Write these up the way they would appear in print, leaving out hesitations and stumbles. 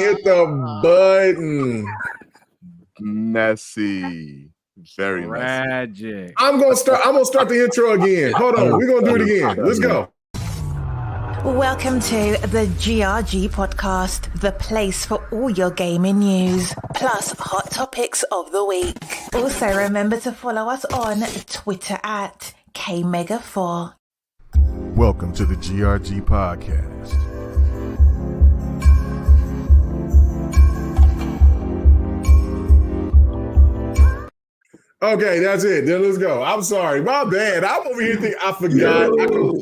hit the button. Messy. Very tragic. I'm gonna start the intro again. Hold on, we're gonna do it again. Let's go. Welcome to the GRG podcast, the place for all your gaming news, plus hot topics of the week. Also, remember to follow us on Twitter at KMega4. Welcome to the GRG podcast. Okay, that's it. Then let's go. I'm sorry. My bad. I'm over here thinking I forgot.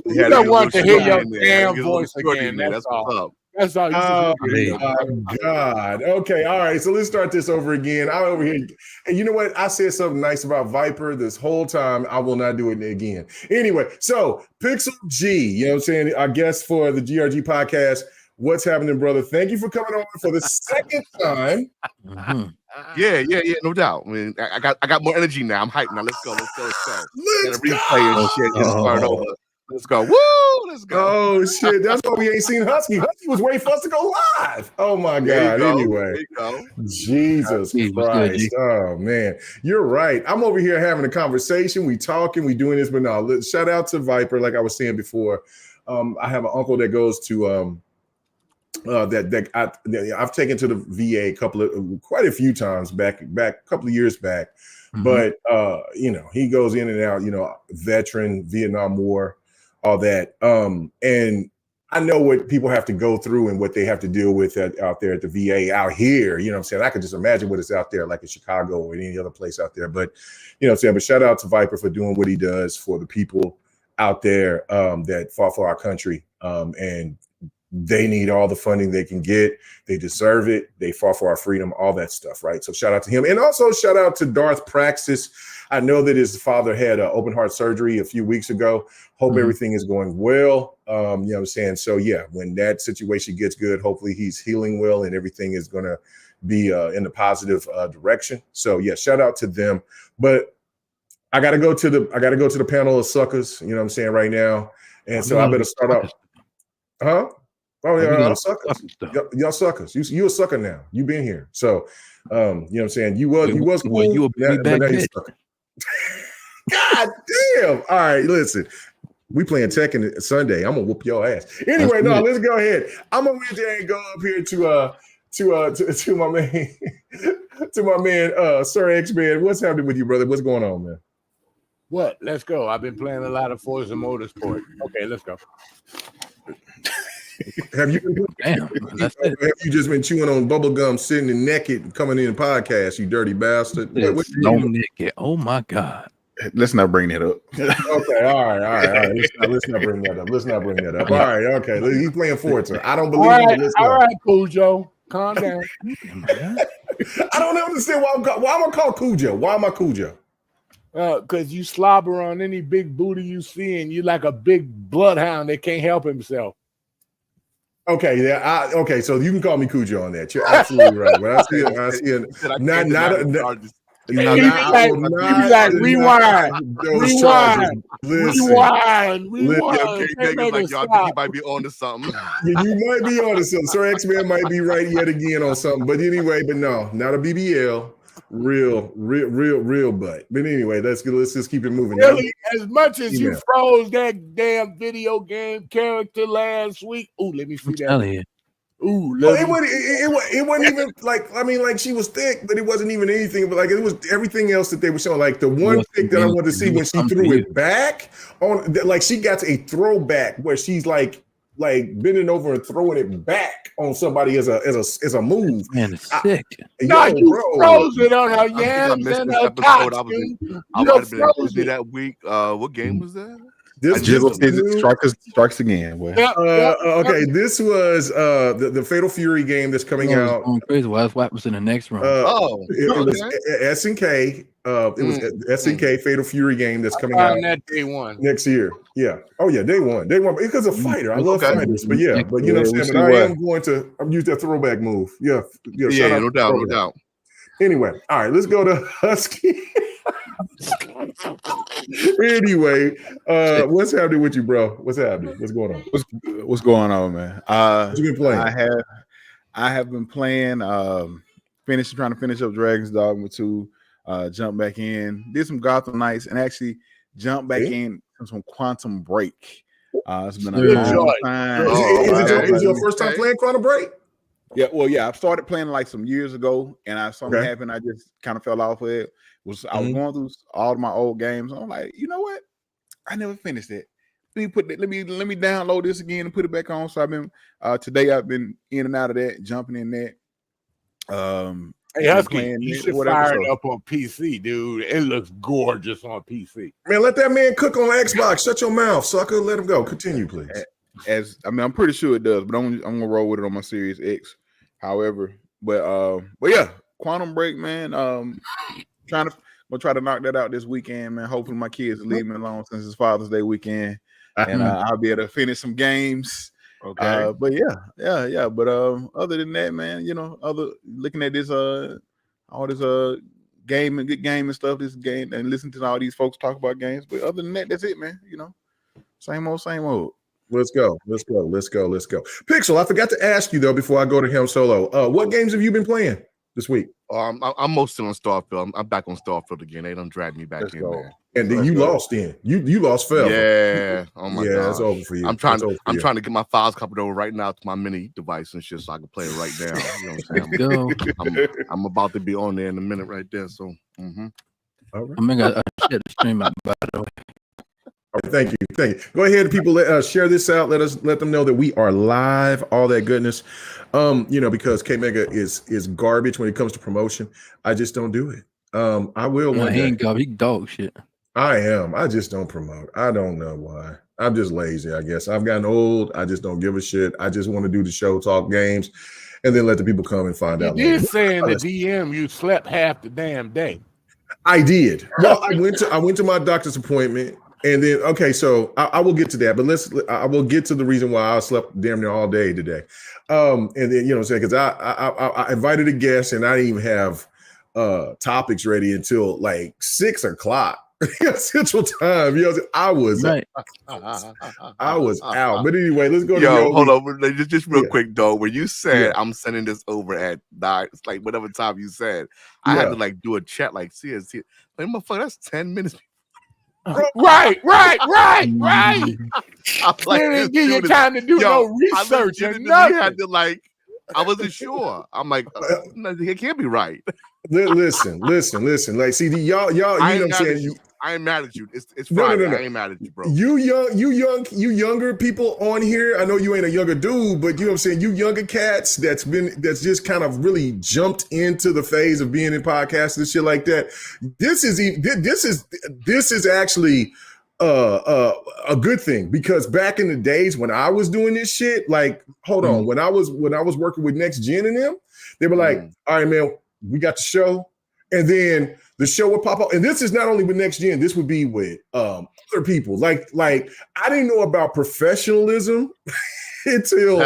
You don't want to hear your damn voice again. That's all. That's all. Oh, my God. Okay, all right. So let's start this over again. I'm over here. And you know what? I said something nice about Viper this whole time. I will not do it again. Anyway, so Pixel G, you know what I'm saying? Our guest for the GRG podcast. What's happening, brother? Thank you for coming on for the second time. Yeah, no doubt. I mean, I got more energy now. I'm hyped now. Let's go. Let's replay and shit and start over. Let's go. Woo! Let's go. Oh shit! That's why we ain't seen Husky. Husky was waiting for us to go live. Oh my God! Anyway, Jesus Christ! Oh man, you're right. I'm over here having a conversation. We talking. We doing this, but no. Shout out to Viper. Like I was saying before, I have an uncle that goes to I've taken to the VA quite a few times back a couple of years back, but he goes in and out, veteran, Vietnam War, all that, and I know what people have to go through and what they have to deal with out there at the VA out here. You know what I'm saying? I could just imagine what it's out there like in Chicago or any other place out there. But you know what I'm saying? But shout out to Viper for doing what he does for the people out there that fought for our country, and they need all the funding they can get. They deserve it. They fought for our freedom, all that stuff, right? So shout out to him. And also shout out to Darth Praxis. I know that his father had open heart surgery a few weeks ago. Hope everything is going well. You know what I'm saying? So yeah, when that situation gets good, hopefully he's healing well and everything is going to be in the positive direction. So yeah, shout out to them. But I got to go to the panel of suckers, you know what I'm saying, right now. And so I better start out. Huh? Oh yeah, y'all suckers. Y'all suckers. You a sucker now. You been here. So you know what I'm saying? You was cool. You a big bad bitch. God damn. All right, listen. We playing Tekken Sunday. I'm gonna whoop your ass. Anyway, let's go ahead. I'm gonna reach there and go up here to my man Sir X-Man. What's happening with you, brother? What's going on, man? What? Let's go. I've been playing a lot of Forza Motorsport. Okay, let's go. Have you just been chewing on bubble gum, sitting and naked, coming in the podcast, you dirty bastard? Naked. Oh my God. Let's not bring that up. Okay, all right. Let's not bring that up. All right, okay. He's playing Forza. I don't believe him. All right, Cujo. Calm down. I don't understand why am I called Cujo? Why am I Cujo? Because you slobber on any big booty you see, and you like a big bloodhound that can't help himself. Okay, yeah. Okay, so you can call me Cujo on that. You're absolutely right. When I see it, rewind. Y'all might be on to something. You might be on to something. Sir X-Man might be right yet again on something. But anyway, no, not a BBL. Real butt. But anyway, let's just keep it moving. Really, as much as you froze that damn video game character last week. Ooh, let me see that. Ooh, it wasn't even like she was thick, but it wasn't even anything. But like it was everything else that they were showing. Like the one pic that I wanted to see when she threw it back on, like she got a throwback where she's like bending over and throwing it back on somebody as a move. Man, it's sick. You froze it on her yams and her cocks. I might have been Tuesday that week. What game was that? This strikes again. Okay, this was the Fatal Fury game that's coming out. Crazy. What was in the next round? It was SNK. It was SNK Fatal Fury game that's coming out day one next year. Yeah. Oh yeah, day one because a fighter. I love fighters, but you know what I'm saying. But I am going to use that throwback move. Yeah, no doubt. Anyway, all right, let's go to Husky. Anyway, what's happening with you, bro? What's happening? What's going on? What's going on, man? What you been playing? I have been playing, trying to finish up Dragon's Dogma 2, jump back in, did some Gotham Knights, and actually jump back in some Quantum Break. It's been a long time. Is it your first time playing Quantum Break? Yeah, well, yeah, I started playing like some years ago, and something happened. I just kind of fell off of it. I was going through all of my old games. I'm like, you know what? I never finished it. Let me download this again and put it back on. So I've been today. I've been in and out of that, jumping in that. Hey, Husky, you should fire it up on PC, dude. It looks gorgeous on PC. Man, let that man cook on Xbox. Shut your mouth, sucker. Let him go. Continue, please. I'm pretty sure it does, but I'm gonna roll with it on my Series X. However, but yeah, Quantum Break, man. Gonna try to knock that out this weekend, man. Hopefully my kids leave me alone since it's Father's Day weekend, and I'll be able to finish some games. Okay. But yeah. But other than that, man, looking at this all this good game and stuff, this game, and listen to all these folks talk about games. But other than that, that's it, man. Same old. Let's go. Pixel, I forgot to ask you though before I go to him solo. What games have you been playing this week? I'm mostly on Starfield. I'm back on Starfield again. They done dragged me back in there. And then you lost in. You lost forever. Yeah. Oh my God. It's over for you. I'm trying to get my files copied over right now to my mini device and shit so I can play it right now. You know what I'm saying? I'm about to be on there in a minute right there. So all right. I'm gonna share the stream out, by the way. All right, thank you. Go ahead, people. Share this out. Let them know that we are live. All that goodness, because K Mega is garbage when it comes to promotion. I just don't do it. I will. No, he ain't garbage. He dog shit. I am. I just don't promote. I don't know why. I'm just lazy. I guess I've gotten old. I just don't give a shit. I just want to do the show, talk games, and then let the people come and find out. You did say in the DM you slept half the damn day. I did. Well, I went to my doctor's appointment. And then, so I will get to that, but I will get to the reason why I slept damn near all day today. And then, because I invited a guest and I didn't even have topics ready until like 6 o'clock Central Time. I was out. But anyway, let's go to Yobi. Hold on. Just real quick though. When you said I'm sending this over at 9, it's like whatever time you said, I had to like do a chat like CST. Like motherfucker, that's 10 minutes. Right. I'm like, didn't give you time to do no research or nothing. Had to I wasn't sure. I'm like, it can't be right. Listen. Like, see, y'all. You know what I'm saying? I ain't mad at you. It's Friday. No. I ain't mad at you, bro. You younger people on here. I know you ain't a younger dude, but you know what I'm saying. You younger cats that's just kind of really jumped into the phase of being in podcasts and shit like that. This is actually a good thing, because back in the days when I was doing this shit, like, hold on, when I was working with Next Gen and them, they were like, all right, man, we got the show, and then the show would pop up. And this is not only with Next Gen, this would be with other people. Like I didn't know about professionalism until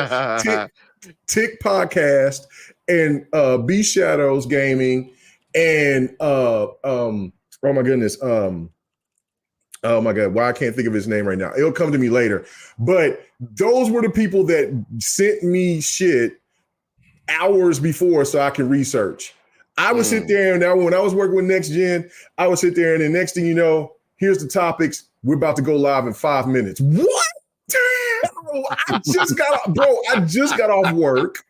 Tick Podcast and B Shadows Gaming and oh my goodness. Oh my God, why I can't think of his name right now. It'll come to me later. But those were the people that sent me shit hours before so I could research. I would sit there, and when I was working with Next Gen, I would sit there, and the next thing you know, here's the topics. We're about to go live in 5 minutes. What? I just got off work.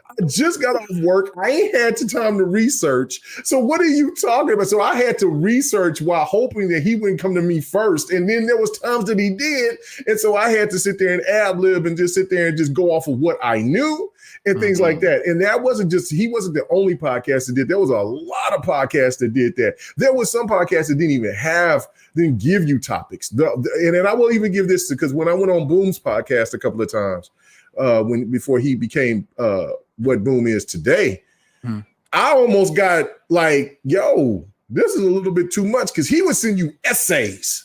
I ain't had the time to research. So what are you talking about? So I had to research while hoping that he wouldn't come to me first. And then there was times that he did. And so I had to sit there and ad-lib and just sit there and just go off of what I knew and things like that. And that wasn't just, he wasn't the only podcast that did. There was a lot of podcasts that did that. There was some podcasts that didn't give you topics. And then I will even give this, because when I went on Boom's podcast a couple of times, before he became what Boom is today, I almost got like, yo, this is a little bit too much, because he would send you essays,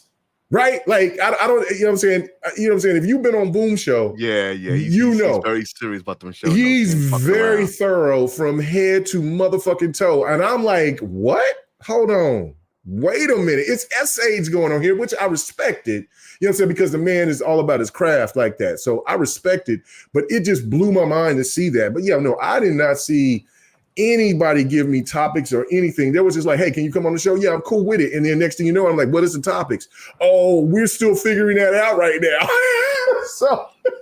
right? Like I don't, you know what I'm saying? If you've been on Boom show, he's very serious about them shows. He's very thorough from head to motherfucking toe, and I'm like, what? Hold on. wait a minute, it's essays going on here, which I respected. You know what I'm saying? Because the man is all about his craft like that. So I respect it, but it just blew my mind to see that. But yeah, no, I did not see anybody give me topics or anything. There was just like, hey, can you come on the show? Yeah, I'm cool with it. And then next thing you know, I'm like, what is the topics? Oh, we're still figuring that out right now.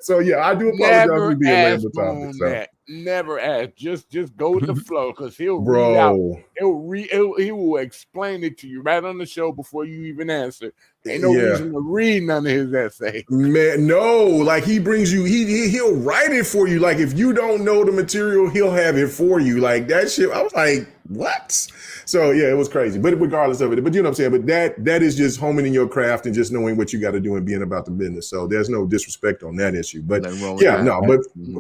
so yeah, I do apologize for being late on topics. So. Never ask. Just go with the flow, because he'll read out. He will explain it to you right on the show before you even answer. Ain't no reason to read none of his essays. Man, no, like he brings you, he'll write it for you. Like if you don't know the material, he'll have it for you. Like that shit. I was like, what? So yeah, it was crazy. But regardless of it, but you know what I'm saying? But that is just homing in your craft and just knowing what you got to do and being about the business. So there's no disrespect on that issue. But yeah, no,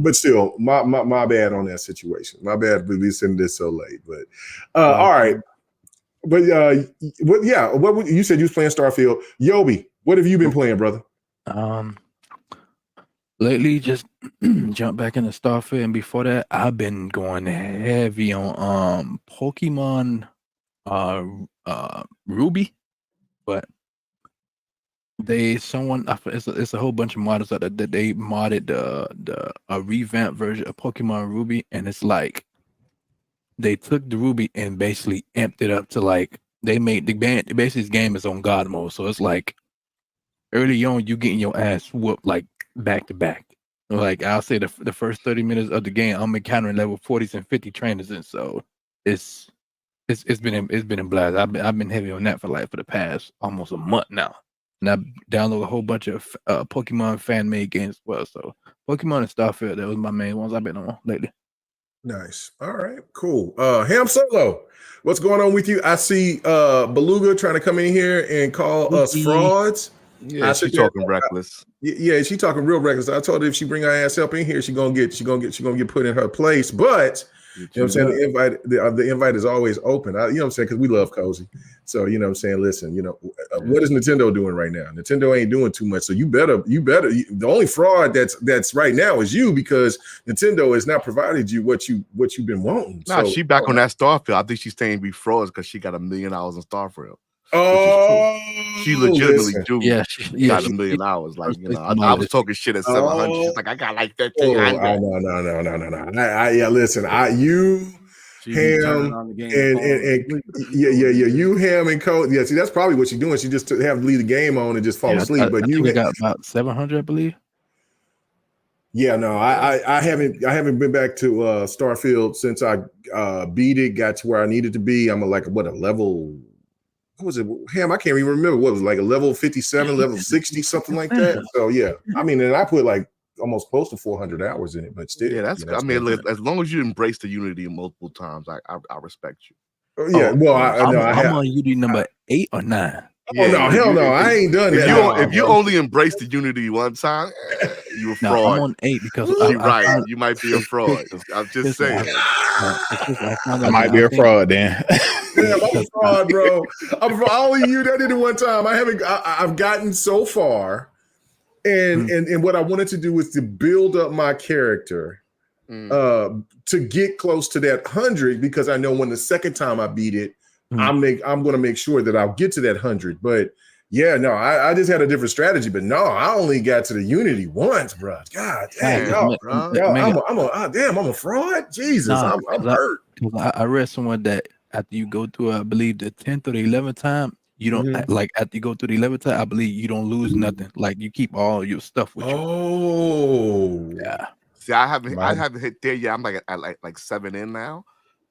but still, my bad on that situation. My bad for sending this so late. But all right. But what you said you was playing Starfield. Yobi, what have you been playing, brother? Lately just jump back into Starfield, and before that I've been going heavy on Pokemon Ruby, but it's a whole bunch of modders that they modded a revamped version of Pokemon Ruby, and it's like they took the Ruby and basically amped it up to like they made basically this game is on God mode. So it's like early on you getting your ass whooped like back to back. Like I'll say the first 30 minutes of the game I'm encountering level 40s and 50 trainers, and so it's been a blast. I've been heavy on that for the past almost a month now. And I've downloaded a whole bunch of Pokemon fan made games as well. So Pokemon and Starfield, that was my main ones I've been on lately. Nice. All right, cool. Ham Solo, what's going on with you? I see Beluga trying to come in here and call us frauds. Yeah, she's talking reckless. Yeah, she's talking real reckless. I told her if she bring her ass up in here, she gonna get put in her place. But you know what I'm saying, the invite is always open. You know what I'm saying, because we love cozy. So you know what I'm saying. Listen, you know what is Nintendo doing right now? Nintendo ain't doing too much. So you better. The only fraud that's right now is you, because Nintendo has not provided you what you've been wanting. Nah, she back on that Starfield. I think she's staying be frauds because she got $1 million in Starfield. Oh, she legitimately listen. got $1 million. Like, you know, I was talking shit at 700. She's like, I got like 1,300. No. Yeah, listen, you Ham you Ham and Code. Yeah, see, that's probably what she's doing. She just have to leave the game on and just fall asleep. But you got about 700, I believe. Yeah, no, I haven't been back to Starfield since I beat it, got to where I needed to be. I'm a level. What was it? Ham, I can't even remember. What was it, like a level 57, level 60, something like that. So yeah, I mean, and I put like almost close to 400 hours in it, but still. Yeah, that's. I mean, as long as you embrace the Unity multiple times, I respect you. Yeah, I'm on Unity number 8 or 9. Oh no, hell no! I ain't done that. If you only embrace the Unity one time, you a fraud. No, I'm on 8 because you might be a fraud. I'm just saying. I might be a fraud then. Yeah, I'm a fraud, bro. I'm only you that did it one time. I've gotten so far, and what I wanted to do was to build up my character, to get close to that 100, because I know when the second time I beat it, I'm going to make sure that I'll get to that 100. But yeah, no, I just had a different strategy. But no, I only got to the Unity once, bro. God damn, I'm a fraud. Jesus, I'm hurt. I read somewhere that after you go through, I believe the 10th or the 11th time, you don't like after you go through the 11th time, I believe you don't lose nothing. Like you keep all your stuff with you. Oh, yeah. See, I haven't hit there yet. I'm like 7 in now.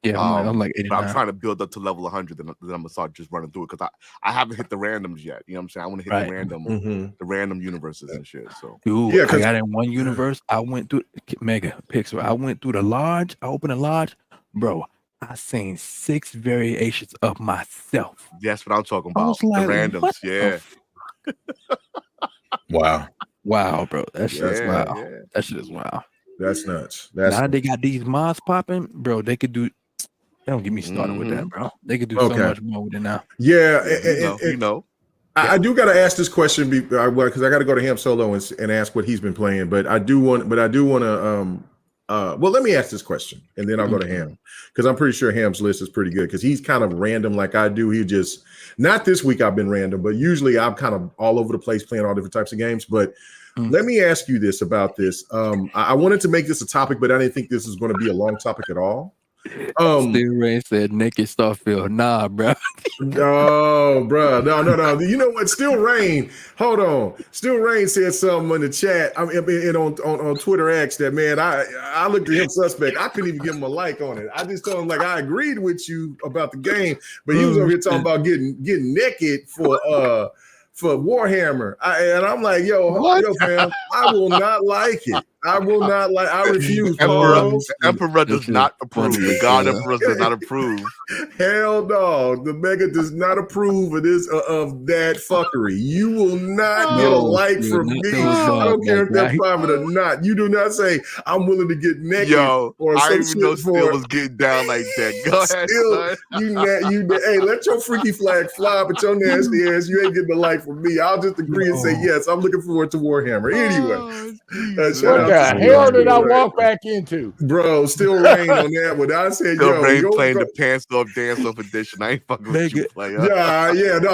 Yeah, I'm like 89. But I'm trying to build up to level 100, then I'm gonna start just running through it, because I haven't hit the randoms yet. You know what I'm saying? I want to hit the random universes and shit. So I got in one universe. I went through Mega Pixel. I went through the lodge. I opened a lodge, bro. I seen 6 variations of myself. That's what I'm talking about. Like, the randoms, yeah. Wow, bro. That shit is wild. Yeah. That shit is wild. That's nuts. Now they got these mods popping, bro. They could do. Don't get me started with that, bro. They could do so much more with it now. Yeah, you know. I do got to ask this question because I got to go to Ham Solo and ask what he's been playing. But I do want to well, let me ask this question, and then I'll go to Ham, because I'm pretty sure Ham's list is pretty good, because he's kind of random like I do. He just, not this week I've been random, but usually I'm kind of all over the place playing all different types of games. But let me ask you this about this. I wanted to make this a topic, but I didn't think this was going to be a long topic at all. Still Rain said naked Starfield. Nah, bro. No, bro. No. You know what? Still Rain. Hold on. Still Rain said something in the chat. I mean, on Twitter X that, man, I looked at him suspect. I couldn't even give him a like on it. I just told him, like, I agreed with you about the game, but he was over here talking about getting naked for Warhammer. And I'm like, yo, fam, I will not like it. I refuse. Emperor does not approve. The God Emperor does not approve. Hell no. The Mega does not approve of this of that fuckery. You will not get a like from me. I don't care if they're private or not. You do not say I'm willing to get naked. Yo, I didn't even know Steel was getting down like that. Go ahead, Son. Hey, let your freaky flag fly, but your nasty ass, you ain't getting a like from me. I'll just agree and say yes. I'm looking forward to Warhammer. Anyway, what the hell did I walk back into? Bro, Still Rain on that one. I said, Still Rain playing the pants off dance off edition. I ain't fucking with you, player. No,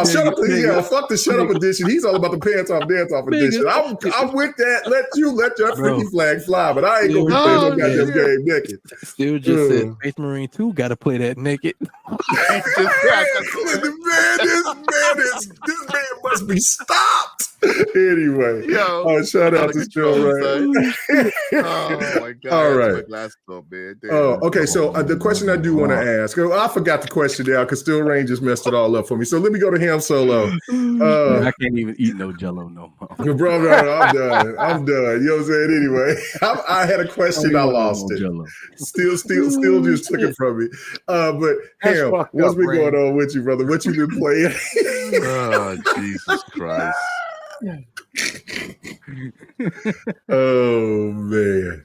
shut up. Yeah, fuck the shut up edition. He's all about the pants off dance off edition. I'm with that. Let your freaky flag fly, but I ain't gonna be playing no goddamn game naked. Still just said Space Marine 2 gotta play that naked. This man must be stopped. Anyway, shout out to Still Rain. Oh my god! All right. Man. Okay. So the question I do want to ask, I forgot the question now because Still Rain just messed it all up for me. So let me go to Ham Solo. I can't even eat no Jello no more. Bro, I'm done. You know what I'm saying? Anyway, I had a question. I lost it. Jello. Still just took it from me. But Ham, what's been going on with you, brother? What you been playing? Oh, Jesus Christ. Oh man.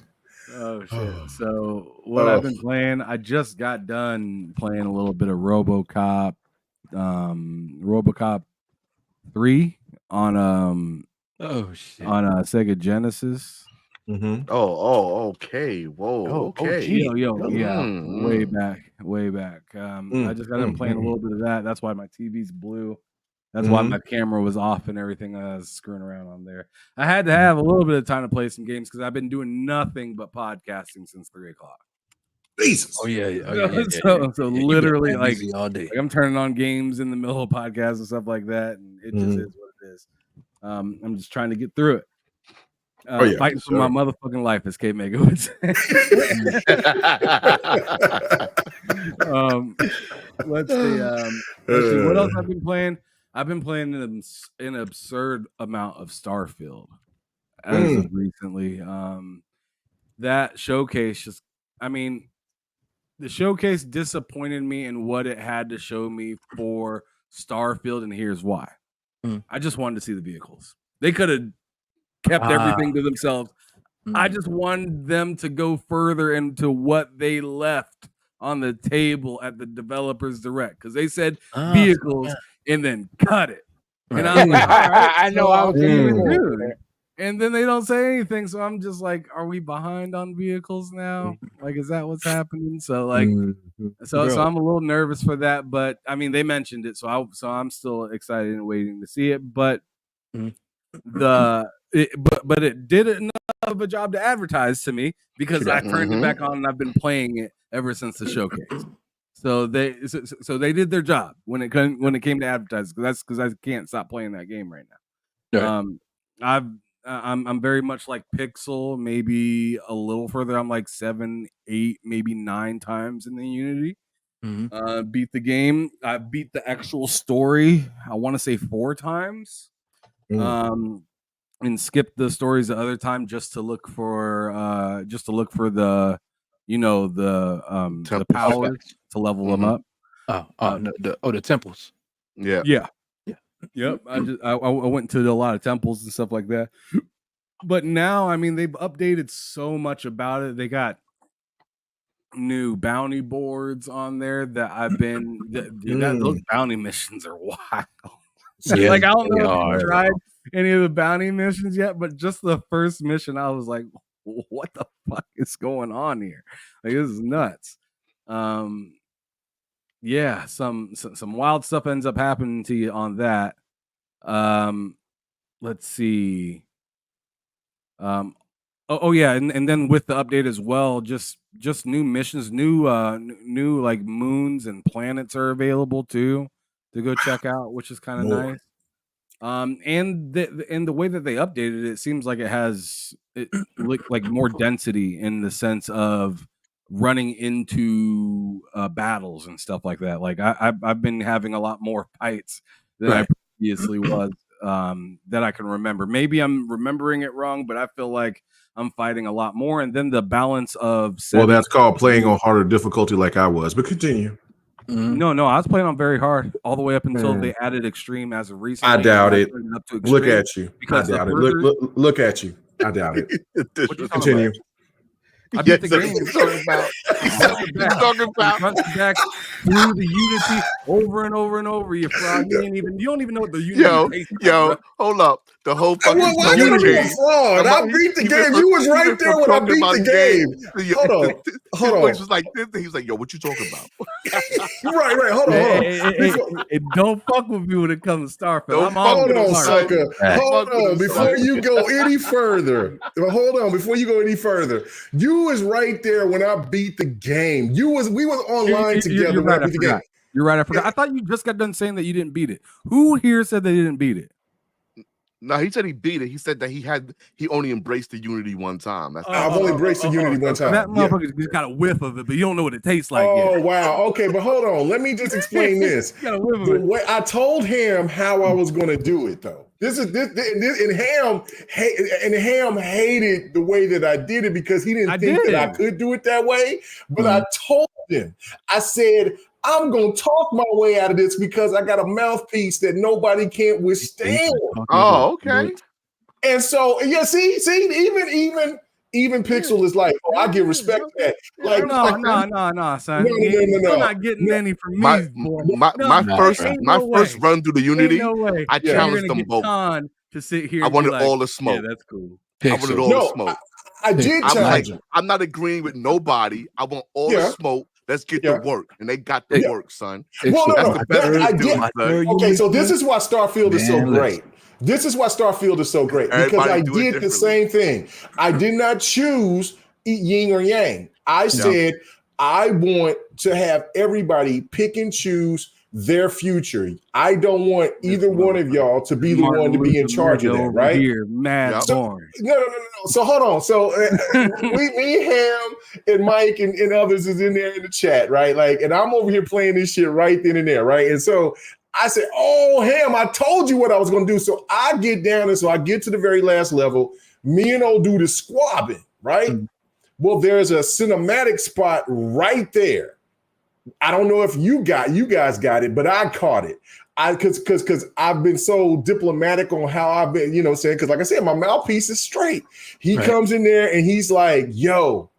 Oh shit. So what I've been playing, I just got done playing a little bit of RoboCop 3 on on Sega Genesis. Mm-hmm. Oh, okay. Whoa, okay. Way back. I just got done playing a little bit of that. That's why my TV's blue. That's why my camera was off and everything. I was screwing around on there. I had to have a little bit of time to play some games because I've been doing nothing but podcasting since 3:00. Jesus. Oh yeah. So literally, like all day. Like I'm turning on games in the middle of podcasts and stuff like that, and it just is what it is. I'm just trying to get through it. Fighting for my motherfucking life, as K Mega would say. Let's see. What else I've been playing? I've been playing an absurd amount of Starfield as of recently. That showcase the showcase disappointed me in what it had to show me for Starfield, and here's why. I just wanted to see the vehicles. They could have kept everything to themselves. I just wanted them to go further into what they left on the table at the developers direct, because they said vehicles and then cut it. And I'm like, I know I was thinking. And then they don't say anything, so I'm just like, are we behind on vehicles now? Like, is that what's happening? So like, so I'm a little nervous for that, but I mean, they mentioned it, so I'm still excited and waiting to see it. But it did enough of a job to advertise to me because I turned it back on and I've been playing it ever since the showcase. So they did their job when it came to advertising, because I can't stop playing that game right now. Right. I'm very much like Pixel, maybe a little further. I'm like 7, 8, maybe 9 times in the Unity. Beat the game. I beat the actual story, I want to say 4 times. And skipped the stories the other time just to look for the the powers to level them up. The temples. Yeah. Yep. I went to a lot of temples and stuff like that. But now, I mean, they've updated so much about it. They got new bounty boards on there that I've been. Those bounty missions are wild. Like, I don't know if you tried any of the bounty missions yet, but just the first mission, I was like, what the fuck is going on here? Like, this is nuts. Yeah, some wild stuff ends up happening to you on that. Let's see. Oh yeah, and then with the update as well, just new missions, new like moons and planets are available too to go check out, which is kind of nice. And the way that they updated it seems like it has like more density in the sense of running into battles and stuff like that. Like I've been having a lot more fights than I previously was that I can remember. Maybe I'm remembering it wrong, but I feel like I'm fighting a lot more. And then the balance of well, that's called playing on harder difficulty like I was. But continue. No, I was playing on very hard all the way up until they added extreme as of recently. I doubt it. Look at you. I doubt it. Look at you. I doubt it. Continue. I beat the game. He's talking about back through the Unity over and over and over. You fraud. You don't even know what the Unity tastes like. Hold up. The whole fucking fraud. I beat the game. You was right there when I beat the game. Hold on. He was like this. He was like, "Yo, what you talking about?" Right. Hold on. Hey, don't fuck with me when it comes to Starfield. Hold on, sucker. Hold on. Before you go any further. You was right there when I beat the game. We was online together when I beat the game. You're right. I forgot. I thought you just got done saying that you didn't beat it. Who here said they didn't beat it? No, he said he beat it. He said that he only embraced the Unity one time. I've only embraced the Unity one time. That motherfucker just got a whiff of it, but you don't know what it tastes like. Oh, wow. Okay, but hold on. Let me just explain this. The way I told him how I was going to do it, though. And Ham hated the way that I did it because he didn't think that I could do it that way. But I told him, I said, I'm going to talk my way out of this because I got a mouthpiece that nobody can't withstand. Oh, okay. And so, yeah, see, even Pixel is like, I give respect to that. Like, no, son. No. You're not getting any from me. My first run through the Unity, I challenged them both. To sit here, I wanted all the smoke. Yeah, that's cool. I wanted all the smoke. I did challenge him. I'm not agreeing with nobody. I want all the smoke. Let's get to work. And they got the work, son. Well, okay, so this is why Starfield is so great. This is why Starfield is so great. Because I did the same thing. I did not choose yin or yang. I said, I want to have everybody pick and choose their future. I don't want either one of y'all to be the one to be in charge of that, right? No. So hold on. So me, Ham, and Mike, and others is in there in the chat, right? Like, and I'm over here playing this shit right then and there, right? And so I said, "Oh, Ham, I told you what I was going to do." So I get down, and so I get to the very last level. Me and old dude is squabbing, right? Well, there's a cinematic spot right there. I don't know if you guys got it, but I caught it. Because I've been so diplomatic on how I've been, saying, because like I said, my mouthpiece is straight. He comes in there and he's like, "Yo,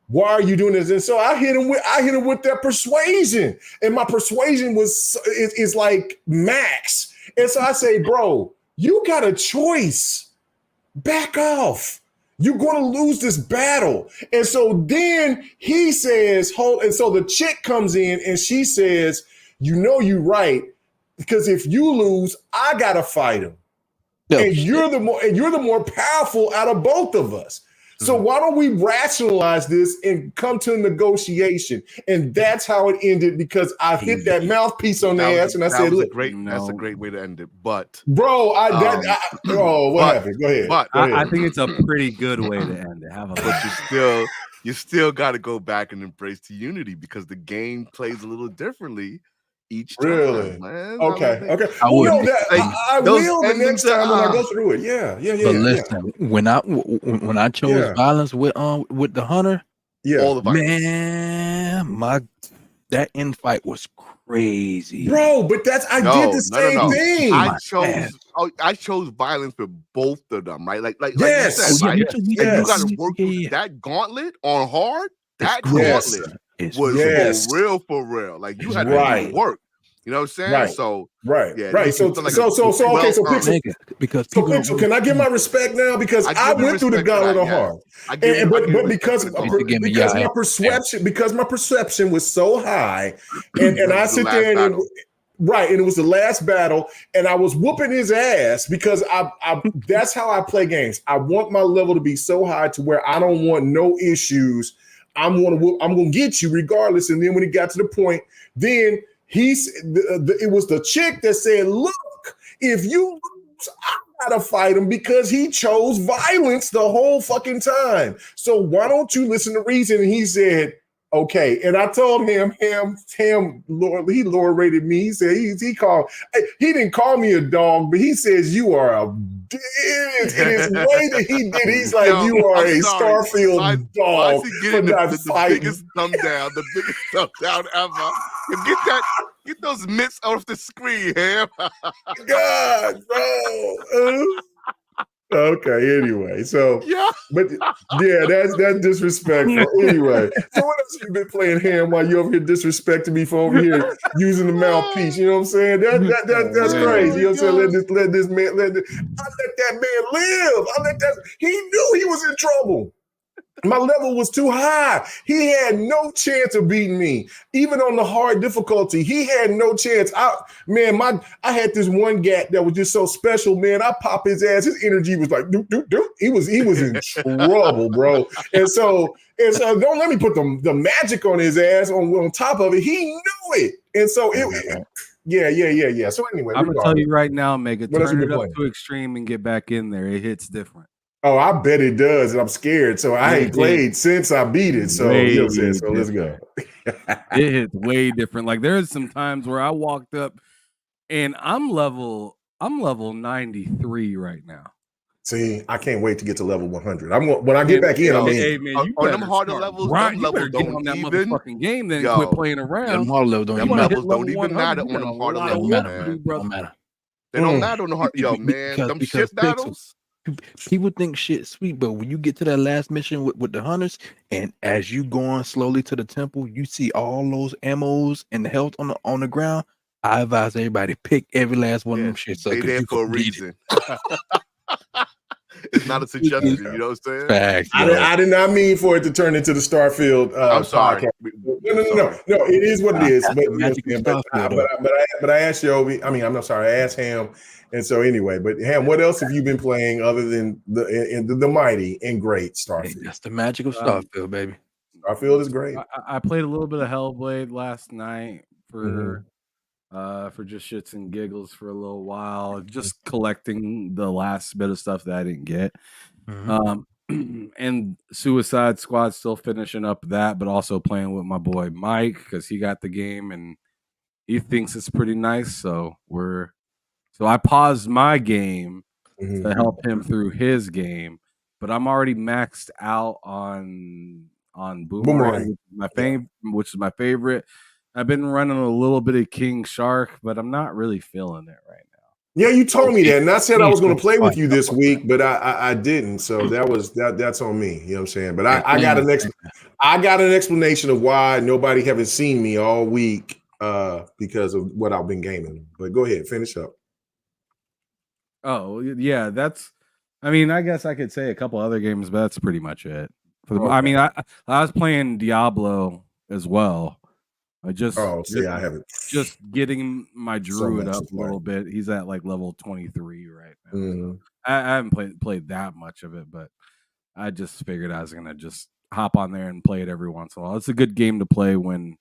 why are you doing this?" And so I hit him with that persuasion, and my persuasion is like max. And so I say, "Bro, you got a choice. Back off. You're going to lose this battle." And so then he says, and so the chick comes in and she says, "You're right, because if you lose, I got to fight him. You're the more powerful out of both of us. So why don't we rationalize this and come to a negotiation?" And that's how it ended, because I hit that mouthpiece on their ass and I said, "Look, that's a great way to end it." But bro, what happened? Go ahead. But I think it's a pretty good way to end it. But you still got to go back and embrace the Unity, because the game plays a little differently each time. Really? Man. Okay. I will the next time when I go through it. Yeah. But listen, when I chose violence with the hunter, all the violence. Man, that end fight was crazy, bro. But did the same thing. I chose violence with both of them, right? Like yes. You said, right? You got to work through that gauntlet on hard. That gauntlet was for real. Like, you had to do work. You know what I'm saying? Right. So right. yeah, right. So like okay. So Pixel, because Pixel, can I get my respect now? Because I went through the gauntlet of hard, but because my perception was so high, and I sit there and right, and it was the last battle, and I was whooping his ass because I that's how I play games. I want my level to be so high to where I don't want no issues. I'm gonna get you regardless. And then when it got to the point, then it was the chick that said, "Look, if you lose, I gotta fight him because he chose violence the whole fucking time. So why don't you listen to reason?" And he said, "Okay." And I told him, Lord, he lower rated me. He said he didn't call me a dog, but he says you are a. In his way that he did, he's like, you are a Starfield dog for not fighting. The biggest thumb down ever. Get those mitts off the screen, Ham. God, bro. Okay, anyway, so but yeah, that's disrespectful. Anyway, so what else have you been playing, Ham, while you over here disrespecting me for over here using the mouthpiece? You know what I'm saying? That's crazy. You know what I'm saying? Let this man I let that man live. He knew he was in trouble. My level was too high. He had no chance of beating me. Even on the hard difficulty, he had no chance. I had this one gat that was just so special, man. I pop his ass. His energy was like, doop, doop, doop. He was in trouble, bro. And so don't let me put the magic on his ass on top of it. He knew it. And so yeah. So anyway, I'm gonna tell you right now, Mega, turn it up to extreme and get back in there. It hits different. Oh, I bet it does, and I'm scared. So I ain't played since I beat it. So you know what I'm saying? So let's go. It hits way different. Like there's some times where I walked up and I'm level 93 right now. See, I can't wait to get to level 100. When I get back in, hey man, you on them harder levels, Ryan, you better get on that motherfucking game then quit playing around. Them harder levels don't even matter on them harder levels, man. Don't matter. They don't matter on the hard. Yo, man, them shit battles. People think shit's sweet, but when you get to that last mission with the hunters, and as you going slowly to the temple, you see all those ammos and the health on the ground. I advise everybody pick every last one of them shit. So they there for a reason. It's not a suggestion, you know what I'm saying? Facts, I did not mean for it to turn into the Starfield. I'm sorry. No. It is what it is. But I asked Yobi. I'm not sorry. I asked Ham. And so anyway, but Ham, what else have you been playing other than the mighty and great Starfield? That's the magic of Starfield, baby. Starfield is great. I played a little bit of Hellblade last night for just shits and giggles for a little while, just collecting the last bit of stuff that I didn't get. And Suicide Squad, still finishing up that, but also playing with my boy Mike because he got the game and he thinks it's pretty nice. So I paused my game to help him through his game, but I'm already maxed out on Boomerang. Which is my favorite. I've been running a little bit of King Shark, but I'm not really feeling it right now. Yeah, you told me that, and I said I was going to play with you this week, but I didn't. So that's on me. You know what I'm saying? But I got an explanation of why nobody haven't seen me all week because of what I've been gaming. But go ahead, finish up. Oh yeah, I guess I could say a couple other games, but that's pretty much it. I was playing Diablo as well. I haven't. Just getting my druid up a little bit. He's at like level 23 right now. So I haven't played that much of it, but I just figured I was gonna just hop on there and play it every once in a while. It's a good game to play when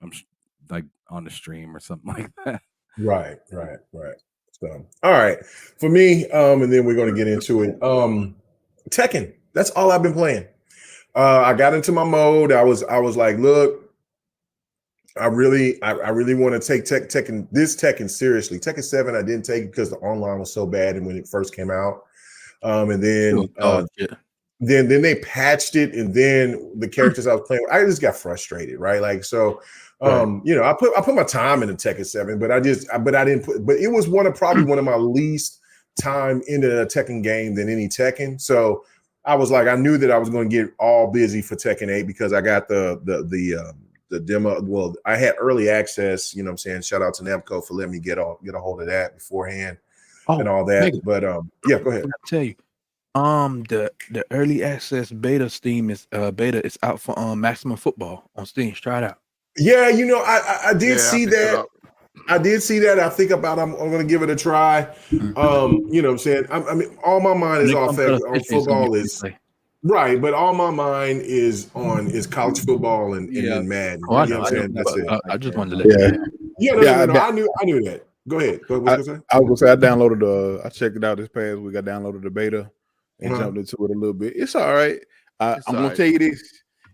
I'm like on the stream or something like that. Right. So, all right, for me, and then we're going to get into it. Tekken. That's all I've been playing. I got into my mode. I was like, look. I really want to take Tekken seriously. Tekken 7 I didn't take because the online was so bad and when it first came out. And then then they patched it, and then the characters I was playing with, I just got frustrated, right? Like so I put my time into Tekken 7, but I didn't put, but it was probably one of my least time into a Tekken game than any Tekken. So I was like, I knew that I was going to get all busy for Tekken 8 because I got the the demo. Well, I had early access. You know what I'm saying? Shout out to Namco for letting me get a hold of that beforehand and all that. Nigga, but yeah, go ahead. I'll tell you. The early access beta Steam is beta is out for Maximum Football on Steam. Try it out. Yeah, you know, I did see that. I did see that. I think about I'm going to give it a try. You know what I'm saying? I mean, all my mind is on football is right, but all my mind is on college football and Madden. Oh, I know. You know what I'm saying? That's it. I just wanted to let you know. No, I knew that. Go ahead. What was I was going to say I downloaded I checked it out this past week. I downloaded the beta and jumped into it a little bit. It's all right. I'm going to tell you this.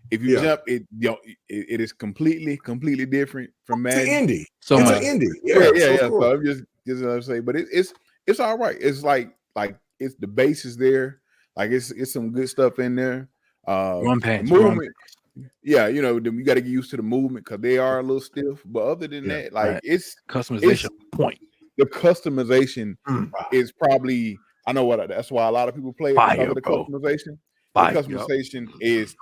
If you jump, it is completely different from Madden. It's an indie. So it's much. an indie. Yeah. So I'm just what I'm saying, but it's all right. It's like it's the base is there. Like it's some good stuff in there. Movement. Yeah, you know, you got to get used to the movement because they are a little stiff. But other than that, like it's customization point. The customization is probably that's why a lot of people play it because of the customization. The customization is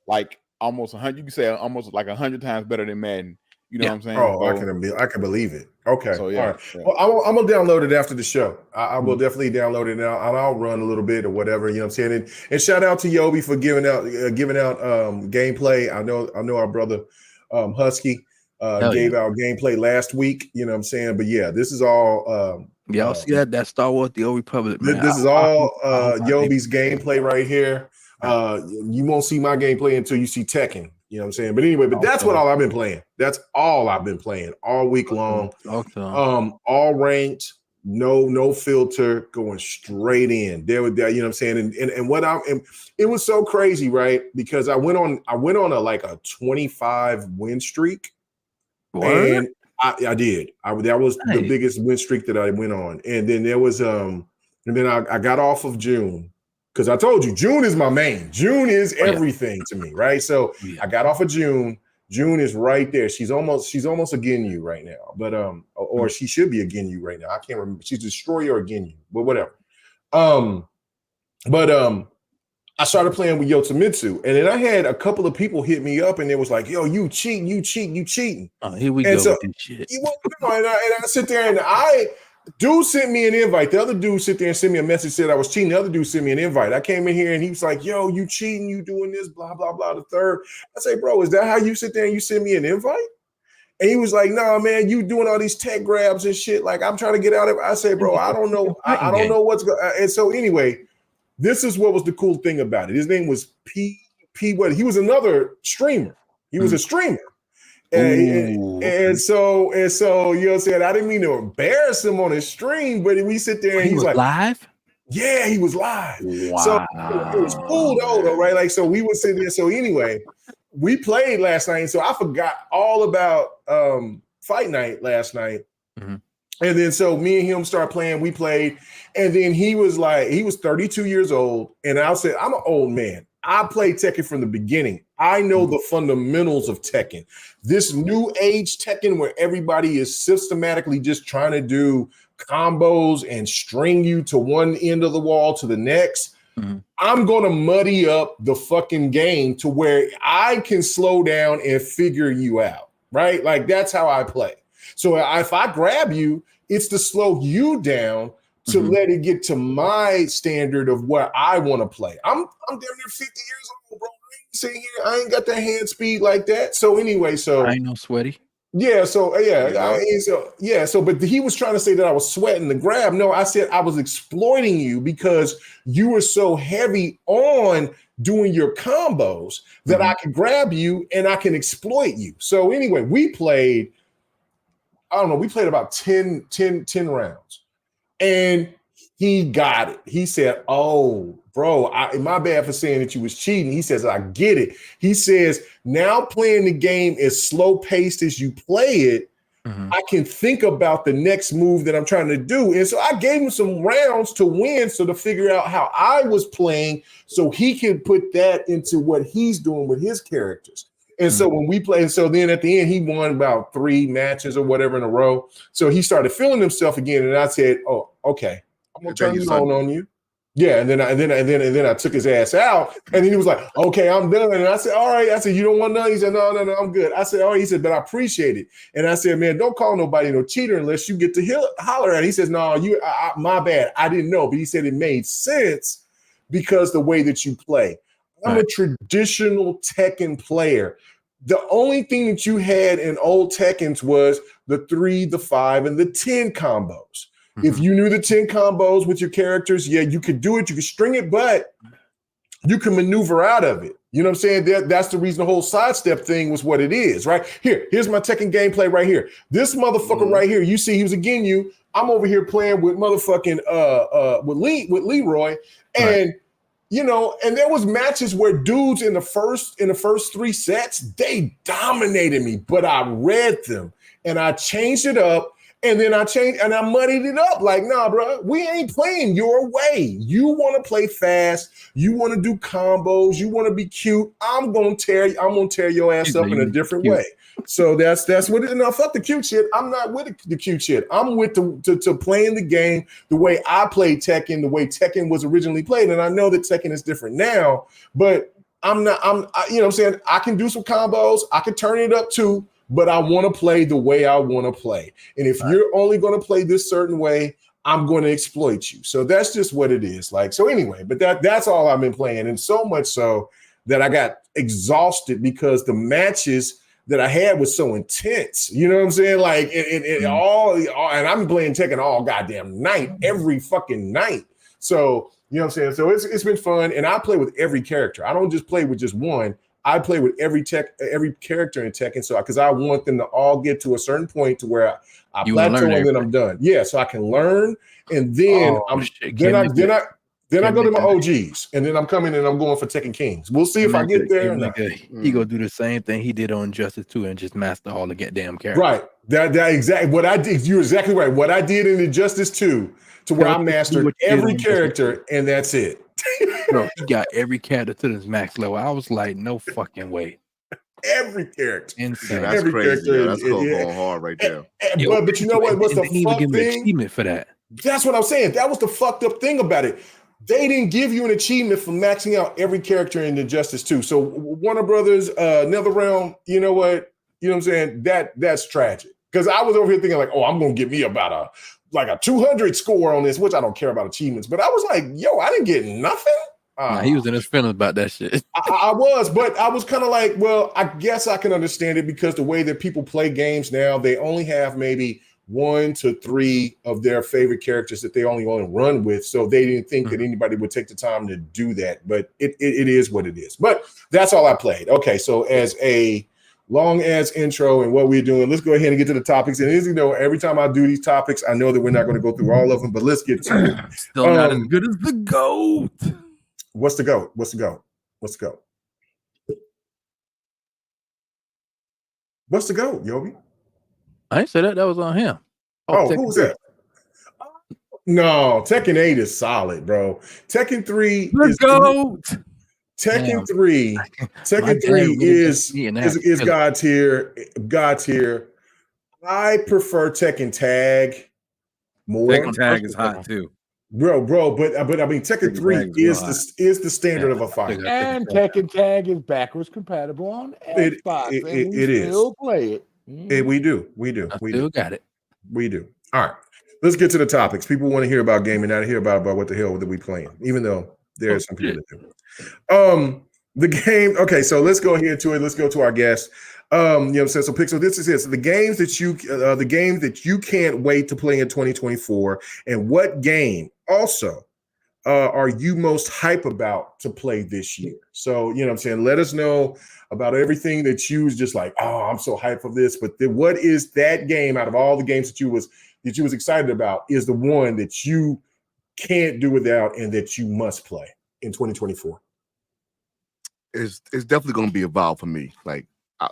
like almost 100. You can say almost like 100 times better than Madden. You know what I'm saying? Oh, I can believe it. Okay. So, all right. Yeah. Well, I'm gonna download it after the show. I will definitely download it now, and I'll run a little bit or whatever. You know what I'm saying? And shout out to Yobi for giving out gameplay. I know our brother Husky gave out gameplay last week. You know what I'm saying? But yeah, this is all. Y'all see that Star Wars: The Old Republic? Man. This is all Yobi's gameplay right here. You won't see my gameplay until you see Tekken. You know what I'm saying? But anyway, that's what all I've been playing. That's all I've been playing all week long. All ranked, no filter, going straight in. There with that, you know what I'm saying? And it was so crazy, right? Because I went on a 25 win streak. What? And I did. That was the biggest win streak that I went on. And then there was and then I got off of June. Because I told you, June is my main. June is everything to me, right? So I got off of June. June is right there. She's almost a Ginyu right now, but or she should be a Ginyu right now. I can't remember. She's Destroyer or Ginyu, but whatever. I started playing with Yotamitsu, and then I had a couple of people hit me up, and it was like, "Yo, you cheating? You cheating?" Oh, here we go with this shit. And I sit there and dude sent me an invite. The other dude sit there and sent me a message, said I was cheating. The other dude sent me an invite. I came in here and he was like, yo, you cheating, you doing this, blah, blah, blah. The third. I say, bro, is that how you sit there and you send me an invite? And he was like, nah, man, you doing all these tech grabs and shit. Like, I'm trying to get out of it. I say, bro, I don't know. I don't know what's going on. And so anyway, this is what was the cool thing about it. His name was P. What? He was another streamer. He was a streamer. And so, you know what I'm saying? I didn't mean to embarrass him on his stream, but we sit there and he's like live. Yeah, he was live. Wow. So it was cool though, right? Like, so we would sit there. So anyway, we played last night. So I forgot all about fight night last night. Mm-hmm. And then so me and him started playing, we played, and then he was 32 years old. And I said, I'm an old man. I played Tekken from the beginning. I know the fundamentals of Tekken. This new age Tekken where everybody is systematically just trying to do combos and string you to one end of the wall to the next. Mm-hmm. I'm going to muddy up the fucking game to where I can slow down and figure you out, right? Like that's how I play. So if I grab you, it's to slow you down to let it get to my standard of where I want to play. I'm damn near 50 years old, bro. Sitting here, I ain't got that hand speed like that. So anyway, I ain't no sweaty. Yeah, so but he was trying to say that I was sweating the grab. No, I said I was exploiting you because you were so heavy on doing your combos that I could grab you and I can exploit you. So anyway, we played about 10 rounds. And he got it. He said, oh, bro, my bad for saying that you was cheating. He says, I get it. He says, now playing the game as slow paced as you play it, I can think about the next move that I'm trying to do. And so I gave him some rounds to win, so to figure out how I was playing so he can put that into what he's doing with his characters. And so when we played, so then at the end, he won about 3 matches or whatever in a row. So he started feeling himself again. And I said, oh, okay, I'm going to turn you on you. Yeah, and then I took his ass out, and then he was like, "Okay, I'm done." And I said, "All right." I said, "You don't want none?" He said, "No, I'm good." I said, "All right." He said, "But I appreciate it." And I said, "Man, don't call nobody no cheater unless you get to holler at." He says, "No, my bad. I didn't know." But he said it made sense because the way that you play. I'm a traditional Tekken player. The only thing that you had in old Tekkens was the 3, the 5, and the 10 combos. If you knew the 10 combos with your characters, yeah, you could do it. You could string it, but you can maneuver out of it. You know what I'm saying? That's the reason the whole sidestep thing was what it is, right? Here's my Tekken gameplay right here. This motherfucker right here, you see he was a Ginyu. I'm over here playing with motherfucking with Leroy. And you know, and there was matches where dudes in the first 3 sets, they dominated me, but I read them and I changed it up. And then I changed and I muddied it up. Like, nah, bro, we ain't playing your way. You want to play fast. You want to do combos. You want to be cute. I'm gonna tear your ass up in a different way. So that's what it is. No, fuck the cute shit. I'm not with the cute shit. I'm with to playing the game the way I played Tekken, the way Tekken was originally played. And I know that Tekken is different now, but you know what I'm saying? I can do some combos. I can turn it up too. But I want to play the way I want to play. And if you're only going to play this certain way, I'm going to exploit you. So that's just what it is. Like, so anyway, but that's all I've been playing. And so much so that I got exhausted because the matches that I had was so intense. You know what I'm saying? Like it all, and I'm playing Tekken all goddamn night, every fucking night. So, you know what I'm saying? So it's been fun. And I play with every character. I don't just play with just one. I play with every character in Tekken, so because I want them to all get to a certain point to where I plateau and then I'm done. Yeah, so I can learn, and then I go to my OGs, and then I'm coming and I'm going for Tekken Kings. We'll see if I get there. He gonna do the same thing he did on Injustice 2 and just master all the goddamn characters. Right. That exactly what I did. You're exactly right. What I did in Injustice 2 to where I mastered every character, and that's it. Bro, he got every character to this max level. I was like, no fucking way. Every character. Insane. That's every crazy. Character that's going hard right there. But you know what? What's the fuck thing? Achievement for that. That's what I'm saying. That was the fucked up thing about it. They didn't give you an achievement for maxing out every character in Injustice 2. So Warner Brothers, NetherRealm, you know what? You know what I'm saying? That's tragic. Because I was over here thinking like, oh, I'm gonna get me about a 200 score on this, which I don't care about achievements. But I was like, yo, I didn't get nothing. He was in his feelings about that shit. I was, but I was kind of like, well, I guess I can understand it because the way that people play games now, they only have maybe 1 to 3 of their favorite characters that they only want to run with. So they didn't think that anybody would take the time to do that. But it is what it is. But that's all I played. Okay, so as a long ass intro and what we're doing, let's go ahead and get to the topics. And as you know, every time I do these topics, I know that we're not going to go through all of them, but let's get to it. Still not as good as the GOAT. What's the GOAT? What's the GOAT? What's the GOAT? What's the GOAT, Yobi? I didn't say that. That was on him. Who was that? No, Tekken 8 is solid, bro. Tekken 3 is GOAT. Tekken 3 is God tier. God tier. I prefer Tekken Tag more. Tekken Tag is hot too. Bro, but I mean Tekken 3 is the standard of a fight. And Tekken Tag is backwards compatible on Xbox. It is. Still play it. We do. Got it. We do. All right. Let's get to the topics. People want to hear about gaming, not hear about what the hell that we playing, even though there are some people that do. The game. Okay, so let's go here to it. Let's go to our guest. You know what I'm saying? So Pixel, this is it. So the games that you can't wait to play in 2024, and what game also are you most hype about to play this year? So, you know what I'm saying? Let us know about everything that you was just like, oh, I'm so hyped for this. But what is that game out of all the games that you was excited about is the one that you can't do without and that you must play in 2024? It's definitely going to be Evolve for me. Like,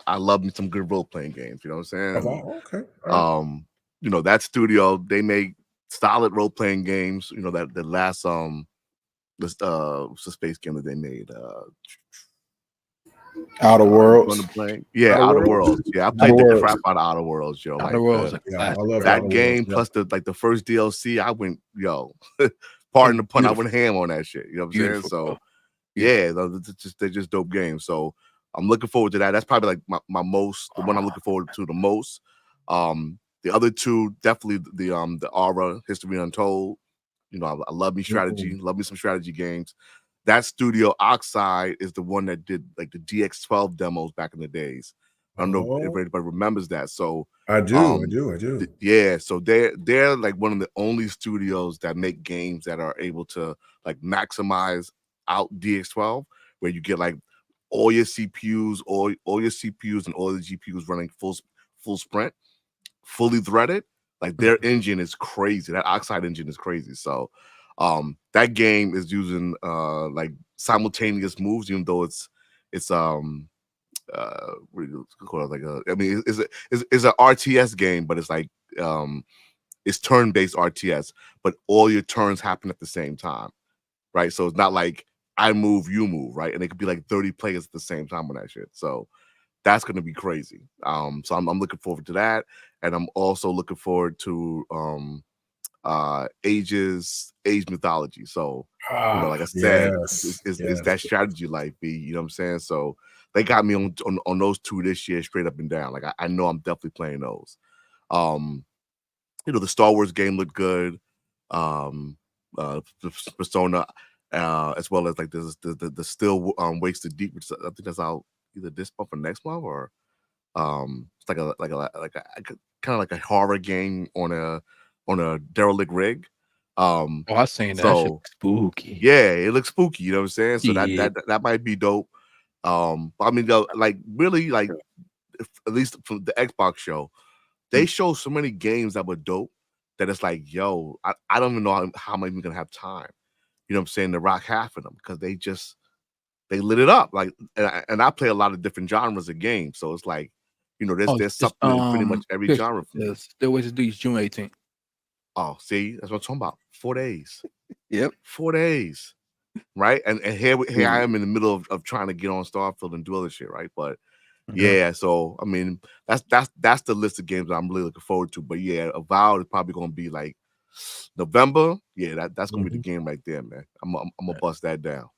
I love me some good role-playing games, you know what I'm saying? Evolve, okay. Right. You know, that studio, they make solid role-playing games. You know, that the last what's the space game that they made? Outer Worlds. Outer Worlds. Yeah, I played the crap out of Outer Worlds, yo. Outer Worlds. I love that game plus the first DLC. I went, yo, pardon the pun, I went ham on that shit. You know what I'm Beautiful, saying? So bro. yeah, they're just dope games. So I'm looking forward to that. That's probably like the one I'm looking forward to the most. The other two, definitely the Aura History Untold. You know, I love me strategy, love me some strategy games. That studio, Oxide, is the one that did like the DX12 demos back in the days. I don't know if anybody remembers that. So I do. Yeah, so they're like one of the only studios that make games that are able to like maximize out DX12, where you get like all your CPUs, all your CPUs and all the GPUs running full sprint, fully threaded. Like their engine is crazy. That Oxide engine is crazy. So that game is using like simultaneous moves, even though it's what do you call it? Like I mean, it's an RTS game, but it's like it's turn-based RTS, but all your turns happen at the same time, right? So it's not like I move, you move, right? And it could be like 30 players at the same time on that shit. So that's gonna be crazy. So I'm looking forward to that, and I'm also looking forward to Age Mythology. So you know, like I said, it's that strategy life, B. You know what I'm saying? So they got me on those two this year, straight up and down. Like I know I'm definitely playing those. You know, the Star Wars game looked good. Persona, as well as like the Still Wakes the Deep, which I think that's out either this month or next month, or it's like a kind of like a horror game on a derelict rig. I seen that. Shit looks spooky. Yeah, it looks spooky. You know what I'm saying? So that might be dope. I mean, like really, like at least from the Xbox show, they show so many games that were dope that it's like, yo, I don't even know how I'm even gonna have time. You know what I'm saying? To rock half of them, because they lit it up. Like, and I play a lot of different genres of games, so it's like, you know, there's something in pretty much every genre. Still Ways to Do June 18th. Oh, see, that's what I'm talking about. 4 days. Yep, 4 days. Right, and here I am in the middle of trying to get on Starfield and do other shit, right? But yeah, so I mean, that's the list of games that I'm really looking forward to. But yeah, Avowed is probably gonna be like November. Yeah, that's gonna be the game right there, man. I'm gonna bust that down.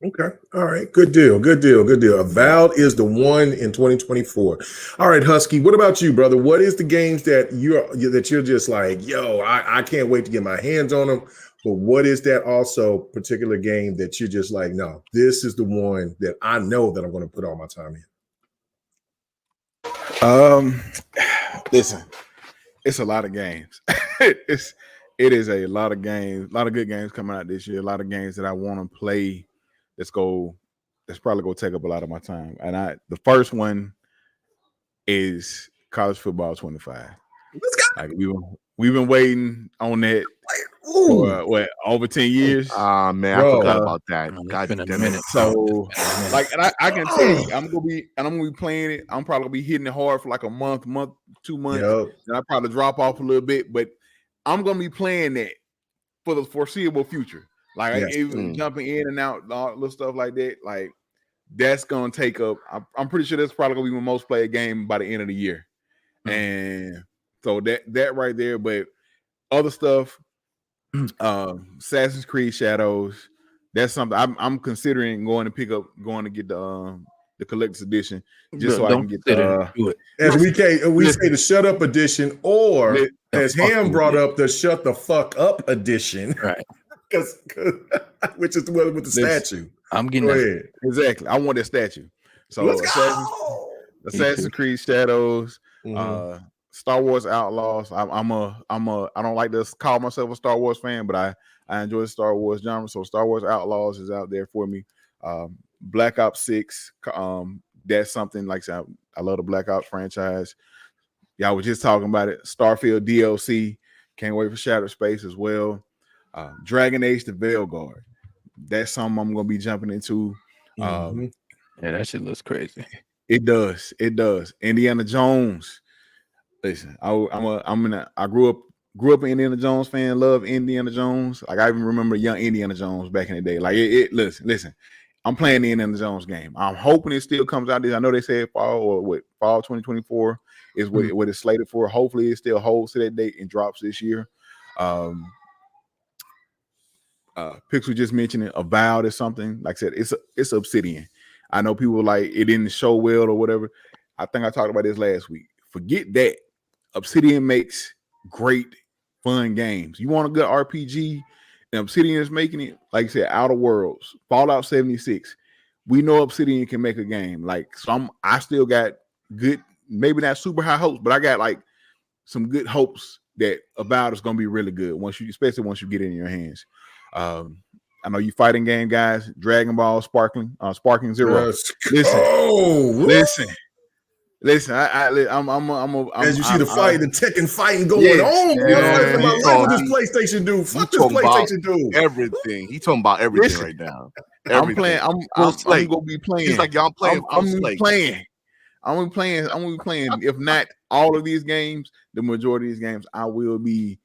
Okay. All right. Good deal. Avowed is the one in 2024. All right, Husky. What about you, brother? What is the games that you're just like, yo, I can't wait to get my hands on them. But what is that also particular game that you're just like, no, this is the one that I know that I'm going to put all my time in? Listen, it's a lot of games. It is a lot of games, a lot of good games coming out this year. A lot of games that I want to play. That's probably gonna take up a lot of my time. And the first one is College Football 25. Let's go. Like we've been waiting on that for what, over 10 years. Man, I forgot about that. God damn it. So like, and I can tell you, I'm gonna be playing it. I'm probably gonna be hitting it hard for like a month, 2 months. And I probably drop off a little bit, but I'm gonna be playing that for the foreseeable future. Like even jumping in and out, all little stuff like that. Like that's gonna take up. I'm pretty sure that's probably gonna be my most played game by the end of the year. And so that right there. But other stuff, Assassin's Creed Shadows. That's something I'm considering going to get the collector's edition, just so I can get as we say the Shut Up edition, or as Ham brought up, the Shut the Fuck Up edition, right? Because which is the one with the statue. I'm getting that. Exactly. I want that statue. So Assassin's Creed Shadows, Star Wars Outlaws. I don't like to call myself a Star Wars fan, but I enjoy the Star Wars genre. So Star Wars Outlaws is out there for me. Black Ops 6. That's something like I love the Black Ops franchise. Y'all were just talking about it. Starfield DLC. Can't wait for Shattered Space as well. Dragon Age the Veilguard. That's something I'm gonna be jumping into. Yeah, that shit looks crazy. It does. Indiana Jones. Listen, I grew up an Indiana Jones fan. Love Indiana Jones. Like I even remember young Indiana Jones back in the day. Like listen. I'm playing the Indiana Jones game. I'm hoping it still comes out. I know they said fall 2024 is what it's slated for. Hopefully it still holds to that date and drops this year. Pixel just mentioned it. Avowed is something. Like I said, it's Obsidian. I know people like it didn't show well or whatever. I think I talked about this last week. Forget that. Obsidian makes great, fun games. You want a good RPG, and Obsidian is making it. Like I said, Outer Worlds, Fallout 76. We know Obsidian can make a game. Like, so I still got good, maybe not super high hopes, but I got like some good hopes that Avowed is going to be really good especially once you get it in your hands. I know you fighting game guys. Dragon Ball Sparking Zero. Listen. As you see the Tekken fighting going on. What does this PlayStation do? Fuck this PlayStation do. Everything. He talking about everything right now. Everything. I'm gonna be playing. He's like y'all playing. I'm gonna be playing. If not all of these games, the majority of these games, I will be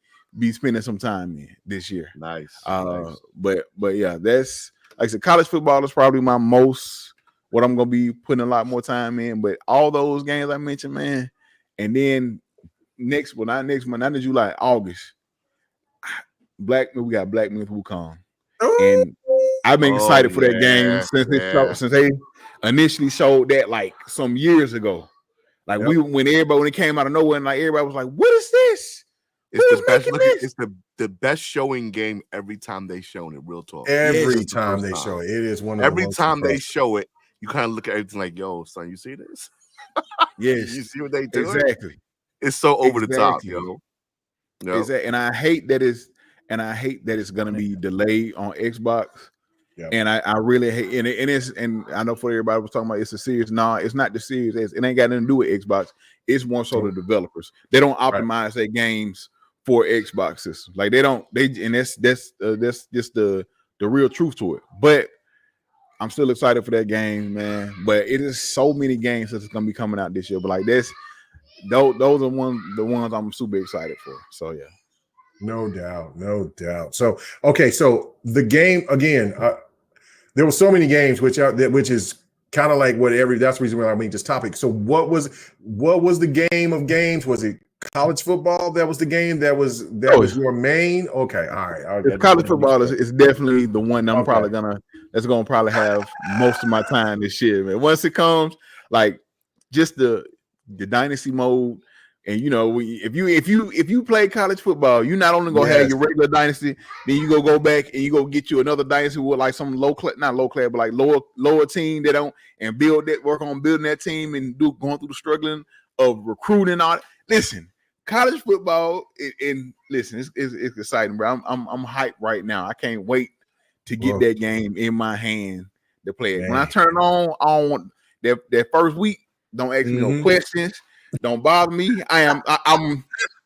spending some time in this year. Nice. But yeah, that's like I said, college football is probably my most what I'm gonna be putting a lot more time in. But all those games I mentioned, man, and then not in July, August, we got Black Myth Wukong, and I've been excited for that game since they initially showed that like some years ago. Like when it came out of nowhere, and like everybody was like, "What is this?" It's the best showing game every time they shown it. Real talk. Every time they show it, it is one of every time they show it. You kind of look at everything like, "Yo, son, you see this? Yes, you see what they do? Exactly. It's so over the top, yo. Exactly. And I hate that it's gonna be delayed on Xbox. Yep. And I really hate and I know for everybody was talking about it's a series. No, it's not the series. It ain't got nothing to do with Xbox. It's more so the developers. They don't optimize their games for Xbox systems. Like and that's just the real truth to it. But I'm still excited for that game, man. But it is so many games that's gonna be coming out this year. But like those are the ones I'm super excited for. So yeah. No doubt. So so the game again, there were so many games which is kind of like that's the reason why I made this topic. So what was the game of games? Was it college football? That was the game that was your main? Okay, all right. College football is definitely the one that that's gonna probably have most of my time this year, man. Once it comes, like just the dynasty mode. And you know, if you play college football, you're not only gonna have your regular dynasty, then you go back and you go get you another dynasty with like some not low class, but like lower team that don't and work on building that team and going through the struggling of recruiting all. Listen, college football it's exciting, bro. I'm hyped right now. I can't wait to get that game in my hand to play it. When I turn it on, I don't want that first week. Don't ask me no questions. Don't bother me. I'm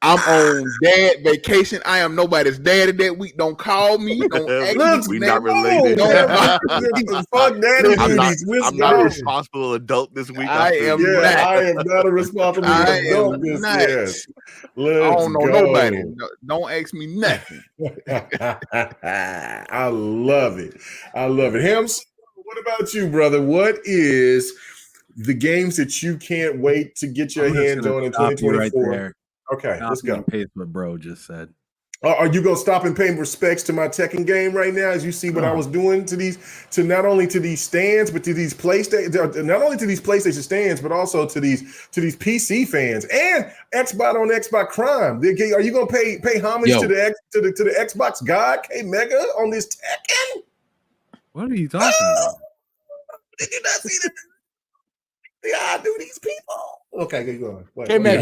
on dad vacation. I am nobody's daddy that week. Don't call me. Don't ask me. We're not related. Fuck daddy duties. I'm not a responsible adult this week. I am not a responsible adult this year. I don't know nobody. Don't ask me nothing. I love it. Hems, what about you, brother? What is the games that you can't wait to get your hands on in 2024? Right, okay, let's go. Pace what bro just said. Are you gonna stop and pay respects to my Tekken game right now as you see what I was doing to not only to these stands, but to these PlayStation stands, but also to these PC fans and Xbox Crime? Are you gonna pay homage to the Xbox God K Mega on this Tekken? What are you talking about? Did you not see that? I do these people. Okay, go on. Hey, man,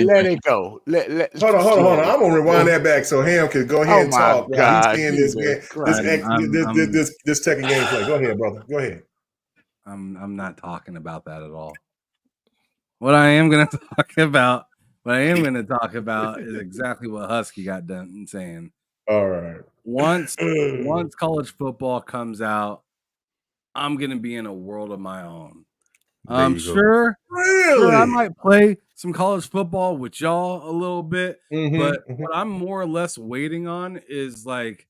let it go. Hold on. I'm gonna rewind that back so Ham can go ahead and talk. God, he's seeing this Tekken gameplay. Go ahead, brother. Go ahead. I'm not talking about that at all. What I am going to talk about is exactly what Husky got done saying. All right. Once college football comes out, I'm going to be in a world of my own. I'm sure I might play some college football with y'all a little bit, but what I'm more or less waiting on is like,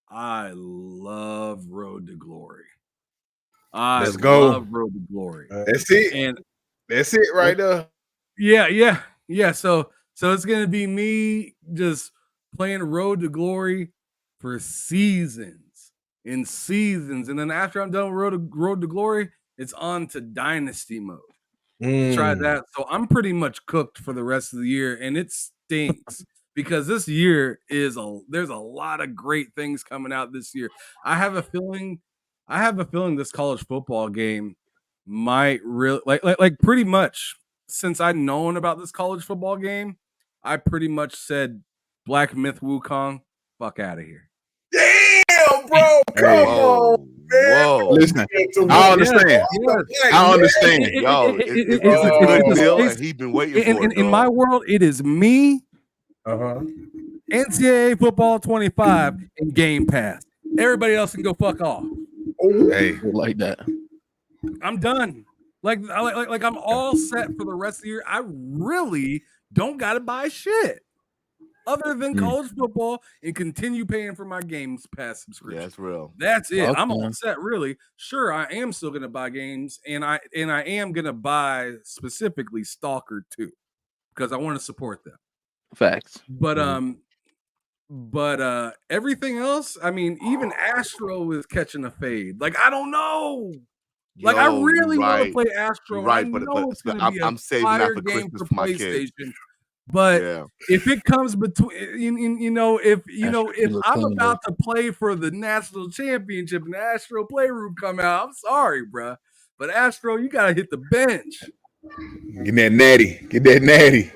I love Road to Glory. Let's go. Love Road to Glory. That's it. And that's it right there. Yeah. So it's gonna be me just playing Road to Glory for seasons and seasons. And then after I'm done with Road to Glory, it's on to Dynasty mode. Try that. So I'm pretty much cooked for the rest of the year, and it stinks because this year there's a lot of great things coming out this year. I have a feeling this college football game might really like pretty much since I'd known about this college football game, I pretty much said Black Myth Wukong, fuck out of here. Damn, bro, come on. Whoa. Listen, I understand. I understand. Yo, it's a good deal, and he's been waiting for it. In my world, it is me, NCAA Football 25, and Game Pass. Everybody else can go fuck off. Hey, like that. I'm done. Like I'm all set for the rest of the year. I really don't gotta buy shit other than college football and continue paying for my Games Pass subscription. Yeah, that's real. That's it. Okay. I'm all set, really. Sure, I am still gonna buy games, and I am gonna buy specifically Stalker 2 because I want to support them. Facts. But everything else, I mean, even Astro is catching a fade. Like, I don't know. Like, I really want to play Astro. Right, but I'm saving that for Christmas for my kids. But if it comes between, if I'm about to play for the national championship and the Astro Playroom come out, I'm sorry, bro. But Astro, you gotta hit the bench. Get that natty.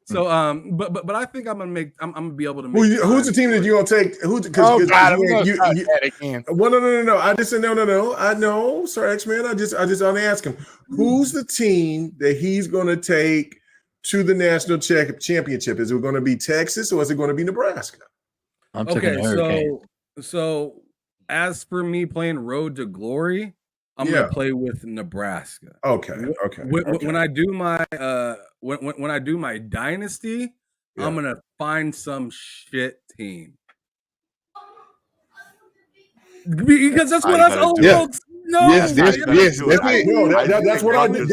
But I think I'm gonna be able to make. Who's the team that you're gonna take? No. I just said no. I know, Sir X-Man. I just want to ask him, who's the team that he's gonna take to the national championship? Is it going to be Texas or is it going to be Nebraska? I'm taking Hurricane. So as for me playing Road to Glory, I'm going to play with Nebraska. Okay. When I do my when I do my dynasty, I'm going to find some shit team. Because that's what us old folks know. Yes, that's what I did. That's what I just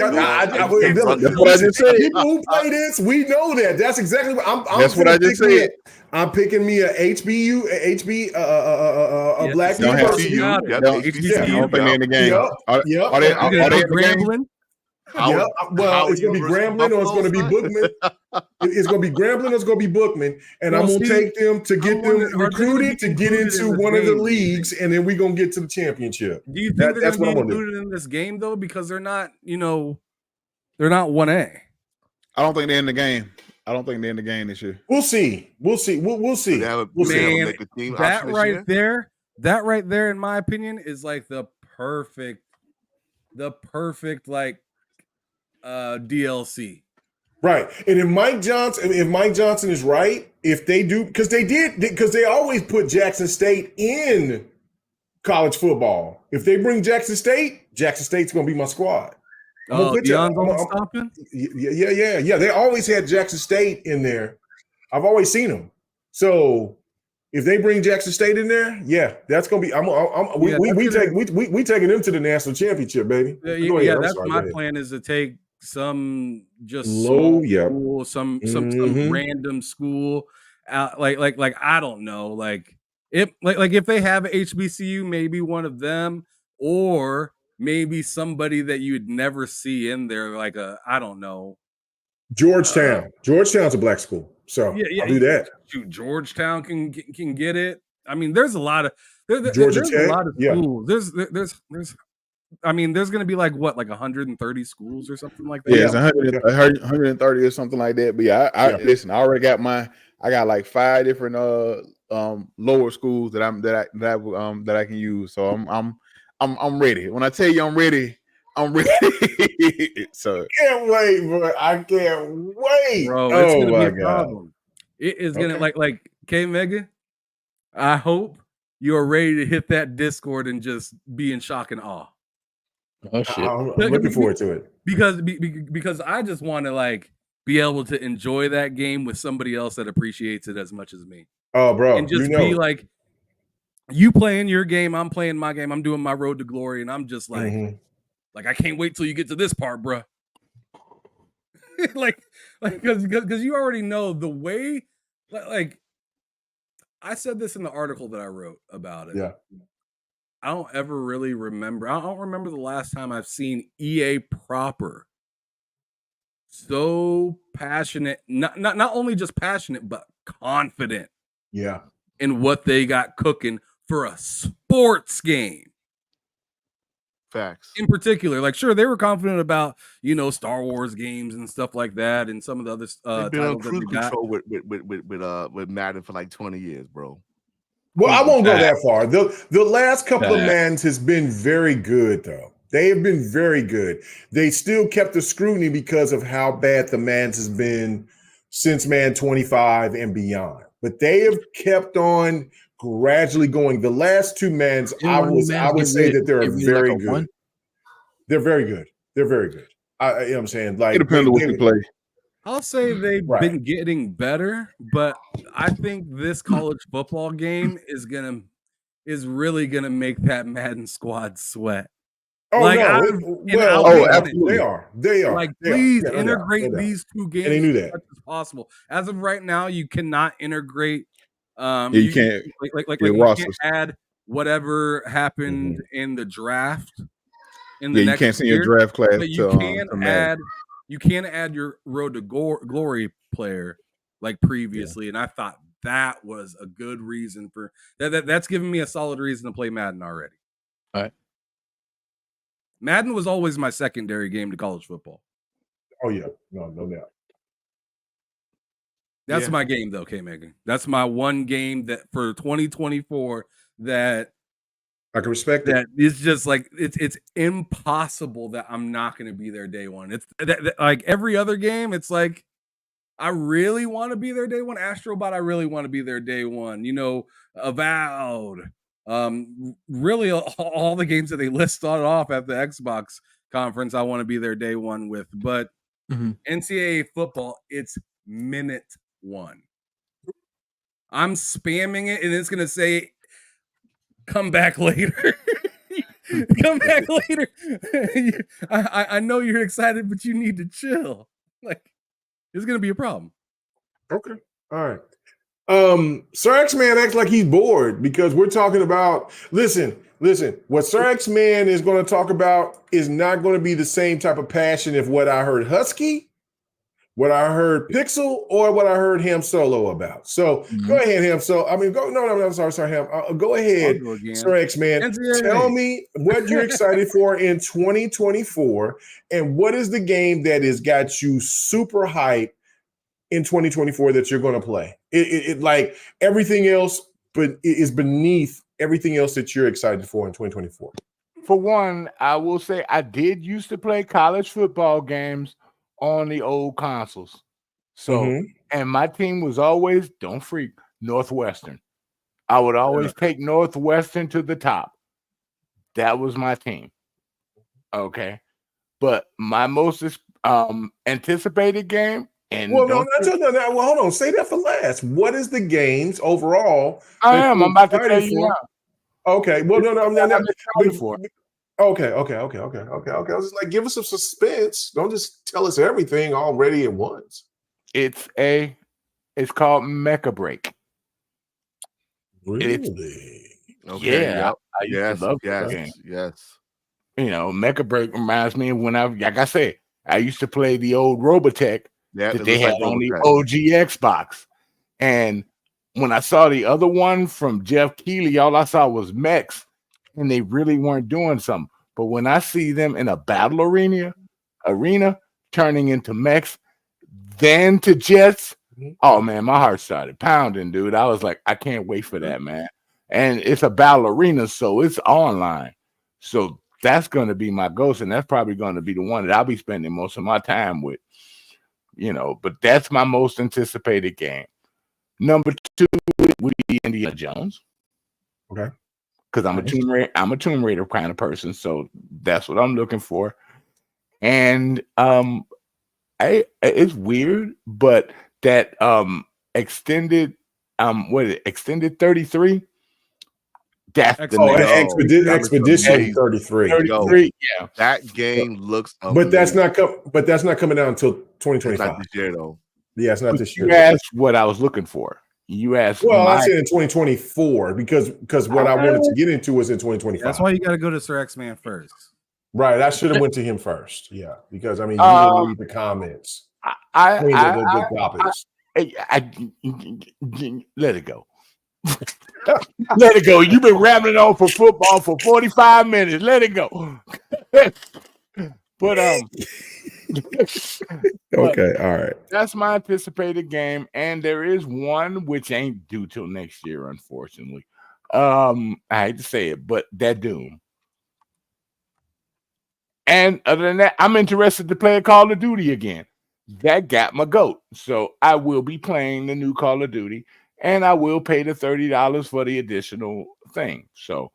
said. People who play this, we know that. That's exactly what I'm. That's what I just said. I'm picking me a HBU, a Black University. HBCU in the game. Are they Grambling? Well, it's going to be Grambling or it's going to be Bookman. It's going to be Grambling or it's going to be Bookman. And I'm going to take them to get them recruited to get into one of the leagues, and then we're going to get to the championship. Do you think they're going to be included in this game, though? Because they're not, they're not 1A. I don't think they're in the game. I don't think they're in the game this year. We'll see. We'll see. Man, that right there, in my opinion, is like the perfect like DLC. Right. And if Mike Johnson is right, if they do, because they always put Jackson State in college football. If they bring Jackson State's going to be my squad. Deion's stopping? Yeah. They always had Jackson State in there. I've always seen them. So if they bring Jackson State in there, that's gonna be. We taking them to the national championship, baby. That's my plan. Is to take some just school, some random school out, like I don't know, like if they have HBCU, maybe one of them, or maybe somebody that you'd never see in there, like I don't know. Georgetown's a black school. So I'll do that. Georgetown can get it. I mean, there's a lot of Georgia Tech. A lot of schools. There's I mean, there's gonna be like 130 schools or something like that. Yeah, it's 130 or something like that. But listen, I already got I got like 5 different lower schools that I can use. So I'm ready. When I tell you I'm ready. So can't wait, bro. I can't wait, bro. It's gonna be a problem. It is gonna like K Mega. I hope you are ready to hit that Discord and just be in shock and awe. Oh shit! I'm looking forward to it because I just want to like be able to enjoy that game with somebody else that appreciates it as much as me. Oh, bro, and just be like, you playing your game, I'm playing my game. I'm doing my Road to Glory, and I'm just like. Like, I can't wait till you get to this part, bro. like, because you already know the way, like, I said this in the article that I wrote about it. Yeah. I don't ever really remember. I don't remember the last time I've seen EA proper so passionate, not only just passionate, but confident. Yeah. In what they got cooking for a sports game. Facts. In particular, like, sure, they were confident about, Star Wars games and stuff like that, and some of the other they've been on cruise control with Madden for like 20 years, bro. Well, I won't go that far. The last couple of Maddens has been very good, though. They have been very good. They still kept the scrutiny because of how bad the Maddens has been since Madden 25 and beyond. But they have kept on gradually going. The last two Maddens, I would say that they're very good. They're very good. They're very good. You know what I'm saying? Like, it depends on what you play. I'll say they've been getting better, but I think this college football game is really gonna make that Madden squad sweat. Oh, like, no. Absolutely. They are. Like, please integrate these two games as much as possible. As of right now, you cannot integrate. You can't. You can't add whatever happened in the draft. In the next you can't send your draft class. But you can add. You can add your Road to Glory player like previously, and I thought that was a good reason for that. That's given me a solid reason to play Madden already. All right. Madden was always my secondary game to college football. Oh yeah, no doubt. That's my game though, K-Megan. That's my one game that for 2024 that I can respect that. It's just like it's impossible that I'm not going to be there day one. It's like every other game. It's like I really want to be there day one. Astrobot, I really want to be there day one. Avowed. Really all the games that they listed off at the Xbox conference, I want to be there day one with. But NCAA football, it's minute one. I'm spamming it, and it's gonna say, "Come back later." Come back later. I know you're excited, but you need to chill. Like, it's gonna be a problem. Okay. All right. Sir X-Man acts like he's bored because we're talking about, listen, what Sir X-Man is going to talk about is not going to be the same type of passion if what I heard Husky, what I heard Pixel, or what I heard Ham Solo about. So go ahead, Ham Solo. I mean, I'm sorry, Ham. Go ahead, Sir X-Man. Tell me what you're excited for in 2024, and what is the game that has got you super hyped in 2024 that you're going to play. It like everything else, but it is beneath everything else that you're excited for in 2024. For one, I will say I did used to play college football games on the old consoles. So, and my team was always, don't freak, Northwestern. I would always take Northwestern to the top. That was my team. Okay. But my most anticipated game, and hold on. Say that for last. What is the games overall? I'm about to tell you now. Okay. Well, no. Okay. I was just like, give us some suspense. Don't just tell us everything already at once. It's called Mecha Break. Really? Okay. Yeah. Yes. Mecha Break reminds me of when I used to play the old Robotech. That they had on the OG Xbox. And when I saw the other one from Jeff Keighley, all I saw was mechs, and they really weren't doing something. But when I see them in a battle arena turning into mechs, then to jets, oh man, my heart started pounding, dude. I was like, I can't wait for that, man. And it's a battle arena, so it's online. So that's going to be my ghost, and that's probably going to be the one that I'll be spending most of my time with. But that's my most anticipated game. Number 2 would be Indiana Jones. Okay. Because I'm a Tomb Raider kind of person, so that's what I'm looking for. And it's weird, but that extended extended 33. That's Expedition 33. 33, yeah. That game looks amazing. But that's not coming out until 2025. Not this year though. Yeah, it's not this year. That's what I was looking for. You asked. Well, I said in 2024 because what I wanted to get into was in 2025. That's why you got to go to Sir X-Man first. Right. I should have went to him first. Yeah, because I mean, you didn't read the comments. The topics. Let it go. Let it go. You've been rambling on for football for 45 minutes. Let it go. But okay, all right. That's my anticipated game, and there is one which ain't due till next year, unfortunately. I hate to say it, but that Doom. And other than that, I'm interested to play Call of Duty again. That got my goat. So I will be playing the new Call of Duty, and I will pay the $30 for the additional thing. So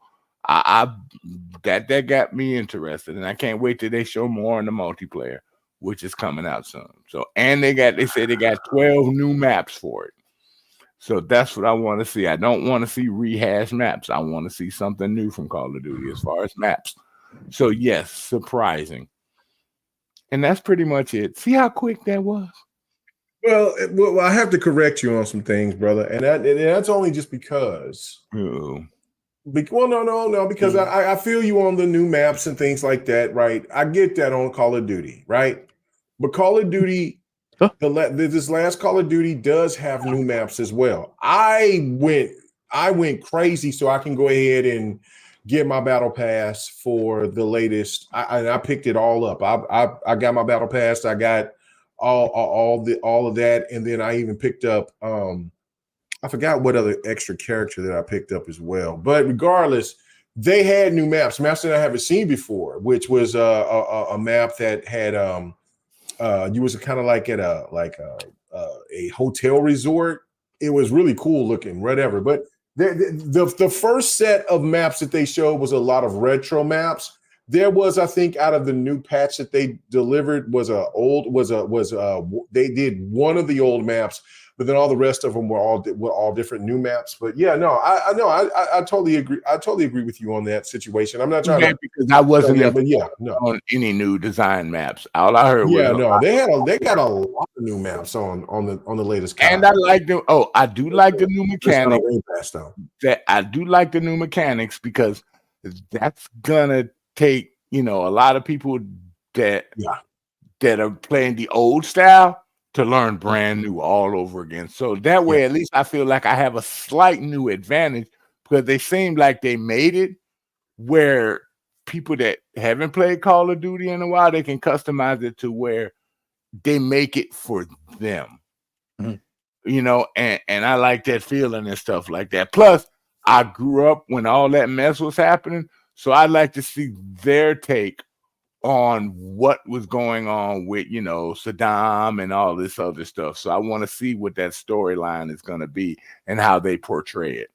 that got me interested, and I can't wait till they show more on the multiplayer, which is coming out soon. So, and they said they got 12 new maps for it. So that's what I want to see. I don't want to see rehashed maps. I want to see something new from Call of Duty as far as maps. So yes, surprising. And that's pretty much it. See how quick that was? Well, I have to correct you on some things, brother. And that's only just because. Ooh. Well, no, because I feel you on the new maps and things like that, right? I get that on Call of Duty, right? But Call of Duty, this last Call of Duty does have new maps as well. I went crazy so I can go ahead and get my battle pass for the latest. I picked it all up. I got my battle pass. I got all of that, and then I even picked up. I forgot what other extra character that I picked up as well. But regardless, they had new maps that I haven't seen before, which was a map that had you was kind of like at a hotel resort. It was really cool looking, whatever. But the first set of maps that they showed was a lot of retro maps. There was, I think, out of the new patch that they delivered they did one of the old maps, but then all the rest of them were all different new maps. But yeah, no, I totally agree. I totally agree with you on that situation. I'm not trying to, because I wasn't on any new design maps. All I heard was they got a lot of new maps on the latest. And I like them. Oh, I do like the new mechanics. I do like the new mechanics because that's gonna take a lot of people that are playing the old style to learn brand new all over again. So that way, at least I feel like I have a slight new advantage because they seem like they made it where people that haven't played Call of Duty in a while, they can customize it to where they make it for them. And I like that feeling and stuff like that. Plus, I grew up when all that mess was happening, so I'd like to see their take on what was going on with, Saddam and all this other stuff. So I want to see what that storyline is going to be and how they portray it.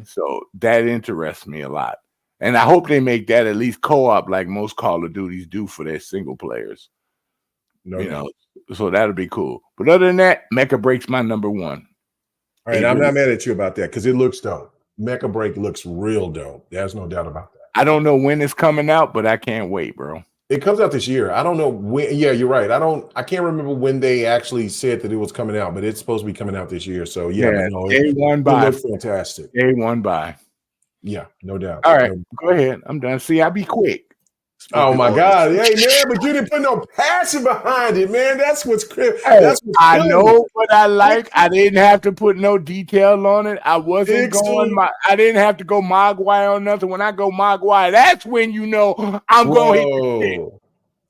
So that interests me a lot. And I hope they make that at least co-op like most Call of Duties do for their single players. So that'll be cool. But other than that, Mecha Break's my number one. All right, I'm not mad at you about that because it looks dope. Mecha Break looks real dope. There's no doubt about that. I don't know when it's coming out, but I can't wait, bro. It comes out this year. I don't know when. Yeah, you're right. I can't remember when they actually said that it was coming out, but it's supposed to be coming out this year. So day one buy. It looks fantastic. Day one buy. Yeah, no doubt. All right, go ahead. I'm done. See, I'll be quick. Oh my God! Hey man, but you didn't put no passion behind it, man. That's what's clear. I know what I like. I didn't have to put no detail on it. I wasn't I didn't have to go Mogwai or nothing. When I go Mogwai, that's when I'm going to hit the stick.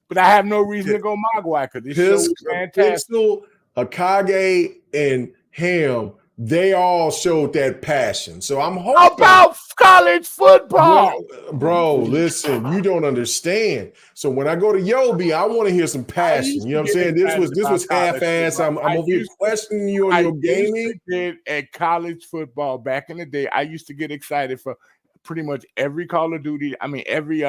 But I have no reason to go Mogwai because this show is fantastic. Pixel, Hokage, and Ham. They all showed that passion. So I'm hoping about college football. Bro, listen, you don't understand. So when I go to Yobi, I want to hear some passion. You know what I'm saying? This was half-ass. I'm over here questioning you on your gaming. At college football back in the day, I used to get excited for pretty much every Call of Duty. I mean, every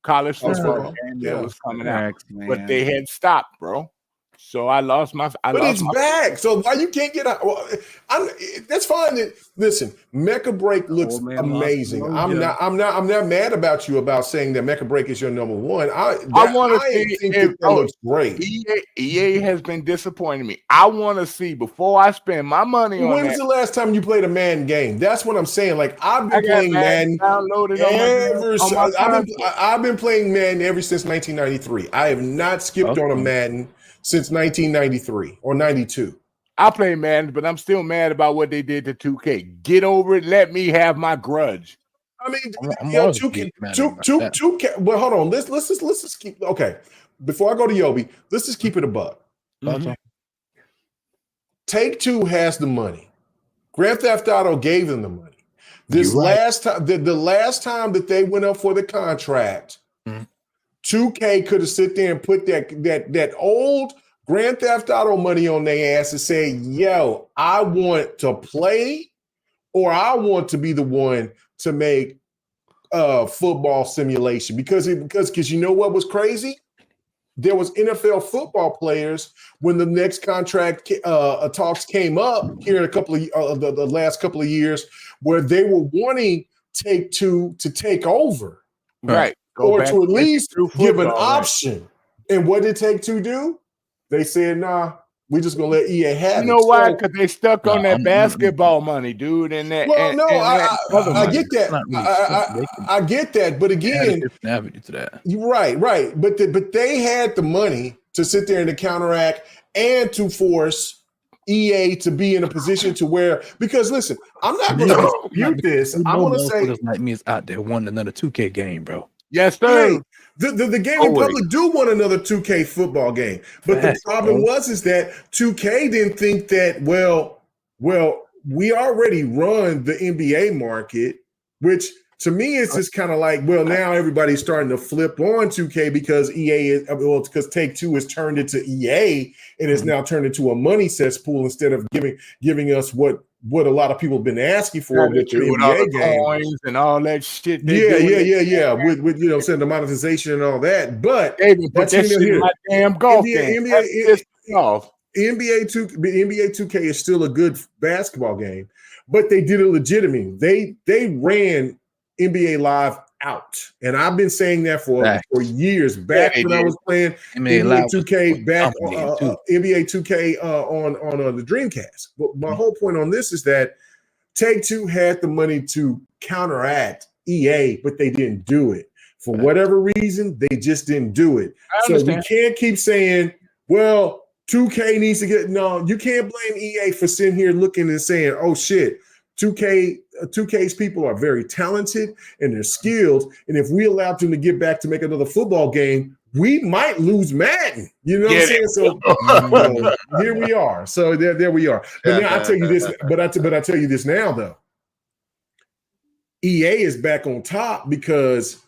college football game that was coming out. But they had stopped, bro. So I lost my. But it's back. So why you can't get out? Well, that's fine. Listen, Mecha Break looks amazing. I'm not mad about you about saying that Mecha Break is your number one. I want to think that looks great. EA has been disappointing me. I want to see before I spend my money on When's the last time you played a Madden game? That's what I'm saying. Like I've been playing Madden downloaded I've been playing Madden ever since 1993. I have not skipped on a Madden since 1993 or 92. I play Madden, but I'm still mad about what they did to 2K. Get over it. Let me have my grudge. I mean, 2K. Well, hold on. Let's just keep. Okay, before I go to Yobi, let's just keep it a buck. Mm-hmm. Take-Two has the money. Grand Theft Auto gave them the money. This last time, the last time that they went up for the contract, 2K could have sit there and put that old Grand Theft Auto money on their ass and say, yo, I want to play, or I want to be the one to make football simulation. Because you know what was crazy? There was NFL football players when the next contract talks came up here in a couple of the last couple of years, where they were wanting Take-Two to take over, right? Or to at least give an option. And what did Take-Two do? They said, nah, we're just gonna let EA have it. You know why? Because they stuck on that basketball money, dude. And that. Well, I get that. I get that, but again, avenue to that. You're right. But they had the money to sit there and to counteract and to force EA to be in a position to where, because listen, I'm not going to dispute this. I want to say, like me is out there wanting another 2K game, bro. Yes, sir. The gaming public do want another 2K football game, but the problem is that 2K didn't think that well, we already run the NBA market, which to me it's just kind of like, well, now everybody's starting to flip on 2K because because Take-Two has turned into EA and is now turned into a money cesspool instead of giving us what a lot of people have been asking for with the NBA games and all that shit. Yeah. With you know, saying the monetization and all that. But that's that shit in my damn golf game. NBA 2K is still a good basketball game, but they did it legitimately. They ran NBA Live out, and I've been saying that for years. Back when I was playing NBA 2K, NBA 2K on the Dreamcast. But my whole point on this is that Take-Two had the money to counteract EA, but they didn't do it for whatever reason. They just didn't do it. So we can't keep saying, "Well, 2K needs to get." No, you can't blame EA for sitting here looking and saying, "Oh shit." 2K's people are very talented and they're skilled, and if we allowed them to get back to make another football game, we might lose Madden. You know what I'm saying? So here we are. So there we are. But now I tell you this. But I tell you this now though. EA is back on top because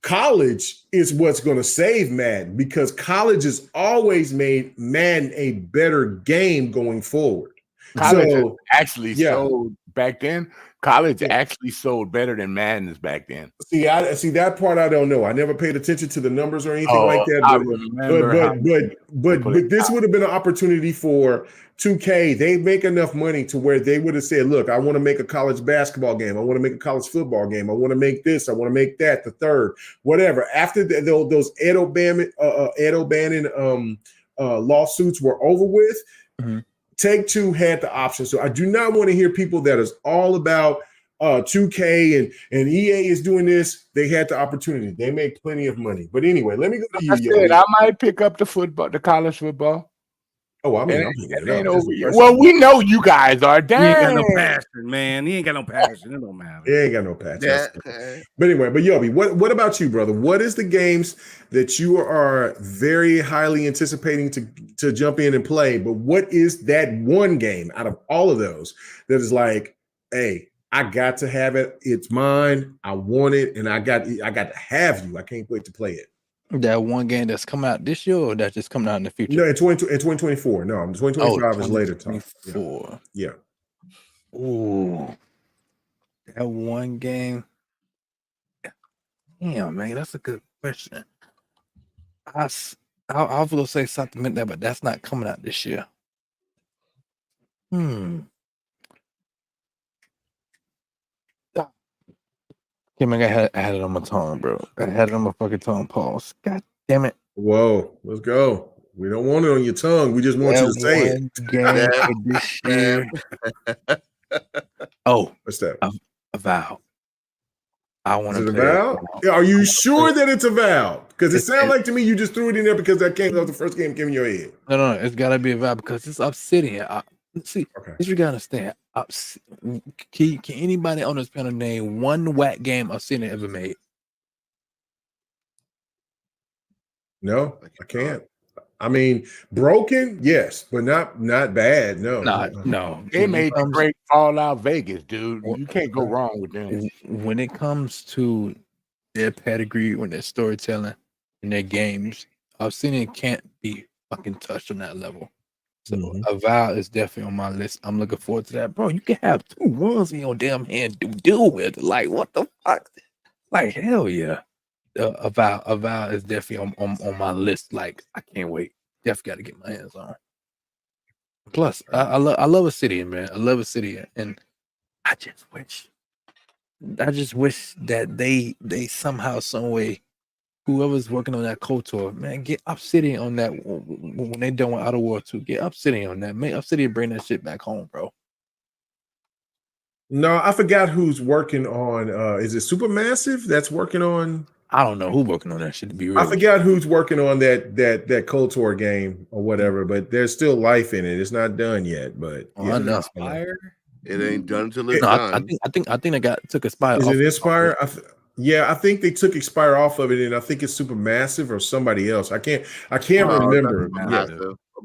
college is what's going to save Madden, because college has always made Madden a better game going forward. College actually sold back then. College actually sold better than Madden's back then. See that part I don't know. I never paid attention to the numbers or anything like that. But this would have been an opportunity for 2K. They make enough money to where they would have said, "Look, I want to make a college basketball game. I want to make a college football game. I want to make this. I want to make that. The third, whatever." After those Ed O'Bannon lawsuits were over with. Mm-hmm. Take-Two had the option. So I do not want to hear people that is all about 2K and EA is doing this. They had the opportunity. They made plenty of money. But anyway, let me go to you. I might pick up the college football. Oh, I mean, it ain't over yet. Well, we know you guys are. Dang. He ain't got no passion, man. He ain't got no passion. It don't matter. He ain't got no passion. But anyway, Yobi, what about you, brother? What is the games that you are very highly anticipating to jump in and play? But what is that one game out of all of those that is like, hey, I got to have it. It's mine. I want it, and I got to have you. I can't wait to play it. That one game that's coming out this year, or that's just coming out in the future? No, in 2024. No, 2025 is later. 2024. Yeah. Ooh, that one game. Damn, man, that's a good question. I was gonna say something like that, but that's not coming out this year. Okay, man, I had it on my tongue, bro. I had it on my fucking tongue. Pause. God damn it. Whoa, let's go. We don't want it on your tongue. We just want you to say it. Game for this year. Oh, what's that? Avowed. I want to play Avowed. Are you sure that it's Avowed? Because it sounds like to me you just threw it in there because that was the first game came in your head. No, it's got to be Avowed because it's Obsidian. See, you gotta understand. Can anybody on this panel name one whack game Obsidian ever made? No, I can't. I mean, broken, yes, but not bad. No. They made the great Fallout Vegas, dude. You can't go wrong with them. When it comes to their pedigree, when their storytelling and their games, Obsidian can't be fucking touched on that level. So Avowed is definitely on my list. I'm looking forward to that, bro. You can have 2 runs in your damn hand to deal with. Like, what the fuck? Like, hell yeah. Avowed is definitely on my list. Like, I can't wait. Definitely got to get my hands on. Plus, I love Obsidian, man. I love Obsidian, and I just wish that they somehow, some way, whoever's working on that KOTOR, man, get Obsidian on that when they done with Outer War 2. Get Obsidian on that. Make Obsidian bring that shit back home, bro. No, I forgot who's working on. Is it Supermassive that's working on? I don't know who's working on that shit. To be real, I forgot who's working on that KOTOR game or whatever. But there's still life in it. It's not done yet. But I know. It ain't done till it's done. I think they took Aspire. Is it Inspire? Yeah, I think they took Expire off of it, and I think it's Supermassive or somebody else. I can't remember.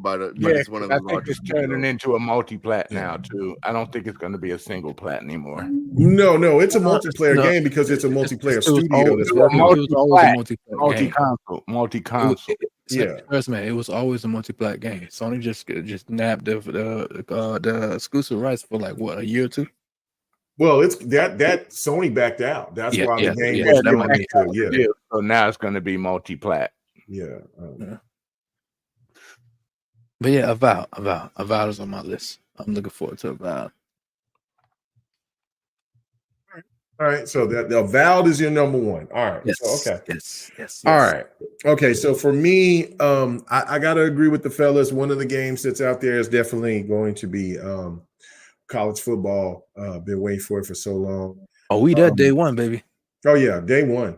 It's one of I think it's turning into a multi-plat now too. I don't think it's going to be a single plat anymore. No, it's a multiplayer game because it's a multiplayer studio that's working. Multi-console. Yeah, man, it was always a multi-plat game. Sony just nabbed the exclusive rights for like what, a year or 2. Well, it's that Sony backed out. That's why the game was given. So now it's going to be multi-plat. Yeah. But yeah, Avowed is on my list. I'm looking forward to Avowed. All right. So the Avowed is your number 1. All right. Yes. So, okay. Yes. All right. Okay. So for me, I gotta agree with the fellas. One of the games that's out there is definitely going to be college football. Been waiting for it for so long. Oh, we did day 1, baby. Oh yeah, day one.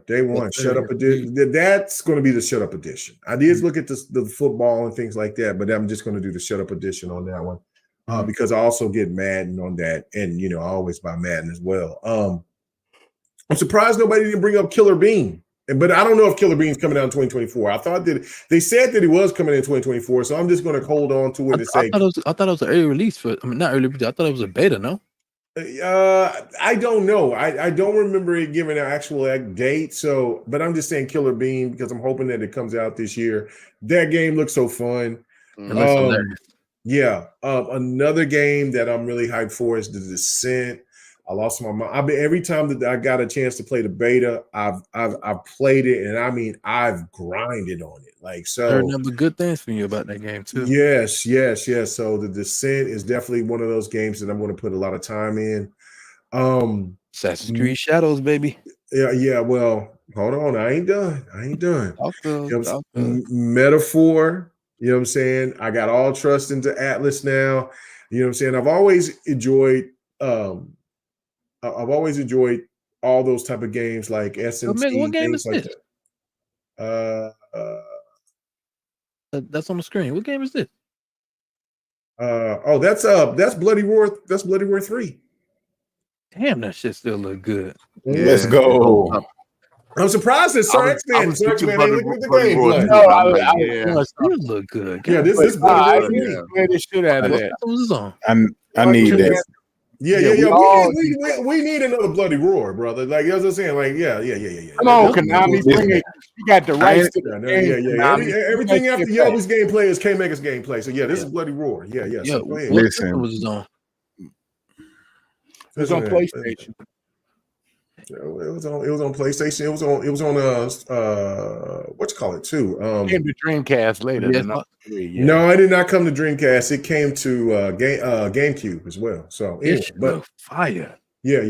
Shut up edition. That's going to be the shut up edition. I did look at the football and things like that, but I'm just going to do the shut up edition on that one because I also get Madden on that, and I always buy Madden as well. I'm surprised nobody didn't bring up Killer Bean, but I don't know if Killer Bean's coming out in 2024. I thought that they said that he was coming in 2024, so I'm just going to hold on to it and say. I thought it was an early release not early release. I thought it was a beta. No. I don't know. I don't remember it giving an actual date. So, but I'm just saying Killer Bean because I'm hoping that it comes out this year. That game looks so fun. Yeah. Another game that I'm really hyped for is The Descent. I lost my mind. Every time that I got a chance to play the beta, I've played it, and I mean I've grinded on it. Like so. I remember good things from you about that game too. Yes. So The Descent is definitely one of those games that I'm going to put a lot of time in. Assassin's Creed Shadows, baby. Yeah. Well, hold on. I ain't done. Metaphor. You know what I'm saying? I got all trust into Atlas now. You know what I'm saying? I've always enjoyed all those type of games like SMT. What game is like this? That's on the screen. What game is this? That's Bloody Roar. That's Bloody Roar 3. Damn, that shit still look good. Yeah. Let's go. I'm surprised that Sir X-Man ain't looking at the gameplay. Still look good. Yeah, this is Bloody Roar 3. This shit out of that. What was on? I need that. Yeah. We need another Bloody Roar, brother. Like as I was saying, like yeah. Come on, Konami, bring it. You got the rights to the game. Everything after Yobi's gameplay is K-Mega's gameplay. So yeah, this is Bloody Roar. Yeah. So go ahead. Listen, was on? It's on PlayStation. It was on PlayStation. It was on what you call it too. Came to Dreamcast later. Yes, No, it did not come to Dreamcast. It came to GameCube as well. So anyway, but fire. Yeah.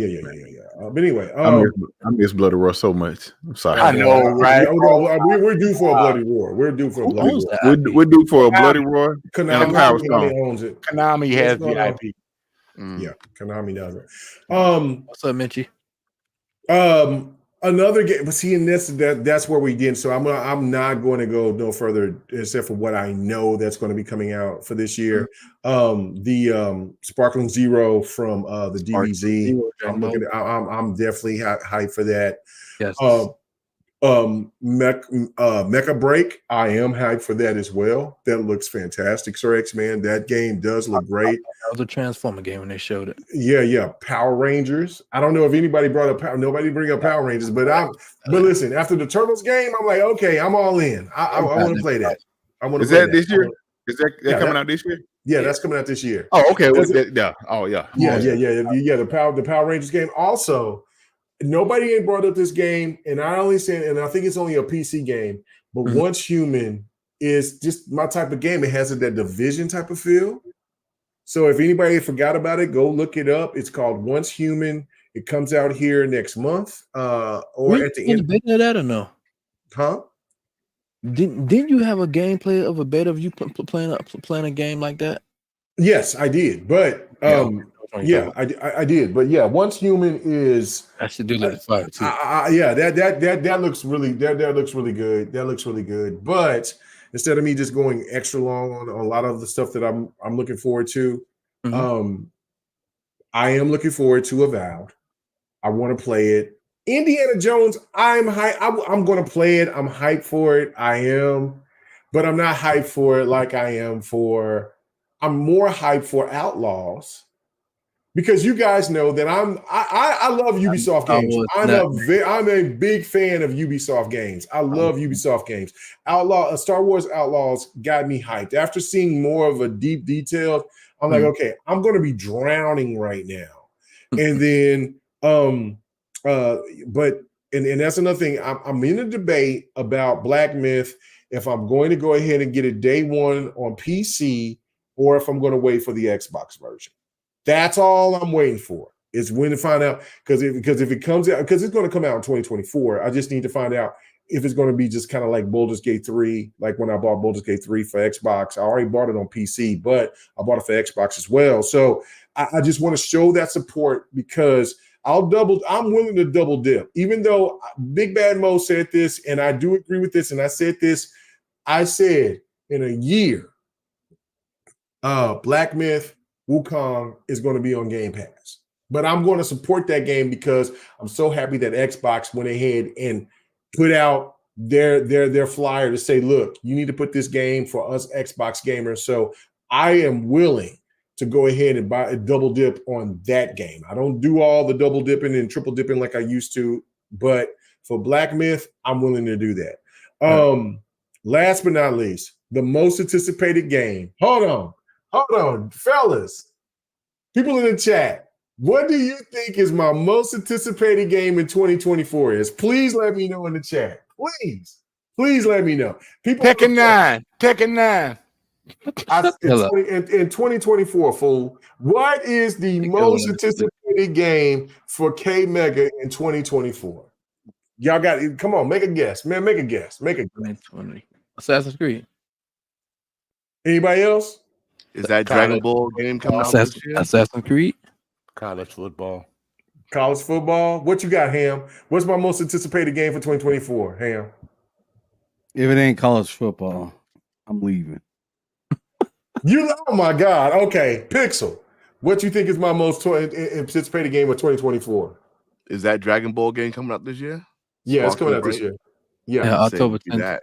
But anyway, I miss Bloody Roar so much. I'm sorry. I know, right? We're due for a Bloody Roar. We're due for a Bloody Roar. We're due for a Bloody Roar. Konami owns it. Konami has the IP. Yeah, Konami does it. What's up, Minchie? Another game, but see, and that's where we did. So I'm not going to go no further except for what I know that's going to be coming out for this year. The Sparkling Zero from the DBZ. I'm definitely hyped for that. Yes. Mecha Break. I am hyped for that as well. That looks fantastic. Sir X Man, that game does look great. That was a Transformer game when they showed it. Yeah. Power Rangers. I don't know if anybody brought up nobody bring up Power Rangers, but listen, after the Turtles game, I'm like, okay, I'm all in. I want to play that. I want to. Is that this year? Is that coming out this year? Yeah, that's coming out this year. Oh, okay. Yeah. The Power Rangers game. Also, nobody ain't brought up this game, and I think it's only a PC game. But Once Human is just my type of game. It has that Division type of feel. So if anybody forgot about it, go look it up. It's called Once Human. It comes out here next month, or at the end of that, or no? Huh? Didn't you have a gameplay of a beta of you playing a game like that? Yes, I did. But I did. But yeah, Once Human is. I should do that fire too. That looks really that looks really good. That looks really good. But instead of me just going extra long on a lot of the stuff that I'm looking forward to, I am looking forward to Avowed. I want to play it. Indiana Jones, I'm going to play it. I'm hyped for it. I am, but I'm not hyped for it like I am for. I'm more hyped for Outlaws because you guys know that I love Ubisoft games. I'm a big fan of Ubisoft games. I love Ubisoft games. Star Wars Outlaws got me hyped. After seeing more of a deep detail, I'm like, okay, I'm going to be drowning right now. And then, but that's another thing. I'm in a debate about Black Myth if I'm going to go ahead and get it day one on PC or if I'm going to wait for the Xbox version. That's all I'm waiting for is when to find out because if it comes out, because it's going to come out in 2024, I just need to find out if it's going to be just kind of like Baldur's Gate 3, like when I bought Baldur's Gate 3 for Xbox. I already bought it on PC, but I bought it for Xbox as well. So I just want to show that support because I'm willing to double dip. Even though Big Bad Mo said this, and I do agree with this, and I said in a year, Black Myth, Wukong is going to be on Game Pass. But I'm going to support that game because I'm so happy that Xbox went ahead and put out their flyer to say, look, you need to put this game for us Xbox gamers. So I am willing to go ahead and buy a double dip on that game. I don't do all the double dipping and triple dipping like I used to, but for Black Myth, I'm willing to do that. Last but not least, the most anticipated game. Hold on, fellas. People in the chat, what do you think is my most anticipated game in 2024 is? Please let me know in the chat. Please let me know. People Tekken 9. In 2024, fool. What is the most anticipated game for K Mega in 2024? Y'all got it. Come on, make a guess, man. Make a guess. 2020. Assassin's Creed. Anybody else? Is that Dragon Ball game coming out this year? Assassin's Creed. College football. What you got, Ham? What's my most anticipated game for 2024, Ham? If it ain't college football, I'm leaving. Oh my God. Okay, Pixel. What you think is my most anticipated game of 2024? Is that Dragon Ball game coming out this year? Yeah, it's coming out this year. Yeah, October 10th.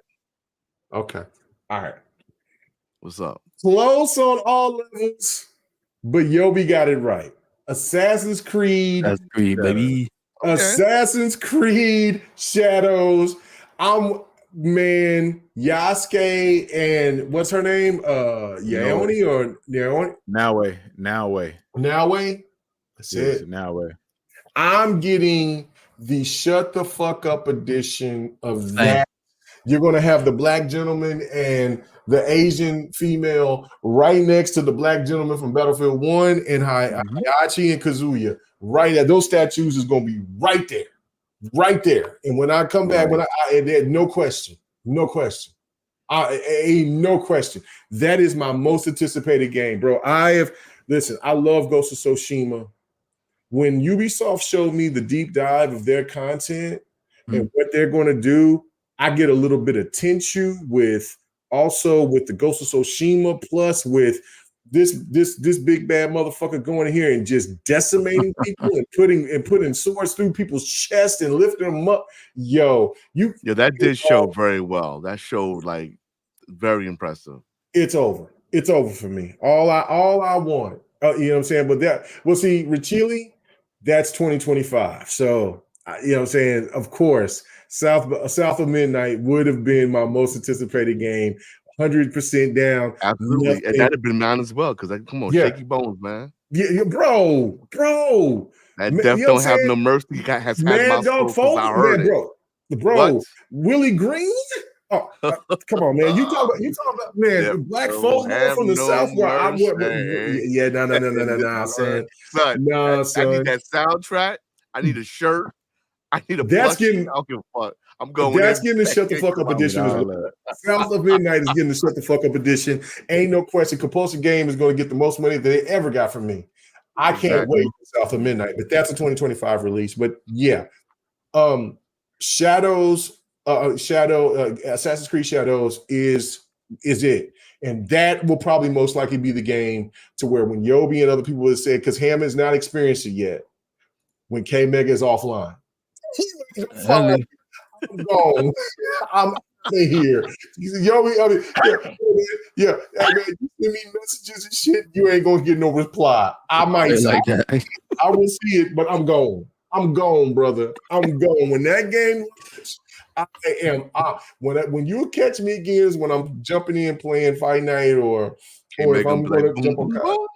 Okay. All right. What's up? Close on all levels, but Yobi got it right. Assassin's Creed. Baby. Okay. Assassin's Creed Shadows. Yasuke and what's her name? Yaoni or Naoi? Naoi. Naoi? That's it. Naoi. I'm getting the shut the fuck up edition of that. You're going to have the black gentleman and the Asian female right next to the black gentleman from Battlefield 1 and Hayachi and Kazuya. Right there. Those statues is going to be right there. Right there. And when I come back, no question. No question. Ain't no question. That is my most anticipated game, bro. I love Ghost of Tsushima. When Ubisoft showed me the deep dive of their content and what they're going to do, I get a little bit of tension with the Ghost of Tsushima, plus with this big bad motherfucker going in here and just decimating people and putting swords through people's chest and lifting them up. That did show very well. That showed like very impressive. It's over. It's over for me. All I want. You know what I'm saying? But see, Richili, that's 2025. So you know what I'm saying? Of course, South of Midnight would have been my most anticipated game. 100% down. Absolutely. And that'd have been mine as well. Because come on, Shaky Bones, man. Yeah, bro. That death don't have no mercy. Has had my soul since I heard it. Bro. Willie Green? Oh, come on, man. You talking about man, black folk from the South where I went. Yeah, no, son. I need that soundtrack. I need a shirt. I need a plushie. I don't give a fuck. I'm going. That's getting the Shut the Fuck Up edition as well. South of Midnight is getting the Shut the Fuck Up edition. Ain't no question. Compulsive Game is going to get the most money that they ever got from me. I can't wait for South of Midnight, but that's a 2025 release. But yeah, Assassin's Creed Shadows is it, and that will probably most likely be the game to where when Yobi and other people have said, because Ham has not experienced it yet, when K Mega is offline. I'm gone. I'm out of here. Yobi, Hey, man, you send me messages and shit, you ain't gonna get no reply. I might like that. I will see it, but I'm gone. I'm gone, brother. I'm gone. When that game when you catch me again is when I'm jumping in playing Fight Night or if I'm going to jump on.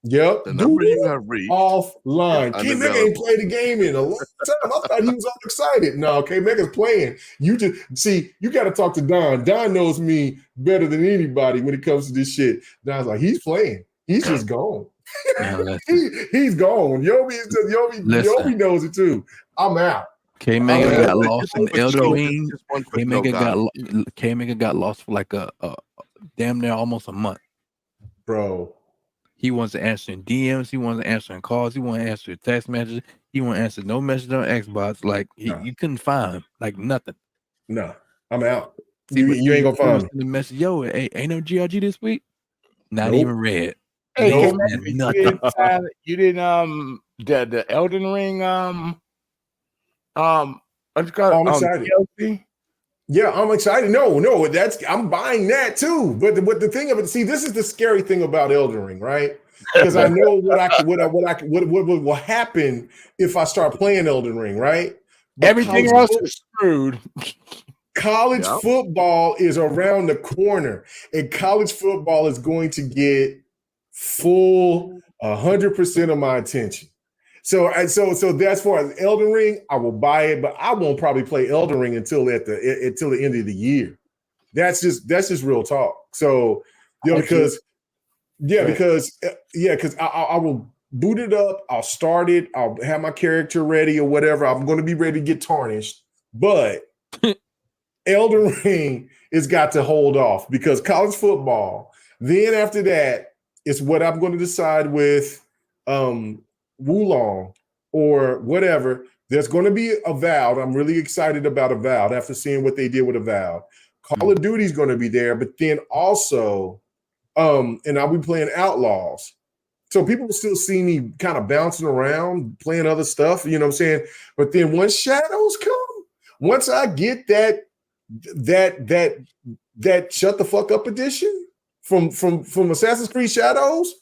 Yep. The number you have reached offline. K Mega ain't played the game in a long time. I thought he was all excited. No, K Mega's playing. You got to talk to Don. Don knows me better than anybody when it comes to this shit. Don's like, he's playing. He's just gone. He's gone. Yobi knows it too. I'm out. K Mega got lost in Elden Ring. K Mega got lost for like a damn near almost a month. Bro. He wasn't answering DMs. He wasn't answering calls. He wasn't answering text messages. He wasn't answering no message on Xbox. Like you couldn't find him. Like nothing. No, I'm out. You ain't gonna find me. The message, ain't no GRG this week. Not even read. Hey, nothing. You didn't the Elden Ring I'm excited. DLC? Yeah, I'm excited. No, I'm buying that too. But the thing of it, see, this is the scary thing about Elden Ring, right? Because I know what will happen if I start playing Elden Ring, right? But everything else is screwed. College football is around the corner, and college football is going to get full 100% of my attention. So that's for Elden Ring, I will buy it, but I won't probably play Elden Ring until the end of the year. That's just real talk. So because I will boot it up, I'll start it, I'll have my character ready or whatever. I'm going to be ready to get tarnished, but Elden Ring has got to hold off because college football. Then after that, it's what I'm going to decide with Wulong or whatever. There's going to be Avowed. I'm really excited about Avowed after seeing what they did with Avowed. Call of Duty is going to be there, but then also, and I'll be playing Outlaws. So people will still see me kind of bouncing around, playing other stuff, you know what I'm saying? But then once Shadows come, once I get that Shut the Fuck Up edition from Assassin's Creed Shadows,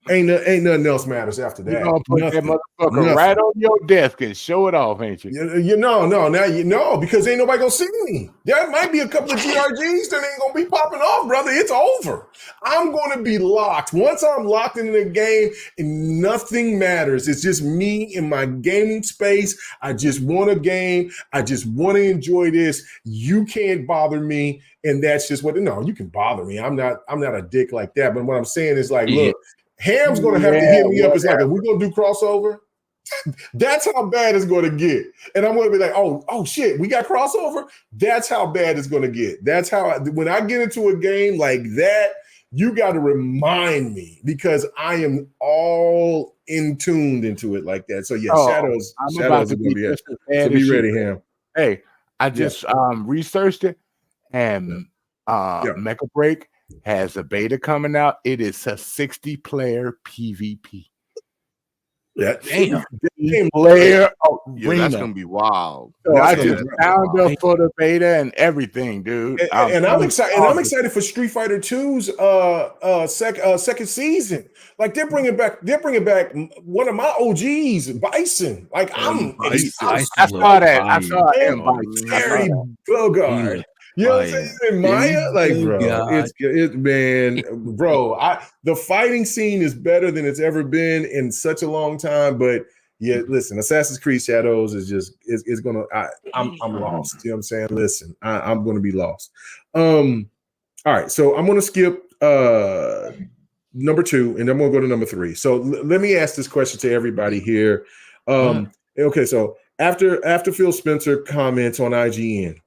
Ain't nothing else matters after that. You're gonna put that motherfucker right on your desk and show it off, ain't you? You know, now you know, because ain't nobody gonna see me. There might be a couple of GRGs that ain't gonna be popping off, brother. It's over. I'm gonna be locked. Once I'm locked into the game and nothing matters, it's just me in my gaming space. I just want a game. I just want to enjoy this. You can't bother me. And that's just what, no, you can bother me. I'm not a dick like that. But what I'm saying is like, look, Ham's gonna have to hit me up. It's like, are we gonna do crossover? That's how bad it's gonna get. And I'm gonna be like, oh shit, we got crossover. That's how bad it's gonna get. That's how when I get into a game like that, you got to remind me because I am all in tuned into it like that. So yeah, shadows are gonna be it. So be ready, Ham. Hey, I just researched it, and Mecha Break has a beta coming out. It is a 60-player PvP. Yeah, damn player arena. That's gonna be wild. So I just found up for the beta and everything, dude. And I'm excited. And I'm excited for Street Fighter 2's second season. Like they're bringing back one of my OGs, Bison. Like I saw that. Terry Bogard. You know what I'm saying? Maya, like, bro, it's man, bro. The fighting scene is better than it's ever been in such a long time. But yeah, listen, Assassin's Creed Shadows is just it's gonna. I'm lost. You know what I'm saying? Listen, I'm gonna be lost. All right, so I'm gonna skip number 2, and then we'll go to number 3. So let me ask this question to everybody here. Okay, so after Phil Spencer comments on IGN.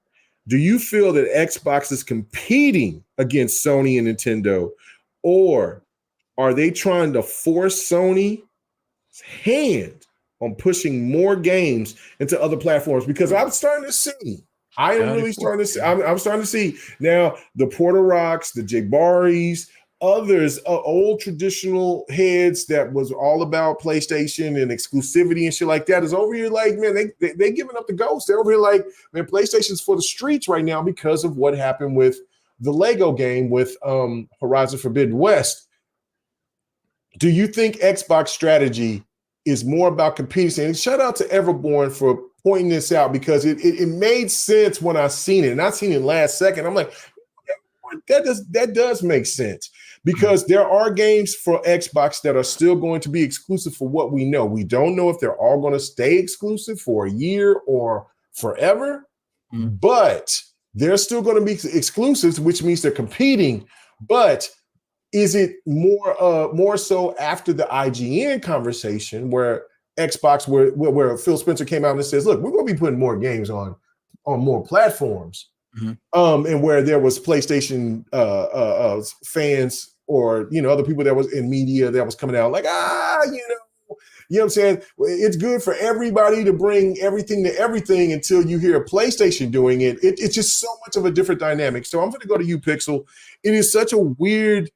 Do you feel that Xbox is competing against Sony and Nintendo, or are they trying to force Sony's hand on pushing more games into other platforms? Because I'm starting to see, I'm starting to see now the Porter Rocks, the Jabaris, others, old traditional heads that was all about PlayStation and exclusivity and shit like that is over here like, man, they giving up the ghost. They're over here like, man, PlayStation's for the streets right now because of what happened with the Lego game with Horizon Forbidden West. Do you think Xbox strategy is more about competing? And shout out to Everborn for pointing this out because it made sense when I seen it. And I seen it last second. I'm like, that does make sense. Because there are games for Xbox that are still going to be exclusive for what we know. We don't know if they're all going to stay exclusive for a year or forever, but they're still going to be exclusives, which means they're competing. But is it more so after the IGN conversation where Xbox, where Phil Spencer came out and says, look, we're going to be putting more games on more platforms. And where there was PlayStation fans or other people that was in media that was coming out like you know what I'm saying, it's good for everybody to bring everything to everything until you hear PlayStation doing it. It's just so much of a different dynamic. So I'm going to go to you, Pixel. It is such a weird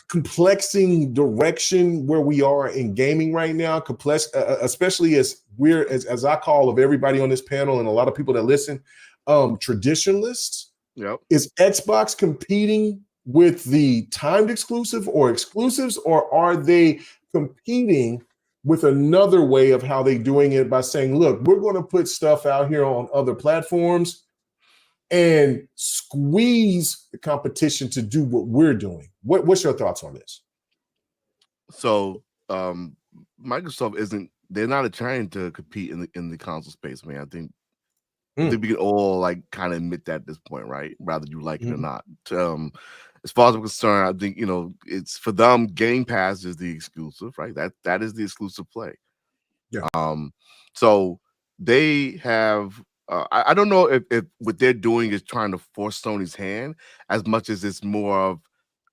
complexing direction where we are in gaming right now, complex, especially as weird as I call of everybody on this panel and a lot of people that listen. Traditionalists. Is Xbox competing with the timed exclusive or exclusives, or are they competing with another way of how they're doing it by saying, look, we're going to put stuff out here on other platforms and squeeze the competition to do what we're doing? What's your thoughts on this? So Microsoft they're not trying to compete in the console space, man. I think we can all like kind of admit that at this point, right? Whether you like it or not. As far as I'm concerned, I think it's for them. Game Pass is the exclusive, right? That is the exclusive play. Yeah. So they have. I don't know if what they're doing is trying to force Sony's hand as much as it's more of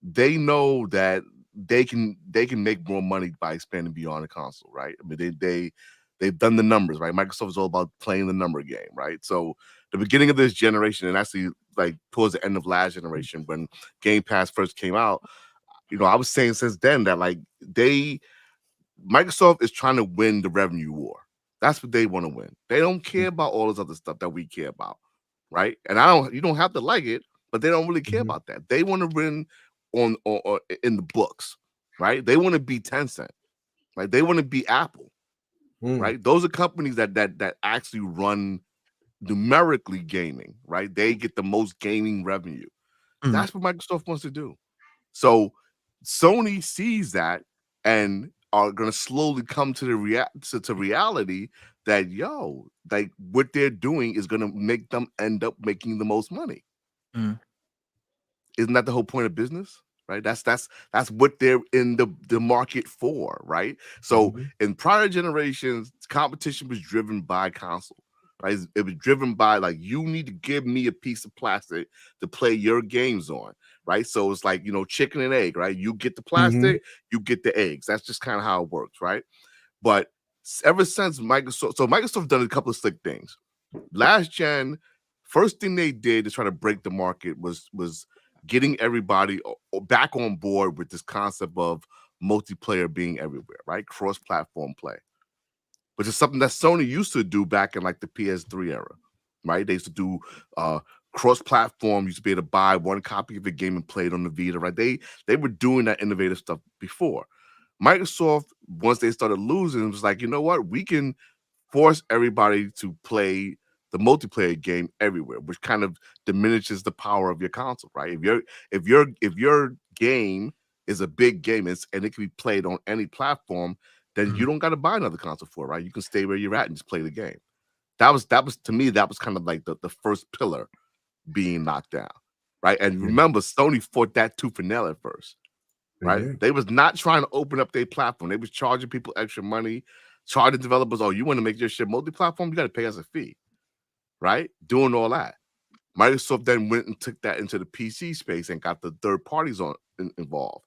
they know that they can make more money by expanding beyond the console, right? I mean, they've done the numbers, right? Microsoft is all about playing the number game, right? So the beginning of this generation, and actually like towards the end of last generation, when Game Pass first came out, I was saying since then that like Microsoft is trying to win the revenue war. That's what they want to win. They don't care about all this other stuff that we care about, right? And you don't have to like it, but they don't really care about that. They want to win on in the books. right? They want to be Tencent, right? They want to be Apple, right? Those are companies that actually run numerically gaming, right? They get the most gaming revenue. That's what Microsoft wants to do. So Sony sees that and are going to slowly come to the reality that like what they're doing is going to make them end up making the most money. Isn't that the whole point of business? Right? That's what they're in the market for, right? So in prior generations, competition was driven by console. Right? It was driven by like, you need to give me a piece of plastic to play your games on, right? So it's like, chicken and egg, right? You get the plastic, you get the eggs. That's just kind of how it works, right? But ever since Microsoft done a couple of slick things. Last gen, first thing they did to try to break the market was getting everybody back on board with this concept of multiplayer being everywhere, right? Cross-platform play. Which is something that Sony used to do back in like the PS3 era, right? They used to do cross-platform. Used to be able to buy one copy of the game and play it on the Vita, right? They were doing that innovative stuff before. Microsoft, once they started losing, was like, you know what? We can force everybody to play the multiplayer game everywhere, which kind of diminishes the power of your console, right? If your game is a big game and it can be played on any platform, then you don't got to buy another console for it, right? You can stay where you're at and just play the game. That was to me, that was kind of like the first pillar being knocked down, right? And remember, Sony fought that tooth and nail at first, right? They was not trying to open up their platform. They was charging people extra money, charging developers, you want to make your shit multi-platform, you got to pay us a fee, right? Doing all that. Microsoft then went and took that into the PC space and got the third parties involved.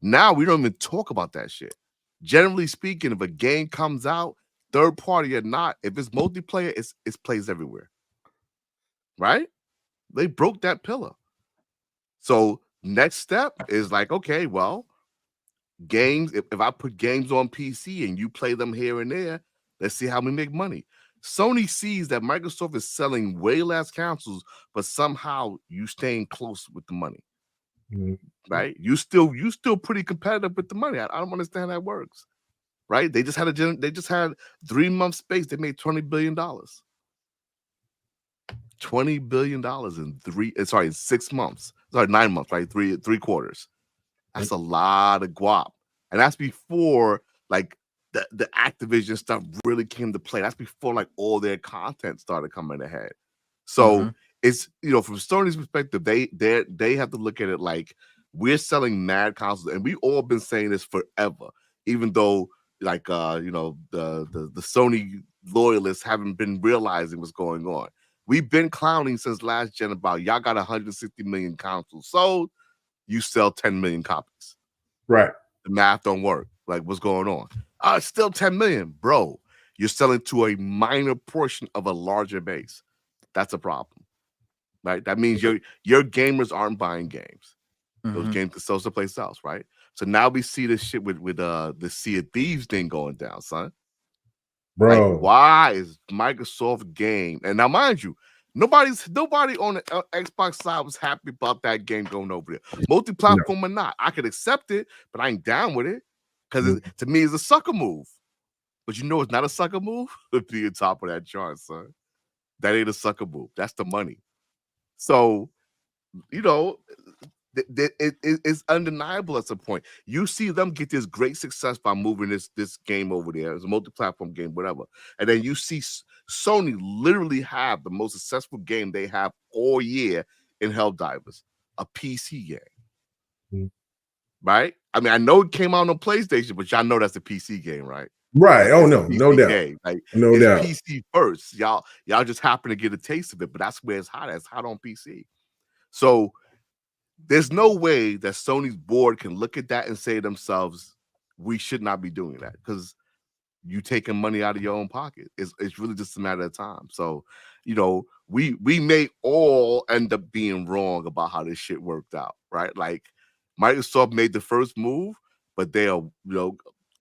Now we don't even talk about that shit. Generally speaking, if a game comes out, third party or not, if it's multiplayer, it plays everywhere. Right? They broke that pillar. So next step is like, okay, well, games, if I put games on PC and you play them here and there, let's see how we make money. Sony sees that Microsoft is selling way less consoles, but somehow you staying close with the money. Right? You still pretty competitive with the money. I don't understand how that works. Right? They just had 3 months space. They made $20 billion. $20 billion in 6 months. Sorry, 9 months, right? Three quarters. That's a lot of guap. And that's before like the Activision stuff really came to play. That's before like all their content started coming ahead. So it's, from Sony's perspective, they have to look at it like, we're selling mad consoles, and we've all been saying this forever, even though like the Sony loyalists haven't been realizing what's going on. We've been clowning since last gen about y'all got 160 million consoles sold, you sell 10 million copies. Right. The math don't work. Like, what's going on? It's still 10 million, bro. You're selling to a minor portion of a larger base. That's a problem. Right? That means your gamers aren't buying games. Those games can sell someplace else, right? So now we see this shit with the Sea of Thieves thing going down, son. Bro, like, why is Microsoft game? And now, mind you, nobody on the Xbox side was happy about that game going over there. Multi-platform or not, I could accept it, but I ain't down with it because to me, it's a sucker move. But it's not a sucker move to be on top of that chart, son. That ain't a sucker move. That's the money. So, it's undeniable at some point. You see them get this great success by moving this game over there. It's a multi-platform game, whatever. And then you see Sony literally have the most successful game they have all year in Helldivers, a PC game. Right? I mean, I know it came out on PlayStation, but y'all know that's a PC game, right? Right. Oh, no doubt. Game. Like, no doubt. PC first. Y'all just happen to get a taste of it, but that's where it's hot. It's hot on PC. So there's no way that Sony's board can look at that and say to themselves, we should not be doing that because you taking money out of your own pocket. It's really just a matter of time. So, we may all end up being wrong about how this shit worked out, right? Like Microsoft made the first move, but they are,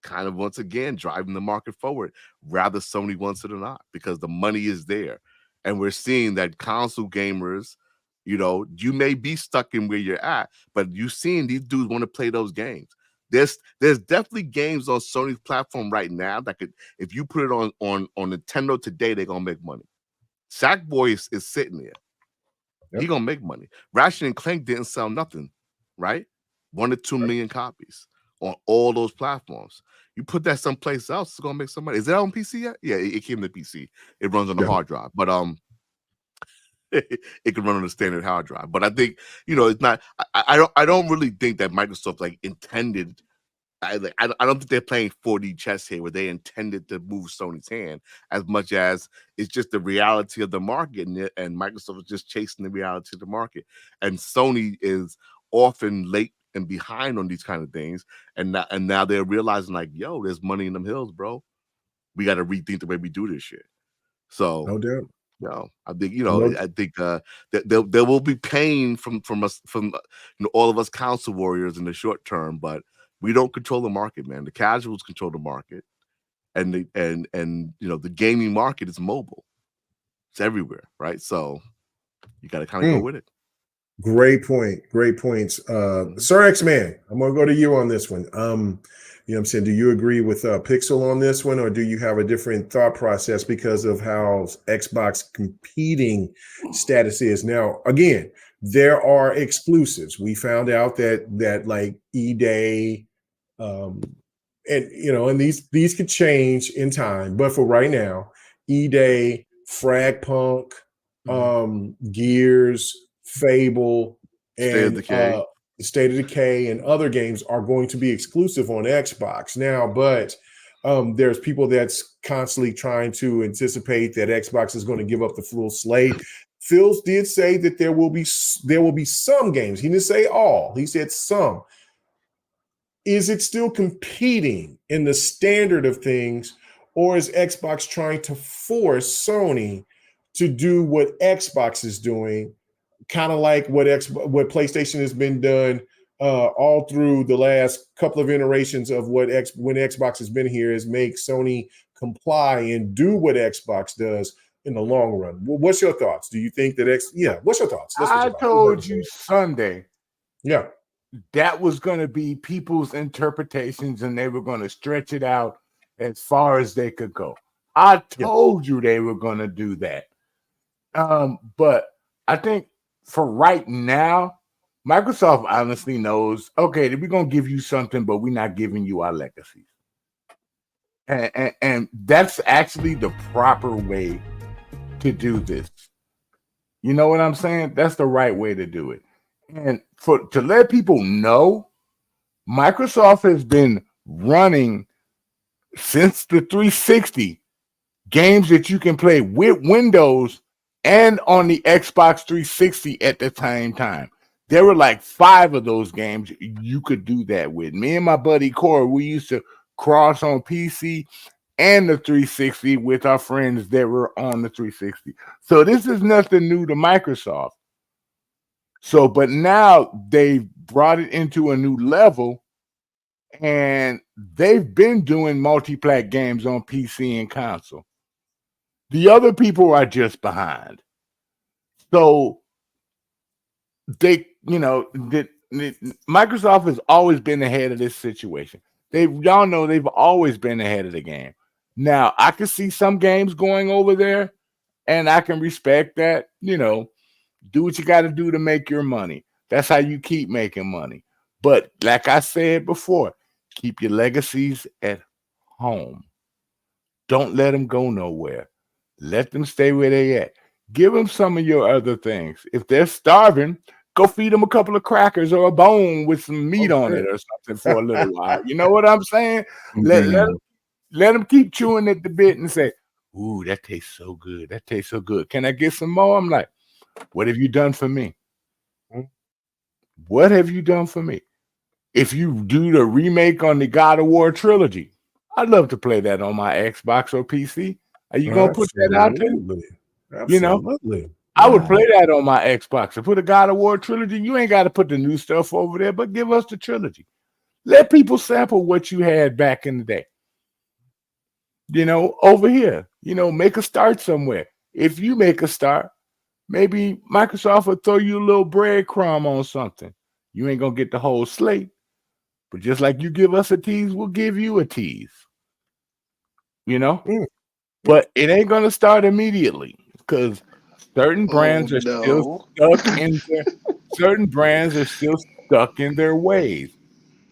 kind of once again driving the market forward, rather Sony wants it or not, because the money is there. And we're seeing that console gamers, you may be stuck in where you're at, but you've seen these dudes want to play those games. there's definitely games on Sony's platform right now that could, if you put it on Nintendo today, they're gonna make money. Sackboy is sitting there. Yep. He gonna make money. Ratchet and Clank didn't sell nothing, right? 1 to 2 million copies on all those platforms. You put that someplace else, it's gonna make some money. Is that on PC yet? Yeah, it came to PC. It runs on the hard drive, but it can run on a standard hard drive. But I think, it's not. I don't really think that Microsoft like intended. I don't think they're playing 4D chess here, where they intended to move Sony's hand as much as it's just the reality of the market, and Microsoft is just chasing the reality of the market. And Sony is often late and behind on these kind of things, and now they're realizing like, yo, there's money in them hills, bro. We got to rethink the way we do this shit. So no doubt. No, I think I think that there will be pain from us, from all of us council warriors in the short term, but we don't control the market, man. The casuals control the market, and the gaming market is mobile. It's everywhere, right? So you got to kind of go with it. Great point. Great points. Sir X-Man, I'm gonna go to you on this one. You know what I'm saying? Do you agree with Pixel on this one, or do you have a different thought process because of how Xbox competing status is? Now, again, there are exclusives. We found out that like E-Day, and these could change in time, but for right now, E-Day, Fragpunk, Gears, Fable, and State of Decay and other games are going to be exclusive on Xbox now, but there's people that's constantly trying to anticipate that Xbox is going to give up the full slate. Phil did say that there will be some games. He didn't say all. He said some. Is it still competing in the standard of things, or is Xbox trying to force Sony to do what Xbox is doing? Kind of like what PlayStation has been done all through the last couple of iterations of when Xbox has been here, is make Sony comply and do what Xbox does in the long run. What's your thoughts? Do you think that what's your thoughts? I told you Sunday. Yeah. That was going to be people's interpretations, and they were going to stretch it out as far as they could go. I told you they were going to do that. But I think for right now, Microsoft honestly knows, okay, we're going to give you something, but we're not giving you our legacies. And that's actually the proper way to do this. You know what I'm saying? That's the right way to do it. And to let people know, Microsoft has been running since the 360 games that you can play with Windows and on the Xbox 360 at the same time. There were like 5 of those games you could do that with. Me and my buddy Corey, we used to cross on PC and the 360 with our friends that were on the 360. So this is nothing new to Microsoft. So, but now they've brought it into a new level, and they've been doing multi-plat games on PC and console. The other people are just behind. So Microsoft has always been ahead of this situation. Y'all know they've always been ahead of the game. Now, I can see some games going over there, and I can respect that. Do what you got to do to make your money. That's how you keep making money. But like I said before, keep your legacies at home. Don't let them go nowhere. Let them stay where they at. Give them some of your other things. If they're starving, go feed them a couple of crackers or a bone with some meat on it or something for a little while. You know what I'm saying? Let them keep chewing at the bit and say, ooh, that tastes so good. That tastes so good. Can I get some more? I'm like, what have you done for me? What have you done for me? If you do the remake on the God of War trilogy, I'd love to play that on my Xbox or PC. Are you going to put that out there? Absolutely. I would play that on my Xbox. To put a God of War trilogy, you ain't got to put the new stuff over there, but give us the trilogy. Let people sample what you had back in the day. Over here, make a start somewhere. If you make a start, maybe Microsoft will throw you a little breadcrumb on something. You ain't going to get the whole slate, But just like you give us a tease, we'll give you a tease. You know? But it ain't gonna start immediately because certain brands are still stuck in their ways.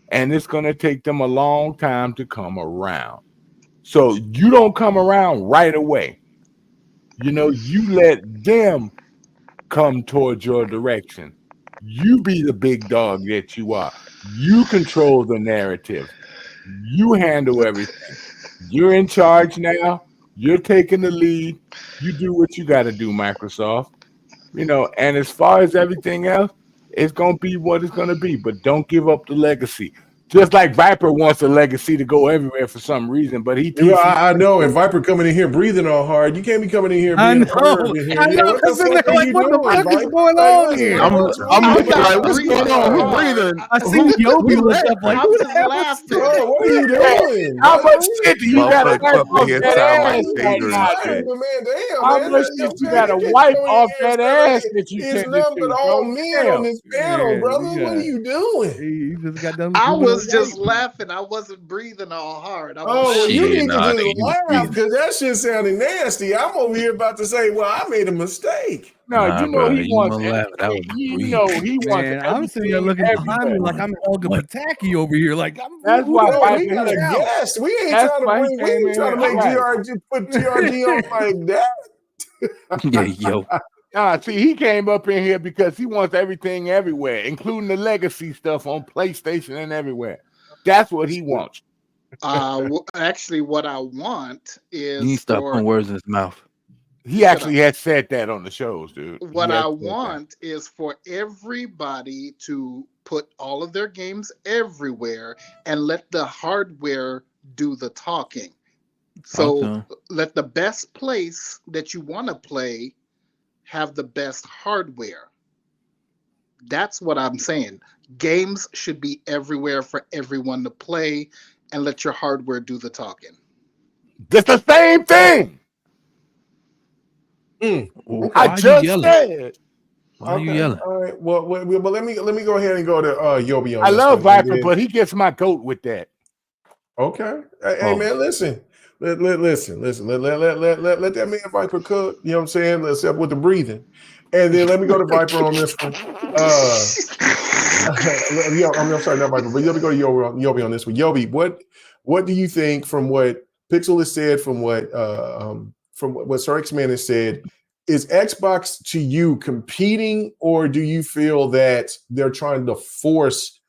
And it's gonna take them a long time to come around. So you don't come around right away. You know, you let them come towards your direction. You be the big dog that you are. You control the narrative. You handle everything. You're in charge now. You're taking the lead. You do what you got to do, Microsoft. You know, and as far as everything else, it's going to be what it's going to be. But don't give up the legacy. Just like Viper wants a legacy to go everywhere for some reason, but he. I know, and Viper coming in here breathing all hard. You can't be coming in here being a perv in here. I know. What the fuck are you what doing, the fuck Viper? is going on here? I'm like, what's going on? Who's breathing? I see Yobi look up like, I'm just laughing. Bro, what are you doing? How much shit do you got to wipe off here that sound like ass right Xavier now? and shit. How much shit you got to wipe off that ass that you It's tended nothing to, but all bro? men on this panel, Yeah, brother. yeah. What are you doing? He just got done. I moving was away. just laughing. I wasn't breathing all hard. I was Oh, well, you Shit, need to nah, just nigga, you laugh breathing. because that shit sounded nasty. I'm over here about to say, well, I made a mistake. No, Nah, you know bro, he you wants. wanna laugh, that was You know he wants. Man, I'm sitting there looking behind me like I'm Olga Pataki over here. Like That's why No, Viper we got a here. guest. We ain't That's trying to why he bring. We came ain't in trying to here. make Right. GRG put GRG on like that. Yeah, yo. See, he came up in here because he wants everything everywhere, including the legacy stuff on PlayStation and everywhere. That's what he wants. Actually, what I want You need to is stop putting words in his mouth. He actually had said that on the shows, dude. What I want is for everybody to put all of their games everywhere and let the hardware do the talking. So let the best place that you want to play have the best hardware. That's what I'm saying. Games should be everywhere for everyone to play and let your hardware do the talking. That's the same thing. I just said. Why are you yelling? All right. Well, let me go ahead and go to Yobi on I this love one, Viper, but he gets my goat with that. Okay. Hey man, listen. Listen. Let that man Viper cook. You know what I'm saying? Except with the breathing. And then let me go to Viper on this one. I'm sorry, not Viper, but let me go to Yobi on this one. Yobi, what do you think from what Pixel has said, from what Sir X-Man has said? Is Xbox to you competing, or do you feel that they're trying to force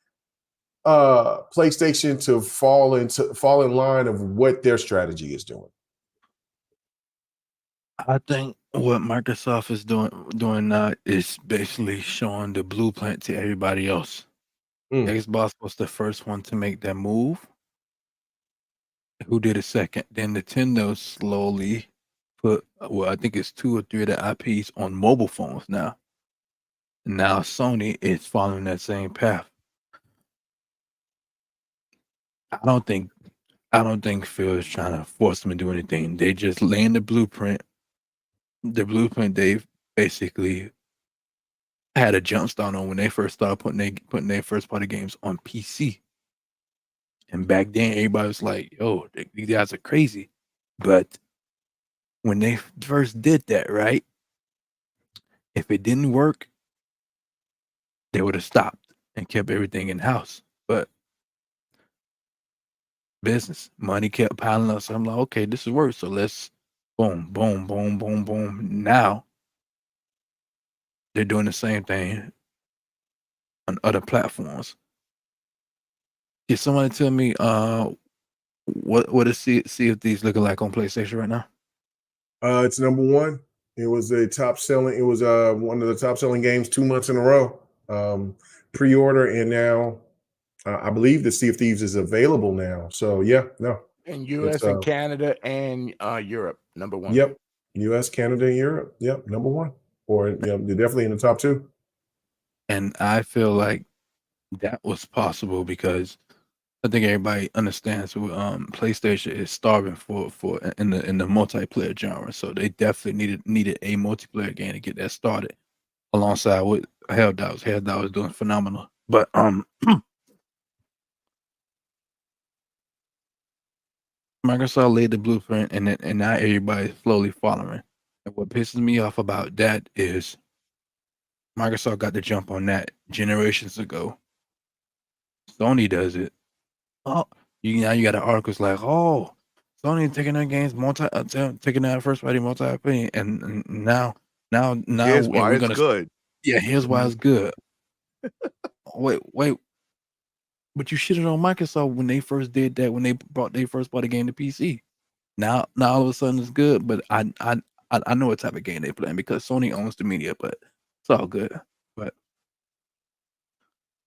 PlayStation to fall in line of what their strategy is doing? I think what Microsoft is doing now is basically showing the blueprint to everybody else. Xbox was the first one to make that move. Who did it second? Then Nintendo slowly put, I think it's 2 or 3 of the IPs on mobile phones now. Now Sony is following that same path. I don't think Phil is trying to force them to do anything. They just laying the blueprint. The blueprint they've basically had a jump start on when they first started putting their first party games on PC. And back then, everybody was like, "Yo, these guys are crazy." But when they first did that, right? If it didn't work, they would have stopped and kept everything in house. But business money kept piling up. So I'm like, okay, this is work. So let's boom, boom, boom, boom, boom. Now they're doing the same thing on other platforms. Can someone tell me what is Sea of Thieves looking like on PlayStation right now? It's number 1. It was one of the top selling games 2 months in a row. Pre-order, and now I believe the Sea of Thieves is available now. So in US and Canada and Europe, number 1. Yep. US, Canada, and Europe. Yep, number 1. Or they're definitely in the top 2. And I feel like that was possible because I think everybody understands PlayStation is starving for in the multiplayer genre. So they definitely needed a multiplayer game to get that started alongside with Helldivers. Helldivers was doing phenomenal. But Microsoft laid the blueprint, and now everybody's slowly following. And what pisses me off about that is Microsoft got the jump on that generations ago. Sony does it. Oh, you got an articles like, oh, Sony taking their games taking that first party multi-player, and now here's why it's good. Yeah, here's why it's good. wait, but you shitted on Microsoft when they first did that, when they brought their first party game to PC. Now all of a sudden it's good, but I know what type of game they playing because Sony owns the media, but it's all good. But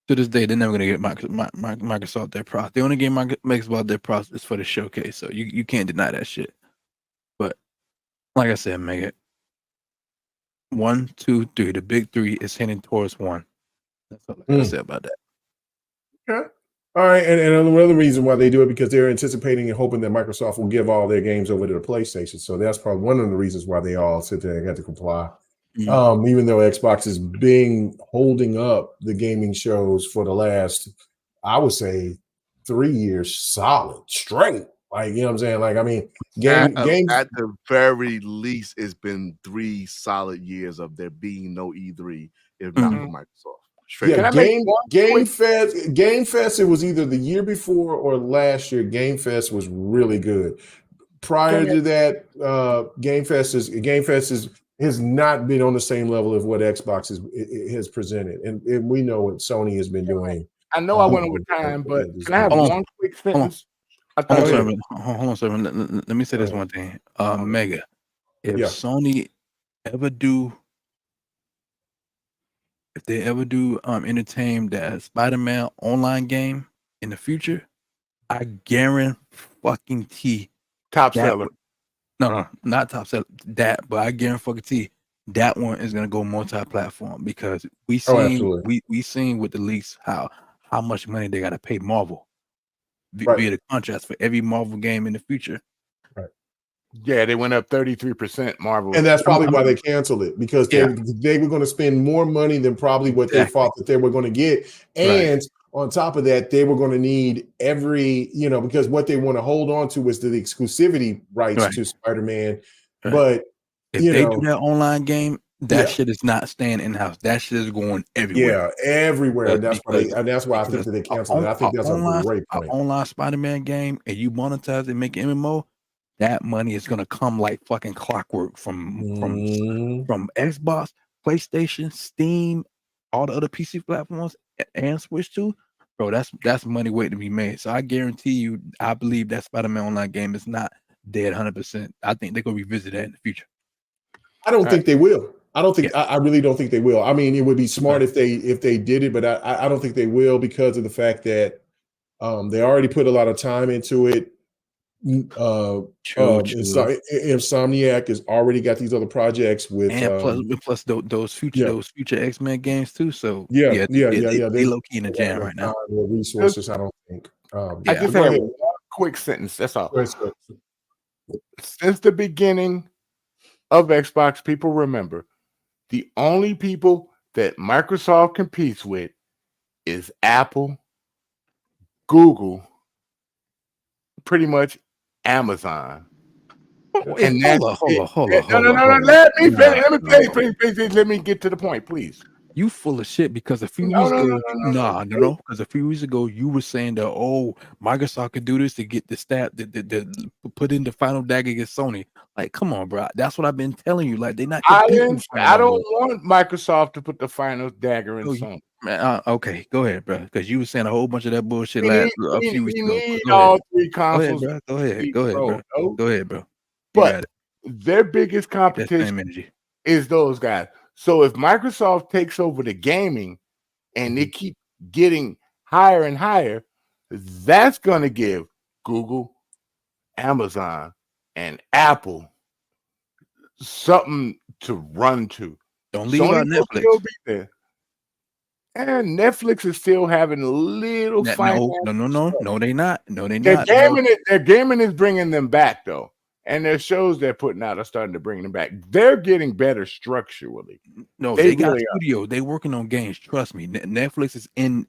to this day, they're never gonna get Microsoft their process. The only game Microsoft their process is for the showcase, so you can't deny that shit. But like I said, Mega, 1, 2, 3, the big three is heading towards one. That's all I gotta say about that. Okay. All right, and another reason why they do it because they're anticipating and hoping that Microsoft will give all their games over to the PlayStation. So that's probably one of the reasons why they all sit there and got to comply. Even though Xbox is holding up the gaming shows for the last, I would say, 3 years solid, straight. Like, you know what I'm saying? Like, I mean, games at the very least, it's been 3 solid years of there being no E3, if not for Microsoft. Game Fest, it was either the year before or last year. Game Fest was really good. Prior to that, Game Fest has not been on the same level of what Xbox has presented. And we know what Sony has been doing. I know I went over time, but can I have one quick sentence? Hold on, sir. Let me say this one thing. Mega, if Sony ever do entertain that Spider-Man online game in the future, I guarantee top seller. No, not top seller. That, but I guarantee that one is gonna go multi-platform because we seen with the leaks how much money they gotta pay Marvel via the contracts for every Marvel game in the future. Right. Yeah, they went up 33%. Marvel, and that's probably why they canceled it because they were going to spend more money than probably what they thought that they were going to get, and on top of that, they were going to need every because what they want to hold on to is the exclusivity rights to Spider-Man. Right. But if they do that online game, that shit is not staying in house. That shit is going everywhere. Yeah, everywhere. And that's why I think that they canceled it. I think that's a great point. An online Spider-Man game, and you monetize and make MMO. That money is gonna come like fucking clockwork from Xbox, PlayStation, Steam, all the other PC platforms, and Switch too, bro. That's money waiting to be made. So I guarantee you, I believe that Spider-Man online game is not dead 100%. I think they're gonna revisit that in the future. I don't think they will. I don't think I really don't think they will. I mean, it would be smart if they did it, but I don't think they will because of the fact that they already put a lot of time into it. Insomniac has already got these other projects with plus those future X-Men games too. So they low key in the jam right now. Resources, I don't think. I just have one quick sentence. That's all. Since the beginning of Xbox, people remember the only people that Microsoft competes with is Apple, Google, pretty much Amazon. And hold on. No. Let me finish. Please, let me get to the point, please. You full of shit because a few weeks ago, because a few weeks ago you were saying that Microsoft could do this to get the stat that put in the final dagger against Sony. Like, come on, bro. That's what I've been telling you. Like, they're not. I don't want Microsoft to put the final dagger in Sony. Okay, go ahead, bro. Because you were saying a whole bunch of that bullshit a few weeks ago. Need all 3 consoles. Go ahead, bro. Go ahead, bro. But their biggest competition is those guys. So if Microsoft takes over the gaming and they keep getting higher and higher, that's going to give Google, Amazon, and Apple something to run to. Don't leave out Netflix. Still be there. And Netflix is still having a little fight. No, they not. Their gaming is bringing them back though. And their shows they're putting out are starting to bring them back. They're getting better structurally. No, they got studio. They working on games. Trust me. Netflix is in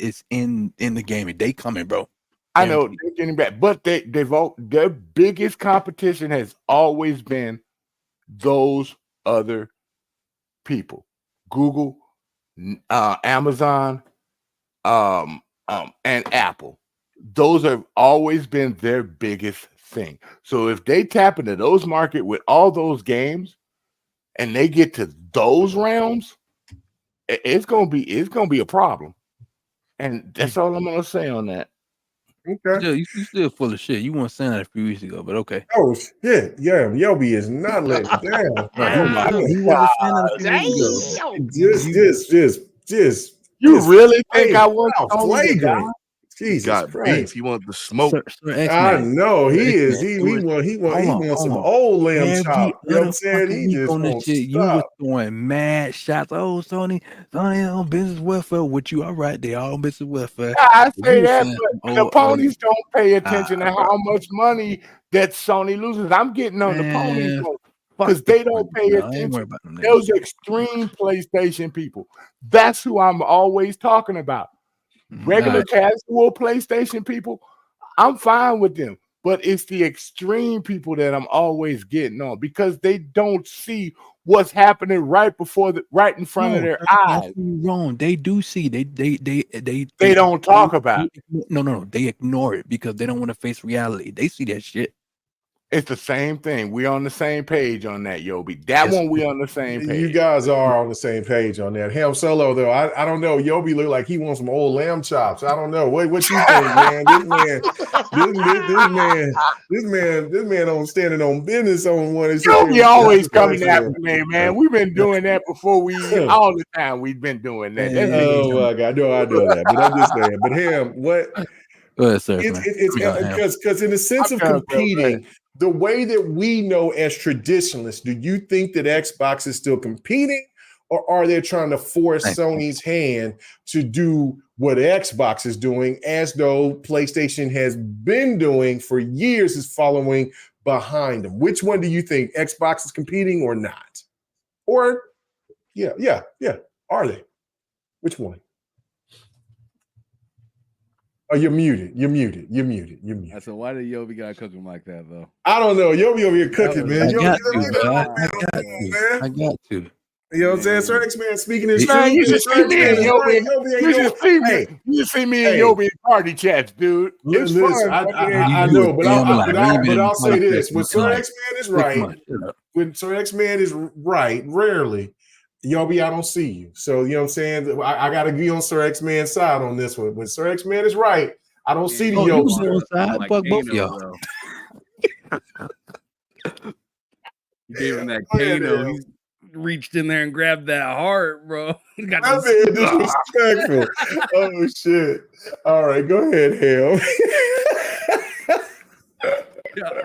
the gaming. They coming, bro. I know they're getting back, but their biggest competition has always been those other people: Google, Amazon, and Apple. Those have always been their biggest thing. So if they tap into those market with all those games, and they get to those realms, it's gonna be a problem. And that's all I'm gonna say on that. Okay. You still full of shit. You weren't saying that a few weeks ago, but okay. Oh shit! Yeah, Yobi is not letting down. He wasn't saying that a few weeks ago. Just. You really think I want flagrant? Jesus got Christ! beef. He wants the smoke. I know he is. He wants some old lamb chop. You know what I'm saying? He just won't stop. You was throwing mad shots. Oh, Sony on business welfare with you. All right, they all business welfare. I say that, but the ponies don't pay attention to how much money that Sony loses. I'm getting on the ponies because they don't pay attention. Those extreme PlayStation people. That's who I'm always talking about. Regular casual PlayStation people, I'm fine with them, but it's the extreme people that I'm always getting on because they don't see what's happening right in front of their eyes. Wrong. They do see. They don't talk about it. No. They ignore it because they don't want to face reality. They see that shit. It's the same thing. We're on the same page on that, Yobi. That one, we on the same page. You guys are on the same page on that. Ham Solo, though, I don't know. Yobi look like he wants some old lamb chops. I don't know. What you think, man? This man on standing on business on one. Yobi always coming after me, man. We've been doing that before all the time. We've been doing that. Oh my God, I know that, but I'm just saying. But Ham, what? Because in the sense of competing, the way that we know as traditionalists, do you think that Xbox is still competing, or are they trying to force Sony's hand to do what Xbox is doing, as though PlayStation has been doing for years, is following behind them? Which one do you think? Xbox is competing or not? Or yeah. Are they? Which one? Oh, you're muted. So why did Yobi gotta cook him like that, though? I don't know. Yobi over here cooking, man. I got to. You know what I'm saying? Sir X Man speaking his truth. You should see me and Yobi. You see me and Yobi in party chats, dude. It's fun. I know, but I'll say this: when Sir X Man is right, rarely. Yobi, I don't see you. So, you know what I'm saying? I got to be on Sir X Man's side on this one. When Sir X Man is right, I don't see the Yobi. Fuck both of y'all. You gave him that Kano. He reached in there and grabbed that heart, bro. That's disrespectful. Oh, shit. All right, go ahead, Hale.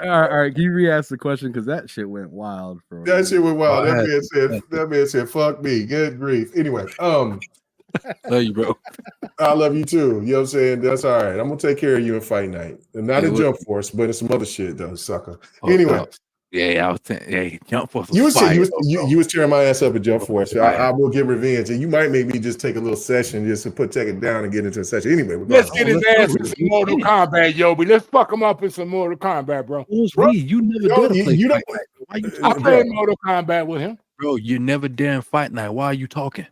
All right, can you re-ask the question? Because that shit went wild. That man said, fuck me. Good grief. Anyway, love you, bro. I love you too. You know what I'm saying? That's all right. I'm gonna take care of you in fight night. And not in Jump Force, but in some other shit though, sucker. Anyway. I was saying, Jump Force. You was tearing my ass up at Jump Force. I will get revenge, and you might make me just take a little session just to put Tekken down and get into a session. Anyway, let's get his ass in some Mortal Kombat, Yobi. Let's fuck him up in some Mortal Kombat, bro. You never did play Fight Night. I played Mortal Kombat with him, bro. You never did Fight Night. Why are you talking?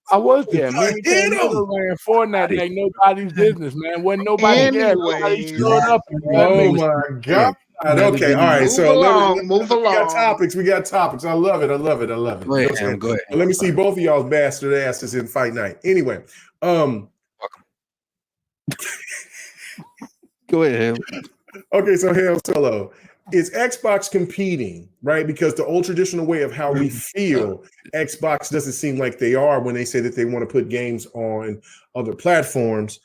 I was there, man. Ran Fortnite like nobody's business, man. Wasn't nobody there. Nobody showed up. Oh my God. Okay, all right. Move along. We got topics. I love it. Go ahead. Let me see both of y'all's bastard asses in fight night. Anyway, go ahead. Okay, so Ham Solo. Is Xbox competing, right? Because the old traditional way of how we feel, Xbox doesn't seem like they are when they say that they want to put games on other platforms.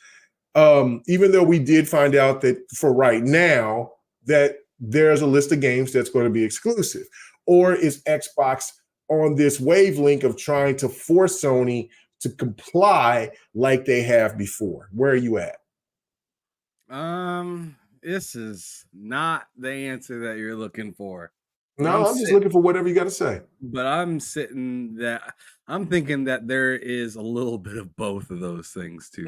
Even though we did find out that for right now that there's a list of games that's going to be exclusive. Or is Xbox on this wavelength of trying to force Sony to comply like they have before? Where are you at? This is not the answer that you're looking for. No, I'm just looking for whatever you got to say. But I'm thinking that there is a little bit of both of those things too.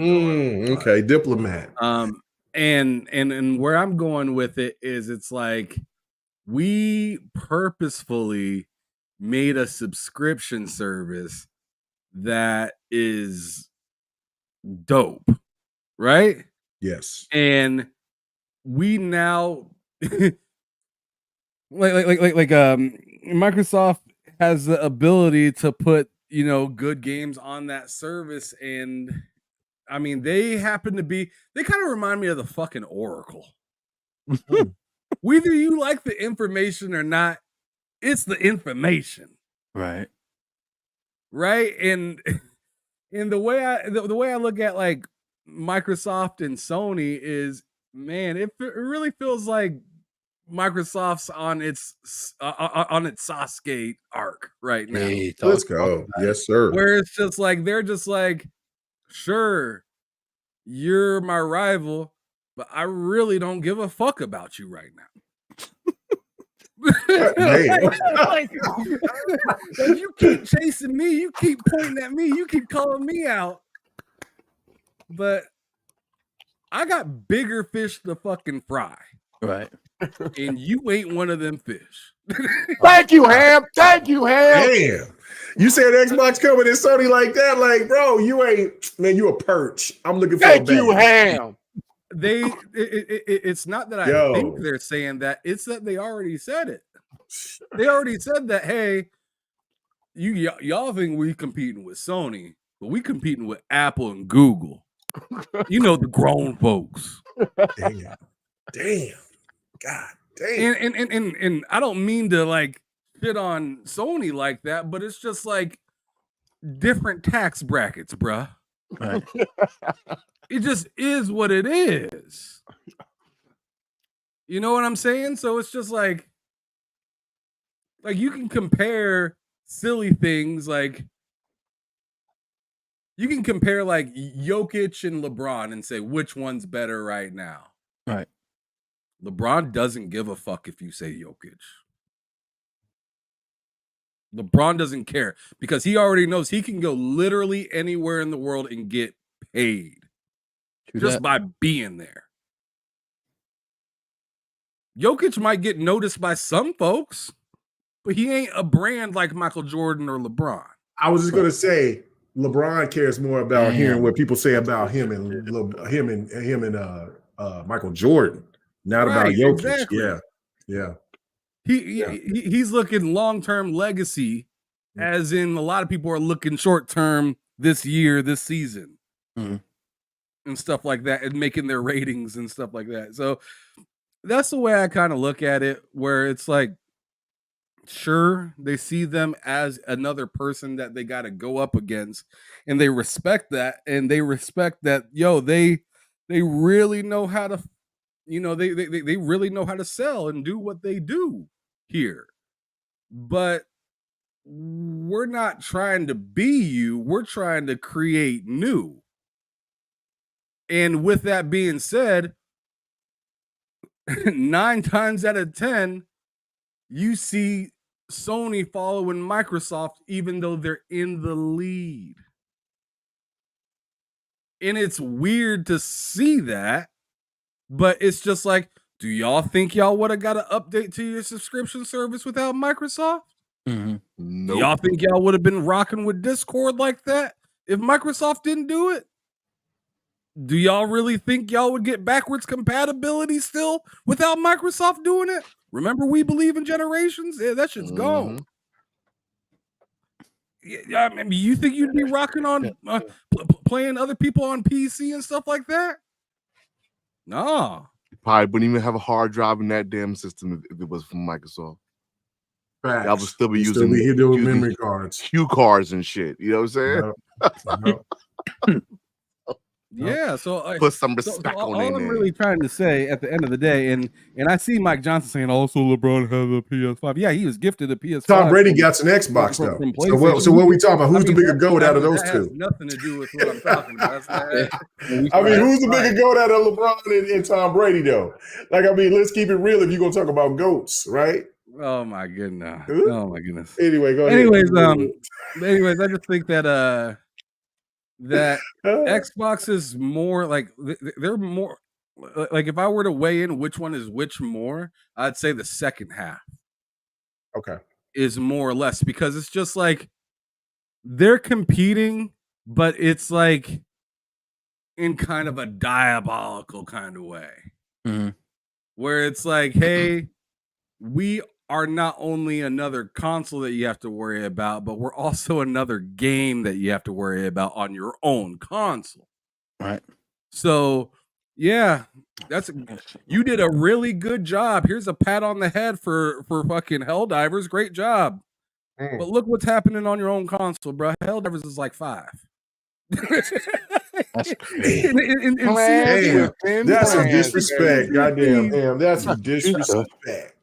Okay, diplomat. And where I'm going with it is, it's like we purposefully made a subscription service that is dope, right? Yes. And we now Microsoft has the ability to put, you know, good games on that service. And I mean, they kind of remind me of the fucking Oracle. Whether you like the information or not, it's the information. Right. And the way I look at like Microsoft and Sony is, man, it really feels like Microsoft's on its Sasuke arc right now. Hey, let's go. Yes, sir. Where it's just like, they're just like, sure, you're my rival, but I really don't give a fuck about you right now. Like, you keep chasing me, you keep pointing at me, you keep calling me out, but I got bigger fish to fucking fry. Right. And you ain't one of them fish. Thank you, Ham. Thank you, Ham. Damn. You said Xbox coming in Sony like that, like, bro, you ain't, man, you a perch. I'm looking for Thank a you, Ham. It's not that I think they're saying that, it's that they already said it. They already said that, hey, y'all think we competing with Sony, but we competing with Apple and Google. You know, the grown folks. Damn. God damn. And I don't mean to like shit on Sony like that, but it's just like different tax brackets, bruh. Right. It just is what it is. You know what I'm saying? So it's just like you can compare silly things, like you can compare like Jokic and LeBron and say which one's better right now. Right. LeBron doesn't give a fuck if you say Jokic. LeBron doesn't care because he already knows he can go literally anywhere in the world and get paid just by being there. Jokic might get noticed by some folks, but he ain't a brand like Michael Jordan or LeBron. I was just gonna say LeBron cares more about hearing what people say about him and Michael Jordan, not about Jokic. Exactly. Yeah. He's looking long-term legacy, as in a lot of people are looking short-term this year, this season, and stuff like that, and making their ratings and stuff like that. So that's the way I kind of look at it, where it's like, sure, they see them as another person that they got to go up against, and they respect that, and they respect that, they really know how to, they really know how to sell and do what they do here. But we're not trying to be you, we're trying to create new. And with that being said, 9 times out of 10, you see Sony following Microsoft, even though they're in the lead. And it's weird to see that, but it's just like, do y'all think y'all would have got an update to your subscription service without Microsoft? Nope. Y'all think y'all would have been rocking with Discord like that if Microsoft didn't do it? Do y'all really think y'all would get backwards compatibility still without Microsoft doing it? Remember, we believe in generations? Yeah, that shit's gone. Yeah, I mean, you think you'd be rocking on playing other people on PC and stuff like that? No. You probably wouldn't even have a hard drive in that damn system if it was from Microsoft. Facts. I would still be using memory cards, Q cards and shit. You know what I'm saying? Yeah, so put some respect on all it. I'm really trying to say at the end of the day, and I see Mike Johnson saying also LeBron has a PS5. Yeah, he was gifted a PS5. Tom Brady got an Xbox though. So what are we talking about? Who's the bigger goat out of those two? Has nothing to do with what I'm talking about. I mean, who's the bigger goat out of LeBron and Tom Brady though? Like, I mean, let's keep it real if you're gonna talk about goats, right? Oh my goodness. Oh my goodness. Anyway, go ahead. Anyways, I just think that Xbox is more like they're more like if I were to weigh in which one is which more, I'd say the second half. Okay. Is more or less because it's just like they're competing, but it's like in kind of a diabolical kind of way. Mm-hmm. Where it's like, hey, we are not only another console that you have to worry about, but we're also another game that you have to worry about on your own console. Right. So, yeah, you did a really good job. Here's a pat on the head for fucking Helldivers. Great job. But look what's happening on your own console, bro. Helldivers is like 5. That's crazy. That's some disrespect. Goddamn, damn, that's some disrespect.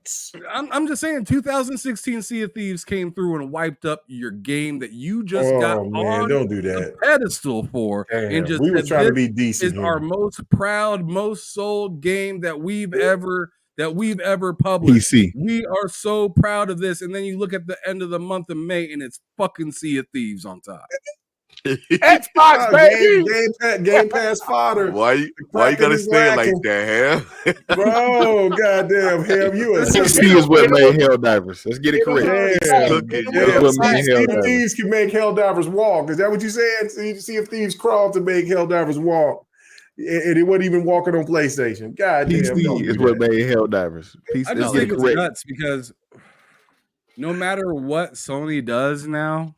I'm just saying 2016 Sea of Thieves came through and wiped up your game that you just got on don't do that. the pedestal for. Damn, and just we were trying to be decent. Is our most proud, most sold game that we've ever published. PC. We are so proud of this. And then you look at the end of the month of May and it's fucking Sea of Thieves on top. Xbox, baby. Game Pass fodder. Why you gotta say it like that, Ham? Bro, goddamn, Ham, you are PC is what made Helldivers. Let's get it correct. Sea of Thieves can make Helldivers walk. Is that what you said? Sea of Thieves crawled to make Helldivers walk. And it wasn't even walking on PlayStation. God damn. PC is what made Helldivers. I just think it's nuts because no matter what Sony does now,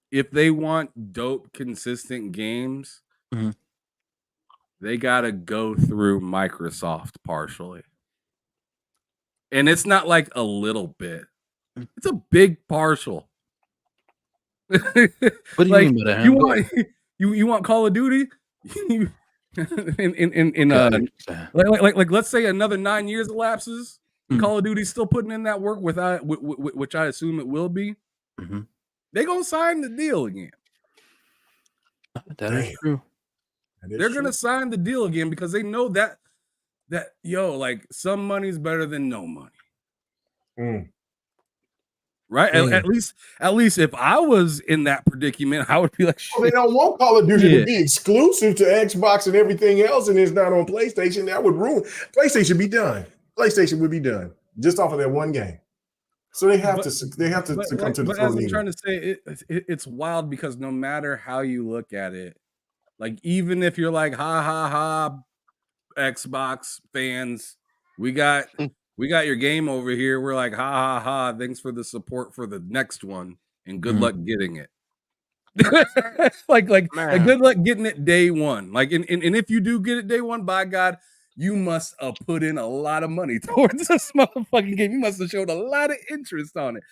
if they want dope, consistent games, they got to go through Microsoft partially. And it's not like a little bit. It's a big partial. What do you mean by that? You want Call of Duty? Like let's say another 9 years elapses. Call of Duty's still putting in that work which I assume it will be. They're gonna sign the deal again. That is true. They're gonna sign the deal again because they know that like some money's better than no money. Right? At least if I was in that predicament, I would be like, shit. Well, they don't want Call of Duty to be exclusive to Xbox and everything else, and it's not on PlayStation. That would ruin PlayStation. Be done. PlayStation would be done just off of that one game. So they have to succumb to the But as I'm trying to say, it's wild because no matter how you look at it, like even if you're like, ha ha ha, Xbox fans, we got your game over here. We're like, ha ha ha, thanks for the support for the next one, and good luck getting it. like good luck getting it day one. Like and if you do get it day one, by God, you must have put in a lot of money towards this motherfucking game. You must have showed a lot of interest on it.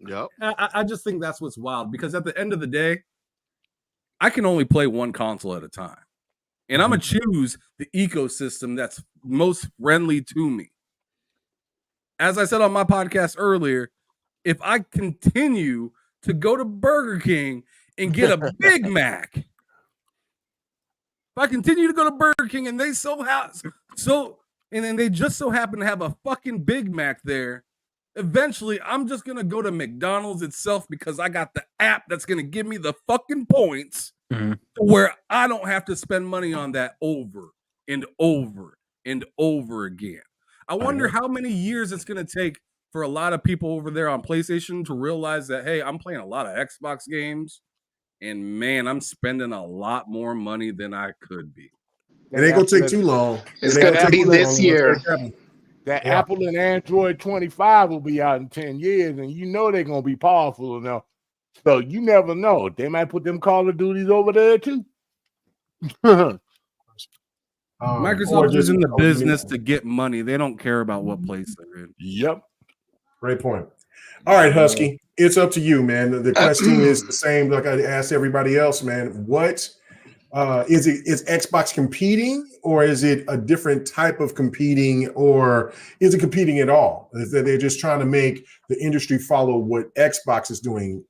Yep. I just think that's what's wild because at the end of the day, I can only play one console at a time. And I'm going to choose the ecosystem that's most friendly to me. As I said on my podcast earlier, if I continue to go to Burger King and get a Big Mac, if I continue to go to Burger King and they just so happen to have a fucking Big Mac there, eventually I'm just gonna go to McDonald's itself because I got the app that's gonna give me the fucking points where I don't have to spend money on that over and over and over again. I wonder how many years it's gonna take for a lot of people over there on PlayStation to realize that, hey, I'm playing a lot of Xbox games. And man, I'm spending a lot more money than I could be. It ain't gonna take too long. It's gonna be this year. That Apple and Android 25 will be out in 10 years, and you know they're gonna be powerful enough. So you never know. They might put them Call of Duties over there too. Microsoft is in the business to get money. They don't care about what place they're in. Yep. Great point. All right, Husky, it's up to you, man. The question is the same like I asked everybody else, man. What is it? Is Xbox competing, or is it a different type of competing, or is it competing at all? Is that they're just trying to make the industry follow what Xbox is doing?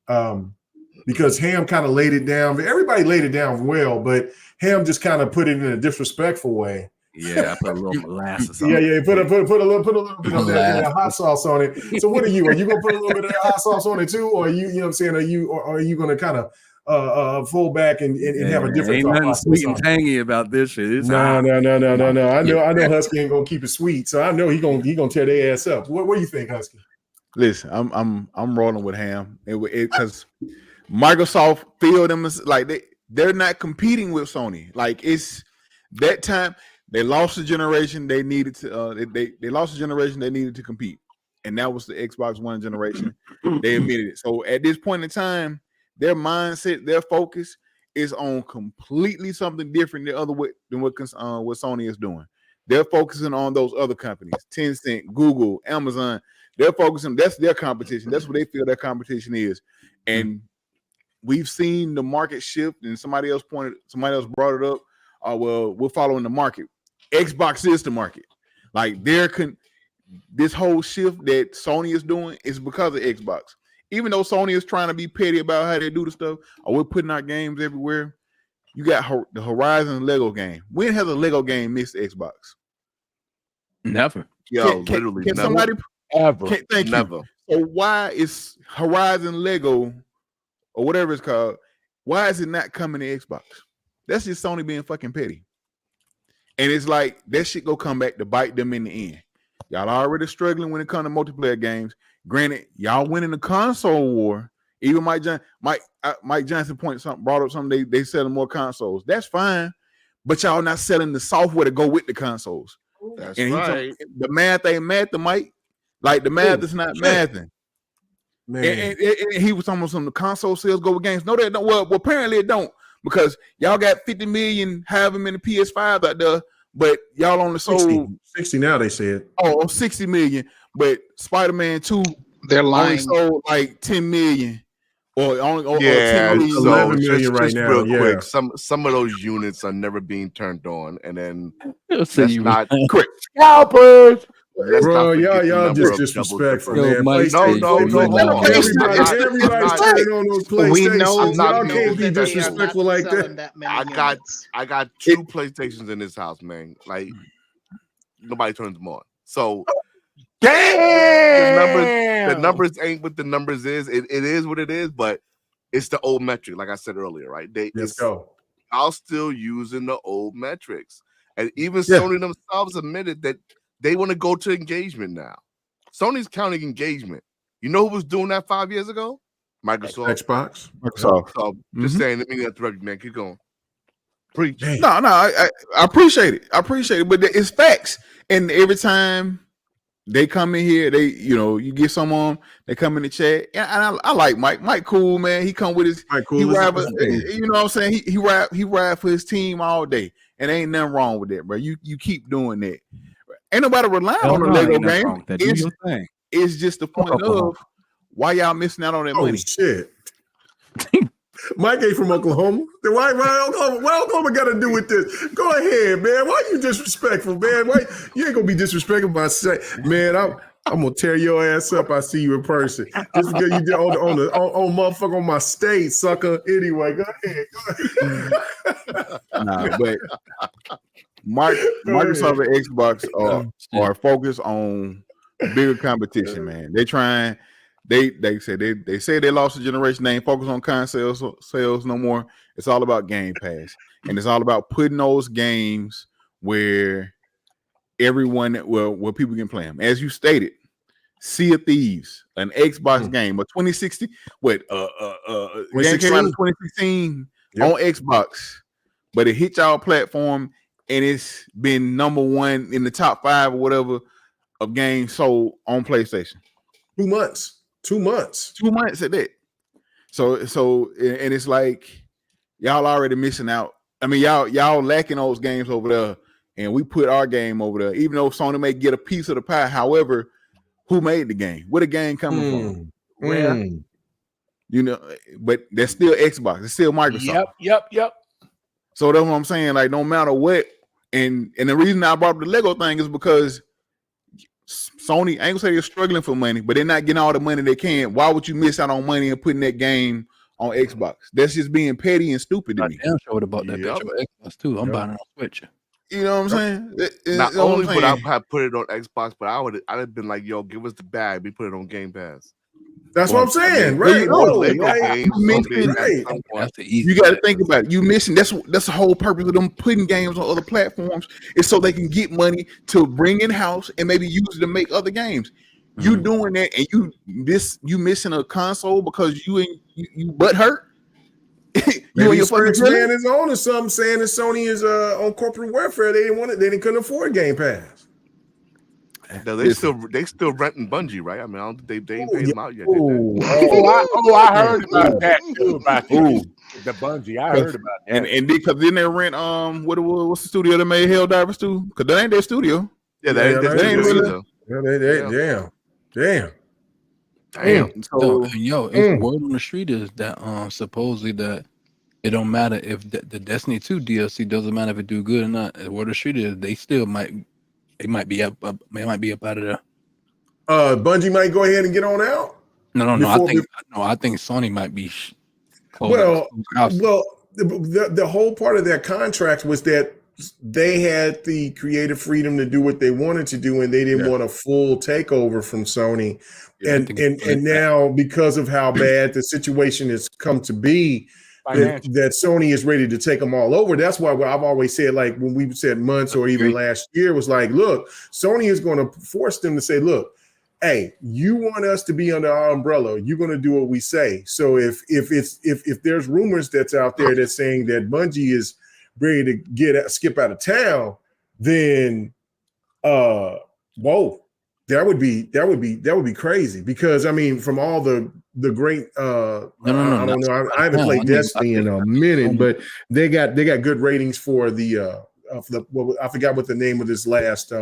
Because Ham kind of laid it down. Everybody laid it down well, but Ham just kind of put it in a disrespectful way. Yeah, I put a little molasses on it. Yeah, put a little bit of that hot sauce on it. So what are you? Are you gonna put a little bit of that hot sauce on it too, or you know what I'm saying? Are you gonna kind of fullback and have a different. Ain't nothing sweet and tangy about this shit. No. I know Husky ain't gonna keep it sweet, so I know he gonna tear their ass up. What do you think, Husky? Listen, I'm rolling with Ham because Microsoft feel them as like they're not competing with Sony. Like it's that time they lost the generation they needed to. They lost the generation they needed to compete, and that was the Xbox One generation. They admitted it. So at this point in time, their mindset, their focus is on completely something different than what Sony is doing. They're focusing on those other companies, Tencent, Google, Amazon. They're focusing. That's their competition. That's what they feel their competition is, and we've seen the market shift. And somebody else brought it up. Well, we're following the market. Xbox is the market. Like this whole shift that Sony is doing is because of Xbox. Even though Sony is trying to be petty about how they do the stuff, we're putting our games everywhere. You got the Horizon Lego game. When has a Lego game missed Xbox? Never. Literally can never. Somebody ever. Thank never. You. So why is Horizon Lego or whatever it's called? Why is it not coming to Xbox? That's just Sony being fucking petty. And it's like that shit go come back to bite them in the end. Y'all already struggling when it comes to multiplayer games. Granted, y'all winning the console war. Even Mike Johnson brought up something. They selling more consoles. That's fine, but y'all not selling the software to go with the consoles. That's and right. The math ain't math, Mike. Like the math is not mathing. Man. And he was talking about some of the console sales go with games. No, they don't. Well, apparently it don't because y'all got 50 million, however many PS5 out there, but y'all only sold 60 now. They said 60 million, but Spider-Man 2 they're lying. Only sold like 10 million. Or 10 million. So 11 million right now. Real quick, some of those units are never being turned on, and then that's not quick. Scalpers. Bro, y'all just disrespectful, man. No. Everybody's turning on those PlayStations. We know y'all can't be disrespectful like that. I got 2 PlayStations in this house, man. Like nobody turns them on. So the numbers ain't what the numbers is. It is what it is, but it's the old metric, like I said earlier, right? Let's go. I'll still using the old metrics, and even Sony themselves admitted that they want to go to engagement now. Sony's counting engagement. You know who was doing that 5 years ago? Microsoft. Microsoft. So just saying, let me interrupt you, man. Keep going. Preach. No, I appreciate it. But it's facts. And every time they come in here, you get someone, they come in the chat. And I like Mike. Mike cool, man. He come with his he ride, you know what I'm saying? He ride for his team all day. And ain't nothing wrong with that, bro. You keep doing that. Ain't nobody relying on the Lego game. It's just the point of why y'all missing out on that money. Shit. Mike ain't from Oklahoma. Why Oklahoma got to do with this? Go ahead, man. Why you disrespectful, man? Why you ain't gonna be disrespectful by saying, man? I'm gonna tear your ass up. I see you in person. Just because you did on motherfucker on my stage, sucker. Anyway, go ahead. Nah, but Microsoft and Xbox are focused on bigger competition, man. They trying. They say they lost a generation. They ain't focused on console sales no more. It's all about Game Pass, and it's all about putting those games where where people can play them. As you stated, Sea of Thieves, an Xbox game, a 2016, game came out in 2016 on Xbox, but it hit y'all platform, and it's been number 1 in the top 5 or whatever of games sold on PlayStation. 2 months. 2 months. 2 months at that. So and it's like y'all already missing out. I mean, y'all lacking those games over there, and we put our game over there. Even though Sony may get a piece of the pie, however, who made the game? Where the game coming from? Rare. You know, but that's still Xbox. It's still Microsoft. Yep. So that's what I'm saying. Like, no matter what, and the reason I brought up the Lego thing is because Sony, I ain't gonna say they're struggling for money, but they're not getting all the money they can. Why would you miss out on money and putting that game on Xbox? That's just being petty and stupid to me. Damn sure about that bitch on Xbox too. I'm buying it on Switch. You know what I'm saying? Not only would I have put it on Xbox, but I'd have been like, yo, give us the bag. We put it on Game Pass. That's what I'm saying, right? That's the easy. You got to think about it. You missing. That's the whole purpose of them putting games on other platforms is so they can get money to bring in house and maybe use it to make other games. You doing that and you missing a console because you butt hurt. Maybe Square's man is on or something, saying that Sony is on corporate welfare. They didn't want it. They couldn't afford Game Pass. No, they still renting Bungie, right? I mean, I don't think they ain't paid them out yet. I heard about that too. About the Bungie, I heard about that. And because then they rent what's the studio that made Helldivers 2? Because that ain't their studio. Yeah, that ain't their studio. Damn. So it's word on the street is that supposedly that it don't matter if the Destiny 2 DLC doesn't matter if it do good or not. The word on the street is they still might be up out of there. Bungie might go ahead and get on out. No. I think Sony might be. The whole part of their contract was that they had the creative freedom to do what they wanted to do, and they didn't want a full takeover from Sony. And now, because of how bad the situation has come to be, that Sony is ready to take them all over. That's why I've always said, like when we said months or even last year, was like, look, Sony is going to force them to say, look, hey, you want us to be under our umbrella, you're going to do what we say. So if there's rumors that's out there that's saying that Bungie is ready to skip out of town, then that would be crazy, because I mean, from all the great I don't know, I haven't played Destiny in a minute, but they got good ratings for I forgot what the name of this last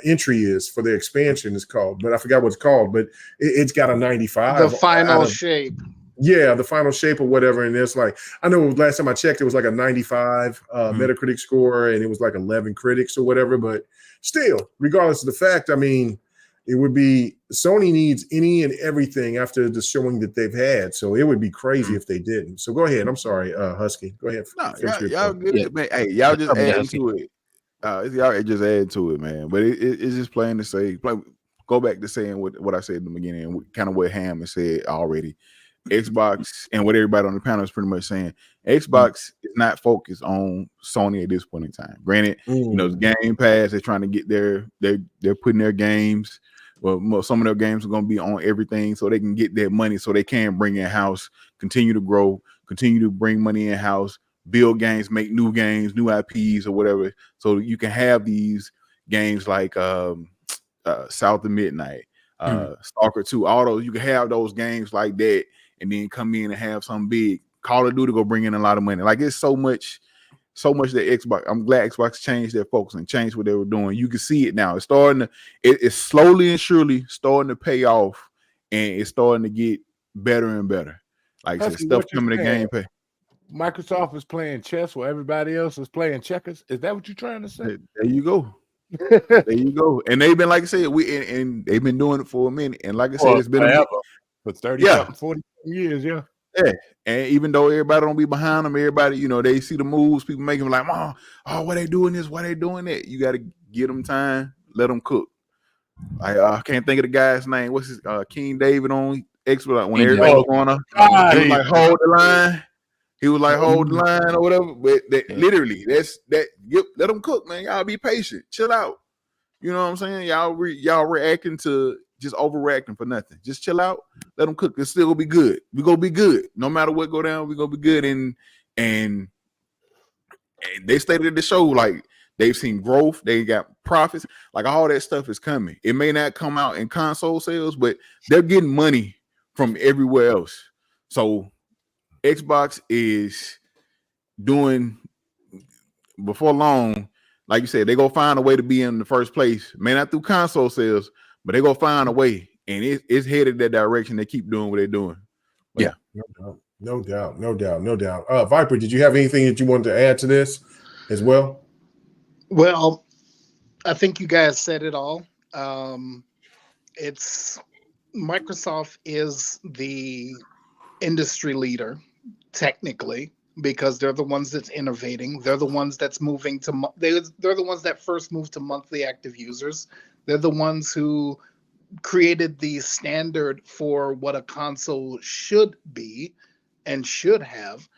entry is for the expansion is called, but I forgot what it's called, but it's got a 95. The final shape. Yeah, the final shape or whatever. And it's like, I know last time I checked, it was like a 95 Metacritic score, and it was like 11 critics or whatever. But still, regardless of the fact, I mean, it would be Sony needs any and everything after the showing that they've had. So it would be crazy if they didn't. So go ahead. I'm sorry, Husky. Go ahead. No, y'all good, man. Hey, y'all just adding to it. Y'all just add to it, man. But it's just plain to say, go back to saying what I said in the beginning, and kind of what Ham has said already. Xbox and what everybody on the panel is pretty much saying, Xbox is not focused on Sony at this point in time. Granted, the Game Pass, they're trying to get they're putting their games. Well, some of their games are going to be on everything, so they can get their money, so they can bring in house, continue to grow, continue to bring money in house, build games, make new games, new IPs or whatever, so you can have these games like South of Midnight, Stalker 2, all those. You can have those games like that, and then come in and have something big. Call of Duty go bring in a lot of money. Like, it's so much that Xbox. I'm glad Xbox changed their focus and changed what they were doing. You can see it now. It's starting to. It's slowly and surely starting to pay off, and it's starting to get better and better. Like I said, stuff coming to Game Pass. Microsoft is playing chess while everybody else is playing checkers. Is that what you're trying to say? There you go. There you go. And they've been, like I said, and they've been doing it for a minute. And like I said, it's been for 30, 40 years, yeah. Yeah. And even though everybody don't be behind them, everybody, they see the moves, people make them like, oh, why they doing this? Why they doing that? You got to get them time, let them cook. I can't think of the guy's name. What's his King David on Xbox when everybody was going on? He was like, hold the line. He was like, hold the line or whatever. But literally, let them cook, man. Y'all be patient. Chill out. You know what I'm saying? Y'all reacting to just overreacting for nothing. Just chill out. Let them cook. It's still gonna be good. We gonna be good. No matter what go down, we gonna be good. And they stated at the show, like, they've seen growth. They got profits. Like, all that stuff is coming. It may not come out in console sales, but they're getting money from everywhere else. So Xbox is doing, before long, like you said, they go find a way to be in the first place. May not through console sales, but they go find a way, and it's headed that direction. They keep doing what they're doing. But yeah, no doubt. Viper, did you have anything that you wanted to add to this as well? Well, I think you guys said it all. Microsoft is the industry leader, technically, because they're the ones that's innovating. They're the ones that's moving to they're the ones that first moved to monthly active users. They're the ones who created the standard for what a console should be and should have.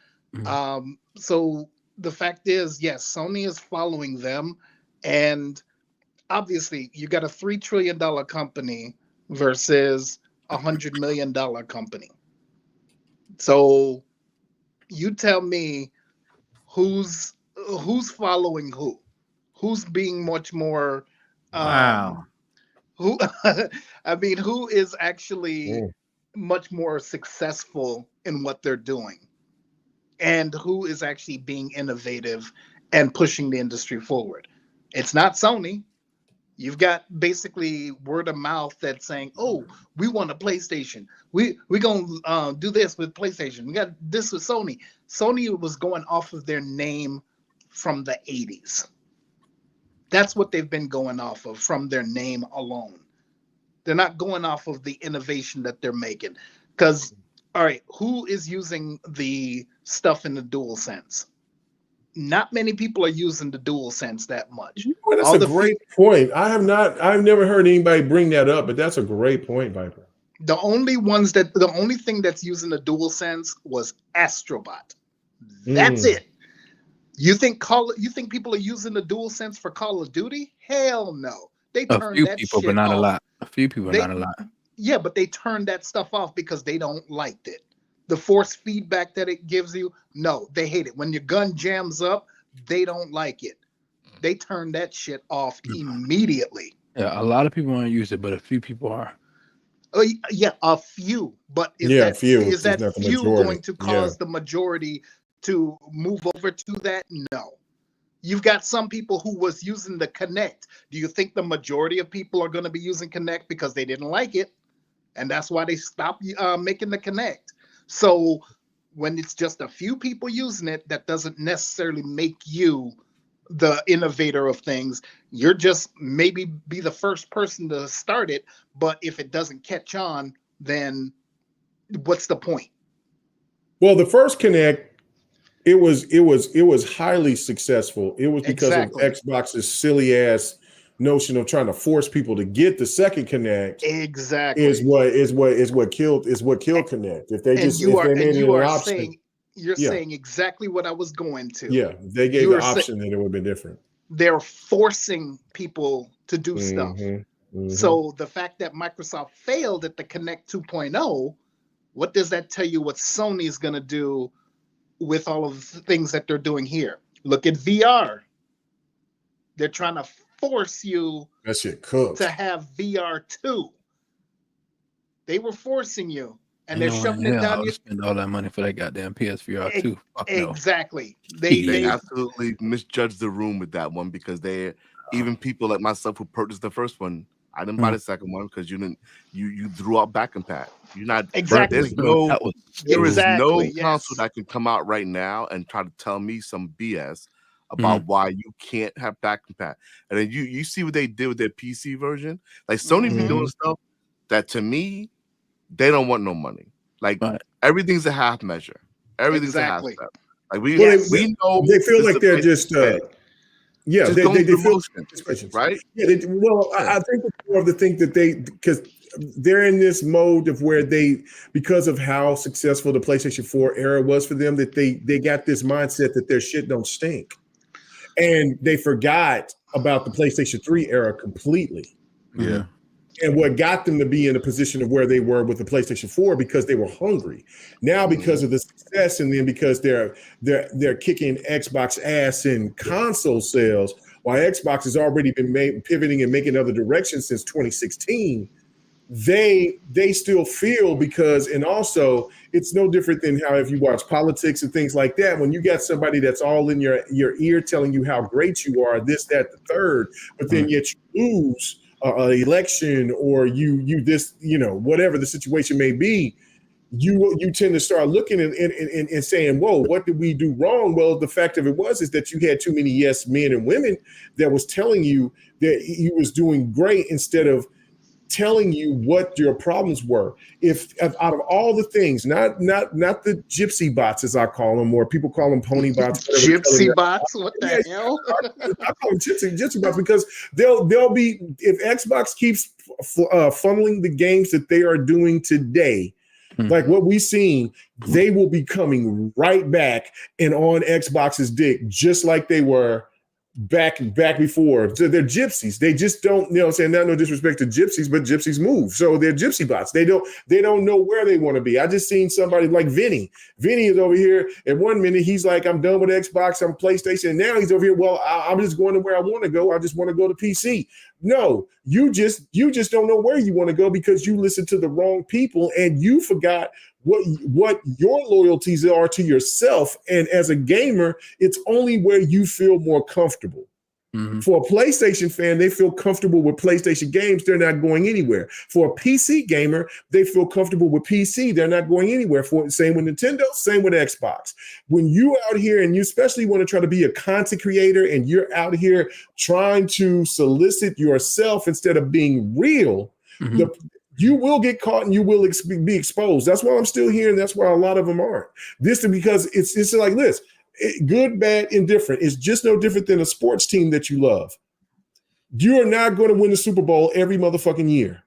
So the fact is, yes, Sony is following them, and obviously you got a $3 trillion company versus $100 million company. So you tell me who's following who's being much more who who is actually much more successful in what they're doing, and who is actually being innovative and pushing the industry forward. It's not Sony. You've got basically word of mouth that's saying, "Oh, we want a PlayStation. We gonna do this with PlayStation. We got this with Sony." Sony was going off of their name from the 80s. That's what they've been going off of, from their name alone. They're not going off of the innovation that they're making. Because, all right, who is using the stuff in the DualSense? Not many people are using the DualSense that much. Well, that's a great point. I've never heard anybody bring that up, but that's a great point, Viper. The only thing that's using the DualSense was Astrobot. That's it. You think people are using the DualSense for Call of Duty? Hell no. They turned that shit off. Not a lot. A few people, not a lot. Yeah, but they turned that stuff off because they don't like it. The force feedback that it gives you, no, they hate it. When your gun jams up, they don't like it. They turn that shit off immediately. Yeah, a lot of people want to use it, but a few people are. Oh, yeah, a few. But is that few going to cause the majority to move over to that? No. You've got some people who was using the Kinect. Do you think the majority of people are going to be using Kinect because they didn't like it? And that's why they stopped making the Kinect. So when it's just a few people using it, that doesn't necessarily make you the innovator of things. You're just maybe be the first person to start it. But if it doesn't catch on, then what's the point? Well, the first Kinect, it was highly successful. It was because of Xbox's silly ass notion of trying to force people to get the second Kinect. Exactly. Is what killed Kinect. If they just made it an option. You're saying exactly what I was going to. Yeah, they gave the option that it would be different. They're forcing people to do stuff. So the fact that Microsoft failed at the Kinect 2.0, what does that tell you what Sony's going to do with all of the things that they're doing here? Look at VR. They're trying to force you that shit cooked to have VR 2. They were forcing you, and they're shoving it down. You spend all that money for that goddamn PSVR 2. Exactly. No. They absolutely misjudged the room with that one, because even people like myself who purchased the first one, I didn't buy the second one because you threw out back and pat. You're not exactly. There is no console that can come out right now and try to tell me some BS about why you can't have back and pat. And then you see what they did with their PC version. Like Sony be doing stuff that, to me, they don't want no money. Like everything's a half measure. Everything's a half step. Like we know they feel like they're just they feel right. Yeah. I think it's more of the thing that because they're in this mode of where because of how successful the PlayStation 4 era was for them, that they got this mindset that their shit don't stink. And they forgot about the PlayStation 3 era completely. Yeah. And what got them to be in a position of where they were with the PlayStation 4, because they were hungry. Now, because of the success, and then because they're kicking Xbox ass in console sales, while Xbox has already been pivoting and making other directions since 2016, they still feel and also it's no different than how, if you watch politics and things like that, when you got somebody that's all in your ear telling you how great you are, this, that, the third, but then yet you lose an election, or you this, whatever the situation may be, you tend to start looking and saying, whoa, what did we do wrong? Well, the fact of it is that you had too many yes men and women that was telling you that you was doing great, instead of telling you what your problems were. If out of all the things, not the gypsy bots, as I call them, or people call them pony bots. Gypsy bots? What the hell? I call them gypsy bots, because they'll be, if Xbox keeps funneling the games that they are doing today, like what we've seen, they will be coming right back and on Xbox's dick, just like they were back before. So they're gypsies. They just don't, you know what I'm saying? Not no disrespect to gypsies, but gypsies move. So they're gypsy bots. They don't know where they want to be. I just seen somebody like Vinny. Vinny is over here. At 1 minute, he's like, I'm done with Xbox, I'm PlayStation. And now he's over here. Well, I'm just going to where I want to go. I just want to go to PC. No, you just don't know where you want to go because you listen to the wrong people and you forgot what your loyalties are to yourself. And as a gamer, it's only where you feel more comfortable. For a PlayStation fan, they feel comfortable with PlayStation games. They're not going anywhere. For a PC gamer, they feel comfortable with PC. They're not going anywhere. Same with Nintendo, same with Xbox. When you out here and you especially want to try to be a content creator and you're out here trying to solicit yourself instead of being real, you will get caught and you will be exposed. That's why I'm still here, and that's why a lot of them aren't. This is because it's like this. Good, bad, indifferent. It's just no different than a sports team that you love. You are not going to win the Super Bowl every motherfucking year.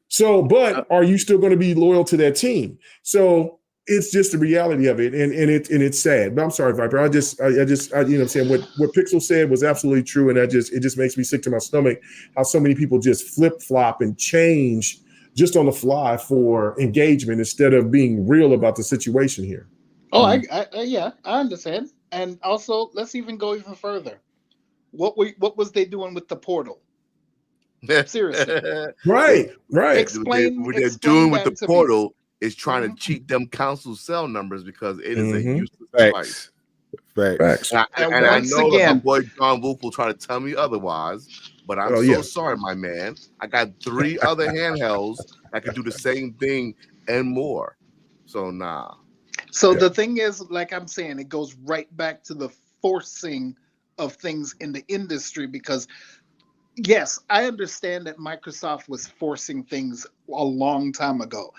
So, but are you still going to be loyal to that team? So it's just the reality of it, and it's sad. But I'm sorry, Viper. I you know what I'm saying, what Pixel said was absolutely true, and it just makes me sick to my stomach how so many people just flip flop and change just on the fly for engagement instead of being real about the situation here. Oh, I understand. And also, let's even go even further. What was they doing with the portal? Seriously. Right. Explain what they're doing with the portal me. is trying to cheat them council cell numbers because it is a useless Facts. device. Facts. And I know that my boy John Wolf will try to tell me otherwise, but I'm sorry, my man. I got 3 other handhelds that can do the same thing and more. So nah. So the thing is, like I'm saying, it goes right back to the forcing of things in the industry because, yes, I understand that Microsoft was forcing things a long time ago.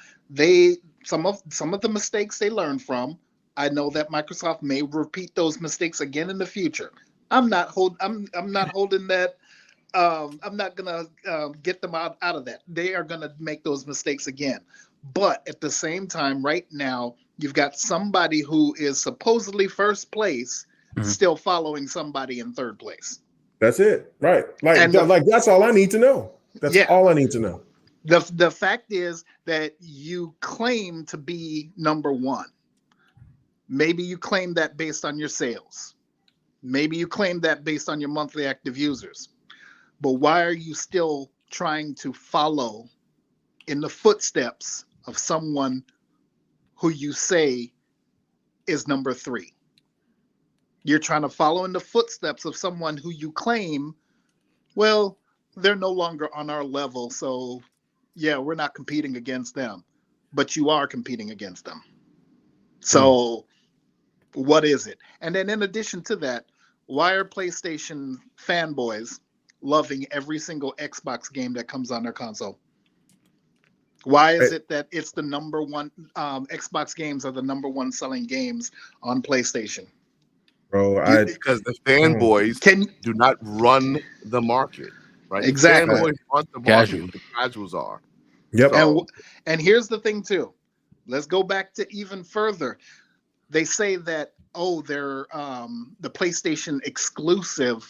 Some of the mistakes they learned from. I know that Microsoft may repeat those mistakes again in the future. I'm not holding that. I'm not gonna get them out of that. They are gonna make those mistakes again. But at the same time, right now, you've got somebody who is supposedly first place still following somebody in third place. That's it. Right. Like that's all I need to know. That's all I need to know. The fact is that you claim to be number one. Maybe you claim that based on your sales. Maybe you claim that based on your monthly active users. But why are you still trying to follow in the footsteps of someone who you say is number 3? You're trying to follow in the footsteps of someone who you claim, well, they're no longer on our level. So yeah, we're not competing against them, but you are competing against them. So what is it? And then in addition to that, why are PlayStation fanboys loving every single Xbox game that comes on their console? Why is it that it's the number one, Xbox games are the number one selling games on PlayStation? Bro, because the fanboys do not run the market, right? Exactly. The fanboys run the market. The casuals are. Yep. And here's the thing too. Let's go back to even further. They say that, they're the PlayStation exclusive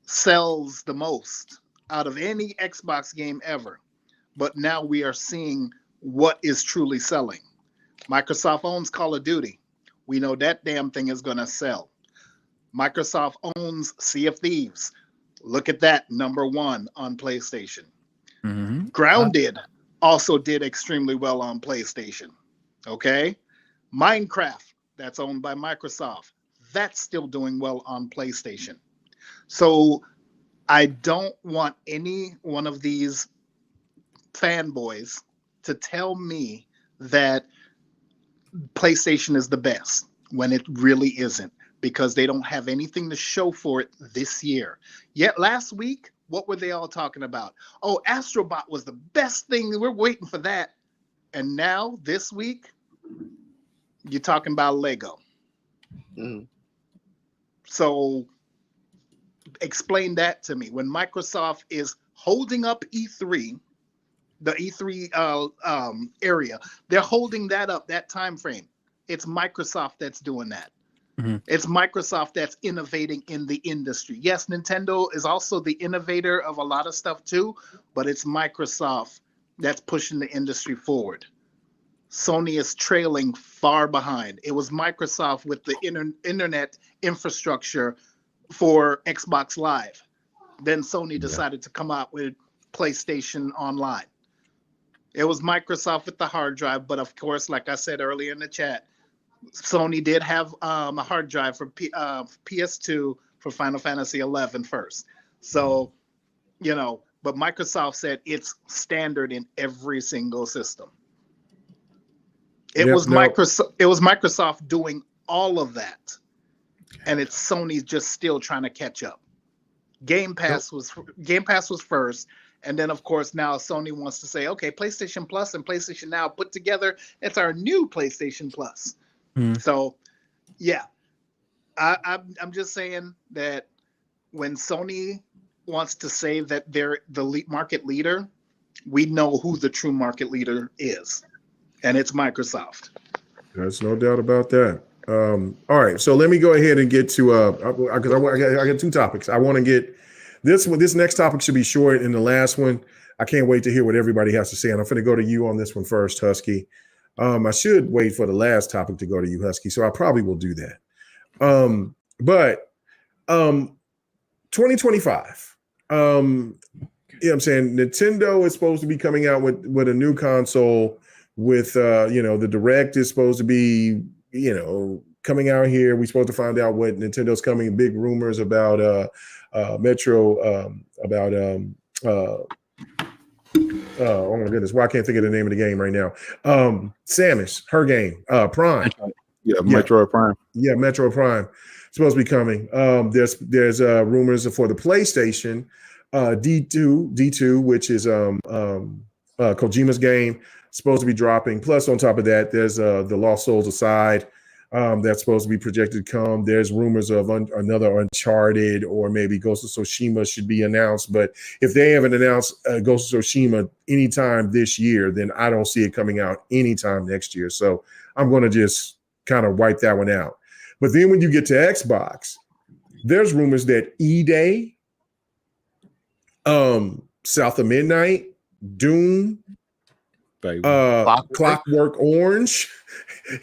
sells the most out of any Xbox game ever. But now we are seeing what is truly selling. Microsoft owns Call of Duty. We know that damn thing is going to sell. Microsoft owns Sea of Thieves. Look at that, number 1 on PlayStation. Grounded also did extremely well on PlayStation. Okay? Minecraft, that's owned by Microsoft. That's still doing well on PlayStation. So I don't want any one of these fanboys to tell me that PlayStation is the best when it really isn't, because they don't have anything to show for it this year. Yet last week, what were they all talking about? Oh, Astrobot was the best thing. We're waiting for that. And now this week, you're talking about Lego. So explain that to me. When Microsoft is holding up E3 the E3 area. They're holding that up, that time frame. It's Microsoft that's doing that. Mm-hmm. It's Microsoft that's innovating in the industry. Yes, Nintendo is also the innovator of a lot of stuff too, but it's Microsoft that's pushing the industry forward. Sony is trailing far behind. It was Microsoft with the internet infrastructure for Xbox Live. Then Sony decided to come out with PlayStation Online. It was Microsoft with the hard drive, but of course, like I said earlier in the chat, Sony did have a hard drive for PS2 for Final Fantasy XI first. So, you know, but Microsoft said it's standard in every single system. It was Microsoft doing all of that, and it's Sony just still trying to catch up. Game Pass was first, and then of course now Sony wants to say, okay, PlayStation Plus and PlayStation Now put together, it's our new PlayStation Plus. So, yeah, I'm just saying that when Sony wants to say that they're the market leader, we know who the true market leader is, and it's Microsoft. There's no doubt about that. All right, so let me go ahead and get to because I got two topics. I want to get this one. This next topic should be short, and the last one, I can't wait to hear what everybody has to say. And I'm going to go to you on this one first, Husky. I should wait for the last topic to go to you, Husky. So I probably will do that. But 2025. You know what I'm saying? Nintendo is supposed to be coming out with a new console with the Direct is supposed to be, coming out here. We're supposed to find out what Nintendo's coming, big rumors about Metro, oh my goodness, why I can't think of the name of the game right now. Samus, her game, Prime. Metroid Prime. Yeah, Metroid Prime. Supposed to be coming. There's rumors for the PlayStation, D2, which is Kojima's game, supposed to be dropping. Plus, on top of that, there's the Lost Souls Aside that's supposed to be projected to come. There's rumors of another Uncharted, or maybe Ghost of Tsushima should be announced. But if they haven't announced Ghost of Tsushima anytime this year, then I don't see it coming out anytime next year. So I'm going to just kind of wipe that one out. But then when you get to Xbox, there's rumors that E-Day, South of Midnight, Doom, Clockwork Orange,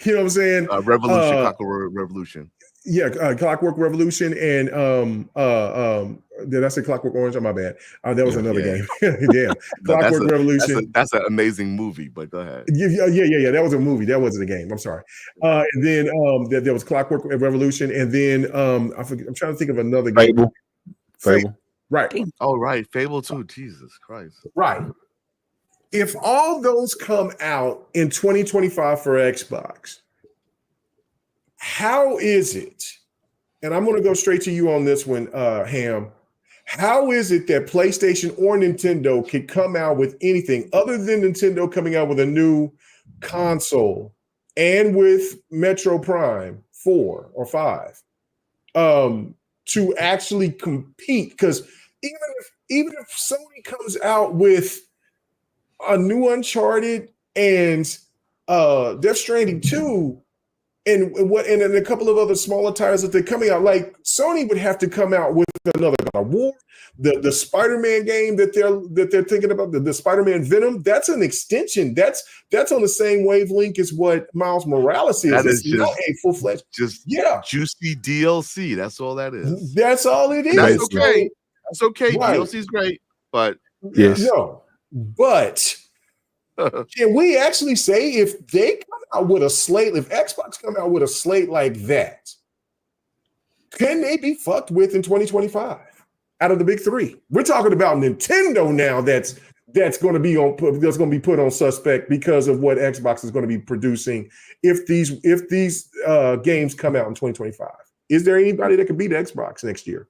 you know what I'm saying? Clockwork Revolution. Yeah, Clockwork Revolution, and did I say Clockwork Orange? Oh, my bad. That was another game. Damn, Clockwork Revolution. That's an amazing movie. But go ahead. Yeah. That was a movie. That wasn't a game. I'm sorry. And then there was Clockwork Revolution, and then I'm trying to think of another game. Fable. Right. Oh, right. Fable 2. Jesus Christ. Right. If all those come out in 2025 for Xbox, how is it? And I'm going to go straight to you on this one, Ham. How is it that PlayStation or Nintendo can come out with anything other than Nintendo coming out with a new console and with Metro Prime 4 or 5 to actually compete? Because even if Sony comes out with a new Uncharted and Death Stranding 2 and a couple of other smaller titles that they're coming out, like Sony would have to come out with another God of War, the Spider-Man game that they're thinking about, the Spider-Man Venom. That's an extension. That's on the same wavelength as what Miles Morales is. That is just a full-fledged, juicy DLC. That's all that is. That's all it is. That's okay. That's okay. Right. DLC is great, but yes. No. But can we actually say if they come out with a slate, if Xbox come out with a slate like that, can they be fucked with in 2025 out of the big three? We're talking about Nintendo now. That's going to be put on suspect because of what Xbox is going to be producing if these games come out in 2025. Is there anybody that can beat Xbox next year?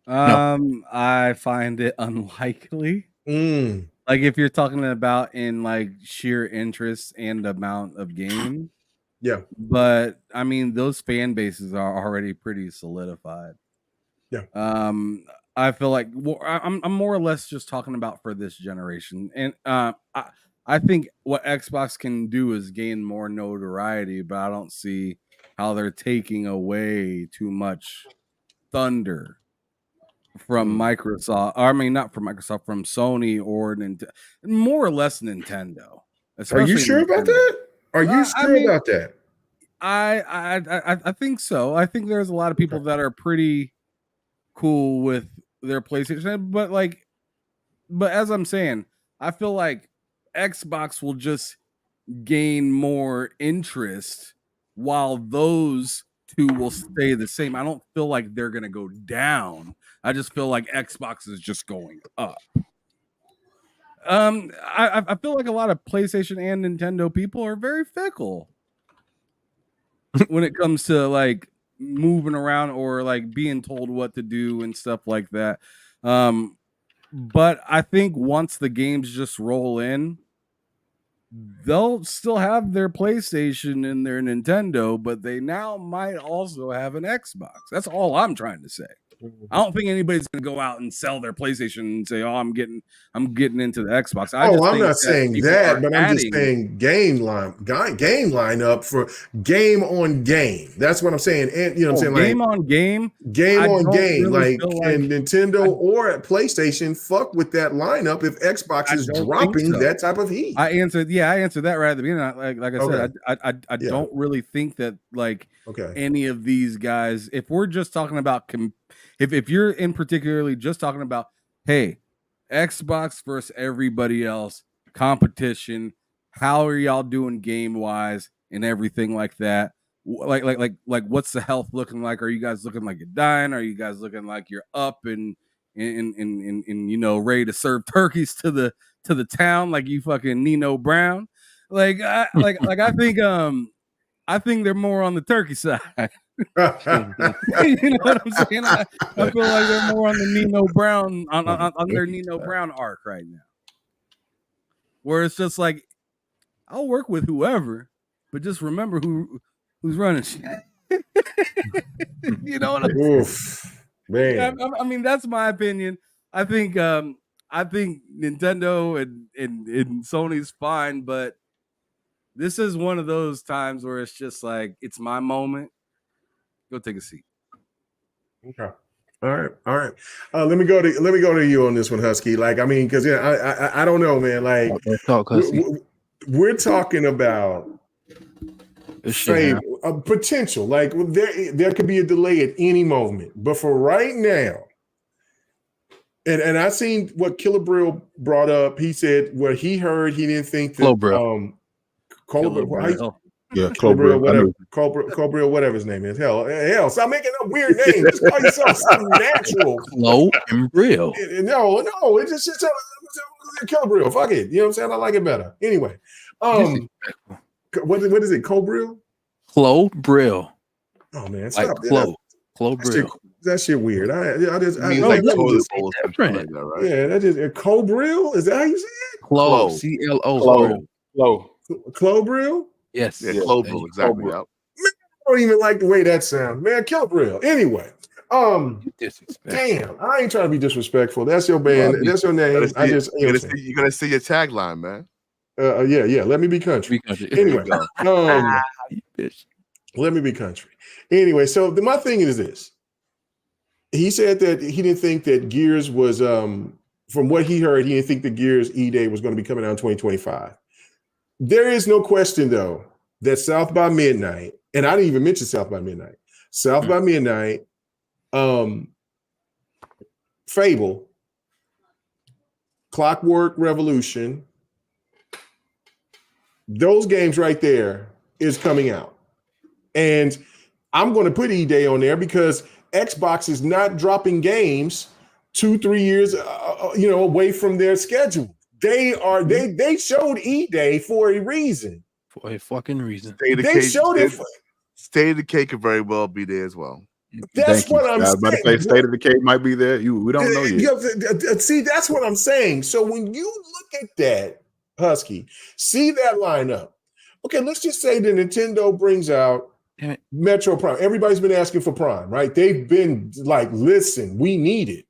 No. I find it unlikely. Like if you're talking about in like sheer interest and amount of game. Yeah. But I mean, those fan bases are already pretty solidified. Yeah. I feel like I'm more or less just talking about for this generation, and I think what Xbox can do is gain more notoriety, but I don't see how they're taking away too much thunder from Microsoft. I mean, not from Microsoft, from Sony or Nintendo, more or less Nintendo. Are you sure about that? Are you sure about that? I think so. I think there's a lot of people that are pretty cool with their PlayStation, but as I'm saying, I feel like Xbox will just gain more interest while those two will stay the same. I don't feel like they're gonna go down. I just feel like Xbox is just going up. I feel like a lot of PlayStation and Nintendo people are very fickle when it comes to like moving around or like being told what to do and stuff like that. But I think once the games just roll in, they'll still have their PlayStation and their Nintendo, but they now might also have an Xbox. That's all I'm trying to say. I don't think anybody's going to go out and sell their PlayStation and say, "Oh, I'm getting into the Xbox." I'm not saying that, but I'm just saying game lineup for game on game. That's what I'm saying. And you know what I'm saying? Game on game, really like and Nintendo or PlayStation fuck with that lineup if Xbox is dropping that type of heat. I answered that right at the beginning. Like I said, I don't really think that any of these guys. If we're just talking about if you're in particularly just talking about, hey, Xbox versus everybody else, competition, how are y'all doing game wise and everything like that? Like what's the health looking like? Are you guys looking like you're dying? Are you guys looking like you're up and you know, ready to serve turkeys to the town like you fucking Nino Brown? I think they're more on the turkey side. You know what I'm saying? I feel like they're more on the Nino Brown on their Nino Brown arc right now, where it's just like, I'll work with whoever, but just remember who's running shit. You know what I'm saying? Man. I mean, that's my opinion. I think Nintendo and Sony's fine, but this is one of those times where it's just like, it's my moment. Go take a seat. Okay. All right. Let me go to you on this one, Husky. Like, I mean, because I don't know, man. Like, we're talking about potential. Like, there could be a delay at any moment, but for right now, and I seen what Killer Brill brought up. He said what he heard. He didn't think that Cobrill, whatever his name is. Hell, stop making up weird names. Just call yourself something natural. Clo and Brill. No, it's just Killer Brill. Fuck it. You know what I'm saying? I like it better. Anyway, what is it? Cobrill? Clo Brill. Oh man, stop. Like Clo Brill. That shit weird. I like toilet bowl or something like that, right? Yeah, that is Cobrill. Is that how you say it? Clo. CLO. Clobrill? Yes. Yeah, Clobrill, exactly. Yep. Man, I don't even like the way that sounds. Man, Clobrill. Anyway. Damn, I ain't trying to be disrespectful. That's your band. That's your name. You gotta see your tagline, man. Yeah. Let me be country. Anyway, let me be country. Anyway, so my thing is this. He said that he didn't think that Gears was from what he heard, he didn't think the Gears E-Day was going to be coming out in 2025. There is no question, though, that South by Midnight, and I didn't even mention South by Midnight. South by Midnight, Fable, Clockwork Revolution, those games right there is coming out. And I'm going to put E-Day on there because Xbox is not dropping games 2-3 years away from their schedule. They showed E-Day for a reason. For a fucking reason. State of Decay could very well be there as well. That's what I'm saying. I was about to say State of Decay might be there. We don't know yet. See, that's what I'm saying. So when you look at that, Husky, see that lineup. Okay, let's just say that Nintendo brings out Metro Prime. Everybody's been asking for Prime, right? They've been like, listen, we need it.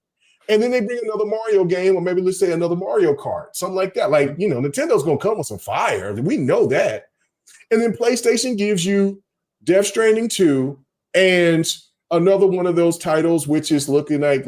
And then they bring another Mario game, or maybe let's say another Mario Kart, something like that. Like, Nintendo's going to come with some fire. We know that. And then PlayStation gives you Death Stranding 2 and another one of those titles, which is looking like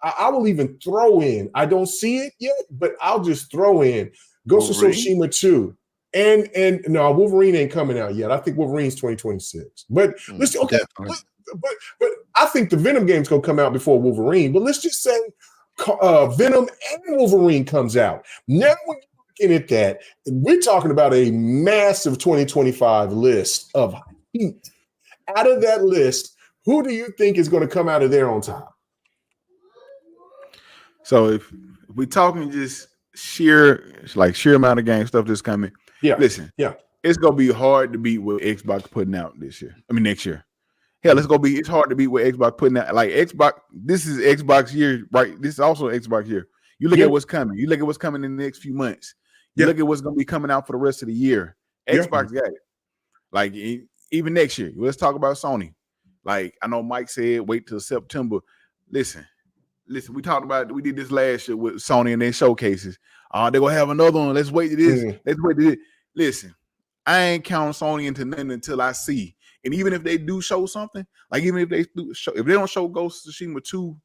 I will even throw in. I don't see it yet, but I'll just throw in Ghost of Tsushima 2. And no, Wolverine ain't coming out yet. I think Wolverine's 2026. But let's but I think the Venom game's gonna come out before Wolverine. But let's just say Venom and Wolverine comes out. Now when you're looking at that, we're talking about a massive 2025 list of heat. Out of that list, who do you think is going to come out of there on top? So if we're talking just sheer amount of game stuff that's coming, it's gonna be hard to beat what Xbox putting out next year. Hell, it's hard to beat what Xbox putting out. Like Xbox, this is Xbox year, right? This is also Xbox year. You look at what's coming. You look at what's coming in the next few months. You look at what's gonna be coming out for the rest of the year. Xbox got it. Like even next year. Let's talk about Sony. Like I know Mike said, wait till September. Listen. We talked about we did this last year with Sony and their showcases. They're gonna have another one. Let's wait to this. Let's wait to this. Listen, I ain't counting Sony into nothing until I see. And even if they do show something, like even if they don't show Ghost of Tsushima 2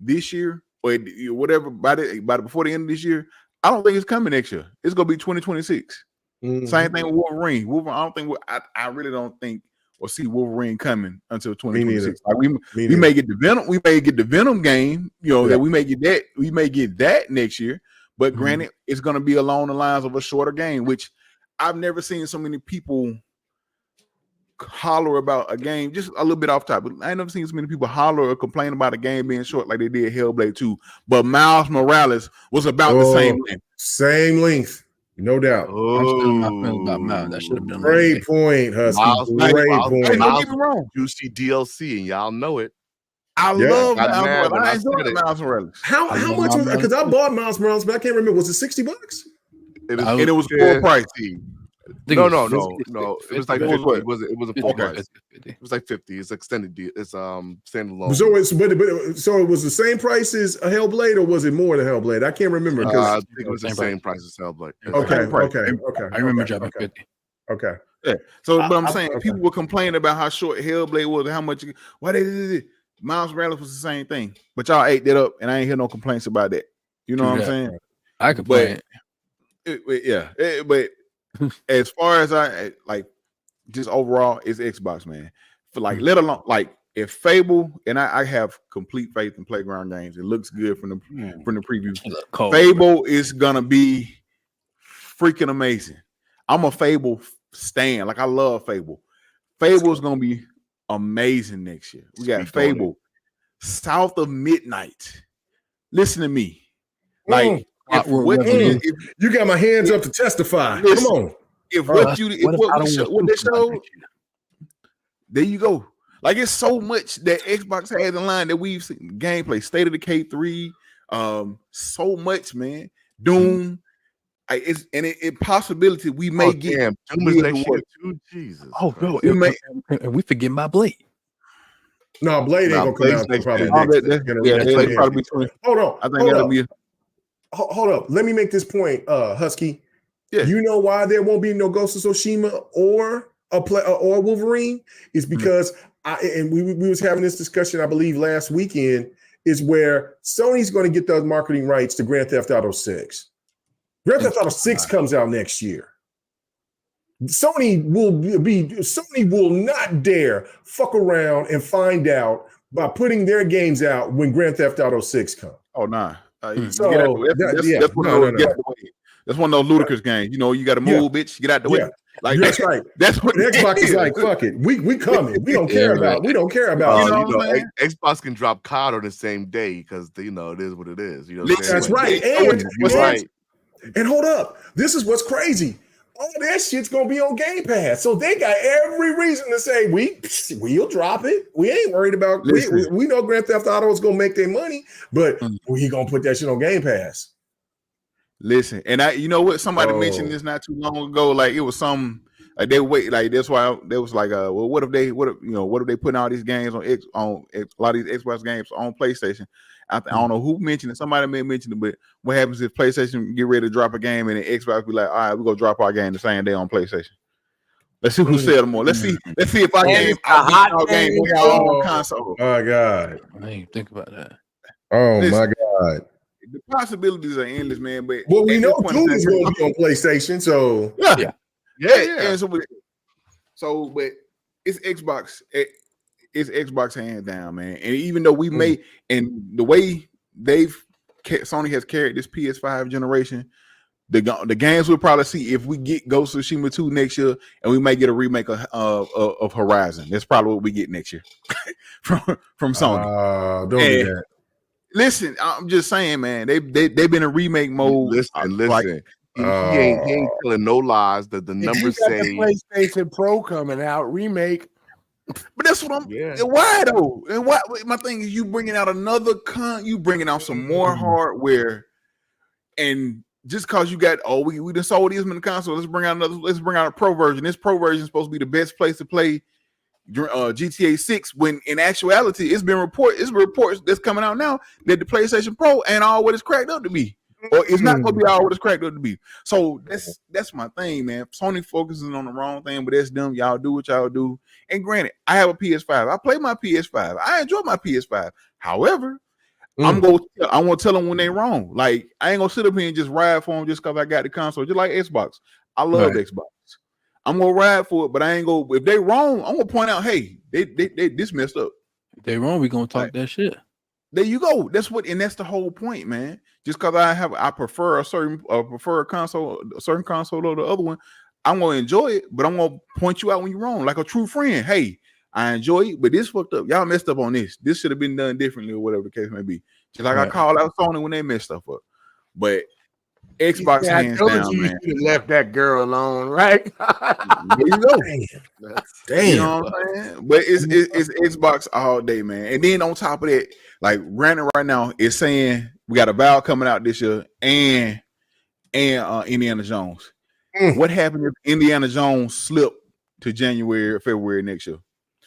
this year or whatever by before the end of this year, I don't think it's coming next year. It's gonna be 2026. Same thing with Wolverine. I really don't think or see Wolverine coming until 2026. Like we may get the Venom. We may get the Venom game. That we may get that. We may get that next year. But granted, it's going to be along the lines of a shorter game, which I've never seen so many people holler about a game. Just a little bit off topic. I ain't never seen so many people holler or complain about a game being short like they did Hellblade 2. But Miles Morales was about the same length. Same length. No doubt. That should have been great point, Husky. Great point. Don't get me wrong. Juicy DLC, and y'all know it. I love Miles Morales. I enjoy Miles Morales. How much was because I bought Miles Morales, but I can't remember. Was it $60? It was full price. No. It was like 50. It was a full price. It was like 50. It's extended deal. It's standalone. So it was the same price as a Hellblade, or was it more than Hellblade? I can't remember. I think it was the same price as Hellblade. Okay. I remember dropping 50. Okay. Yeah. So, but I'm saying people were complaining about how short Hellblade was, how much. Why they did it? Miles Morales was the same thing, but y'all ate that up, and I ain't hear no complaints about that. You know what I'm saying? I complain. But as far as I like, just overall, it's Xbox, man. For like, let alone like if Fable, and I have complete faith in Playground Games. It looks good from the preview. Fable is gonna be freaking amazing. I'm a Fable stan. Like I love Fable. Fable is gonna be amazing next year. We got Fable, South of Midnight. Listen to me, like. You got my hands up to testify. Listen, come on. What they showed, there you go. Like it's so much that Xbox has in line that we've seen gameplay, State of Decay 3, so much, man. Doom. It possibility we may get. Doom is next year too. Jesus. Oh no, we forget my Blade. No, Blade ain't gonna come out probably next. Probably 20. Hold on. I think that'll be. Hold up. Let me make this point, Husky. Yeah. You know why there won't be no Ghost of Tsushima or Wolverine? Is because we was having this discussion, I believe, last weekend, is where Sony's going to get those marketing rights to Grand Theft Auto 6. Grand Theft Auto 6 comes out next year. Sony will not dare fuck around and find out by putting their games out when Grand Theft Auto 6 comes. Oh, nah. That's one of those ludicrous games. You know, you got to move, bitch. Get out the way. Like that's right. That's what Xbox is like. Fuck it, we coming. We don't care about. We don't care about. Xbox can drop COD on the same day because it is what it is. You know, that's right. And hold up, this is what's crazy. All that shit's gonna be on Game Pass, so they got every reason to say we'll drop it. We ain't worried about. We know Grand Theft Auto is gonna make their money, but we gonna put that shit on Game Pass. Listen, and you know what? Somebody mentioned this not too long ago. Like it was some like they wait. Like that's why they was like, well, what if they putting all these games on a lot of these Xbox games on PlayStation? I don't know who mentioned it. Somebody may mention it, but what happens if PlayStation get ready to drop a game and then Xbox be like, all right, we're gonna drop our game the same day on PlayStation. Let's see who sell more. Let's see if our game game on our own console. My God. I didn't even think about that. Oh my God. The possibilities are endless, man. But well, we know Doom is going to be on PlayStation, so yeah. So, but it's Xbox. It's Xbox hands down, man. And even though we may, and the way Sony has carried this PS5 generation, the games we'll probably see if we get Ghost of Tsushima 2 next year, and we may get a remake of Horizon. That's probably what we get next year from Sony. Don't do that. Listen, I'm just saying, man. They've been in remake mode. Listen. He ain't telling no lies. That the numbers say the PlayStation Pro coming out remake. But that's what I'm. Yeah. Why though? And why? My thing is, you bringing out another you bringing out some more hardware, and just cause you got we done sold these in the console. Let's bring out a Pro version. This Pro version is supposed to be the best place to play GTA 6. When in actuality, it's been reports that's coming out now that the PlayStation Pro ain't all what it's cracked up to be. Or it's not gonna be all what it's cracked up to be. So that's my thing, man. Sony focuses on the wrong thing, but that's them. Y'all do what y'all do. And granted, I have a PS5. I play my PS5. I enjoy my PS5. However, I want to tell them when they're wrong. Like I ain't gonna sit up here and just ride for them just because I got the console. Just like Xbox, I love Xbox. I'm gonna ride for it, but I ain't gonna. If they wrong, I'm gonna point out, hey, they this messed up. If they wrong, we gonna talk that shit. There you go. That's the whole point, man. Just because I prefer a certain console, a certain console or the other one, I'm gonna enjoy it, but I'm gonna point you out when you're wrong, like a true friend. Hey, I enjoy it, but this fucked up. Y'all messed up on this. This should have been done differently, or whatever the case may be. Just like I call out Sony when they messed stuff up. But Xbox hands down, man. You left that girl alone, right? There you go. Damn. You know what I'm saying? But it's Xbox all day, man. And then on top of that, like Brandon right now is saying we got a Valve coming out this year and Indiana Jones. What happened if Indiana Jones slipped to January or February next year?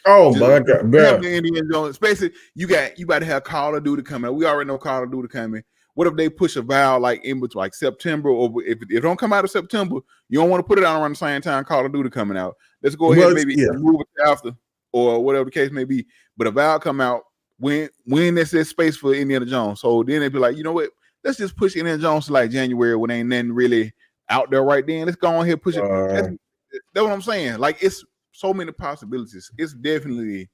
Oh my God, bro. Indiana Jones. Basically, you got to have Call of Duty coming out. We already know Call of Duty coming. What if they push a Valve like in between, like September, or if it don't come out of September, you don't want to put it out around the same time Call of Duty coming out. Let's go ahead and maybe move it after, or whatever the case may be. But a Valve come out when there's this space for Indiana Jones. So then they'd be like, you know what? Let's just push Indiana Jones to like January when ain't nothing really out there right then. Let's go on here push it. That's what I'm saying. Like it's so many possibilities. It's definitely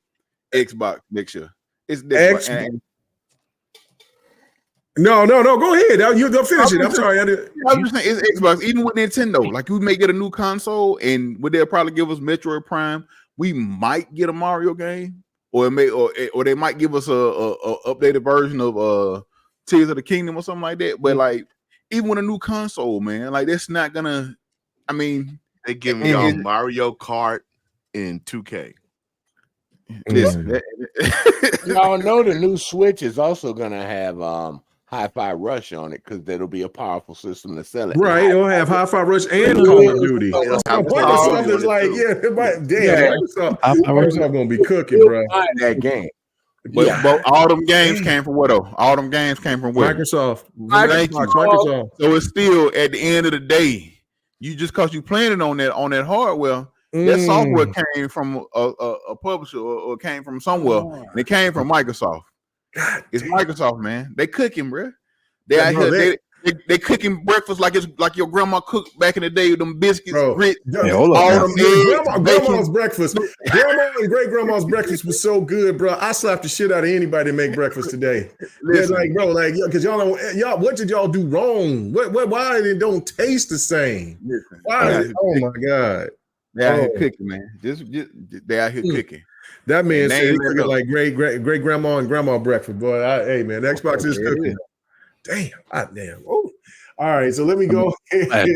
Xbox next year. It's definitely. No. Go ahead. You go finish it. I'm sorry. I was just saying it's Xbox. Even with Nintendo, like we may get a new console, and they'll probably give us Metroid Prime. We might get a Mario game, or they might give us a updated version of Tears of the Kingdom or something like that. But like even with a new console, man, like that's not gonna. I mean, they give me y'all Mario Kart in 2K. Y'all know the new Switch is also gonna have Hi-Fi Rush on it because that'll be a powerful system to sell it. Right, it'll have Hi-Fi Rush and Call of Duty. Microsoft is like, Microsoft gonna be cooking, bro. That game. But all them games came from what though? All them games came from what? Microsoft. Microsoft. So it's still at the end of the day, you just cause you planning on that hardware. That software came from a publisher or came from somewhere, and it came from Microsoft. It's Microsoft, man. They cooking, bro. They out here. They cooking breakfast like it's like your grandma cooked back in the day with them biscuits, grits, grandma's breakfast. Grandma and great grandma's breakfast was so good, bro. I slapped the shit out of anybody that make breakfast today. They're like, bro, like, because y'all what did y'all do wrong? Why it don't taste the same? Why? Oh my God. They out here cooking, man. Just they out here cooking. That man said he's looking like great grandma and grandma breakfast, boy. Hey man, the Xbox is cooking. Damn. Oh. All right, so let me go. Let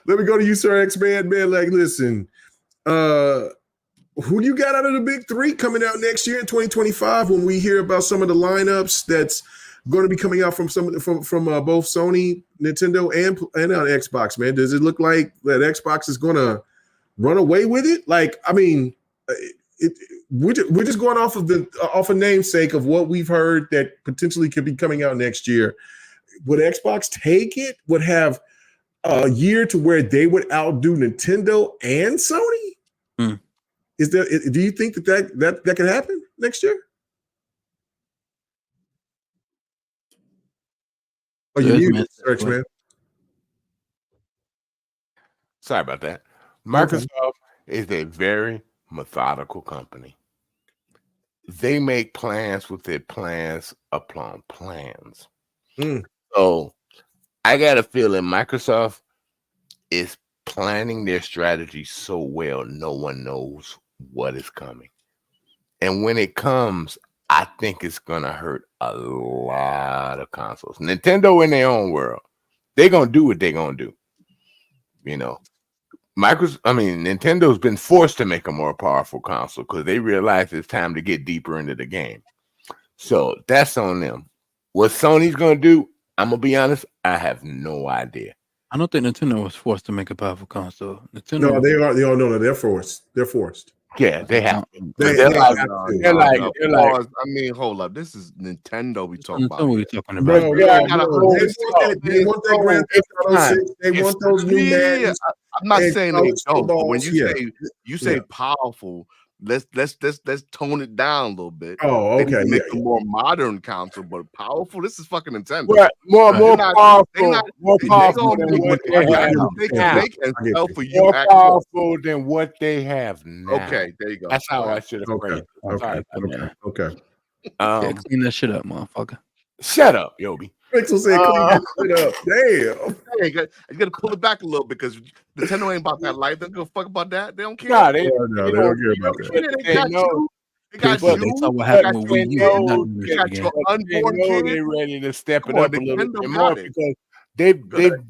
me go to you, Sir X-Man. Man, like, listen, who you got out of the big three coming out next year in 2025 when we hear about some of the lineups that's going to be coming out from both Sony, Nintendo, and Xbox, man? Does it look like that Xbox is going to run away with it? Like, I mean, we're just going off of namesake of what we've heard that potentially could be coming out next year. Would Xbox take it? Would have a year to where they would outdo Nintendo and Sony? Do you think that could happen next year? Are you muted, Search Man? Sorry about that. Microsoft is a very methodical company. They make plans with their plans upon plans. So I got a feeling Microsoft is planning their strategy so well, no one knows what is coming. And when it comes, I think it's going to hurt a lot of consoles. Nintendo in their own world, they're going to do what they're going to do. You know, Nintendo's been forced to make a more powerful console because they realize it's time to get deeper into the game. So that's on them. What Sony's going to do, I'm going to be honest, I have no idea. I don't think Nintendo was forced to make a powerful console. No, they are. They all know that they're forced. They're forced. Yeah, they have. They're like, I mean, hold up. This is Nintendo we talking about. What we talking about? They want that Grand Theft Auto 6. They want those new Maddens. I'm not saying they don't, but when you say powerful, let's tone it down a little bit. Oh, okay. Make a more modern console, but powerful. This is fucking Nintendo. Right. More powerful than what they have. They can sell for you. More powerful than what they have now. Okay, there you go. That's how I should have phrased it. Okay. Clean that shit up, motherfucker. Shut up, Yobi. Pixel said, clean that shit up. Damn. You gotta pull it back a little because Nintendo ain't about that life. They don't give a fuck about that. They don't care. Nah, they don't care about that. They got you. They got you. They saw what happened with Wii U. They got your unborn kid. They're ready to step it up a little bit more because they've been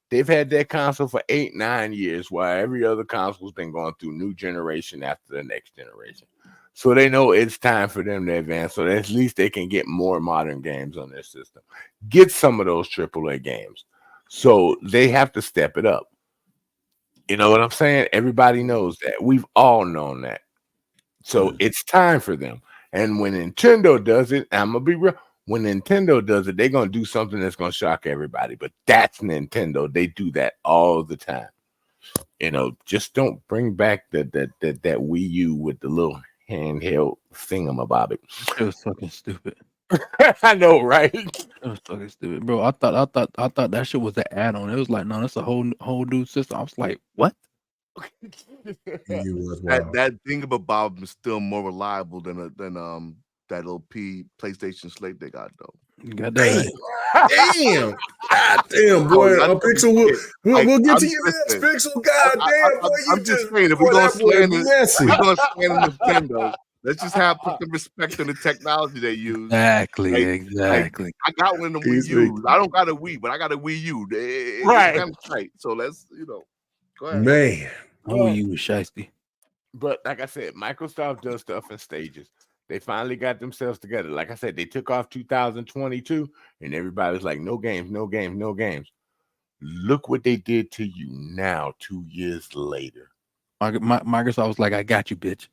they've had that console for 8-9 years, while every other console's been going through new generation after the next generation. So they know it's time for them to advance, so that at least they can get more modern games on their system. Get some of those AAA games. So they have to step it up. You know what I'm saying? Everybody knows that. We've all known that. So it's time for them. And when Nintendo does it, I'm going to be real. When Nintendo does it, they're going to do something that's going to shock everybody. But that's Nintendo. They do that all the time. You know, just don't bring back that Wii U with the little handheld thingamabob. It was fucking stupid. I know, right? It was fucking stupid, bro. I thought that shit was an add-on. It was like, no, that's a whole new system. I was like, what? That thingamabob is still more reliable than that little PlayStation slate they got though. God damn. Damn. God damn, boy. Pixel, we'll get to you next, Pixel. God damn, boy. I'm just saying, if we're going to slam Nintendo, let's just put some respect on the technology they use. Exactly. I got one of the Wii U. I don't got a Wii, but I got a Wii U. It's kind of tight. So let's, go ahead. Man. Wii U was shiesty. But like I said, Microsoft does stuff in stages. They finally got themselves together. Like I said, they took off 2022, and everybody was like, no games. Look what they did to you now, 2 years later. Microsoft was like, I got you, bitch.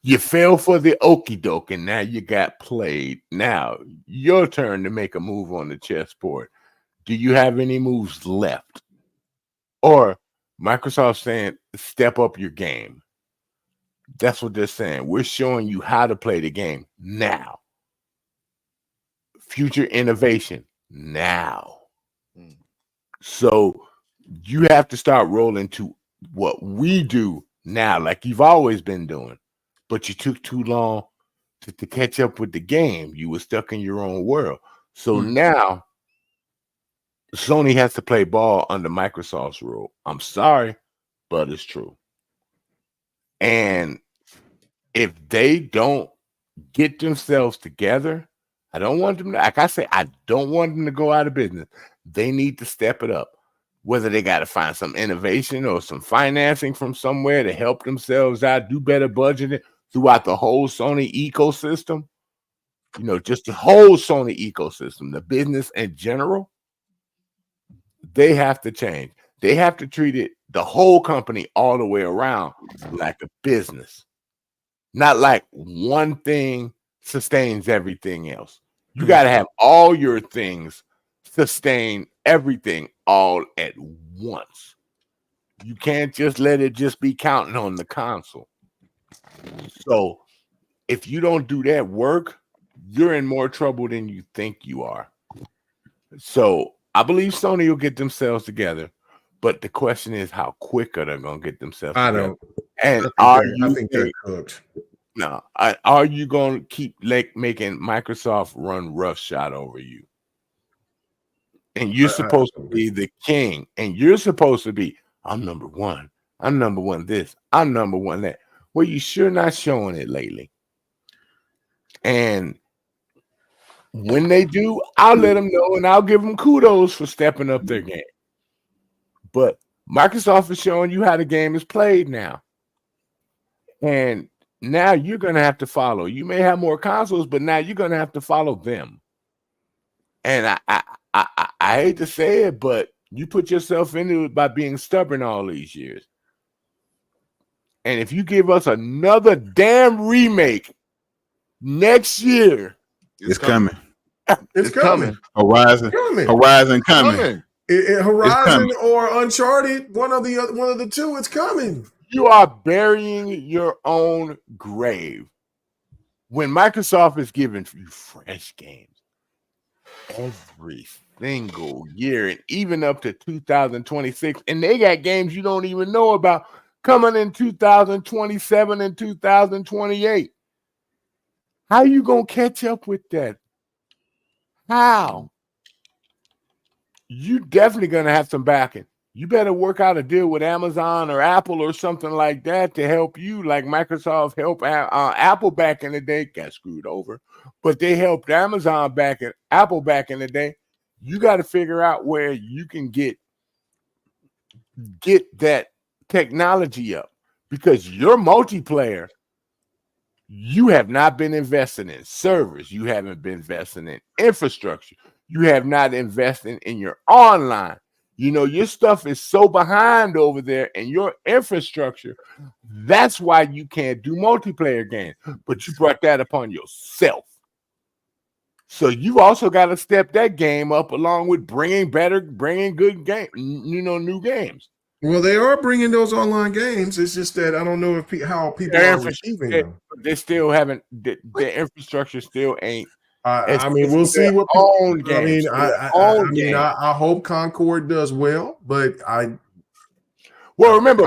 You fell for the okie doke, and now you got played. Now, your turn to make a move on the chessboard. Do you have any moves left? Or Microsoft saying, step up your game. That's what they're saying. We're showing you how to play the game now. Future innovation now. So you have to start rolling to what we do now, like you've always been doing. But you took too long to catch up with the game. You were stuck in your own world. So now Sony has to play ball under Microsoft's rule. I'm sorry, but it's true. And if they don't get themselves together, I don't want them to, like I say, I don't want them to go out of business. They need to step it up. Whether they got to find some innovation or some financing from somewhere to help themselves out, do better budgeting throughout the whole Sony ecosystem. Just the whole Sony ecosystem, the business in general, they have to change. They have to treat it, the whole company all the way around, like a business. Not like one thing sustains everything else. You got to have all your things sustain everything all at once. You can't just let it just be counting on the console. So if you don't do that work, you're in more trouble than you think you are. So I believe Sony will get themselves together, but the question is, how quick are they going to get themselves together? And I think they're cooked. No, are you going to keep making Microsoft run roughshod over you? And you're supposed to be the king, and you're supposed to be, I'm number one. I'm number one this. I'm number one that. Well, you sure not showing it lately. And when they do, I'll let them know, and I'll give them kudos for stepping up their game. But Microsoft is showing you how the game is played now. And now you're going to have to follow. You may have more consoles, but now you're going to have to follow them. And I hate to say it, but you put yourself into it by being stubborn all these years. And if you give us another damn remake next year, it's coming. It's coming. Horizon coming. Horizon or Uncharted, one of the two. It's coming. You are burying your own grave. When Microsoft is giving you fresh games every single year, and even up to 2026, and they got games you don't even know about coming in 2027 and 2028. How you gonna catch up with that? How? You definitely gonna have some backing. You better work out a deal with Amazon or Apple or something like that to help you, like Microsoft helped Apple back in the day. Got screwed over, but they helped Amazon back and Apple back in the day. You got to figure out where you can get that technology up, because your multiplayer, you have not been investing in servers. You haven't been investing in infrastructure. You have not invested in your online. You know, your stuff is so behind over there and your infrastructure. That's why you can't do multiplayer games. But you brought that upon yourself. So you also got to step that game up along with bringing good game, new games. Well, they are bringing those online games. It's just that I don't know how people are receiving them. They still haven't. Their infrastructure still ain't. I mean, we'll see what own games. I hope Concord does well, but remember,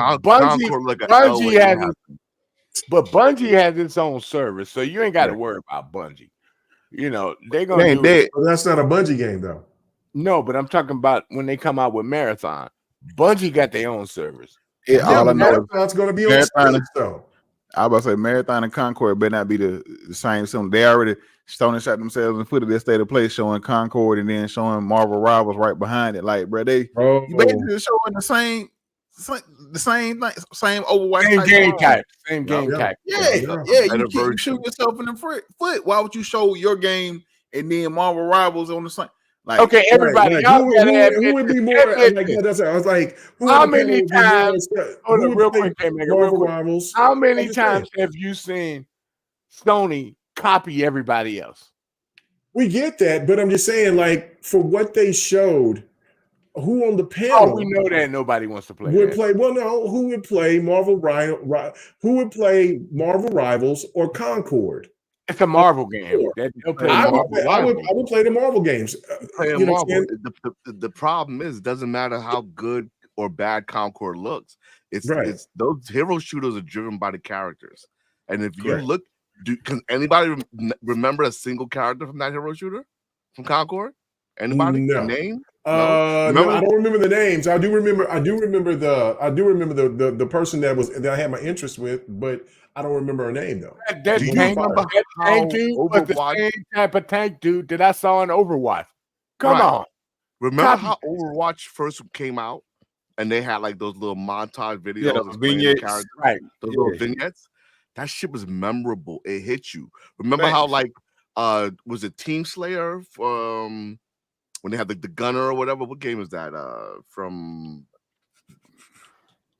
Bungie has its own service, so you ain't got to worry about Bungie. You know, they're gonna do it. But that's not a Bungie game, though. No, but I'm talking about when they come out with Marathon. Bungie got their own service. All I know is going to be on Steam, though. I was about to say Marathon and Concord better not be the same. They already Sony shot themselves in the foot of their state of play, showing Concord and then showing Marvel Rivals right behind it. Like, bro, you basically showing the same Overwatch, same game type. Yeah. You shoot yourself in the foot. Why would you show your game and then Marvel Rivals on the same? Like, okay, everybody. Who would be more? Like, that's I was like, how many times? Real quick, Rivals. How many times have you seen Sony copy everybody else? We get that, but I'm just saying, like, for what they showed, who on the panel? Oh, we know that nobody wants to play. Who would play Marvel Who would play Marvel Rivals or Concord? It's a Marvel game. I would play the Marvel games. The problem is, it doesn't matter how good or bad Concord looks. It's those hero shooters are driven by the characters. And if you look, can anybody remember a single character from that hero shooter from Concord? Anybody? No. Name? No, I don't remember the names. I do remember the person that I had my interest with, but I don't remember her name though. That tank dude was the same type of tank dude that I saw in Overwatch. Come on. Remember how Overwatch first came out and they had like those little montage videos, those vignettes, those little vignettes? That shit was memorable. It hit you. Remember how like was it Team Slayer from when they had the gunner or whatever? What game is that? From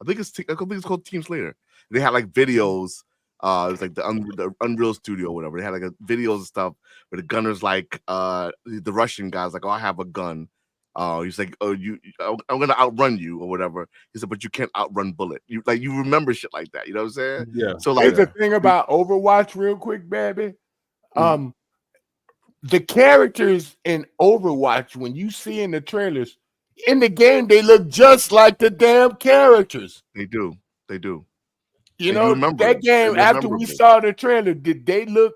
I think it's called Team Slayer. They had like videos. It was like the Unreal Studio or whatever. They had like videos and stuff where the gunner's like the Russian guy's like, oh, I have a gun. He's like, oh, I'm gonna outrun you or whatever. He said, but you can't outrun bullet. You remember shit like that. You know what I'm saying? Yeah. So like the thing about Overwatch, real quick, baby. The characters in Overwatch, when you see in the trailers, in the game, they look just like the damn characters. They do. You know, that game, after we saw the trailer, did they look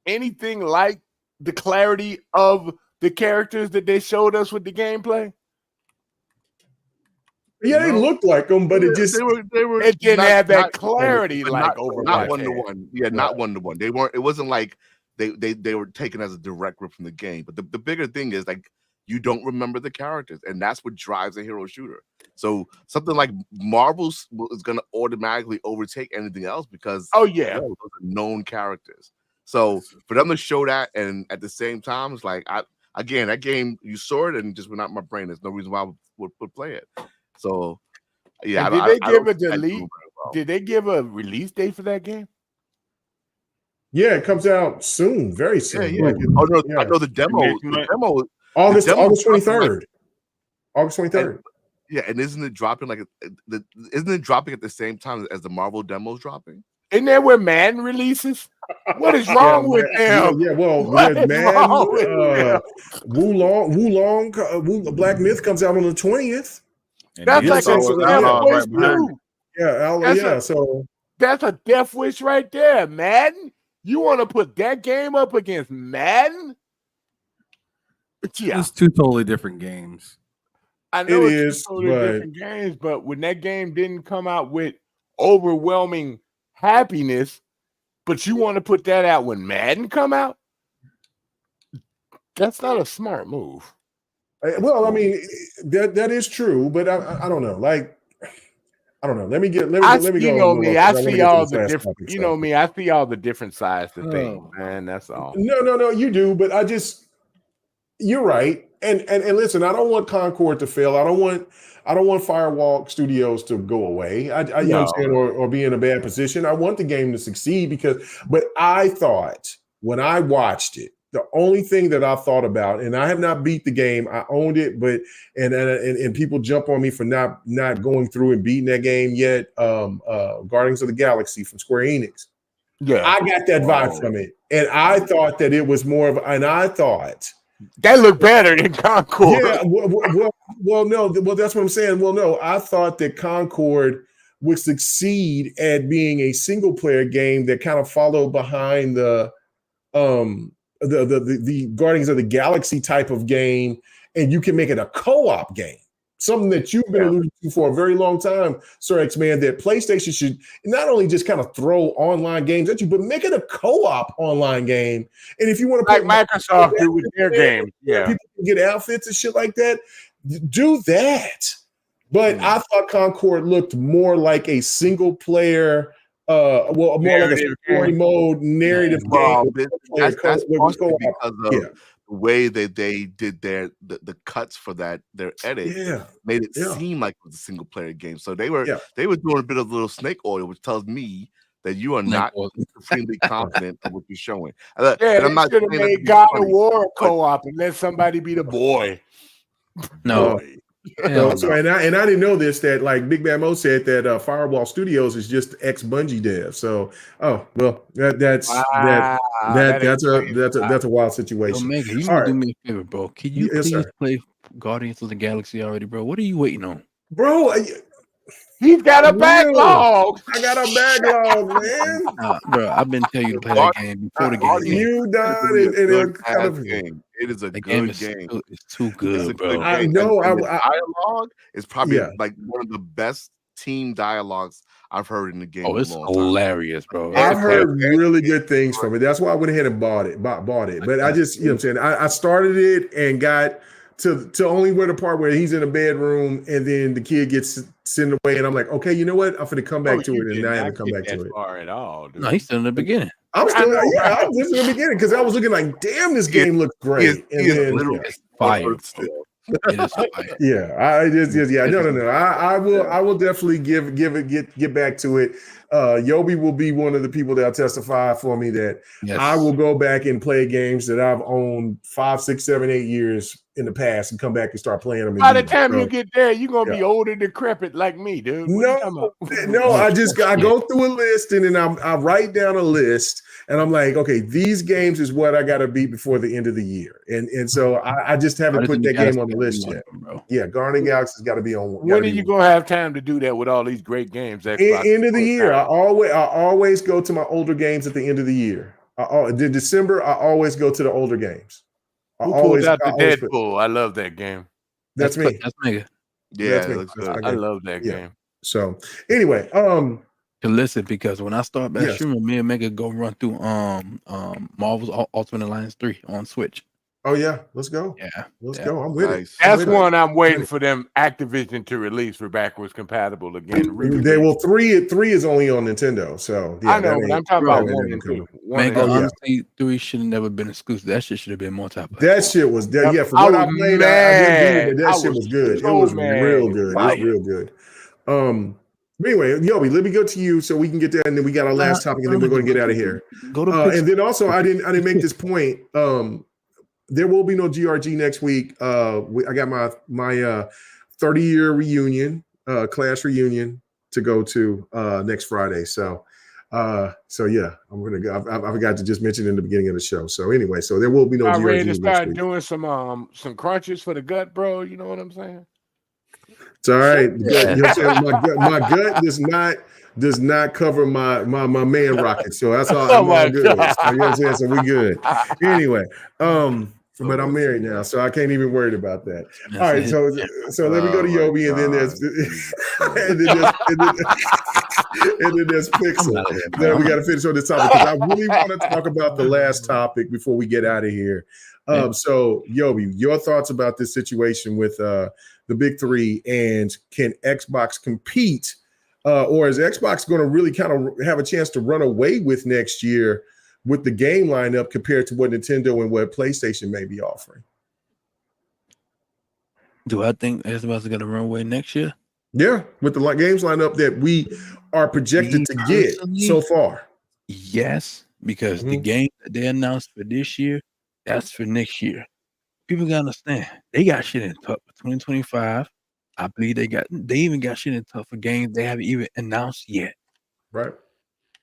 anything like the clarity of the characters that they showed us with the gameplay? Yeah, they looked like them, but it just it didn't have that clarity like Overwatch. Not 1-to-1. Yeah, not 1-to-1. They weren't. It wasn't like they were taken as a direct rip from the game. But the bigger thing is like you don't remember the characters, and that's what drives a hero shooter. So something like Marvel's is going to automatically overtake anything else because those are known characters. So for them to show that, and at the same time, it's like again that game you saw it and just went out my brain. There's no reason why I would play it. So yeah, Did they give a release date for that game? Yeah, it comes out soon, very soon. Yeah. Oh no, I know the demo. August 23rd. August 23rd. Yeah, and isn't it dropping at the same time as the Marvel demo's dropping? Isn't that where Madden releases? What is wrong with them? Yeah, well, Madden, Black Myth comes out on the 20th. That's like a death wish too. So that's a death wish right there, Madden. You want to put that game up against Madden? Yeah, it's two totally different games. I know it's totally different games, but when that game didn't come out with overwhelming happiness, but you want to put that out when Madden come out, that's not a smart move. Well, I mean, that is true, but I don't know. Like, I don't know. Let me go. You know me. I see all the different. You know me. I see all the different sides to things, man. That's all. No. You do, but you're right. And listen, I don't want Concord to fail. I don't want Firewall Studios to go away. You know what I'm saying, or be in a bad position. I want the game to succeed but I thought when I watched it, the only thing that I thought about, and I have not beat the game, I owned it, but and people jump on me for not going through and beating that game yet. Guardians of the Galaxy from Square Enix. Yeah, I got that vibe from it, and I thought that it was more of, and I thought that looked better than Concord. Yeah, no, that's what I'm saying. Well, no, I thought that Concord would succeed at being a single player game that kind of followed behind the Guardians of the Galaxy type of game, and you can make it a co-op game. Something that you've been alluding to for a very long time, Sir X-Man, that PlayStation should not only just kind of throw online games at you, but make it a co-op online game. And if you want to like Microsoft do with their game, people can get outfits and shit like that, do that. But I thought Concord looked more like a single player, more like a story mode narrative game. That's because of the way that they did the cuts for their edit made it seem like it was a single player game. So they were doing a bit of little snake oil, which tells me that you are not supremely confident in what you're showing. I'm not should have made God of War co-op and let somebody be the boy. No. So and I didn't know this, that like Big Bad Mo said that Firewall Studios is just ex Bungie dev. So that's a wild situation. Yo, Mega, you can do me a favor, bro. Can you please play Guardians of the Galaxy already, bro? What are you waiting on, bro? He's got a backlog. I got a backlog, man. Bro, I've been telling you to play that game before the game. You done kind of game. It is a good game. It's too good, bro. I know. Dialogue is probably like one of the best team dialogues I've heard in the game. Oh, it's hilarious, bro. I've heard really good things from it. That's why I went ahead and bought it. But I just, you know what I'm saying? I started it and got to only where the part where he's in a bedroom and then the kid gets sent away, and I'm like, okay, you know what? I'm gonna come back to it, and I haven't come back to it. At all, dude. No, he's still in the beginning. I'm just in the beginning because I was looking like, damn, this game looks great. He is literally fire. It is fire. Yeah, no. I will definitely get back to it. Yobi will be one of the people that'll testify for me that I will go back and play games that I've owned 5, 6, 7, 8 years in the past and come back and start playing them. By the time you get there, you're gonna be old and decrepit like me, dude. No, I go through a list and then I write down a list and I'm like, okay, these games is what I got to beat before the end of the year, and so I just haven't put that game on the list yet. Yeah, Guardian Galaxy's got to be on. When are you gonna have time to do that with all these great games? End of the year, I always go to my older games at the end of the year. In December, I always go to the older games. Who pulled out the Deadpool? I love that game. That's me. That's me. Yeah, it looks good. I love that game. So anyway, to listen, because when I start back streaming, me and Mega go run through Marvel's Ultimate Alliance 3 on Switch. Oh yeah, let's go. Yeah, let's go. I'm with it. That's one I'm waiting for them Activision to release for backwards compatible again. They will. Three is only on Nintendo, so I know. But I'm talking about 1 and 2. Honestly, 3 should have never been exclusive. That shit should have been multiplayer. That shit was for what I played. That shit was good. It was real good. It was real good. Anyway, Yobi, let me go to you so we can get there, and then we got our last topic, and then we're going to get out of here. And then also, I didn't make this point. There will be no GRG next week. I got my 30-year reunion, class reunion to go to next Friday. So yeah, I'm gonna go. I forgot to just mention in the beginning of the show. So anyway, so there will be no GRG ready to start next week. Doing some crunches for the gut, bro. You know what I'm saying? It's all right. You know, my gut does not cover my man rocket. So that's all. I'm all good. So, you know what I'm saying? So we good. Anyway, but I'm married now, so I can't even worry about that. All right, so let me go to Yobi, and then there's and then there's Pixel. Then we got to finish on this topic because I really want to talk about the last topic before we get out of here. So Yobi, your thoughts about this situation with the big three, and can Xbox compete, or is Xbox going to really kind of have a chance to run away with next year with the game lineup compared to what Nintendo and what PlayStation may be offering? Do I think Xbox is going to run away next year? Yeah, with the games lineup that we are projected to get so far. Yes, because the game that they announced for this year, that's for next year. People gotta understand they got shit in tough for 2025. I believe they even got shit in tough for games they haven't even announced yet. Right.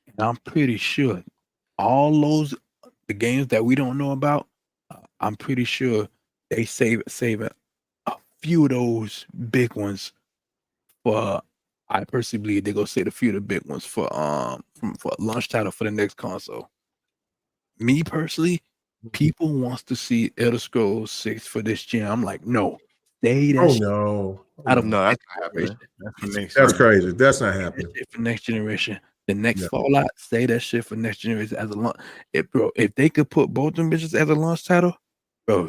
And I'm pretty sure all the games that we don't know about, I'm pretty sure they save a few of those big ones for. I personally believe they're gonna save a few of the big ones for launch title for the next console. Me personally, people wants to see Elder Scrolls 6 for this gen. I'm like, no. No. I don't know. That's crazy. That's not happening. For next generation. The next Fallout, say that shit for next generation as a launch. If they could put both them bitches as a launch title, bro.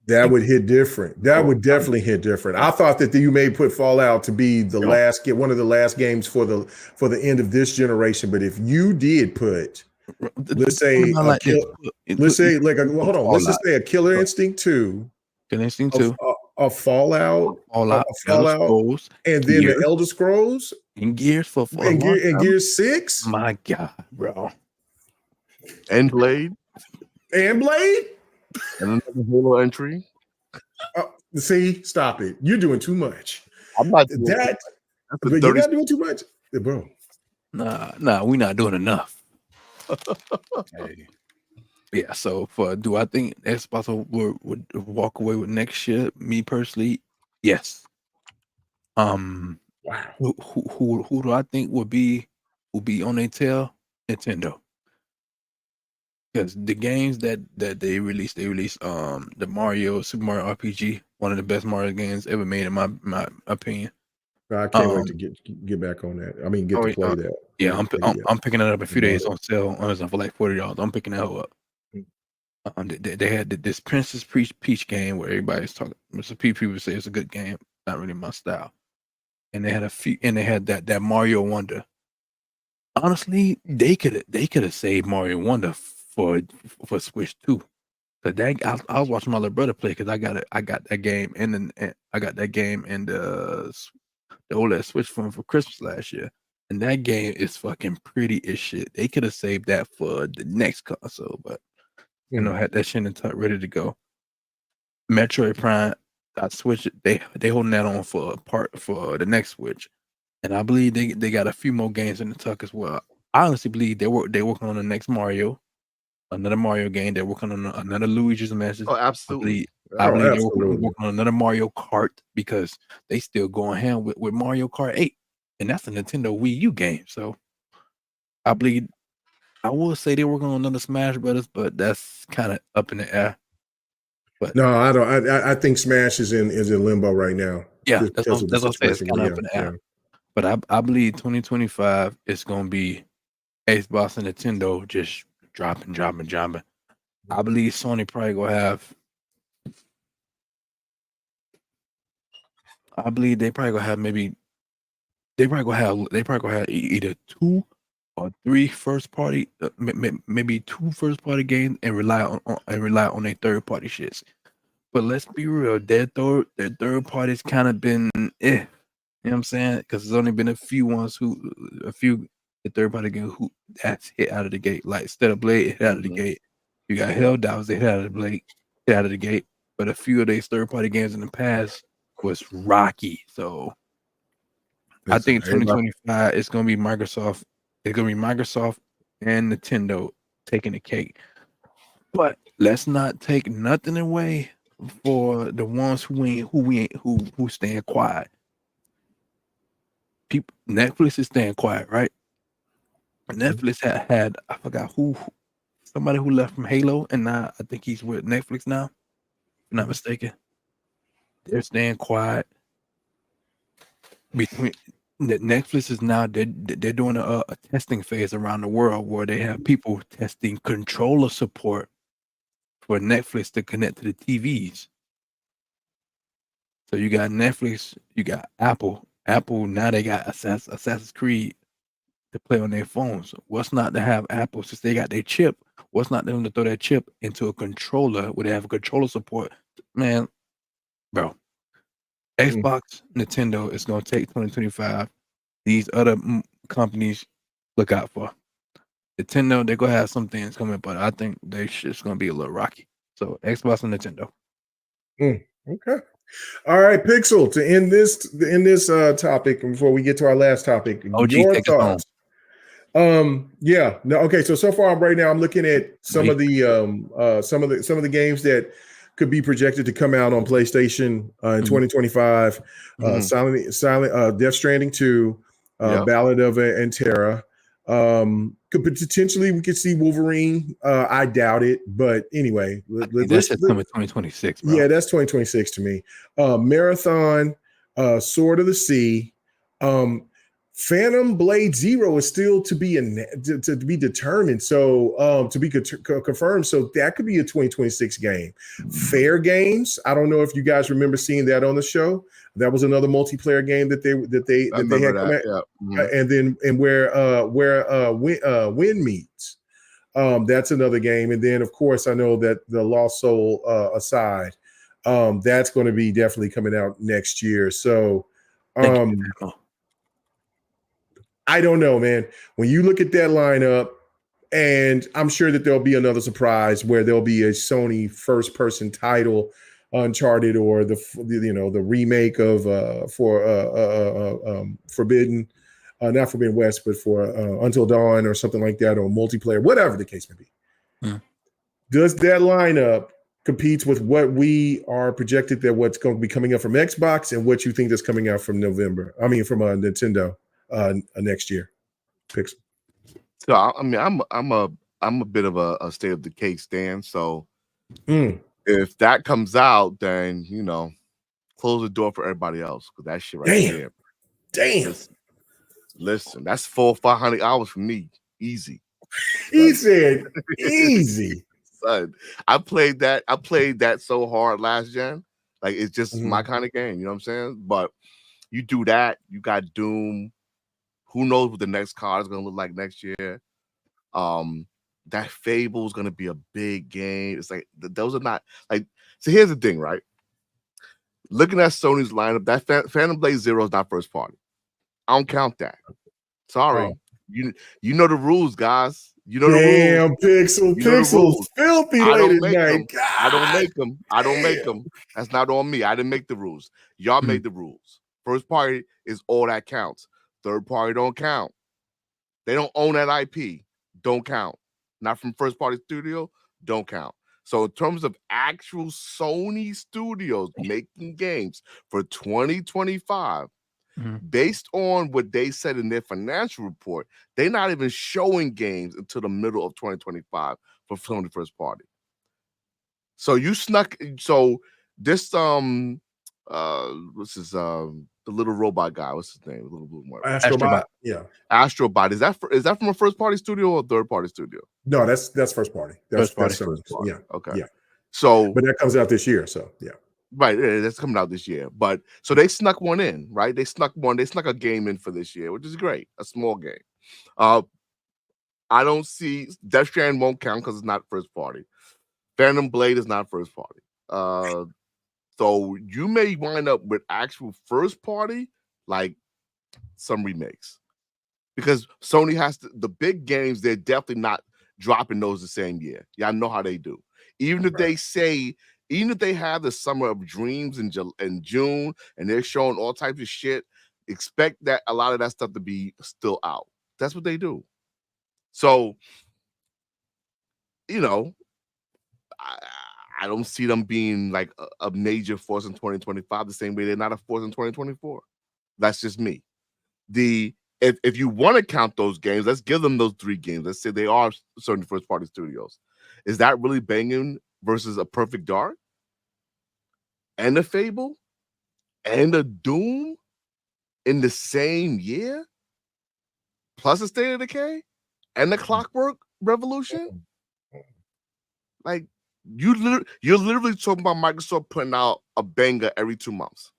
That would hit different. That would definitely hit different. I thought that you may put Fallout to be one of the last games for the end of this generation. But if you did put, let's say a Killer Instinct 2, a Fallout, Scrolls, and then the Elder Scrolls, and Gears and Gears 6. My God, bro. And Blade. And another Halo entry. See, stop it. You're doing too much. I'm not doing that. But you're not doing too much, bro. Nah, we're not doing enough. Yeah, so do I think Xbox would walk away with next year? Me personally, yes. Wow. Who do I think will be on their tail? Nintendo. Because the games that they released the Super Mario RPG, one of the best Mario games ever made in my opinion. I can't wait to get back on that. I mean, to play that. Yeah, I'm picking it up a few days on sale on Amazon for like $40. I'm picking that up. They had this Princess Peach game where everybody's talking. Some people say it's a good game, not really my style. And they had that Mario Wonder. Honestly, they could have saved Mario Wonder for Switch 2, Cause I was watching my little brother play because I got that game and I got that game and the OLED Switch for Christmas last year. And that game is fucking pretty as shit. They could have saved that for the next console, but had that shit in tuck ready to go. Metroid Prime, I switched it. They holding that on for the next Switch. And I believe they got a few more games in the tuck as well. I honestly believe they're working on the next Mario. Another Mario game. They're working on another Luigi's Mansion. Oh, absolutely. I believe they're working on another Mario Kart because they still going hand with Mario Kart 8. And that's a Nintendo Wii U game. So I believe I will say they're working on another Smash Brothers, but that's kind of up in the air. But no, I don't. I think Smash is in limbo right now. Yeah, that's what I say. It's kind of up in the air. Yeah. But I believe 2025 is going to be Xbox and Nintendo just dropping. I believe Sony probably gonna have. I believe they probably gonna have They probably gonna have either 2 or 3 first party, maybe 2 first party games, and rely on their third party shits. But let's be real, their third party's kind of been You know what I'm saying? Because there's only been a few the third party game who that's hit out of the gate. Like Stellar Blade hit out of the gate. You got Helldivers, they hit out of the gate. But a few of these third party games in the past was rocky. So I think 2025 is gonna be Microsoft. It's gonna be Microsoft and Nintendo taking the cake. But let's not take nothing away for the ones who staying quiet. Netflix is staying quiet, right? Netflix had I forgot somebody who left from Halo, and now I think he's with Netflix now. If I'm not mistaken. They're staying quiet. Between Netflix is now they're doing a testing phase around the world where they have people testing controller support for Netflix to connect to the TVs. So you got Netflix, you got Apple. Apple now they got Assassin's Creed to play on their phones. What's not to have Apple since they got their chip? What's not them to throw that chip into a controller where they have a controller support? Man, bro. Xbox, Nintendo is going to take 2025. These other companies look out for. Nintendo, they're going to have some things coming, but I think they just going to be a little rocky. So Xbox and Nintendo. Okay. All right, Pixel, to end this topic before we get to our last topic. Your thoughts. Okay. So far right now I'm looking at some of the games that could be projected to come out on PlayStation in 2025. Death Stranding 2, Ballad of Antera. Could potentially we could see Wolverine. I doubt it, but anyway, that's coming 2026. Bro. Yeah, that's 2026 to me. Marathon, Sword of the Sea, Phantom Blade Zero is still to be determined. So to be confirmed. So that could be a 2026 game. Fair Games. I don't know if you guys remember seeing that on the show. That was another multiplayer game that they had come out. And where Wind meets. That's another game. And then of course I know that the Lost Soul aside, that's going to be definitely coming out next year. So I don't know, man. When you look at that lineup, and I'm sure that there'll be another surprise where there'll be a Sony first-person title, Uncharted, or the remake of Forbidden, not Forbidden West, but for Until Dawn or something like that, or multiplayer, whatever the case may be. Does that lineup competes with what we are projected that what's going to be coming up from Xbox and what you think that's coming out from Nintendo? Next year, Pixel. So I mean, I'm a bit of a state of decay stand. So if that comes out, then close the door for everybody else because that shit there. Damn. Listen, that's 400 or 500 hours for me, easy. He said easy. Son, I played that so hard last gen, like it's just my kind of game. You know what I'm saying? But you do that, you got Doom. Who knows what the next card is going to look like next year? that Fable is gonna be a big game. It's like those are not like. So here's the thing, right? Looking at Sony's lineup, that Phantom Blade Zero is not first party. I don't count that. Sorry, you know the rules, guys. You know the rules. Pixels, filthy late at night. I don't make them. That's not on me. I didn't make the rules. Y'all made the rules. First party is all that counts. Third party don't count. They don't own that IP. Don't count. Not from first party studio. Don't count. So in terms of actual Sony studios making games for 2025, based on what they said in their financial report, they're not even showing games until the middle of 2025 for Sony first party. So you snuck. So this what's his the little robot guy? What's his name? A little bit more. Astrobot. Yeah. Astrobot. Is that from a first party studio or a third party studio? No, that's first party. That's first party. Yeah. Okay. Yeah. So, but that comes out this year. So yeah. Right, that's coming out this year. But so they snuck one in, right? They snuck a game in for this year, which is great. A small game. I don't see Death Stranding won't count because it's not first party. Phantom Blade is not first party. So you may wind up with actual first party, like some remakes. Because Sony has the big games, they're definitely not dropping those the same year. Y'all know how they do. Even if they have the Summer of Dreams in June and they're showing all types of shit, expect that a lot of that stuff to be still out. That's what they do. So, I don't see them being like a major force in 2025 the same way they're not a force in 2024. That's just me. If you want to count those games, let's give them those 3 games. Let's say they are certain first-party studios. Is that really banging versus a Perfect Dark and a Fable and a Doom in the same year? Plus a State of Decay and the Clockwork Revolution? Like, you're literally talking about Microsoft putting out a banger every 2 months.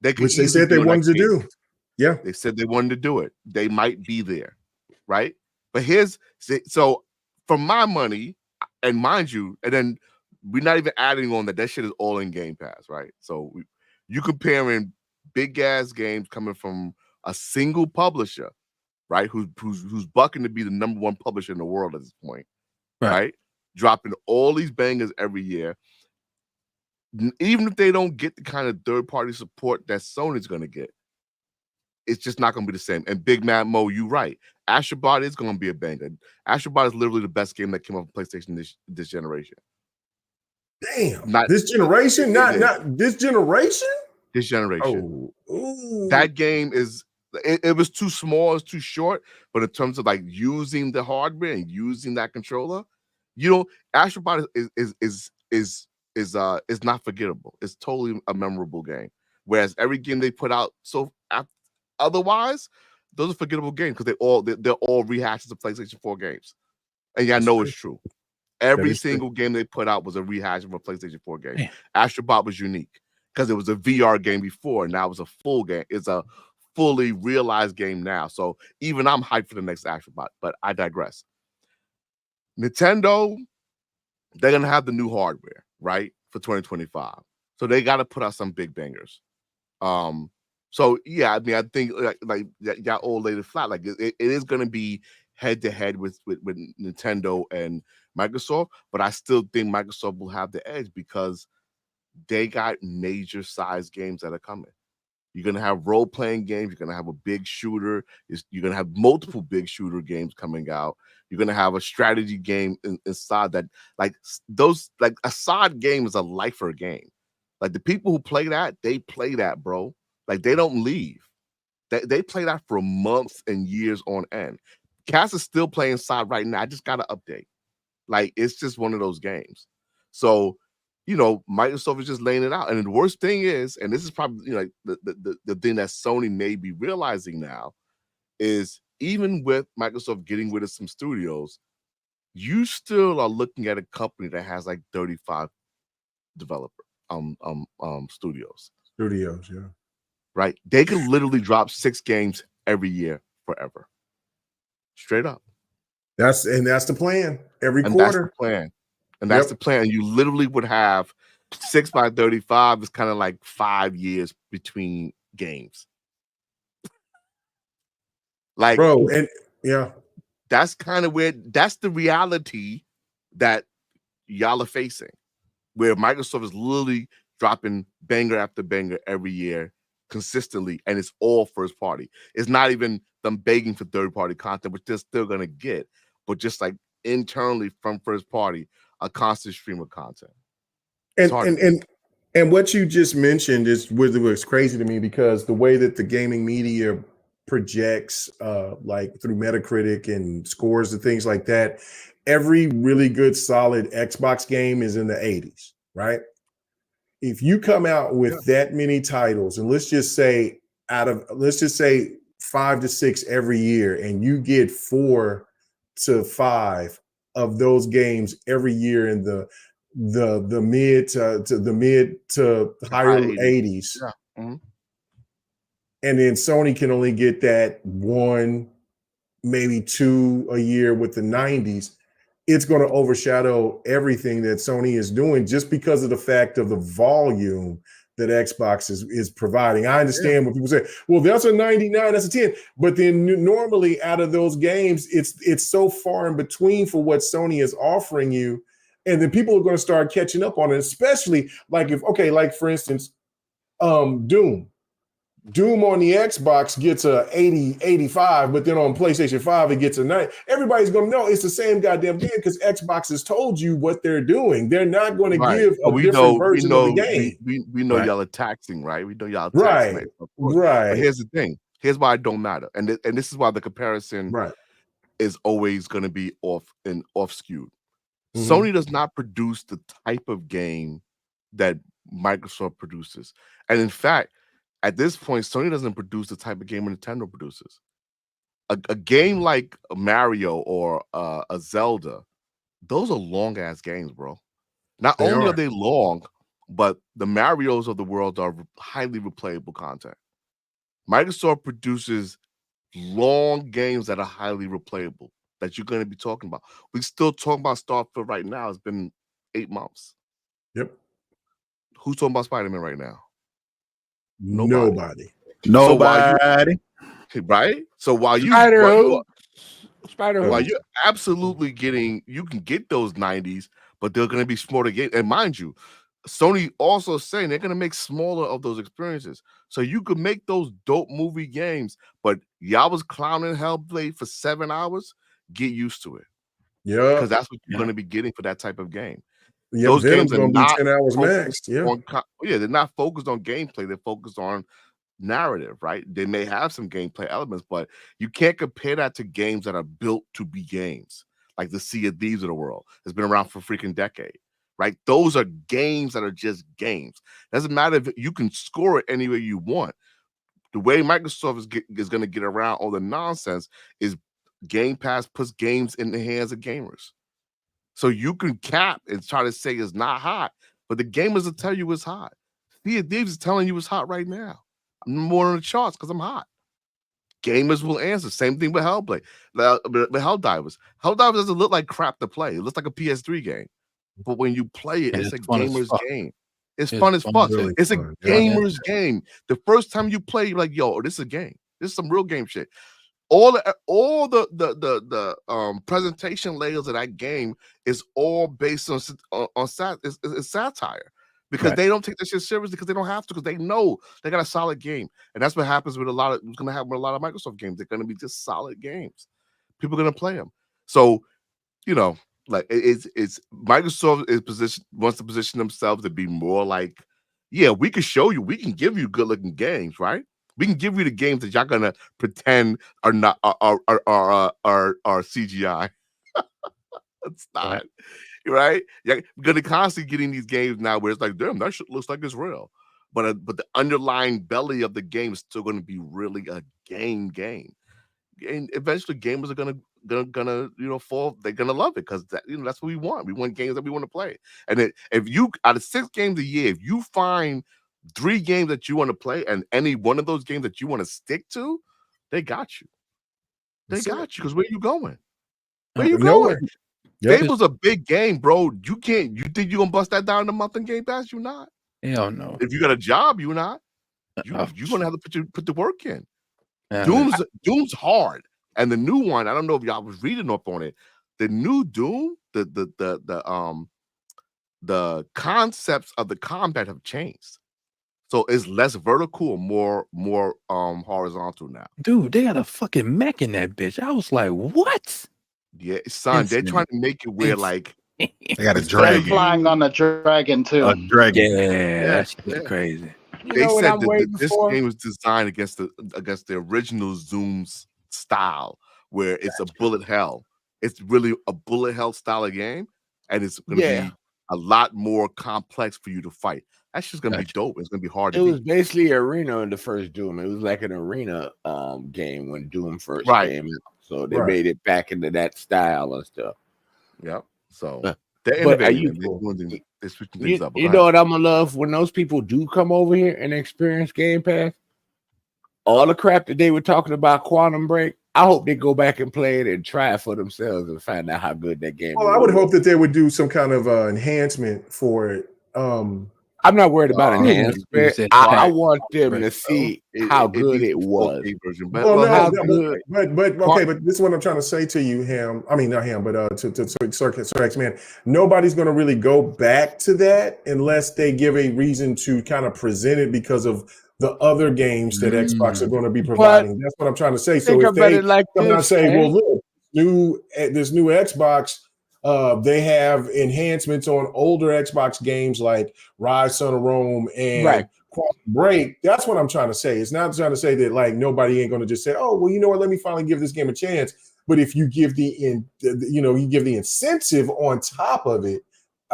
Which they said they wanted to do. Yeah. They said they wanted to do it. They might be there, right? But so for my money, and mind you, and then we're not even adding on that shit is all in Game Pass, right? So you comparing big ass games coming from a single publisher, right? Who's bucking to be the #1 publisher in the world at this point, right? Dropping all these bangers every year. Even if they don't get the kind of third-party support that Sony's going to get, it's just not going to be the same. And Big Mad Mo, you're right. Astrobot is going to be a banger. Astrobot is literally the best game that came out on PlayStation this generation. Damn. This generation? Not this generation? This generation. Oh. That game is... It was too small, it's too short, but in terms of like using the hardware and using that controller, Astrobot is not forgettable. It's totally a memorable game. Whereas every game they put out otherwise, those are forgettable games because they're all rehashes of PlayStation 4 games. And y'all know it's true. Every single game they put out was a rehash of a PlayStation 4 game. Yeah. Astrobot was unique because it was a VR game before, and now it's a full game. It's a fully realized game now. So even I'm hyped for the next Astrobot, but I digress. Nintendo, they're going to have the new hardware, right, for 2025. So they got to put out some big bangers. So, yeah, I mean, I think like y'all all laid it flat. Like, it is going to be head-to-head with Nintendo and Microsoft, but I still think Microsoft will have the edge because they got major-sized games that are coming. You're going to have role-playing games. You're going to have a big shooter. You're going to have multiple big shooter games coming out. You're going to have a strategy game inside that, like, a side game is a lifer game. Like, the people who play that, they play that, bro. Like, they don't leave. They play that for months and years on end. Cass is still playing side right now. I just got an update. Like, it's just one of those games. So, Microsoft is just laying it out. And the worst thing is, and this is probably like the thing that Sony may be realizing now, is even with Microsoft getting rid of some studios, you still are looking at a company that has like 35 developer studios. Studios, yeah. Right? They can literally drop 6 games every year forever. Straight up. That's the plan every and quarter. That's the plan. And that's the plan. You literally would have 6x35 is kind of like 5 years between games. Like, bro, and yeah, that's kind of where that's the reality that y'all are facing, where Microsoft is literally dropping banger after banger every year consistently, and it's all first party. It's not even them begging for third party content, which they're still gonna get, but just like internally from first party, a constant stream of content. And what you just mentioned was crazy to me, because the way that the gaming media projects like through Metacritic and scores and things like that, every really good solid Xbox game is in the 80s, right? If you come out with that many titles, and let's just say 5 to 6 every year, and you get 4 to 5 of those games every year in the mid to higher 80s. Yeah. Mm-hmm. And then Sony can only get that 1, maybe 2 a year with the 90s. It's going to overshadow everything that Sony is doing, just because of the fact of the volume that Xbox is providing. I understand when people say, well, that's a 99, that's a 10. But then normally out of those games, it's so far in between for what Sony is offering you. And then people are going to start catching up on it, especially like like for instance, Doom on the Xbox gets a 80, 85, but then on PlayStation 5, it gets a 9. Everybody's going to know it's the same goddamn game, because Xbox has told you what they're doing. They're not going to give a different version of the game. We know y'all are taxing, right? We know y'all are taxing. Right. But here's the thing. Here's why it don't matter. And this is why the comparison is always going to be off skewed. Mm-hmm. Sony does not produce the type of game that Microsoft produces. And in fact, at this point, Sony doesn't produce the type of game Nintendo produces. A game like Mario or a Zelda, those are long-ass games, bro. Not only are they long, but the Marios of the world are highly replayable content. Microsoft produces long games that are highly replayable that you're going to be talking about. We're still talking about Starfield right now. It's been 8 months. Yep. Who's talking about Spider-Man right now? Nobody. Right? So while you're absolutely getting, you can get those 90s, but they're going to be smaller games. And mind you, Sony also saying they're going to make smaller of those experiences. So you could make those dope movie games, but y'all was clowning Hellblade for 7 hours. Get used to it. Yeah. Because that's what you're going to be getting for that type of game. Yeah, those games are going to be 10 hours max. They're not focused on gameplay. They're focused on narrative, right? They may have some gameplay elements, but you can't compare that to games that are built to be games, like the Sea of Thieves of the world. It's been around for a freaking decade, right? Those are games that are just games. Doesn't matter if you can score it any way you want. The way Microsoft is going to get around all the nonsense is Game Pass puts games in the hands of gamers. So you can cap and try to say it's not hot, but the gamers will tell you it's hot. Sea of Thieves is telling you it's hot right now. I'm more on the charts because I'm hot. Gamers will answer. Same thing with Hellblade. But Helldivers. Helldivers doesn't look like crap to play. It looks like a PS3 game. But when you play it, it's a gamer's game. It's fun as fuck. Really it's fun. A gamer's game. The first time you play, you're like, yo, this is a game. This is some real game shit. All the presentation layers of that game is all based on satire, because they don't take that shit seriously, because they don't have to, because they know they got a solid game. And that's what happens with what's going to happen with a lot of Microsoft games. They're going to be just solid games. People are going to play them. So, like it's Microsoft wants to position themselves to be more like, we can show you, we can give you good looking games, right? We can give you the games that y'all gonna pretend are not are CGI. It's not, right? You're gonna constantly getting these games now where it's like, damn, that shit looks like it's real, but the underlying belly of the game is still gonna be really a game. And eventually, gamers are gonna fall. They're gonna love it, because that's what we want. We want games that we want to play. And if you, out of 6 games a year, if you find 3 games that you want to play, and any one of those games that you want to stick to, they got you. They got you, because where are you going? Where you Nowhere. going? Yep. Fable's a big game, bro. You think you're gonna bust that down in a month in Game Pass? You not. Hell no. If you got a job, you not. You're gonna have to put the work in. Doom's hard. And the new one, I don't know if y'all was reading up on it. The new Doom, the concepts of the combat have changed. So it's less vertical and more horizontal now. Dude, they got a fucking mech in that bitch. I was like, what? Yeah, son, they're trying to make it where like they got a They're dragon. flying on a dragon too. A dragon. Yeah, that's crazy. They said that this game was designed against the original Zoom's style, where it's a bullet hell. It's really a bullet hell style of game, and it's going to be a lot more complex for you to fight. That's just going to be dope. It's going to be hard to beat. It was basically arena in the first Doom. It was like an arena game when Doom first came out. So they made it back into that style and stuff. Yep. So they're innovating. They're switching things up. You know what I'm gonna love when those people do come over here and experience Game Pass? All the crap that they were talking about Quantum Break, I hope they go back and play it and try it for themselves and find out how good that game is. Well, I would hope that they would do some kind of enhancement for it. I'm not worried about enhancement. I want them to see how good it was. But this is what I'm trying to say to you, Ham. I mean, not Ham, but to Sir X-Man. Nobody's going to really go back to that unless they give a reason to kind of present it because of the other games that Xbox are going to be providing. That's what I'm trying to say. So if they come and say, well, look, this new Xbox, they have enhancements on older Xbox games like Rise, Son of Rome, and Quantum Break. That's what I'm trying to say. It's not trying to say that like nobody ain't going to just say, oh, well, you know what? Let me finally give this game a chance. But if you give you give the incentive on top of it,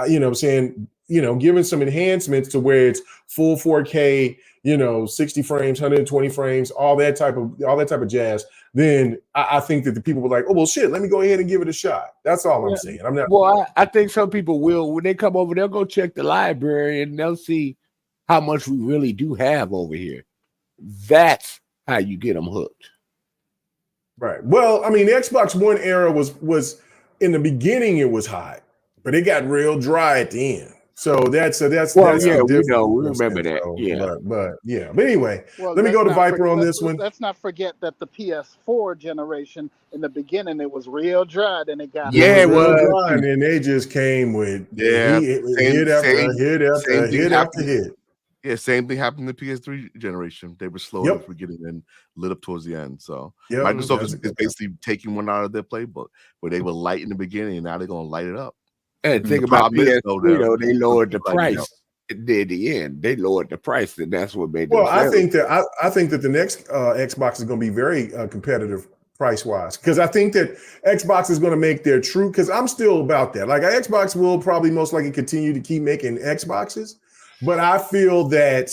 you know what I'm saying, giving some enhancements to where it's full 4K, 60 frames, 120 frames, all that type of jazz, then I think that the people were like, oh, well, shit, let me go ahead and give it a shot. That's all I'm saying. I'm not. Well, I think some people will, when they come over, they'll go check the library and they'll see how much we really do have over here. That's how you get them hooked. Right. Well, I mean, the Xbox One era was in the beginning, it was hot, but it got real dry at the end. So that's we remember that. So, but anyway, let me go to Viper on this one. Let's not forget that the PS4 generation in the beginning it was real dry, then it got it was dry, and then they just came with hit after hit. Yeah, same thing happened in the PS3 generation. They were slow at the beginning and lit up towards the end. So Microsoft is basically taking one out of their playbook where they were light in the beginning and now they're gonna light it up. And think about PS3, though, they lowered the price at the end. They lowered the price, and that's what made them. Well, I think that the next Xbox is going to be very competitive price-wise, because I think that Xbox is going to make their true. Because I'm still about that. Like Xbox will probably most likely continue to keep making Xboxes, but I feel that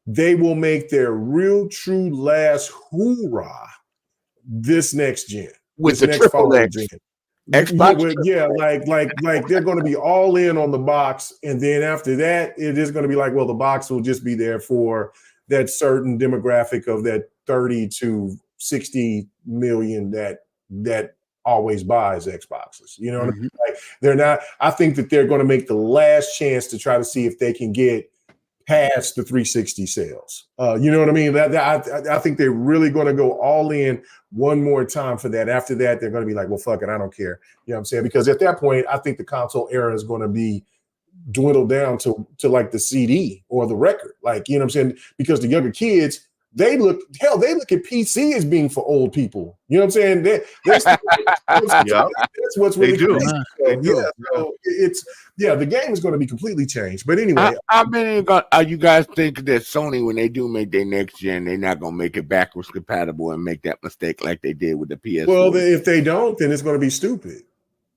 they will make their real, true last hoorah this next gen with the triple X. Gen. Xbox, like they're going to be all in on the box, and then after that, it is going to be like, well, the box will just be there for that certain demographic of that 30 to 60 million that always buys Xboxes. You know what I mean? Like they're not. I think that they're going to make the last chance to try to see if they can get past the 360 sales. You know what I mean? I think they're really going to go all in one more time for that. After that, they're going to be like, well, fuck it, I don't care. You know what I'm saying? Because at that point, I think the console era is going to be dwindled down to like the CD or the record. Like, you know what I'm saying? Because the younger kids, they look at PC as being for old people. You know what I'm saying? That's what's really crazy. The game is going to be completely changed. But anyway, are you guys thinking that Sony, when they do make their next gen, they're not going to make it backwards compatible and make that mistake like they did with the PS4? Well, if they don't, then it's going to be stupid.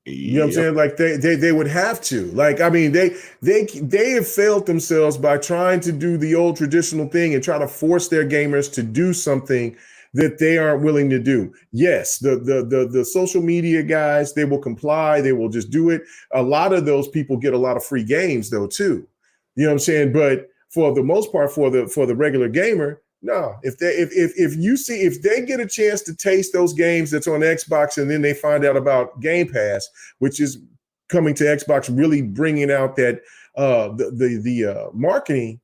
You know what I'm saying? Like they would have to. Like, I mean, they have failed themselves by trying to do the old traditional thing and try to force their gamers to do something that they aren't willing to do. Yes, the social media guys, they will comply, they will just do it. A lot of those people get a lot of free games though, too. You know what I'm saying? But for the most part, for the regular gamer, No. If they get a chance to taste those games that's on Xbox, and then they find out about Game Pass, which is coming to Xbox, really bringing out that the marketing,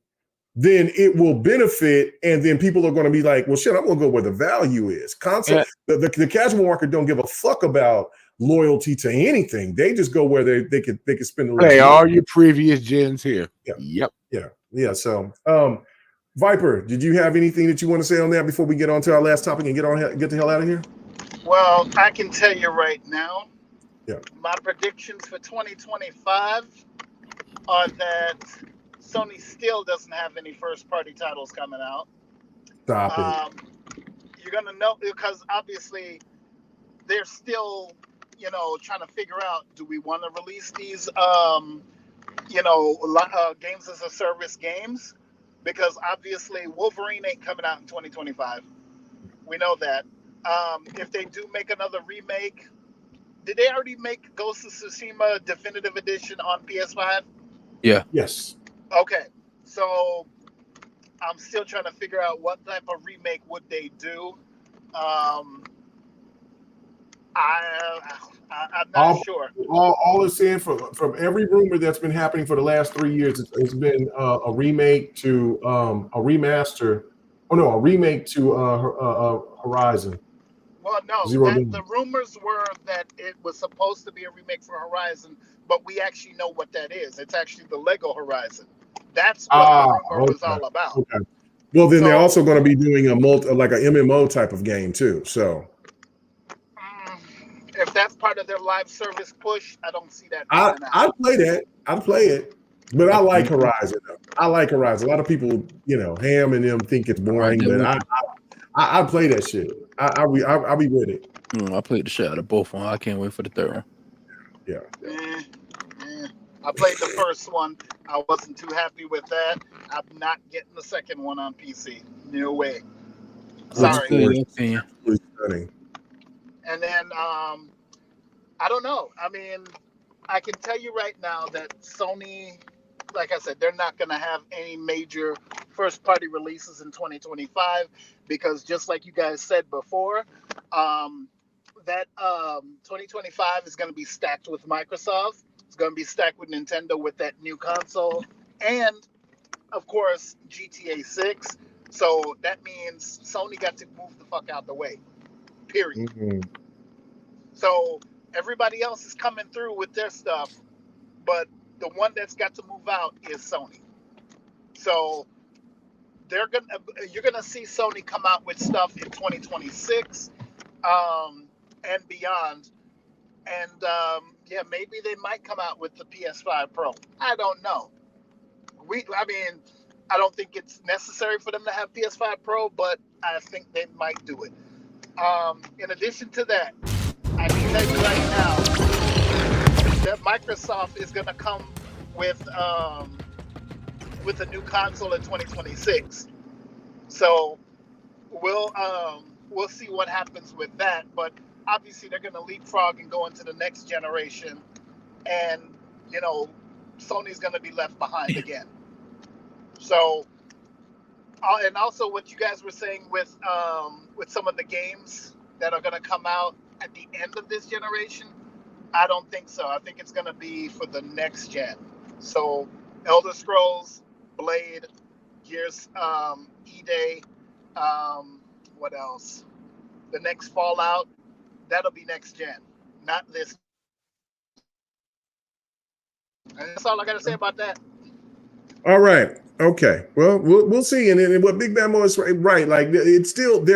then it will benefit, and then people are going to be like, well, shit, I'm going to go where the value is. The casual market don't give a fuck about loyalty to anything. They just go where they could spend the play all your previous gens here. Yeah. Yeah. So, Viper, did you have anything that you want to say on that before we get on to our last topic and get the hell out of here? Well, I can tell you right now, yeah, my predictions for 2025 are that Sony still doesn't have any first-party titles coming out. Stop it. You're going to know, because obviously they're still, trying to figure out, do we want to release these, games as a service games? Because obviously Wolverine ain't coming out in 2025. We know that. If they do make another remake, did they already make Ghost of Tsushima Definitive Edition on PS5? Yeah. Yes. Okay. So I'm still trying to figure out what type of remake would they do. I'm not sure. All it's saying from every rumor that's been happening for the last 3 years, it's been a remake to a remaster. Oh no, a remake to Horizon. Well, no, the rumors were that it was supposed to be a remake for Horizon, but we actually know what that is. It's actually the Lego Horizon. That's what the rumor was all about. Okay. Well, then they're also going to be doing a MMO type of game too. So. If that's part of their live service push, I don't see that. I'd play that. I'd play it. But I like Horizon. I like Horizon. A lot of people, Ham and them think it's boring, but I play that shit. I'll be with it. I played the shit out of both of them. I can't wait for the third one. Yeah. I played the first one. I wasn't too happy with that. I'm not getting the second one on PC. No way. Sorry. And then, I don't know. I mean, I can tell you right now that Sony, like I said, they're not going to have any major first-party releases in 2025 because just like you guys said before, that 2025 is going to be stacked with Microsoft. It's going to be stacked with Nintendo with that new console. And, of course, GTA 6. So that means Sony got to move the fuck out the way. Period. Mm-hmm. So everybody else is coming through with their stuff, but the one that's got to move out is Sony. So you're gonna see Sony come out with stuff in 2026 and beyond. And maybe they might come out with the PS5 Pro. I don't know. I don't think it's necessary for them to have PS5 Pro, but I think they might do it. In addition to that, I can tell you right now that Microsoft is going to come with a new console in 2026. So we'll see what happens with that. But obviously, they're going to leapfrog and go into the next generation, and Sony's going to be left behind again. So, and also what you guys were saying with some of the games that are going to come out at the end of this generation, I don't think so. I think it's going to be for the next gen. So, Elder Scrolls, Blade, Gears, E-Day, what else? The next Fallout, that'll be next gen, not this. And that's all I got to say about that. All right. Okay. Well, we'll see. And what Big Bad Mo is right. Like there's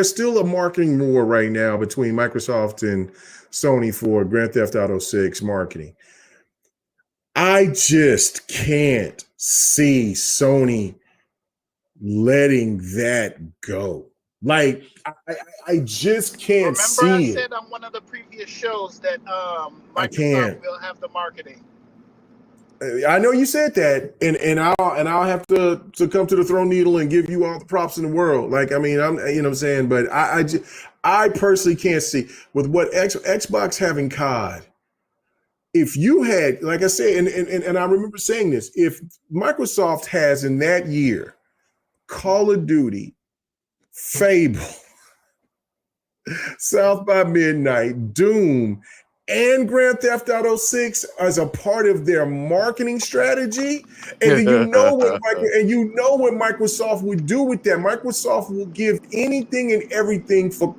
still a marketing war right now between Microsoft and Sony for Grand Theft Auto 6 marketing. I just can't see Sony letting that go. Like I just can't see it. Remember I said on one of the previous shows that Microsoft will have the marketing. I know you said that, and I'll have to come to the throne needle and give you all the props in the world. Like, I mean, I'm, you know what I'm saying, but I personally can't see with what Xbox having COD. If you had, like I said, and I remember saying this, if Microsoft has in that year Call of Duty, Fable, South by Midnight, Doom, and Grand Theft Auto 6 as a part of their marketing strategy. And then you know what Microsoft would do with that. Microsoft will give anything and everything for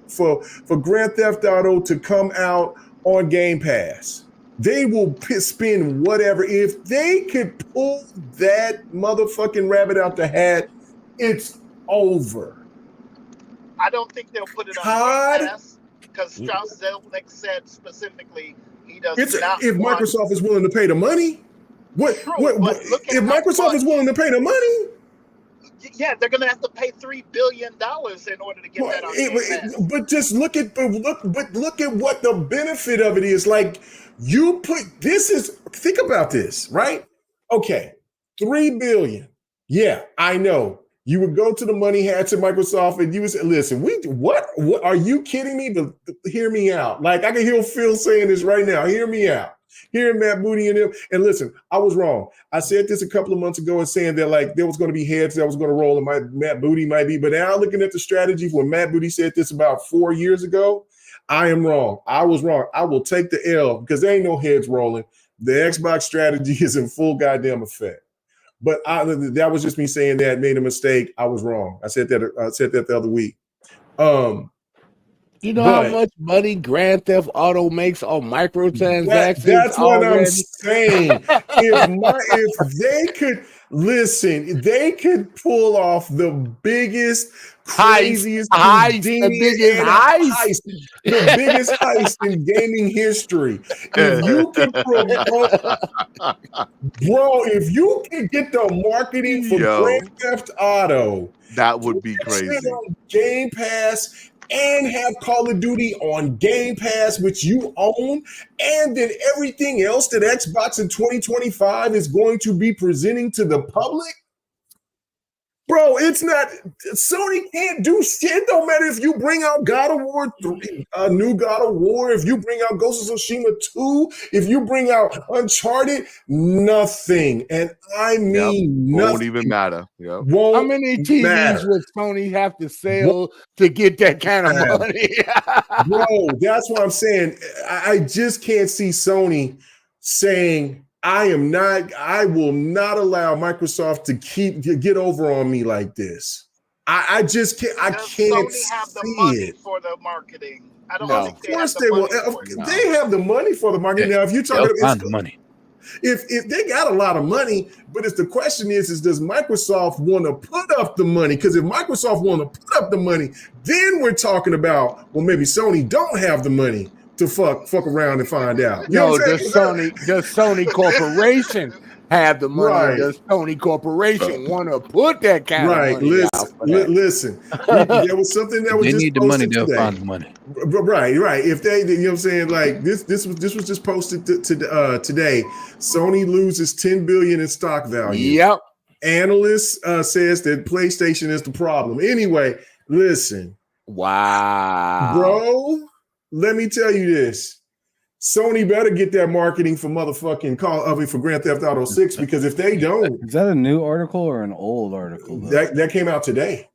Grand Theft Auto to come out on Game Pass. They will spend whatever. If they could pull that motherfucking rabbit out the hat, it's over. I don't think they'll put it on Game Pass because Strauss Zelnick said specifically he does not. If Microsoft is willing to pay the money, if Microsoft is willing to pay the money, yeah, they're going to have to pay $3 billion in order to get that on Game Pass. But just look at what the benefit of it is. Like think about this, right? Okay, $3 billion. Yeah, I know. You would go to the money hats at Microsoft and you would say, listen, what are you kidding me? But hear me out. Like I can hear Phil saying this right now. Hear me out. Hear Matt Booty and them. And listen, I was wrong. I said this a couple of months ago and saying that like there was going to be heads that was going to roll and Matt Booty might be. But now looking at the strategy when Matt Booty said this about 4 years ago, I am wrong. I was wrong. I will take the L because there ain't no heads rolling. The Xbox strategy is in full goddamn effect. But that was just me saying that, made a mistake. I was wrong. I said that the other week. You know how much money Grand Theft Auto makes on microtransactions? That's what I'm saying. If they could listen, they could pull off the biggest, craziest the biggest heist in gaming history. If you can if you can get the marketing for Grand Theft Auto, that would be crazy. On Game Pass and have Call of Duty on Game Pass, which you own, and then everything else that Xbox in 2025 is going to be presenting to the public. Bro, it's not, Sony can't do shit. Don't matter if you bring out God of War 3, new God of War, if you bring out Ghost of Tsushima 2, if you bring out Uncharted, nothing. And I mean nothing. Won't even matter. Yep. How many TVs would Sony have to sell to get that kind of money? Bro, that's what I'm saying. I just can't see Sony saying, I will not allow Microsoft to get over on me like this. I just can't. I can't Sony have the see money it for the marketing. I don't think of course they will. They have the money for the marketing. Now, if you're talking about the money, if they got a lot of money, but the question is does Microsoft want to put up the money? Because if Microsoft want to put up the money, then we're talking about, well, maybe Sony don't have the money to fuck around and find out. Does Sony Corporation have the money? Right. Does Sony Corporation want to put that kind of money listen. There was something that was they just need the money, today. they'll find the money. Right. If they, you know what I'm saying, like this was just posted today. Sony loses $10 billion in stock value. Yep. Analyst says that PlayStation is the problem. Anyway, listen. Wow, bro. Let me tell you this. Sony better get that marketing for for Grand Theft Auto 6, because if they don't. Is that a new article or an old article? That came out today.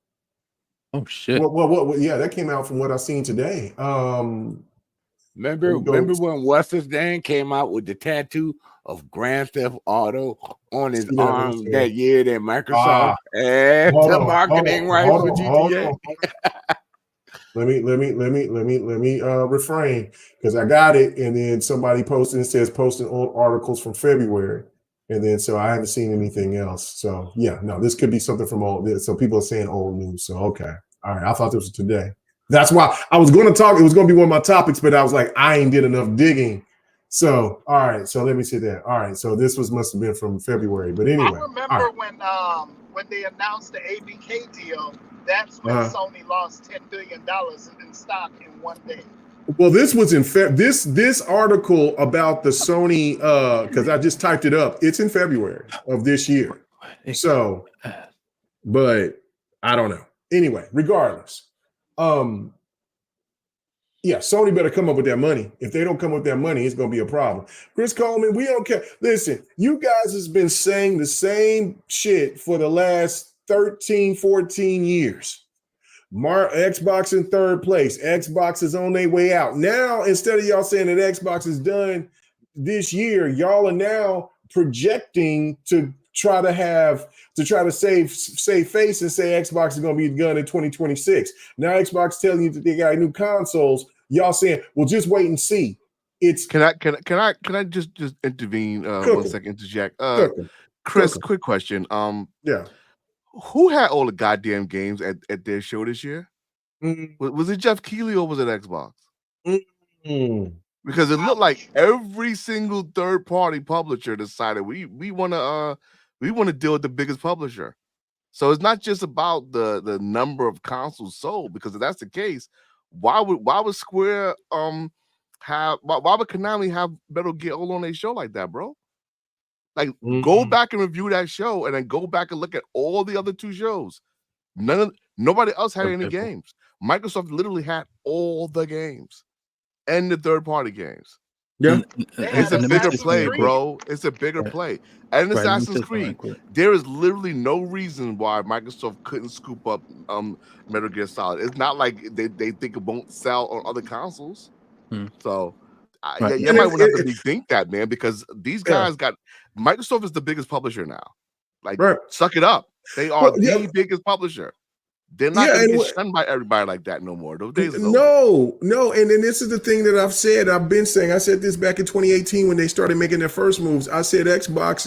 Oh shit. Well, yeah, that came out from what I've seen today. Remember when What's His Name came out with the tattoo of Grand Theft Auto on his arm that year that Microsoft had the marketing rights for GTA? Let me refrain, because I got it, and then somebody posted and says posting old articles from February, and then so I haven't seen anything else. So yeah, no, this could be something from old. So people are saying old news. So okay, all right. I thought this was today. That's why I was going to talk. It was going to be one of my topics, but I was like, I ain't did enough digging. So all right. So let me see that. All right. So this must have been from February. But anyway, I remember when they announced the ABK deal. That's when Sony lost $10 billion in stock in one day. Well, this was in this article about the Sony, because I just typed it up. It's in February of this year. So, but I don't know. Anyway, regardless, yeah, Sony better come up with that money. If they don't come up with that money, it's going to be a problem. Chris Coleman, we don't care. Listen, you guys has been saying the same shit for the last 13, 14 years. Xbox in third place. Xbox is on their way out. Now, instead of y'all saying that Xbox is done this year, y'all are now projecting to try to save face and say Xbox is going to be done in 2026. Now Xbox telling you that they got new consoles. Y'all saying, well, just wait and see. It's can I just intervene 1 second, interject? Chris, quick question. Yeah. Who had all the goddamn games at their show this year? Was it Jeff Keighley or was it Xbox? Because it looked like every single third-party publisher decided we want to deal with the biggest publisher. So it's not just about the number of consoles sold, because if that's the case, why would Square why would Konami have Metal Gear all on their show like that, bro? Like, go back and review that show, and then go back and look at all the other two shows. Nobody else had any games. Microsoft literally had all the games and the third-party games. Yeah, it's a bigger play, bro. It's a bigger play. And Assassin's Creed, there is literally no reason why Microsoft couldn't scoop up Metal Gear Solid. It's not like they think it won't sell on other consoles. So you might want to rethink that, man, because these guys got Microsoft is the biggest publisher now. Like, suck it up. They are the biggest publisher. They're not going to get shunned by everybody like that no more. Those days are over. No. And then this is the thing that I've been saying. I said this back in 2018 when they started making their first moves. I said Xbox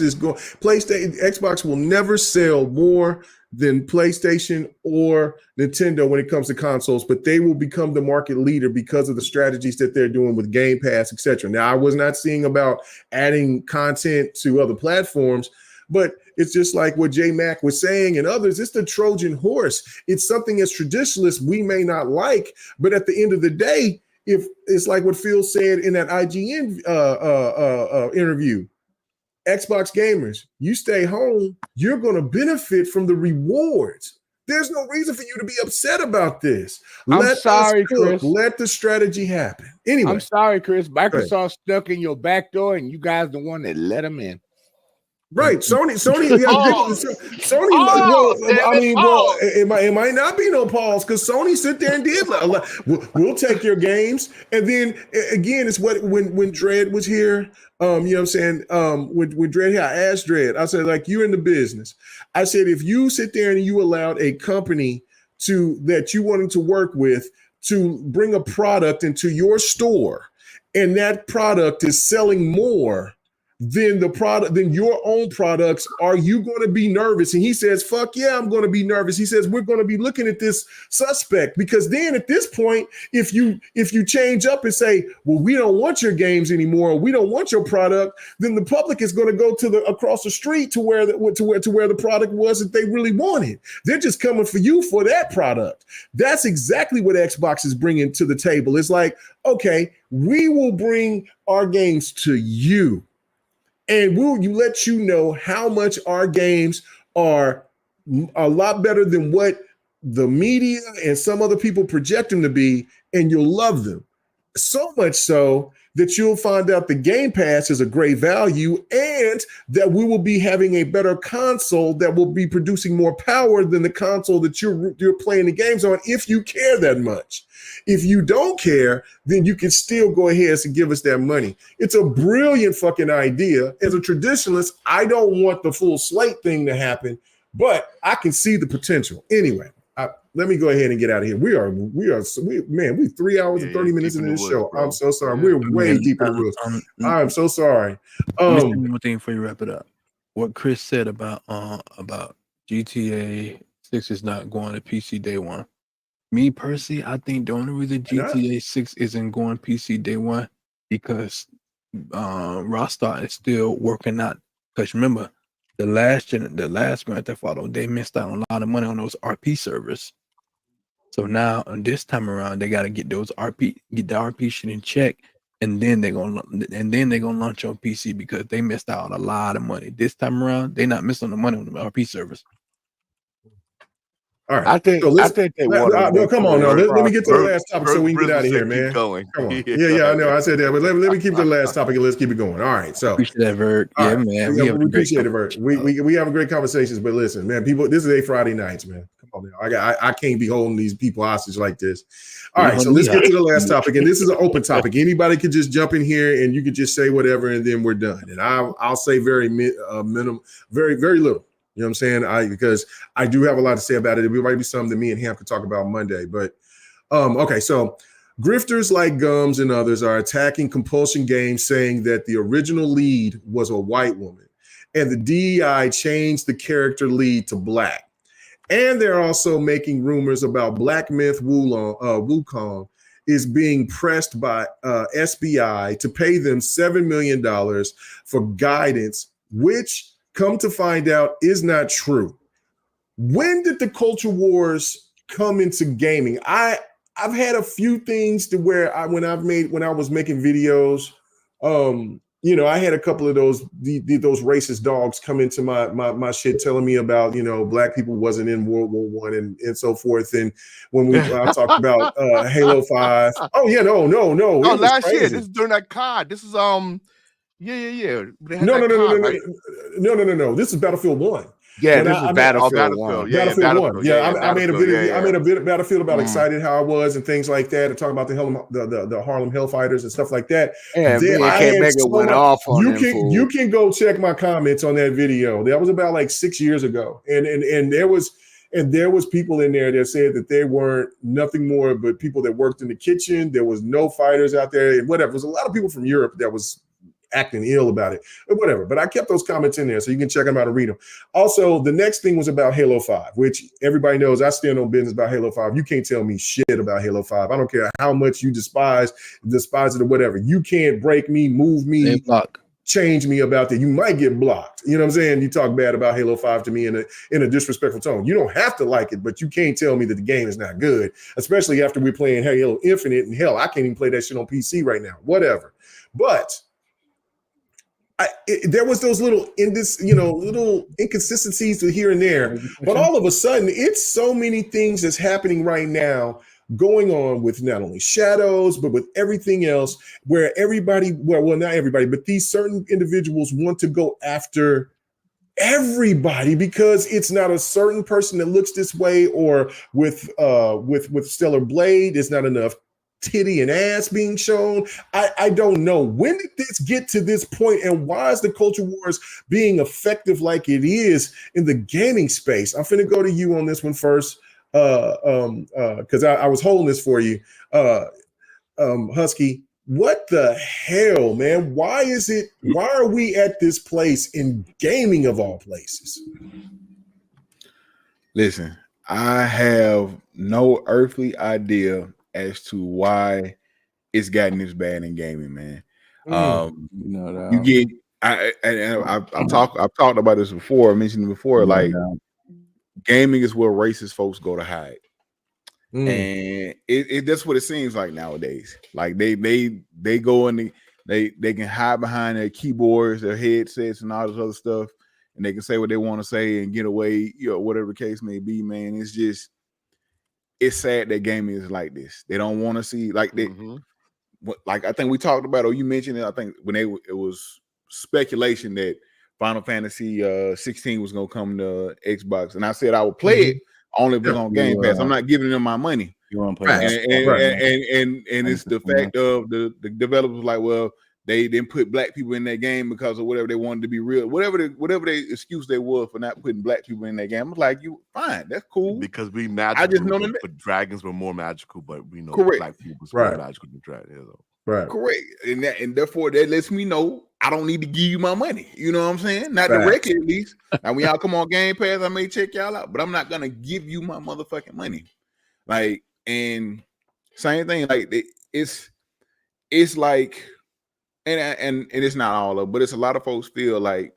will never sell more than PlayStation or Nintendo when it comes to consoles, but they will become the market leader because of the strategies that they're doing with Game Pass, etc. Now, I was not seeing about adding content to other platforms, but it's just like what J Mac was saying and others. It's the Trojan horse. It's something as traditionalists we may not like, but at the end of the day, if it's like what Phil said in that IGN interview, Xbox gamers, you stay home, you're going to benefit from the rewards. There's no reason for you to be upset about this. Chris. Let the strategy happen. Anyway, I'm sorry, Chris. Microsoft stuck in your back door, and you guys the one that let them in. Right, Sony. It might not be no pause because Sony sit there and did. We'll take your games, and then again, it's what when Dredd was here. You know what I'm saying? When Dredd here, I asked Dredd. I said, like, you're in the business. I said, if you sit there and you allowed a company that you wanted to work with to bring a product into your store, and that product is selling more than your own products, are you going to be nervous? And he says, fuck yeah, I'm going to be nervous. He says, we're going to be looking at this suspect, because then at this point, if you change up and say, well, we don't want your games anymore, or we don't want your product, then the public is going to go across the street to where the product was that they really wanted. They're just coming for you for that product. That's exactly what Xbox is bringing to the table. It's like, okay, we will bring our games to you. And we'll let you know how much our games are a lot better than what the media and some other people project them to be, and you'll love them. So much so that you'll find out the Game Pass is a great value, and that we will be having a better console that will be producing more power than the console that you're playing the games on, if you care that much. If you don't care, then you can still go ahead and give us that money. It's a brilliant fucking idea. As a traditionalist, I don't want the full slate thing to happen, but I can see the potential. Anyway, let me go ahead and get out of here. We 3 hours and 30 minutes into this show. Bro. I'm so sorry. We're way deep in the woods. I'm so sorry. One thing before you wrap it up. What Chris said about GTA 6 is not going to PC day one. Me personally, I think the only reason GTA 6 isn't going PC day one because Rockstar is still working out. Because remember, the last Grand Theft Auto, they missed out on a lot of money on those RP servers. So now, this time around, they got to get the RP shit in check, and then they're gonna launch on PC because they missed out on a lot of money. This time around, they're not missing the money on the RP servers. All right. I think they want. No, come on, now. Let me get to the last topic so we can get out of here, man. Going. Come on. Yeah, I know. I said that, but let me keep the last topic and let's keep it going. All right. So appreciate that, Vert. Yeah, right. Man. We appreciate it, Vert. We have a great conversations, but listen, man, people, this is a Friday nights, man. Come on. on now. I can't be holding these people hostage like this. All right, so let's get to the last topic, and this is an open topic. Anybody could just jump in here, and you could just say whatever, and then we're done. And I'll say very minimum, very little. You know what I'm saying? Because I do have a lot to say about it. It might be something that me and Ham could talk about Monday. But okay, so grifters like Gums and others are attacking compulsion games, saying that the original lead was a white woman, and the DEI changed the character lead to black. And they're also making rumors about Black Myth Wukong is being pressed by SBI to pay them $7 million for guidance, which, come to find out, is not true. When did the culture wars come into gaming? I've had a few things to where when I was making videos, you know, I had a couple of those racist dogs come into my shit telling me about, you know, black people wasn't in World War I and so forth. And when I talked about Halo 5, oh yeah, no. Oh, last year, this is during that COD. This is yeah. No. This is Battlefield 1. Yeah, this is Battlefield 1. Battlefield 1. Yeah, I made a video. I made a bit Battlefield about excited how I was and things like that, and talking about the Harlem Hellfighters and stuff like that. Yeah, went off on you can go check my comments on that video. That was about like 6 years ago, and there was people in there that said that they weren't nothing more but people that worked in the kitchen. There was no fighters out there, and whatever. There was a lot of people from Europe that was acting ill about it, or whatever. But I kept those comments in there so you can check them out and read them. Also, the next thing was about Halo 5, which everybody knows I stand on business about Halo 5. You can't tell me shit about Halo 5. I don't care how much you despise it or whatever. You can't break me, move me, change me about that. You might get blocked. You know what I'm saying? You talk bad about Halo 5 to me in a disrespectful tone. You don't have to like it, but you can't tell me that the game is not good, especially after we're playing Halo Infinite. And hell, I can't even play that shit on PC right now. Whatever. But there was those little inconsistencies here and there, but all of a sudden, it's so many things that's happening right now going on with not only Shadows, but with everything else, where everybody, well, not everybody, but these certain individuals want to go after everybody because it's not a certain person that looks this way, or with Stellar Blade, it's not enough titty and ass being shown. I don't know. When did this get to this point, and why is the culture wars being effective like it is in the gaming space? I'm finna go to you on this one first, because I was holding this for you, Husky. What the hell, man? Why are we at this place in gaming of all places? Listen, I have no earthly idea as to why it's gotten this bad in gaming, man. You get I've talked about this before. I mentioned it before. Like, gaming is where racist folks go to hide, and that's what it seems like nowadays. Like they go and they can hide behind their keyboards, their headsets, and all this other stuff, and they can say what they want to say and get away, you know, whatever the case may be. Man, it's sad that gaming is like this. They don't want to see like they, like I think we talked about, or you mentioned it. I think when it was speculation that Final Fantasy 16 was gonna come to Xbox, and I said I would play it only if it's on Game Pass. I'm not giving them my money. You want to play and it's the fact of the developers like, well, they didn't put black people in their game because of whatever they wanted to be real, whatever the excuse they were for not putting black people in their game. I was like, you fine, that's cool. Because we magical. I just know that dragons were more magical, but we know black people were more magical than dragons. Right. Correct. And therefore that lets me know I don't need to give you my money. You know what I'm saying? Not directly at least. Now when y'all come on Game Pass, I may check y'all out, but I'm not gonna give you my motherfucking money. Like, and same thing, like it's like, and it's not all of, but it's a lot of folks feel like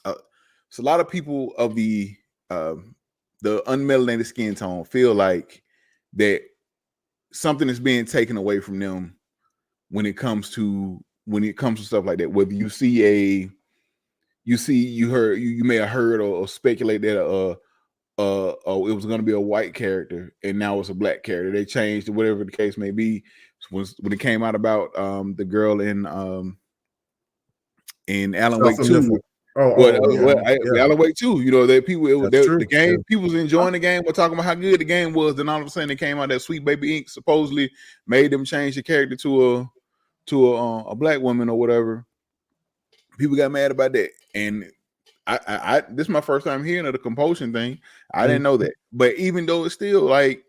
it's a lot of people of the unmelanated skin tone feel like that something is being taken away from them when it comes to stuff like that. Whether you may have heard or speculate that it was going to be a white character and now it's a black character. They changed it, whatever the case may be. When it came out about the girl in Alan Wake 2. Alan Wake 2, you know, that people the game, yeah. people was enjoying the game, were talking about how good the game was. Then all of a sudden, it came out that Sweet Baby Inc. supposedly made them change the character to a black woman or whatever. People got mad about that, and I this is my first time hearing of the compulsion thing. I didn't know that, but even though it's still like,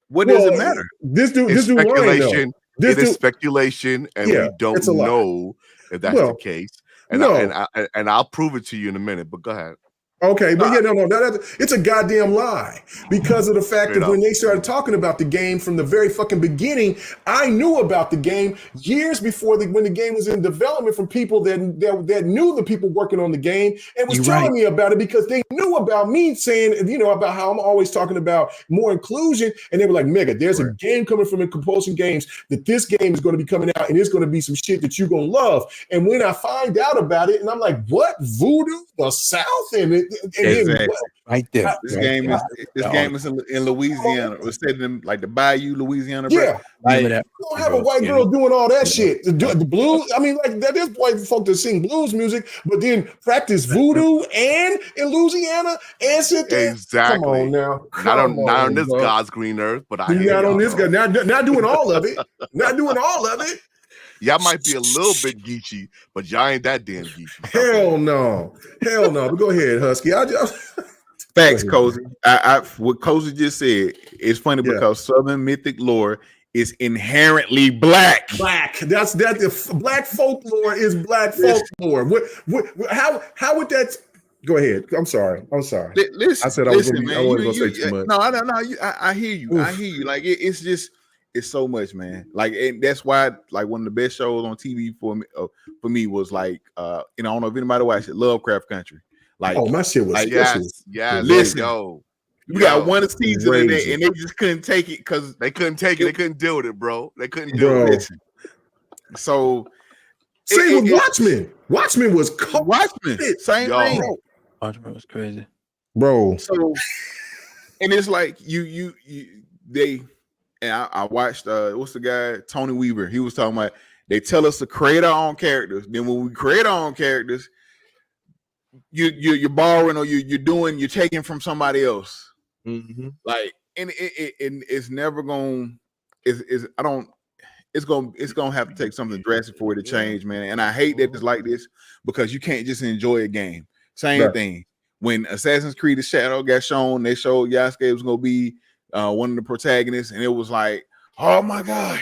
what does it matter? This dude, speculation. It is speculation, and we don't know if that's the case. And I'll prove it to you in a minute. But go ahead. Okay, but it's a goddamn lie because of the fact that when they started talking about the game from the very fucking beginning, I knew about the game years before when the game was in development from people that knew the people working on the game and was telling me about it because they knew about me saying, you know, about how I'm always talking about more inclusion, and they were like, Mega, there's a game coming from Compulsion Games that this game is going to be coming out and it's going to be some shit that you're going to love. And when I find out about it, and I'm like, what? Voodoo? The South? And exactly. Right there. This game is in Louisiana. It was set in like the Bayou, Louisiana. Yeah, like, you don't have a white girl doing all that shit. The blues. I mean, like there's white folk that sing blues music, but then practice voodoo and in Louisiana and sit there. Exactly. Come on now. Not on this God's green earth, but not on this guy. Not doing all of it. Not doing all of it. Y'all might be a little bit geeky, but y'all ain't that damn geeky. Hell no. But go ahead, Husky. Facts, Cozy. What Cozy just said is funny because Southern mythic lore is inherently black. That's the black folklore is black folklore. How would that? Go ahead. I'm sorry. Listen, I said I wasn't going to say too much. No. I hear you. I hear you. Like it's just. It's so much, man. Like, and that's why, like, one of the best shows on TV for me was like, I don't know if anybody watched it, Lovecraft Country. Like, my shit was, listen, we got one season in there, and they just couldn't take it because they couldn't take it. They couldn't deal with it, bro. They couldn't do it. So, same with Watchmen. Watchmen was same thing. Watchmen was crazy, bro. So, and it's like they. And I watched what's the guy, Tony Weaver. He was talking about they tell us to create our own characters. Then when we create our own characters, you're borrowing or you're taking from somebody else. Mm-hmm. Like, and it's never going. It's gonna have to take something drastic for it to change, man. And I hate that it's like this because you can't just enjoy a game. Same thing. When Assassin's Creed: The Shadow got shown, they showed Yasuke was gonna be one of the protagonists, and it was like, oh my god,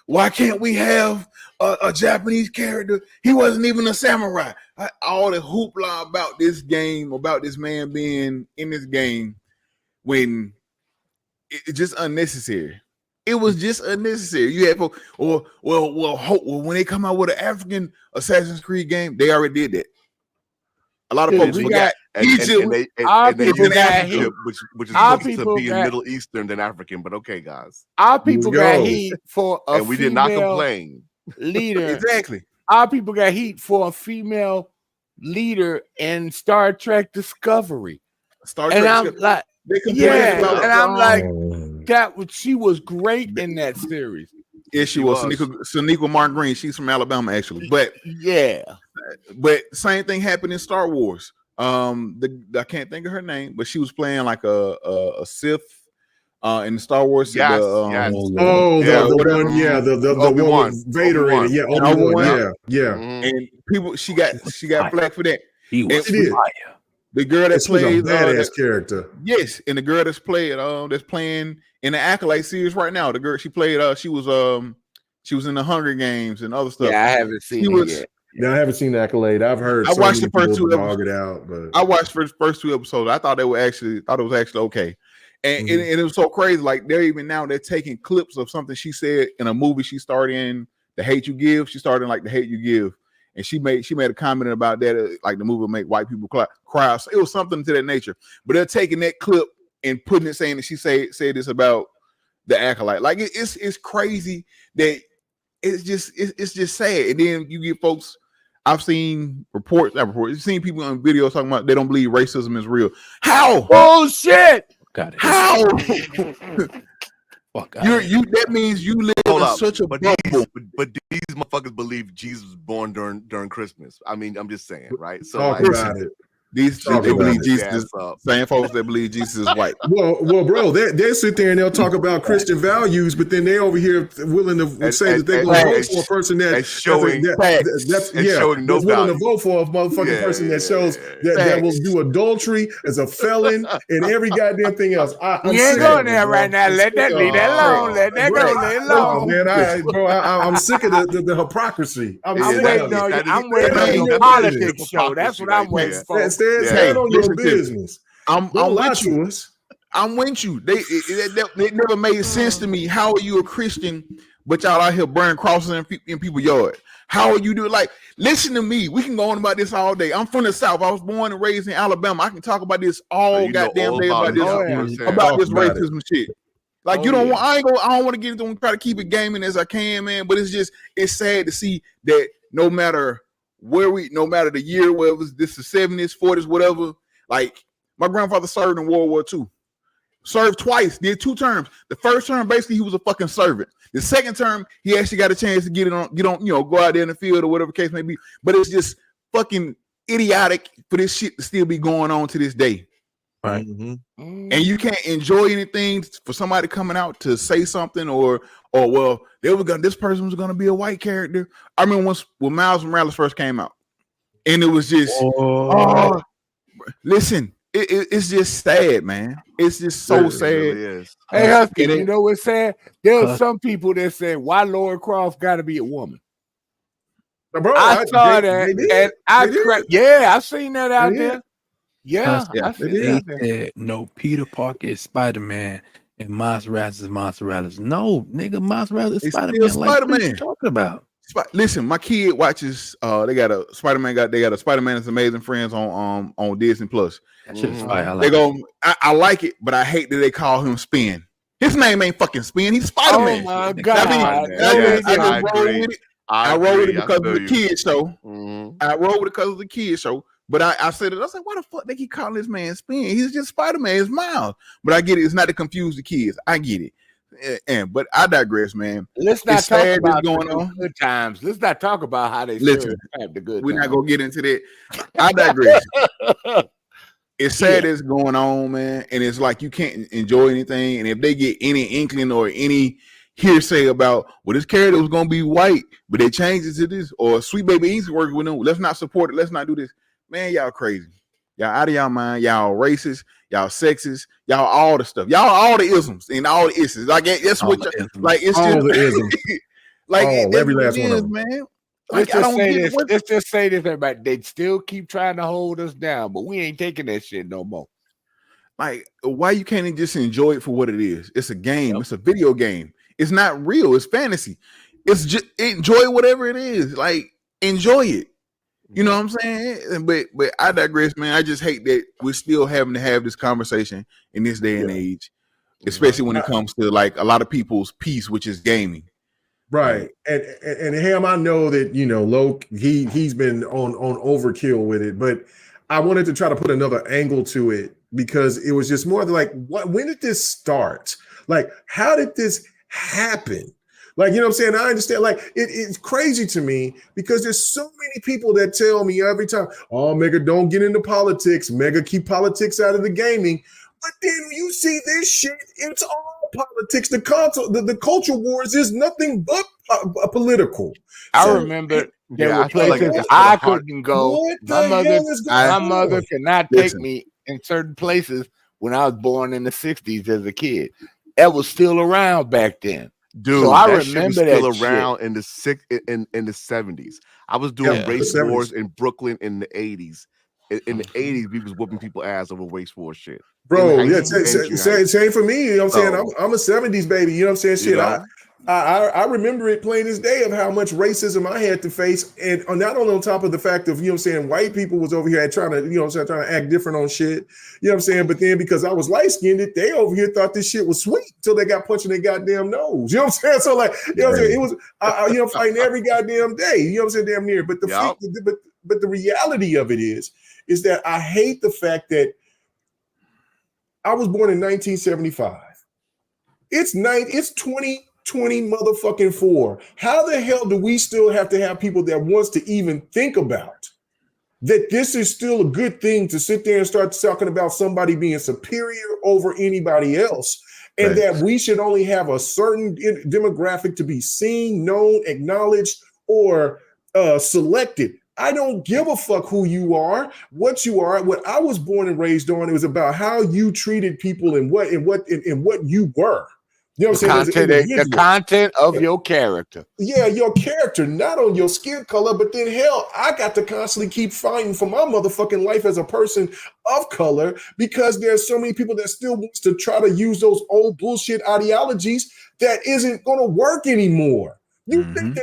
why can't we have a Japanese character? He wasn't even a samurai. All the hoopla about this game, about this man being in this game, when it's just unnecessary. It was just unnecessary. You have when they come out with an African Assassin's Creed game, they already did that. A lot of folks forgot Egypt. Which is supposed to be Middle Eastern than African, but okay, guys. Our people got heat for and we did not complain. Leader. Exactly. Our people got heat for a female leader in Star Trek Discovery. And I'm like, she was great in that series. Yeah, she was. Sonequa Mark Green. She's from Alabama, actually. But but same thing happened in Star Wars. I can't think of her name, but she was playing like a Sith in the Star Wars. The one with Vader in it. Yeah, Obi-Wan. Yeah. And people, she got flack for that. He was the girl that plays badass character. Yes, and the girl that's playing in the Acolyte series right now. The girl she played, she was in the Hunger Games and other stuff. Yeah, I haven't seen it yet. No, I haven't seen the Accolade. I've heard. I watched the first 2 episodes. I watched the first 2 episodes. I thought it was actually okay, and it was so crazy. Like they're taking clips of something she said in a movie she starred in, The Hate You Give. She started in like The Hate You Give, and she made a comment about that, like the movie will make white people cry. So it was something to that nature. But they're taking that clip and putting it, saying that she said this about the Acolyte. Like it's crazy that it's just sad. And then you get folks. I've seen I've seen people on videos talking about they don't believe racism is real. How? Bullshit. Got it. How? Fuck that means you live in such a bubble. But these motherfuckers believe Jesus was born during Christmas. I mean, I'm just saying, right? So talk about it. These they believe Jesus. Same folks that believe Jesus is white. Well, bro, they sit there and they'll talk about Christian values, but then they over here willing to say that they're going to vote for a person that's showing no willing to vote for a motherfucking person that shows that will do adultery as a felon and every goddamn thing else. You ain't going there right now. Leave that alone. Let that go. Let it alone. Man, I'm sick of the hypocrisy. I'm waiting on your politics show. That's what I'm waiting for. Stand on your business. I'm with you. I'm with you. They never made sense to me. How are you a Christian, but y'all out here burning crosses in people's yard? How are you doing? Like, listen to me. We can go on about this all day. I'm from the South. I was born and raised in Alabama. I can talk about this all goddamn day about this racism shit. Like you don't want. I don't want to get into and try to keep it gaming as I can, man. But it's sad to see that no matter the year, whether this is 70s, 40s, whatever. Like my grandfather served in World War II, served twice, did 2 terms. The first term, basically, he was a fucking servant. The second term, he actually got a chance to get on, go out there in the field or whatever the case may be. But it's just fucking idiotic for this shit to still be going on to this day. Right. Mm-hmm. And you can't enjoy anything for somebody coming out to say something or well, this person was gonna be a white character. I remember when Miles Morales first came out, and it was just listen, it's just sad, man. It's just so sad. Really hey, Husky, you know what's sad? There are some people that say, why Laura Croft gotta be a woman? Bro, I saw that, and I've seen that out there. Yeah, they said no. Peter Parker is Spider-Man, and Miles Morales is Miles Morales. No, nigga, Miles Morales is Spider-Man. Like, what are you talking about? Listen, my kid watches. They got a Spider-Man. They got a Spider-Man and Amazing Friends on Disney Plus. That shit is fire. I like it, but I hate that they call him Spin. His name ain't fucking Spin. He's Spider-Man. Oh my god! I roll with it because of the kids show. I roll with it because of the kids show. But I said it. I was like, why the fuck they keep calling this man Spin? He's just Spider-Man. It's Miles. But I get it. It's not to confuse the kids. I get it. But I digress, man. Let's not talk about going on good times. Let's not talk about how they have the good. We're not gonna get into that. I digress. It's sad it's going on, man. And it's like you can't enjoy anything. And if they get any inkling or any hearsay about, well, this character was gonna be white, but they changed it to this, or Sweet Baby Easy working with them. Let's not support it. Let's not do this. Man, y'all crazy. Y'all out of y'all mind. Y'all racist. Y'all sexist. Y'all all the stuff. Y'all all the isms and all the isms. Like that's what. Like it's all just the isms. Like every last one of them, man. Let's just say this, everybody. They still keep trying to hold us down, but we ain't taking that shit no more. Like, why you can't just enjoy it for what it is? It's a game. It's a video game. It's not real. It's fantasy. It's just enjoy whatever it is. Like, enjoy it. You know what I'm saying? But I digress, man. I just hate that we're still having to have this conversation in this day and age, especially when it comes to like a lot of people's piece, which is gaming. Right. And Ham, I know that, Loke, he's been on overkill with it, but I wanted to try to put another angle to it because it was just more like, when did this start? Like, how did this happen? Like, you know what I'm saying? I understand. Like, it's crazy to me because there's so many people that tell me every time, oh, Mega, don't get into politics. Mega, keep politics out of the gaming. But then you see this shit, it's all politics. The culture wars is nothing but political. I remember there were places I couldn't go. My mother could not take me in certain places when I was born in the 60s as a kid. That was still around back then. Dude, so I remember still around in the 70s. I was doing race wars in Brooklyn in the 80s. In the 80s, we was whooping people ass over race war shit. Bro, same for me. You know what I'm saying? I'm a 70s baby. You know what I'm saying? Shit, I remember it plain as day of how much racism I had to face, and not only on top of the fact of, white people was over here trying to act different on shit. You know what I'm saying? But then because I was light skinned, they over here thought this shit was sweet until they got punched in their goddamn nose. You know what I'm saying? So like, you know what I'm saying? It was fighting every goddamn day. You know what I'm saying? Damn near. But but the reality of it is that I hate the fact that I was born in 1975. It's 2020 motherfucking 4. How the hell do we still have to have people that wants to even think about that this is still a good thing to sit there and start talking about somebody being superior over anybody else, and that we should only have a certain demographic to be seen, known, acknowledged, or selected? I don't give a fuck who you are, what you are. What I was born and raised on, it was about how you treated people and what you were. You know what I'm saying? The content of your character. Yeah, your character, not on your skin color, but then hell, I got to constantly keep fighting for my motherfucking life as a person of color because there's so many people that still wants to try to use those old bullshit ideologies that isn't going to work anymore. You think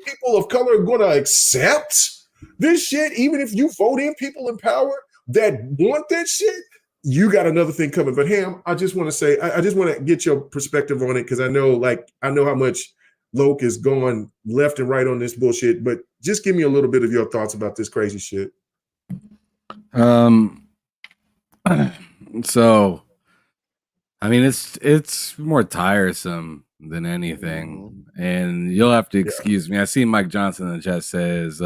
people of color are going to accept this shit, even if you vote in people in power that want that shit? You got another thing coming. But Ham, I just want to say, I just want to get your perspective on it because I know how much Loke is going left and right on this bullshit. But just give me a little bit of your thoughts about this crazy shit. So, I mean, it's more tiresome than anything, and you'll have to excuse me. I see Mike Johnson in the chat says,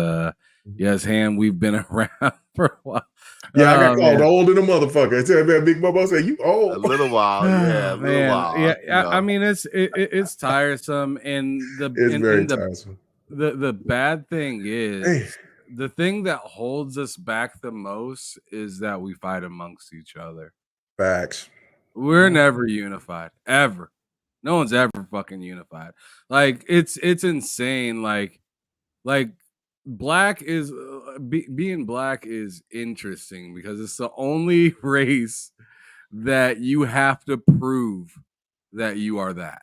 "Yes, Ham, we've been around for a while." Yeah, I got called old in a motherfucker. I tell man, Big Bubba say you old. A little while, yeah, a little while. Yeah, I mean it's tiresome, and tiresome. The bad thing is the thing that holds us back the most is that we fight amongst each other. Facts. We're never unified, ever. No one's ever fucking unified. Like it's insane. Like black is being black is interesting because it's the only race that you have to prove that you are that.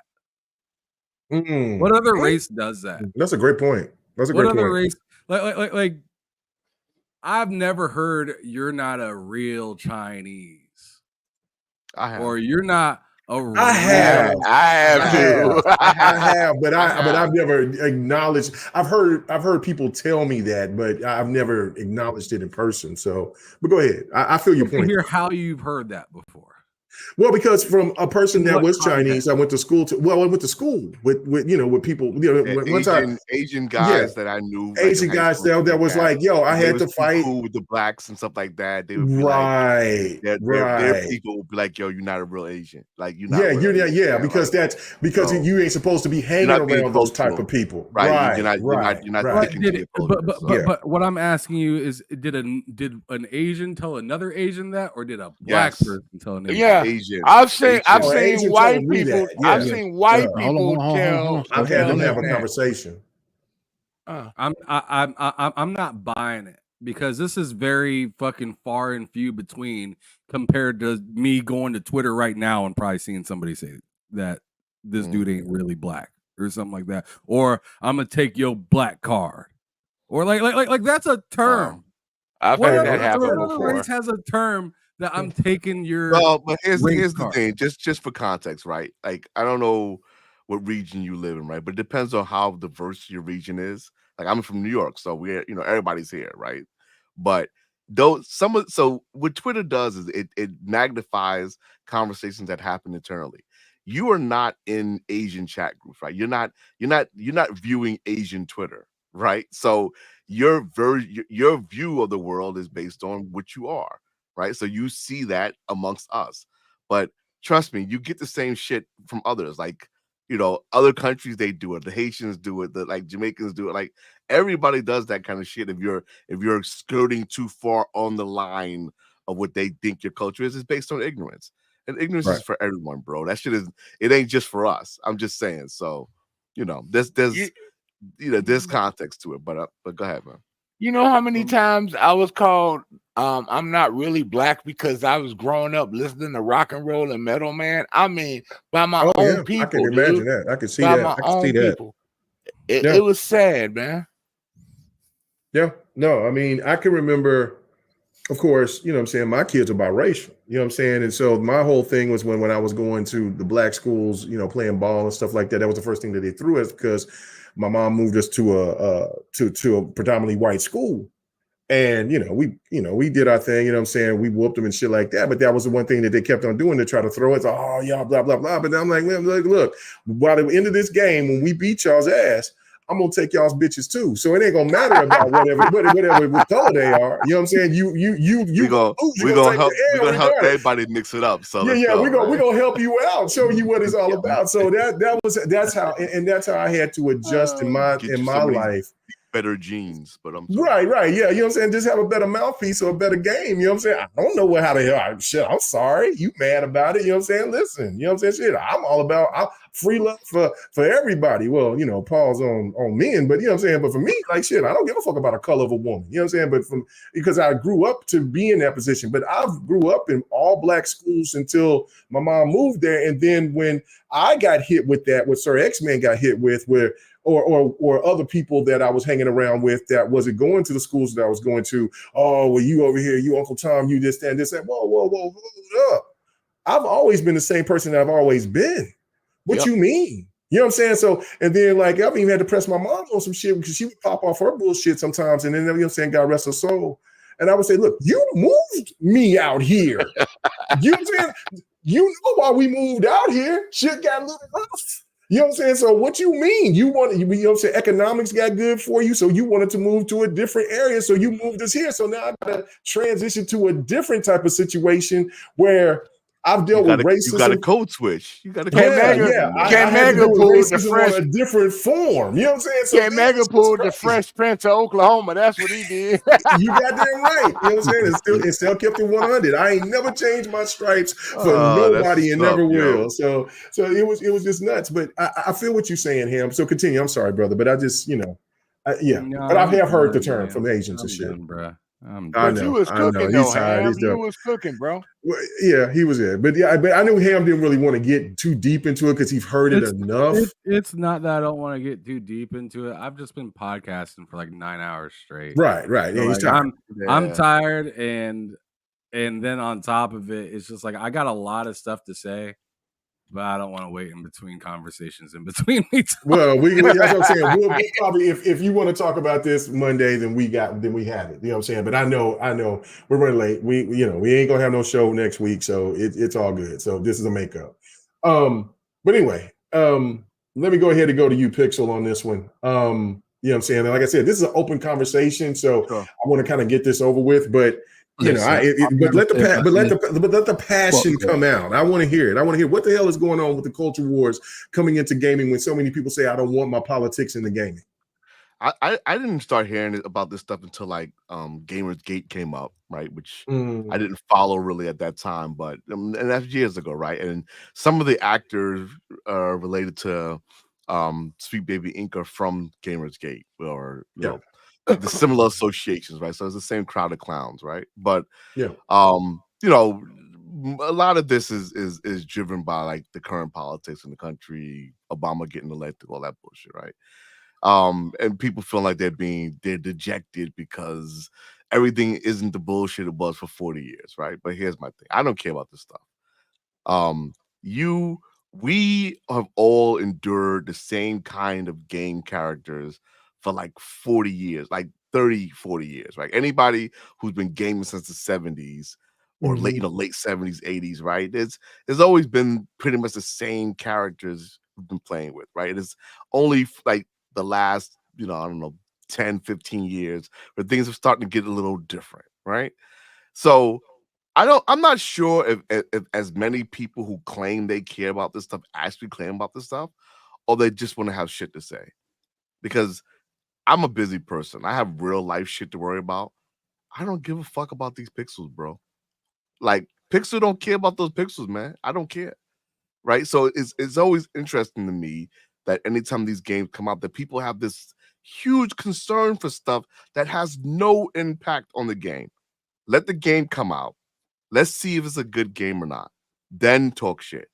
What other race does that? That's a great point. That's a great point. What other race? Like I've never heard you're not a real Chinese. I have. Or you're not a real. I have too. I have, but I've never acknowledged. I've heard people tell me that, but I've never acknowledged it in person. So, but go ahead. I feel your point. Hear how you've heard that before. Well, because from a person that was Chinese, I went to school with people, Asian guys that I knew, Asian guys that was like, yo, I had to fight cool with the blacks and stuff like that. They would be their people would be like, yo, you're not a real Asian, like you're not. Because you ain't supposed to be hanging around those type of people, right? You're not thinking to but what I'm asking you is, did an Asian tell another Asian that, or did a black person tell another? Yeah. Asian. I've seen white people. I've seen white people tell. I've had them have a conversation. I'm not buying it because this is very fucking far and few between compared to me going to Twitter right now and probably seeing somebody say that this dude ain't really black or something like that, or I'm gonna take your black card, or like that's a term. I've heard that happen before. Race has a term. That I'm taking your. Well, but here's the thing, just for context, right? Like, I don't know what region you live in, right? But it depends on how diverse your region is. Like, I'm from New York, so we're everybody's here, right? But so what Twitter does is it magnifies conversations that happen internally. You are not in Asian chat groups, right? You're not viewing Asian Twitter, right? So your view of the world is based on what you are. Right, so you see that amongst us, but trust me, you get the same shit from others. Like, other countries, they do it. The Haitians do it. The Jamaicans do it. Like, everybody does that kind of shit. If you're skirting too far on the line of what they think your culture is, it's based on ignorance, and ignorance is for everyone, bro. That shit it ain't just for us. I'm just saying. So, there's context to it. But go ahead, man. You know how many times I was called I'm not really black because I was growing up listening to rock and roll and metal, man. I mean, by my own people. I can imagine that. I can see that. I can see that. It was sad, man. Yeah. No, I mean, I can remember, of course, my kids are biracial, and so my whole thing was when I was going to the black schools, playing ball and stuff like that. That was the first thing that they threw us because my mom moved us to a predominantly white school. And we did our thing, you know what I'm saying? We whooped them and shit like that. But that was the one thing that they kept on doing to try to throw it. Oh, y'all, blah, blah, blah. But I'm like, man, look, by the end of this game, when we beat y'all's ass, I'm gonna take y'all's bitches too. So it ain't gonna matter about whatever what color they are. You know what I'm saying? We're gonna help everybody mix it up. So we're gonna help you out, show you what it's all about. So that's how I had to adjust in my life. Better genes, but I'm sorry. Right, yeah, you know what I'm saying? Just have a better mouthpiece or a better game, you know what I'm saying? I don't know how the hell I'm sorry, you mad about it, you know what I'm saying? Listen, you know what I'm saying? Shit, I'm all about free love for everybody. Well, pause on men, but you know what I'm saying? But for me, like shit, I don't give a fuck about the color of a woman, you know what I'm saying? But because I grew up to be in that position, but I grew up in all black schools until my mom moved there, and then when I got hit with that, what Sir X-Man got hit with, where or other people that I was hanging around with that wasn't going to the schools that I was going to. Oh, well, you over here, you Uncle Tom, you this, that, and this, that. Whoa, up. I've always been the same person that I've always been. What you mean? You know what I'm saying? So, and then like I've even had to press my mom on some shit because she would pop off her bullshit sometimes, and then you know what I'm saying, God rest her soul. And I would say, look, you moved me out here. You know what I'm saying? You know why we moved out here. Shit got a little rough. You know what I'm saying? So what you mean? You know what I'm saying? Economics got good for you, so you wanted to move to a different area, so you moved us here. So now I got to transition to a different type of situation where I've dealt with racism. You got a code switch. You got a code switch. Can Mega pull the fresh on a different form? You know what I'm saying? So can Mega pull the Fresh Prince of Oklahoma? That's what he did. You got damn right. You know what I'm saying? It still kept it 100. I ain't never changed my stripes for nobody and never will. So it was just nuts. But I feel what you're saying, Ham. So continue. I'm sorry, brother, but I just but I have heard the term from Asians and shit, bro. But you was cooking though, Ham. You was cooking, bro. Well, yeah, he was there, but I knew Ham didn't really want to get too deep into it because he's heard it enough. It's not that I don't want to get too deep into it. I've just been podcasting for like 9 hours straight. Right. Yeah, he's tired. I'm tired, and then on top of it, it's just like I got a lot of stuff to say, but I don't want to wait in between conversations in between me. Well, that's what I'm saying. We'll probably if you want to talk about this Monday, then we have it. You know what I'm saying? But I know we're running late. We ain't gonna have no show next week, so it's all good. So this is a makeup. But anyway, let me go ahead and go to you, Pixel, on this one. You know what I'm saying? And like I said, this is an open conversation, so I want to kind of get this over with, but. But let the passion come out. I want to hear it. I want to hear what the hell is going on with the culture wars coming into gaming when so many people say I don't want my politics in the gaming. I didn't start hearing about this stuff until like Gamersgate came up, right? Which I didn't follow really at that time, but and that's years ago, right? And some of the actors related to Sweet Baby Inc. are from Gamersgate, or you know. The similar associations, right? So it's the same crowd of clowns, right? But a lot of this is driven by like the current politics in the country, Obama getting elected, all that bullshit, right? And people feel like they're dejected because everything isn't the bullshit it was for 40 years, right? But here's my thing: I don't care about this stuff. We have all endured the same kind of game characters for like 40 years, like 30, 40 years, right? Anybody who's been gaming since the 70s or late 70s, 80s, right? There's always been pretty much the same characters we've been playing with, right? It's only like the last, 10, 15 years where things are starting to get a little different, right? So I'm not sure if as many people who claim they care about this stuff actually claim about this stuff, or they just want to have shit to say. Because I'm a busy person. I have real life shit to worry about. I don't give a fuck about these pixels, bro. Like, Pixel don't care about those pixels, man. I don't care. Right? So it's always interesting to me that anytime these games come out, that people have this huge concern for stuff that has no impact on the game. Let the game come out. Let's see if it's a good game or not. Then talk shit.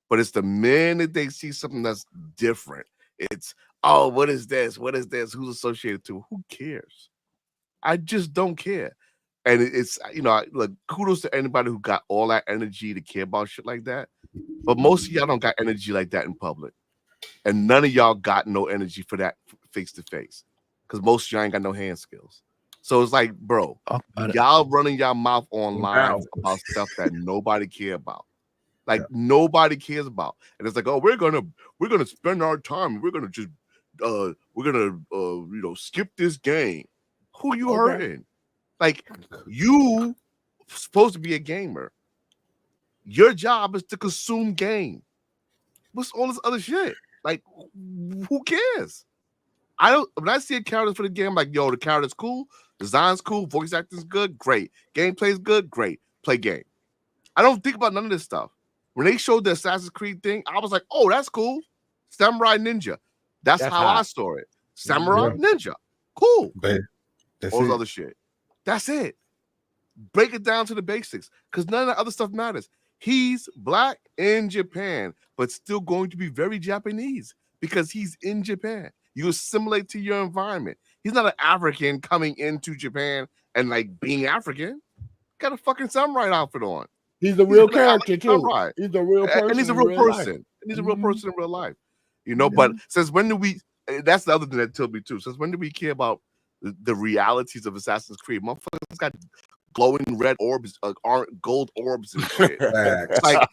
But it's the minute they see something that's different, it's, oh, what is this? What is this? Who's associated to? Who cares? I just don't care. And it's, look, kudos to anybody who got all that energy to care about shit like that. But most of y'all don't got energy like that in public. And none of y'all got no energy for that face to face. Because most of y'all ain't got no hand skills. So it's like, bro, y'all running y'all mouth online about stuff that nobody care about. Like nobody cares about. And it's like, oh, we're gonna spend our time. We're gonna just skip this game. Who you hurting? Like, you supposed to be a gamer. Your job is to consume game. What's all this other shit? Like, who cares? When I see a character for the game, I'm like, yo, the character's cool, design's cool, voice acting's good, great. Gameplay's good, great. Play game. I don't think about none of this stuff. When they showed the Assassin's Creed thing, I was like, oh, that's cool. Samurai Ninja. That's how I saw it. Samurai Ninja. Cool. All this other shit. That's it. Break it down to the basics, because none of the other stuff matters. He's black in Japan, but still going to be very Japanese because he's in Japan. You assimilate to your environment. He's not an African coming into Japan and like being African. Got a fucking samurai outfit on. He's a real character too. Right. He's a real person. And he's a real person. And he's a real person in real life. You know, but since when do we? That's the other thing that told me too. Since when do we care about the realities of Assassin's Creed? Motherfuckers got glowing red orbs, gold orbs and shit. Like,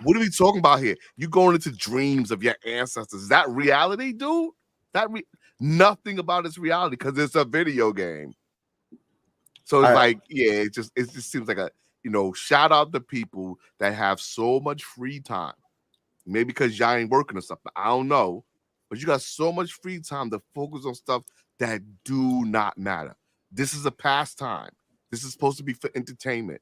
what are we talking about here? You going into dreams of your ancestors? Is that reality, dude? Nothing about it's reality because it's a video game. So it's like, it just seems like a, shout out to people that have so much free time. Maybe because y'all ain't working or something. I don't know. But you got so much free time to focus on stuff that do not matter. This is a pastime. This is supposed to be for entertainment,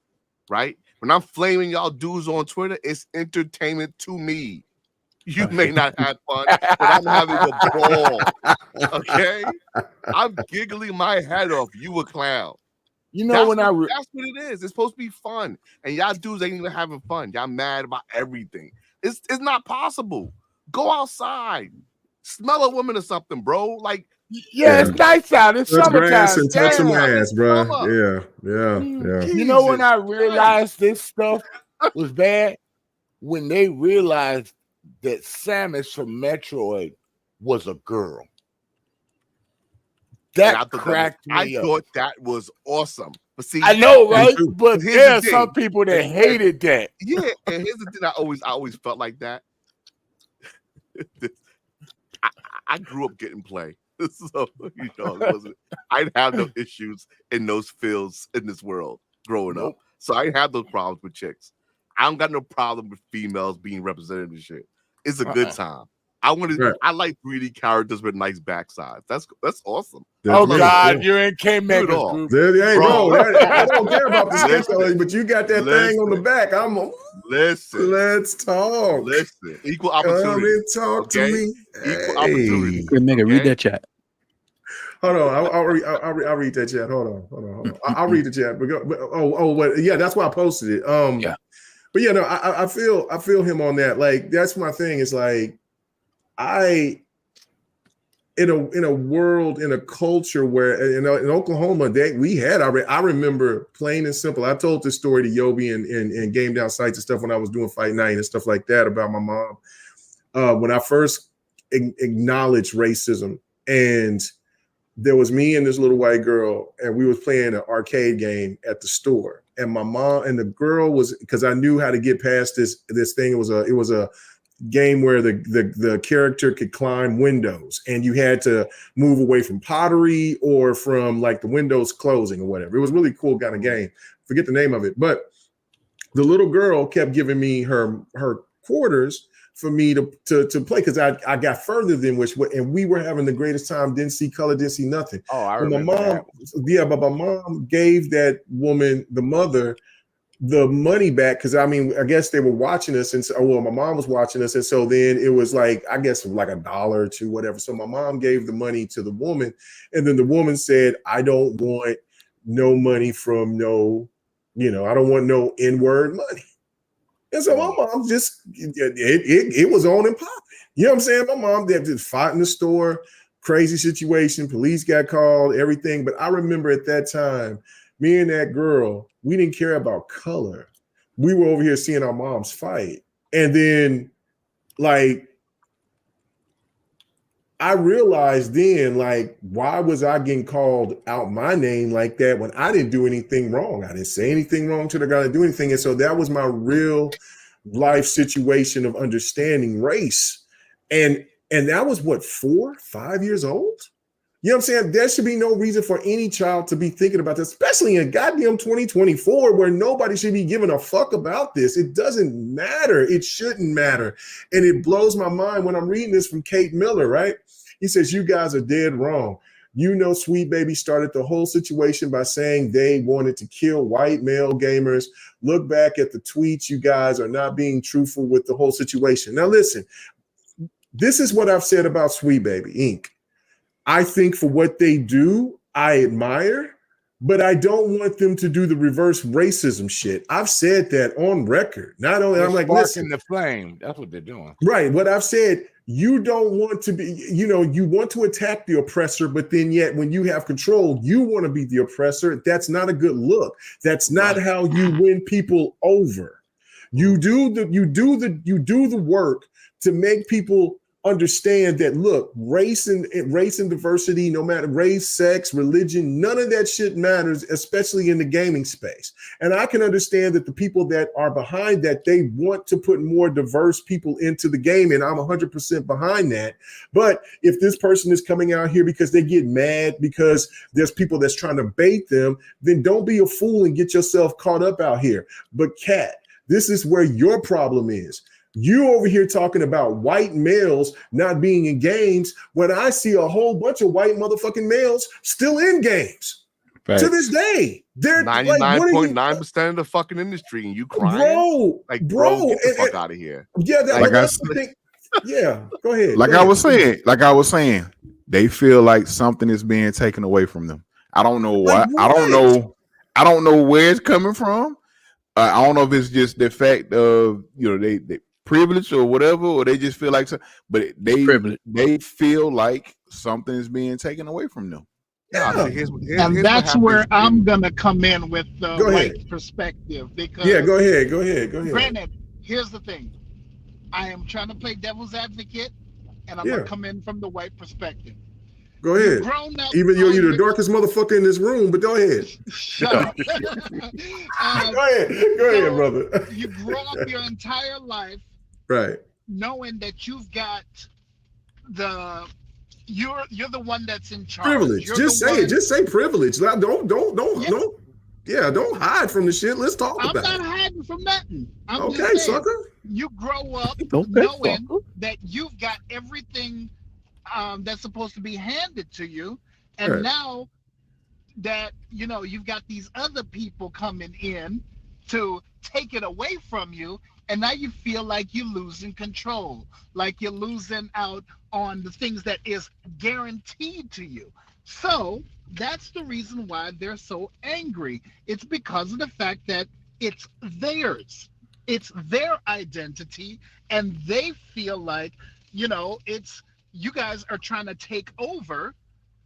right? When I'm flaming y'all dudes on Twitter, it's entertainment to me. You may not have fun, but I'm having a ball. Okay? I'm giggling my head off. You a clown. That's what it is. It's supposed to be fun. And y'all dudes ain't even having fun. Y'all mad about everything. It's not possible. Go outside. Smell a woman or something, bro. Like, it's nice out. It's summertime. Grass and touch some ass, bro. Yeah. You know when I realized this stuff was bad? When they realized that Samus from Metroid was a girl. That cracked me up. I thought that was awesome. But see, I know, right? But there are some people that hated that. Yeah, and here's the thing. I always felt like that. I grew up getting play. So, I'd have no issues in those fields in this world growing up. So I have those problems with chicks. I don't got no problem with females being represented and shit. It's a good time. I like 3D characters with nice backsides. That's awesome. God, you're in K-Mega group. Hey, bro, I don't care about the sketch, but you got that thing on the back. Listen. Let's talk. Listen. Equal opportunity. Come and talk to me. Equal opportunity. K-Mega, read that chat. Hold on, I'll read that chat. Hold on. I'll read the chat. But that's why I posted it. But no, I feel him on that. Like, that's my thing. It's like, in a world, in a culture where in Oklahoma, I remember plain and simple. I told this story to Yobi and Game Down Sites and stuff when I was doing Fight Night and stuff like that about my mom. When I first acknowledged racism, and there was me and this little white girl, and we was playing an arcade game at the store. And my mom and the girl was, because I knew how to get past this thing. It was a game where the character could climb windows, and you had to move away from pottery or from like the windows closing or whatever. It was really cool kind of game. Forget the name of it, but the little girl kept giving me her quarters for me to play, because I got further than and we were having the greatest time. Didn't see color, didn't see nothing. Oh, I remember that. But my mom gave that woman, the mother, the money back, because I guess they were watching us, and so, my mom was watching us, and so then it was like, I guess like $1 or $2, whatever. So my mom gave the money to the woman, and then the woman said, I don't want no money from I don't want no N-word money. And so my mom just, it was on and popping. You know what I'm saying? My mom did just fight in the store, crazy situation, police got called, everything. But I remember at that time, me and that girl, we didn't care about color. We were over here seeing our moms fight. And then, like, I realized then, like, why was I getting called out my name like that when I didn't do anything wrong? I didn't say anything wrong to the guy to do anything. And so that was my real life situation of understanding race. And that was what, 4, 5 years old? You know what I'm saying? There should be no reason for any child to be thinking about this, especially in goddamn 2024, where nobody should be giving a fuck about this. It doesn't matter. It shouldn't matter. And it blows my mind when I'm reading this from Kate Miller, right? He says, you guys are dead wrong. You know, Sweet Baby started the whole situation by saying they wanted to kill white male gamers. Look back at the tweets. You guys are not being truthful with the whole situation. Now, listen, this is what I've said about Sweet Baby Inc. I think for what they do, I admire, but I don't want them to do the reverse racism shit. I've said that on record. Not only, I'm like, listen, the flame. That's what they're doing. Right. What I've said, you don't want to be, you know, you want to attack the oppressor, but then yet when you have control, you want to be the oppressor. That's not a good look. That's not how you win people over. You do the work to make people understand that, look, race and diversity, no matter race, sex, religion, none of that shit matters, especially in the gaming space. And I can understand that the people that are behind that, they want to put more diverse people into the game, and I'm 100% behind that. But if this person is coming out here because they get mad because there's people that's trying to bait them, then don't be a fool and get yourself caught up out here. But Kat, this is where your problem is. You over here talking about white males not being in games when I see a whole bunch of white motherfucking males still in games. Right. To this day. They're 99.9% of the fucking industry, and you crying? Bro, get the fuck out of here. Yeah, yeah, go ahead. I was saying, they feel like something is being taken away from them. I don't know why. I don't know where it's coming from. I don't know if it's just the fact of, you know, they privilege or whatever, or they just feel like so, but they feel like something is being taken away from them. Yeah. And that's where I'm gonna come in with the white perspective, because go ahead. Granted, here's the thing. I am trying to play devil's advocate, and I'm gonna come in from the white perspective. Go ahead. Even though you're the darkest motherfucker in this room, but go ahead. Shut up. Go ahead, brother. You grow up your entire life, right, knowing that you've got you're the one that's in charge. Privilege. Just say privilege. Don't hide from the shit. Let's talk about it. I'm not hiding from nothing. I'm okay, just saying, sucker. You grow up knowing that you've got everything that's supposed to be handed to you, and now that you've got these other people coming in to take it away from you, and now you feel like you're losing control, like you're losing out on the things that is guaranteed to you. So that's the reason why they're so angry. It's because of the fact that it's theirs, it's their identity, and they feel like it's you guys are trying to take over,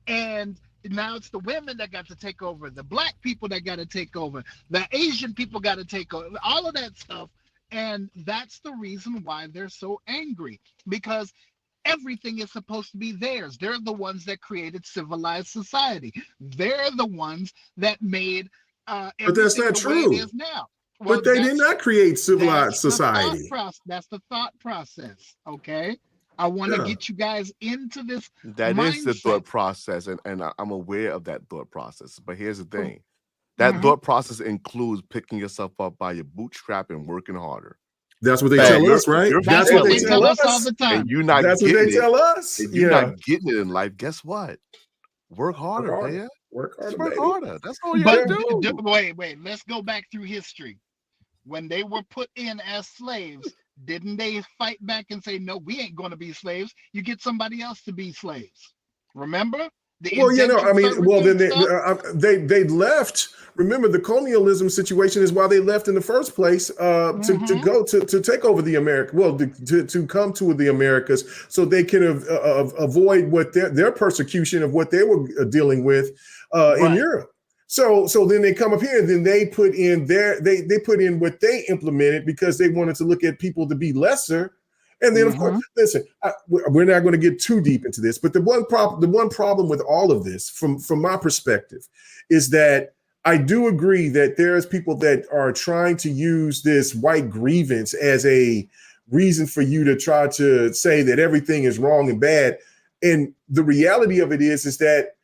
and now it's the women that got to take over, the black people that got to take over, the Asian people got to take over, all of that stuff. And that's the reason why they're so angry, because everything is supposed to be theirs. They're the ones that created civilized society. They're the ones that made but that's not true. It is now. Well, but they did not create civilized society. That's the thought process. Okay. I want to get you guys into this. That mindset. is the thought process, and I'm aware of that thought process. But here's the thing. That thought process includes picking yourself up by your bootstrap and working harder. That's what they tell us, right? That's what they tell us all the time. And you're not That's what they tell us. If you're not getting it in life, guess what? Work harder, player. Work harder. Work harder. That's all you gotta do. Wait. Let's go back through history. When they were put in as slaves, didn't they fight back and say, no, we ain't going to be slaves? You get somebody else to be slaves. Remember? Then they left. Remember, the colonialism situation is why they left in the first place to take over the America. Well, to come to the Americas so they can avoid what their persecution of what they were dealing with in Europe. So then they come up here, and then they put in they put in what they implemented because they wanted to look at people to be lesser. And then, of course, listen, we're not going to get too deep into this, but the one problem with all of this, from my perspective, is that I do agree that there's people that are trying to use this white grievance as a reason for you to try to say that everything is wrong and bad. And the reality of it is that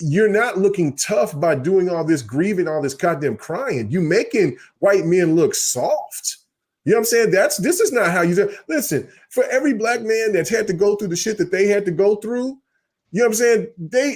you're not looking tough by doing all this grieving, all this goddamn crying. You making white men look soft. You know what I'm saying? This is not how you do. Listen, for every black man that's had to go through the shit that they had to go through, you know what I'm saying?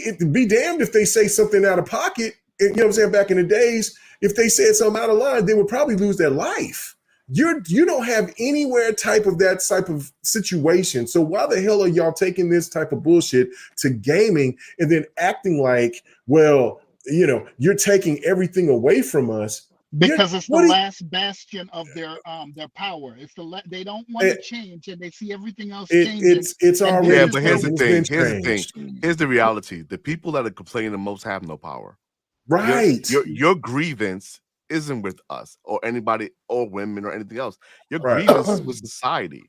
It'd be damned if they say something out of pocket. You know what I'm saying? Back in the days, if they said something out of line, they would probably lose their life. You don't have anywhere that type of situation. So why the hell are y'all taking this type of bullshit to gaming and then acting like, well, you know, you're taking everything away from us? Because it's the last bastion of their power. It's they don't want to change, and they see everything else changing. It's already. Yeah, but here's the thing. Here's the reality. The people that are complaining the most have no power. Right. Your grievance isn't with us or anybody or women or anything else. Your grievance is with society,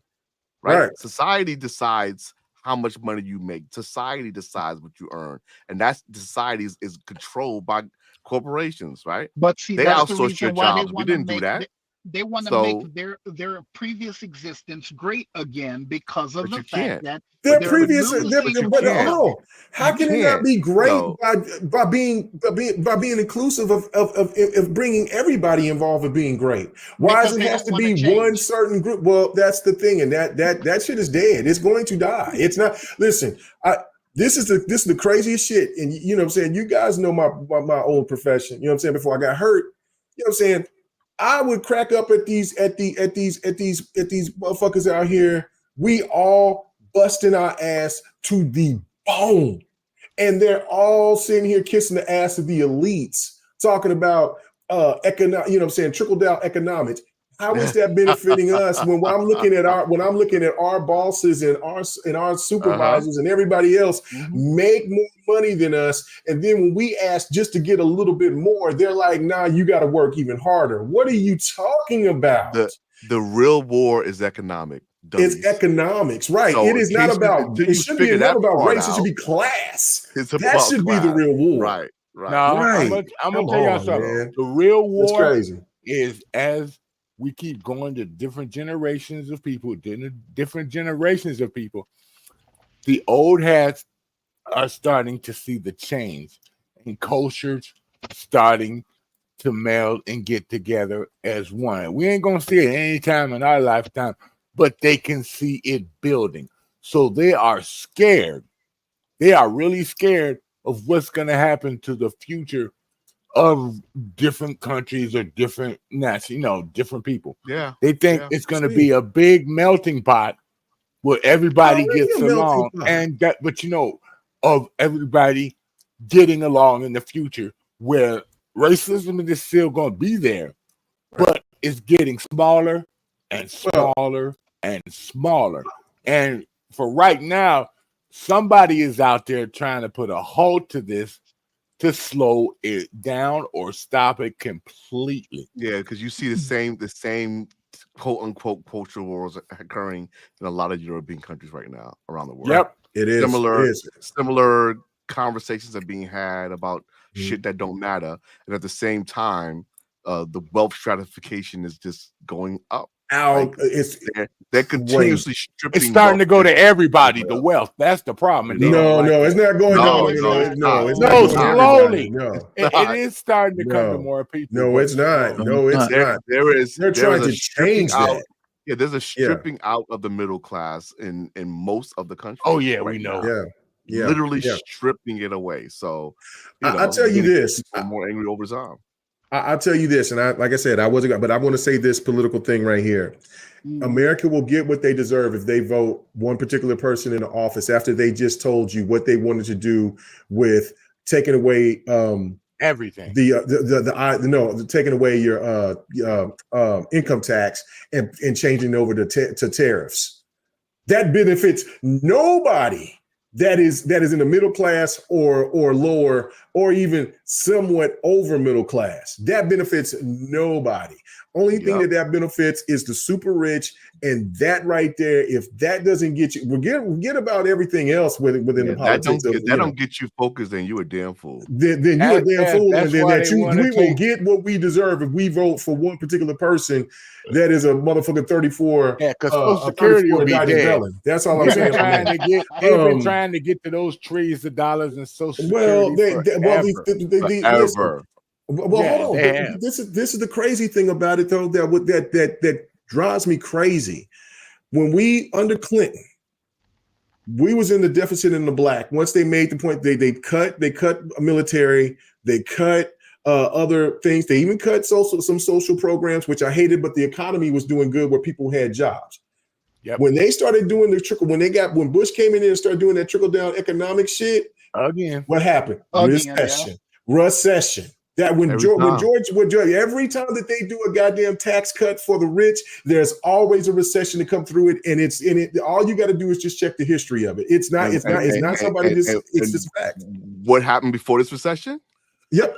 right? Society decides how much money you make. Society decides what you earn, and that society is controlled by corporations, right? But see, they that's outsource your jobs. We didn't do that. They want to make their previous existence great again because of the fact that their previous. How can it not be great by being inclusive of bringing everybody involved with being great? Why does it have to be one certain group? Well, that's the thing, and that shit is dead. It's going to die. It's not. Listen, This is the craziest shit, and you know what I'm saying. You guys know my old profession. You know what I'm saying. Before I got hurt, you know what I'm saying. I would crack up at these motherfuckers out here. We all busting our ass to the bone, and they're all sitting here kissing the ass of the elites, talking about economic. You know what I'm saying. Trickle down economics. How is that benefiting us when I'm looking at our bosses and our supervisors and everybody else make more money than us, and then when we ask just to get a little bit more, they're like, "Nah, you got to work even harder." What are you talking about? The real war is economic. It's economics, right? So it is not about. It should be not about race. It should be class. That should be the real war, right? Now, I'm gonna tell y'all something. Man. The real war is as we keep going to different generations of people, the old hats are starting to see the change, and cultures starting to meld and get together as one. We ain't gonna see it anytime in our lifetime, but they can see it building. So they are scared. They are really scared of what's gonna happen to the future of different countries or different nations, different people. Yeah. They think it's going to be a big melting pot where everybody gets along of everybody getting along in the future, where racism is still going to be there, but it's getting smaller and smaller and smaller. And for right now, somebody is out there trying to put a halt to this, to slow it down or stop it completely. Yeah, because you see the same quote unquote cultural wars occurring in a lot of European countries right now around the world. Yep, it is. Similar conversations are being had about shit that don't matter, and at the same time, the wealth stratification is just going up. They're continuously stripping. It's starting to go to everybody. The wealth. That's the problem. No, it's not going. No, slowly. No, it is starting to come to more people. No, it's not. No, it's not. They're trying to change that. Yeah, there's a stripping out of the middle class in most of the country. Oh yeah, we know. Yeah, literally stripping it away. So I'll tell you this: I'm more angry over time. I'll tell you this, and like I said, I wasn't, but I want to say this political thing right here. America will get what they deserve if they vote one particular person in the office after they just told you what they wanted to do with taking away everything. Taking away your income tax and changing over to tariffs. That benefits nobody that is in the middle class or lower or even somewhat over middle class. That benefits nobody. Only thing that benefits is the super rich, and that right there, if that doesn't get you, forget about everything else within the politics. That don't get you focused, then you a damn fool. Then you a damn fool, and then we will get what we deserve if we vote for one particular person that is a motherfucking 34. Yeah, because Social Security will be dead. That's all I'm saying. They've been trying to get to those trillions of dollars in Social Security forever. Well, hold on. This is the crazy thing about it, though. That drives me crazy. When we under Clinton, we was in the deficit in the black. Once they made the point, they cut military, they cut other things. They even cut some social programs, which I hated. But the economy was doing good, where people had jobs. Yep. When they started doing the trickle, when Bush came in there and started doing that trickle down economic shit again, what happened? Recession. That when George, every time that they do a goddamn tax cut for the rich, there's always a recession to come through it, and it's in it. All you got to do is just check the history of it. It's not somebody. It's just fact. What happened before this recession? Yep.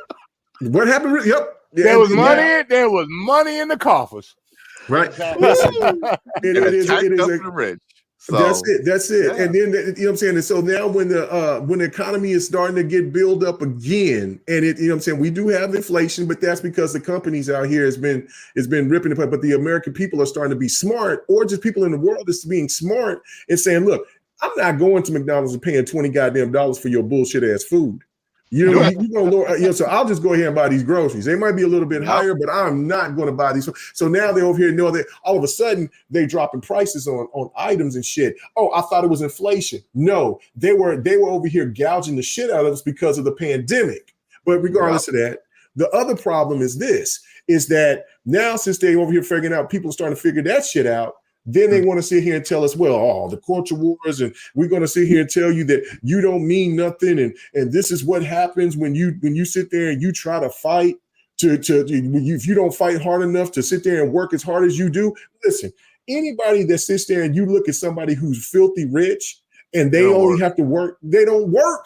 What happened? Yep. There was money. There was money in the coffers. Right. It is the rich. So, that's it. Yeah. And then you know what I'm saying. And so now when the economy is starting to get built up again, and you know what I'm saying, we do have inflation, but that's because the companies out here has been ripping it. But the American people are starting to be smart, or just people in the world is being smart and saying, look, I'm not going to McDonald's and paying $20 goddamn for your bullshit ass food. You know, so I'll just go ahead and buy these groceries. They might be a little bit higher, but I'm not going to buy these. So now they're over here know that all of a sudden they dropping prices on items and shit. Oh, I thought it was inflation. No, they were over here gouging the shit out of us because of the pandemic. But regardless of that, the other problem is that now since they over here figuring out, people are starting to figure that shit out. Then they want to sit here and tell us, well, the culture wars, and we're going to sit here and tell you that you don't mean nothing, and this is what happens when you sit there and you try to fight if you don't fight hard enough to sit there and work as hard as you do. Listen, anybody that sits there and you look at somebody who's filthy rich and they only have to work, they don't work.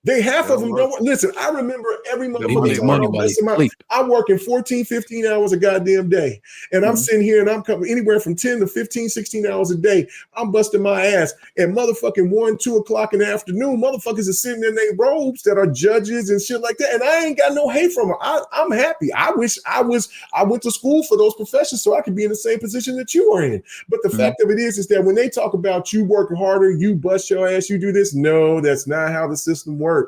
Half of them don't work. Listen, I remember every motherfucking time I'm working 14, 15 hours a goddamn day. And I'm sitting here and I'm coming anywhere from 10 to 15, 16 hours a day. I'm busting my ass at motherfucking 1, 2 o'clock in the afternoon. Motherfuckers are sitting in their robes that are judges and shit like that. And I ain't got no hate from them. I'm happy. I wish I went to school for those professions so I could be in the same position that you are in. But the fact of it is that when they talk about you working harder, you bust your ass, you do this. No, that's not how the system works.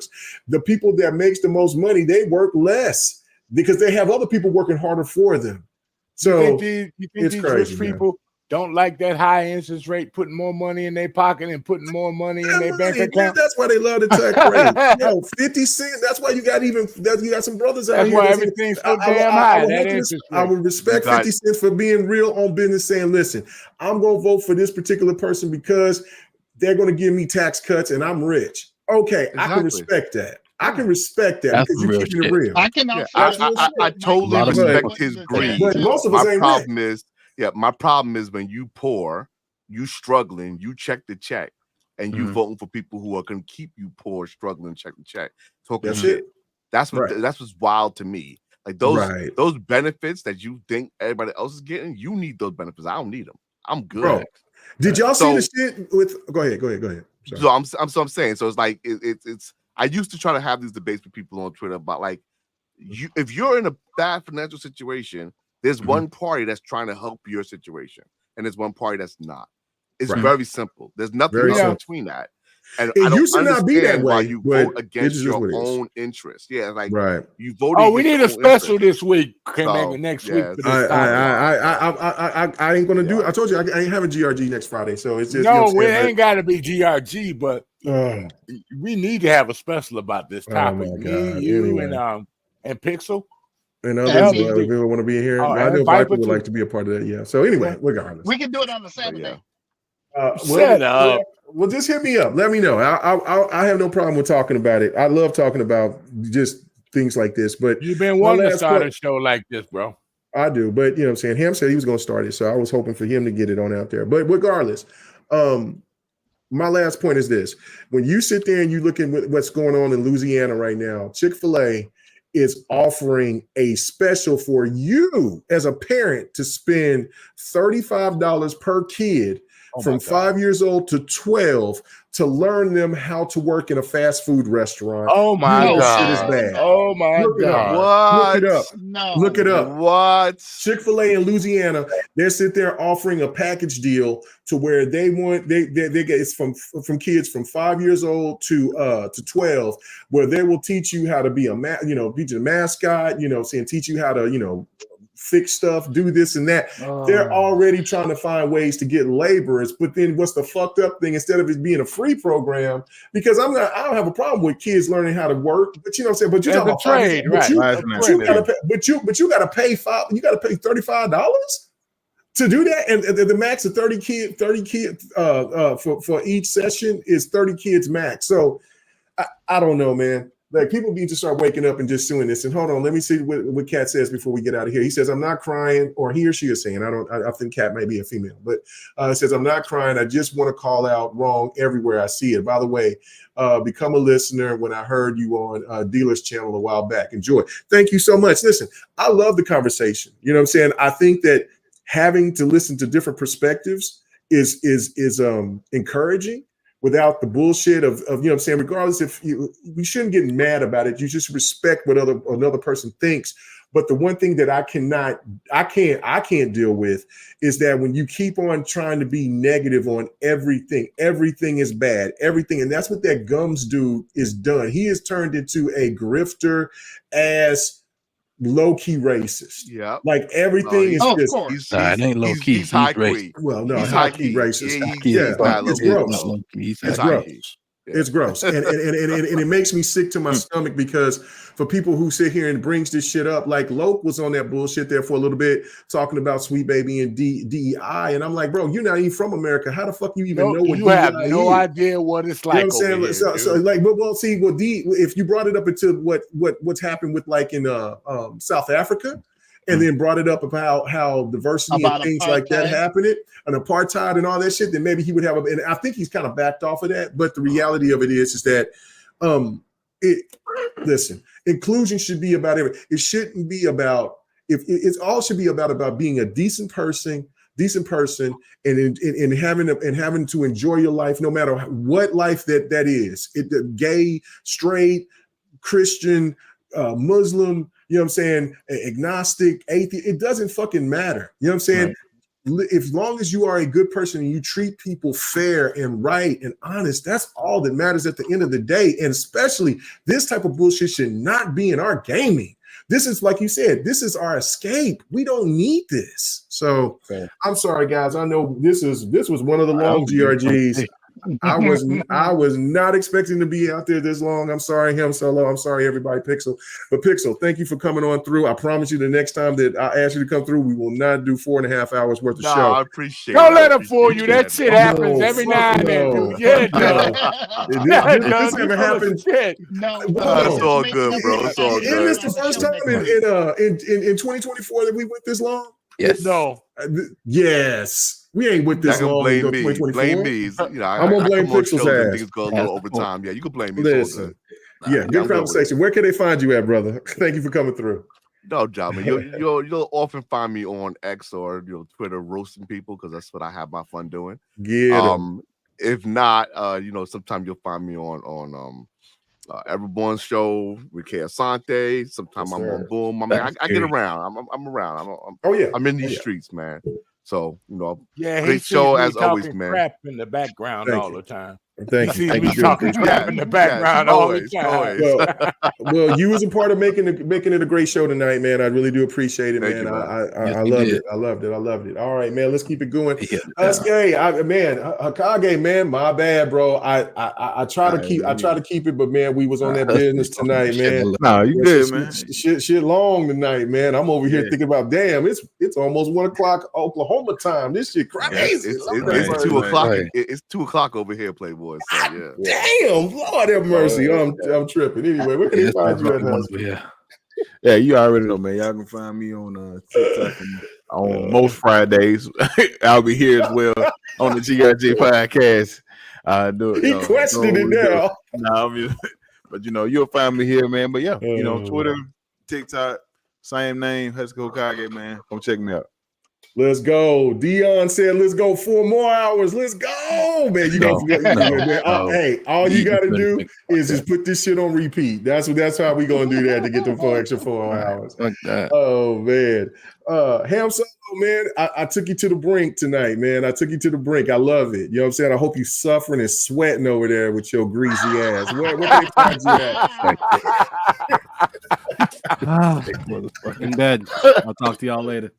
The people that makes the most money, they work less because they have other people working harder for them. So you think it's these crazy, rich people don't like that high interest rate, putting more money in their pocket and putting more money in their bank account? That's why they love the tax rate. 50 cents. That's why you got some brothers out here. That's why everything's so damn high. I would respect 50 cents for being real on business, saying, listen, I'm going to vote for this particular person because they're going to give me tax cuts and I'm rich. Okay, exactly. I can respect that. I can respect that because you're keeping it real. I totally respect his greed. But most of us ain't my problem is when you poor, you struggling, you check the check, and you voting for people who are going to keep you poor, struggling, check the check. Talking shit. That's what's wild to me. Like those benefits that you think everybody else is getting, you need those benefits. I don't need them. I'm good. Bro, did y'all see the shit with? Go ahead. Sorry. So I'm saying, so it's like it's. I used to try to have these debates with people on Twitter about like, if you're in a bad financial situation, there's one party that's trying to help your situation, and there's one party that's not. It's very simple. There's nothing between that. And it used to not be that way. Why you vote against your own interest? Yeah, like you voted. Oh, we need a special this week. Maybe next week. I ain't gonna do it. I told you I ain't having GRG next Friday, so it's just we ain't got to be GRG, but we need to have a special about this topic. Me, you, and Pixel. And others people want to be here. I know Viper would like to be a part of that. Yeah. So anyway, regardless, we can do it on the Saturday. Shut up. Well, just hit me up. Let me know. I have no problem with talking about it. I love talking about just things like this. But you've been wanting to start a show like this, bro. I do, but you know what I'm saying? Ham said he was going to start it, so I was hoping for him to get it on out there. But regardless, my last point is this. When you sit there and you look at what's going on in Louisiana right now, Chick-fil-A is offering a special for you as a parent to spend $35 per kid from 5 years old to 12 to learn them how to work in a fast food restaurant. Oh my God. Shit is bad. Oh my God. What? Look it up. No. Look it up. What? Chick-fil-A in Louisiana, they're sit there offering a package deal to where they get it's from kids from 5 years old to 12, where they will teach you how to be teach a mascot, teach you how to, fix stuff, do this and that. They're already trying to find ways to get laborers, but then what's the fucked up thing? Instead of it being a free program, because I don't have a problem with kids learning how to work, but you know what I'm saying. But you got a trade, right? But you got to pay $35 to do that, and the max of 30 kids for each session is 30 kids max. So I don't know, man. Like, people need to start waking up and just doing this. And hold on, let me see what Kat says before we get out of here. He says, I'm not crying, or he or she is saying, I think Kat may be a female, but it says, I'm not crying. I just want to call out wrong everywhere I see it. By the way, become a listener when I heard you on Dealer's channel a while back. Enjoy. Thank you so much. Listen, I love the conversation. You know what I'm saying? I think that having to listen to different perspectives is encouraging. Without the bullshit of you know what I'm saying, regardless if we shouldn't get mad about it. You just respect what another person thinks. But the one thing that I can't deal with is that when you keep on trying to be negative on everything is bad, everything. And that's what that Gums dude is done. He has turned into a grifter ass low-key racist. Yeah, like everything is just. It ain't low-key. He's high key. Well, no, he's high-key racist. It's gross. It's gross, and it makes me sick to my stomach, because for people who sit here and brings this shit up, like Loke was on that bullshit there for a little bit, talking about Sweet Baby and DEI, and I'm like, bro, you're not even from America. How the fuck you even know what you have no idea what it's like? You know what I'm saying? So like, if you brought it up into what's happened with like in South Africa. And then brought it up about how diversity and things like that happening, and apartheid and all that shit, then maybe he would have and I think he's kind of backed off of that. But the reality of it is that listen, inclusion should be about everything. It shouldn't be about it all should be about being a decent person and having to enjoy your life, no matter what life that is. Gay, straight, Christian, Muslim, you know what I'm saying, agnostic, atheist, it doesn't fucking matter. You know what I'm saying? Right. As long as you are a good person and you treat people fair and right and honest, that's all that matters at the end of the day. And especially this type of bullshit should not be in our gaming. This is, like you said, this is our escape. We don't need this. So I'm sorry, guys. I know this was one of the long GRGs. I was not expecting to be out there this long. I'm sorry, Him Solo. I'm sorry, everybody. Pixel. But Pixel, thank you for coming on through. I promise you the next time that I ask you to come through, we will not do 4.5 hours worth of show. I appreciate Don't let him fool you. That shit happens every now and then, dude. Yeah, this never happened. No, it's all good, bro. It's all good. Isn't this the first time in 2024 that we went this long? Yes. No. Yes. We ain't with this long. Blame me. Blame me. I'm gonna blame Pixel's ass. Things go a little over time. Yeah, you can blame me. Listen. Yeah, good conversation. Where can they find you at, brother? Thank you for coming through. No, John, man. You'll often find me on X or Twitter roasting people, because that's what I have my fun doing. Yeah. If not, sometimes you'll find me on Everborn's show with K Asante. Sometimes I'm on Boom. I get around. I'm around. I'm in these streets, man. So, great show as always, man. Crap in the background all the time. Thank you. Me talking crap in the background all the time. Well, you was a part of making it a great show tonight, man. I really do appreciate it, man. I loved it. All right, man. Let's keep it going. Husky, Hakage, man. My bad, bro. I try to keep it, but man, we was on that business tonight, man. No, you good, man. Shit long tonight, man. I'm over here thinking about, damn, it's almost 1 o'clock Oklahoma time. This shit crazy. It's 2 o'clock. It's 2 o'clock over here, Playboy. So, yeah. Damn, Lord have mercy. I'm tripping. Anyway, where can they find you at? Yeah, you already know, man. Y'all can find me on TikTok and on most Fridays. I'll be here as well on the GRG podcast. He questioned it now. Nah, but you'll find me here, man. But yeah, Twitter, TikTok, same name, Husky Hokage, man. Come check me out. Let's go. Dion said, let's go 4 more hours. Let's go, man. You gonna forget. Hey, all you gotta do is just put this shit on repeat. That's how we gonna do that to get the 4 extra 4 hours. Oh man. Ham Solo, man. I took you to the brink tonight, man. I took you to the brink. I love it. You know what I'm saying? I hope you suffering and sweating over there with your greasy ass. Where can they find you at? In bed. I'll talk to y'all later.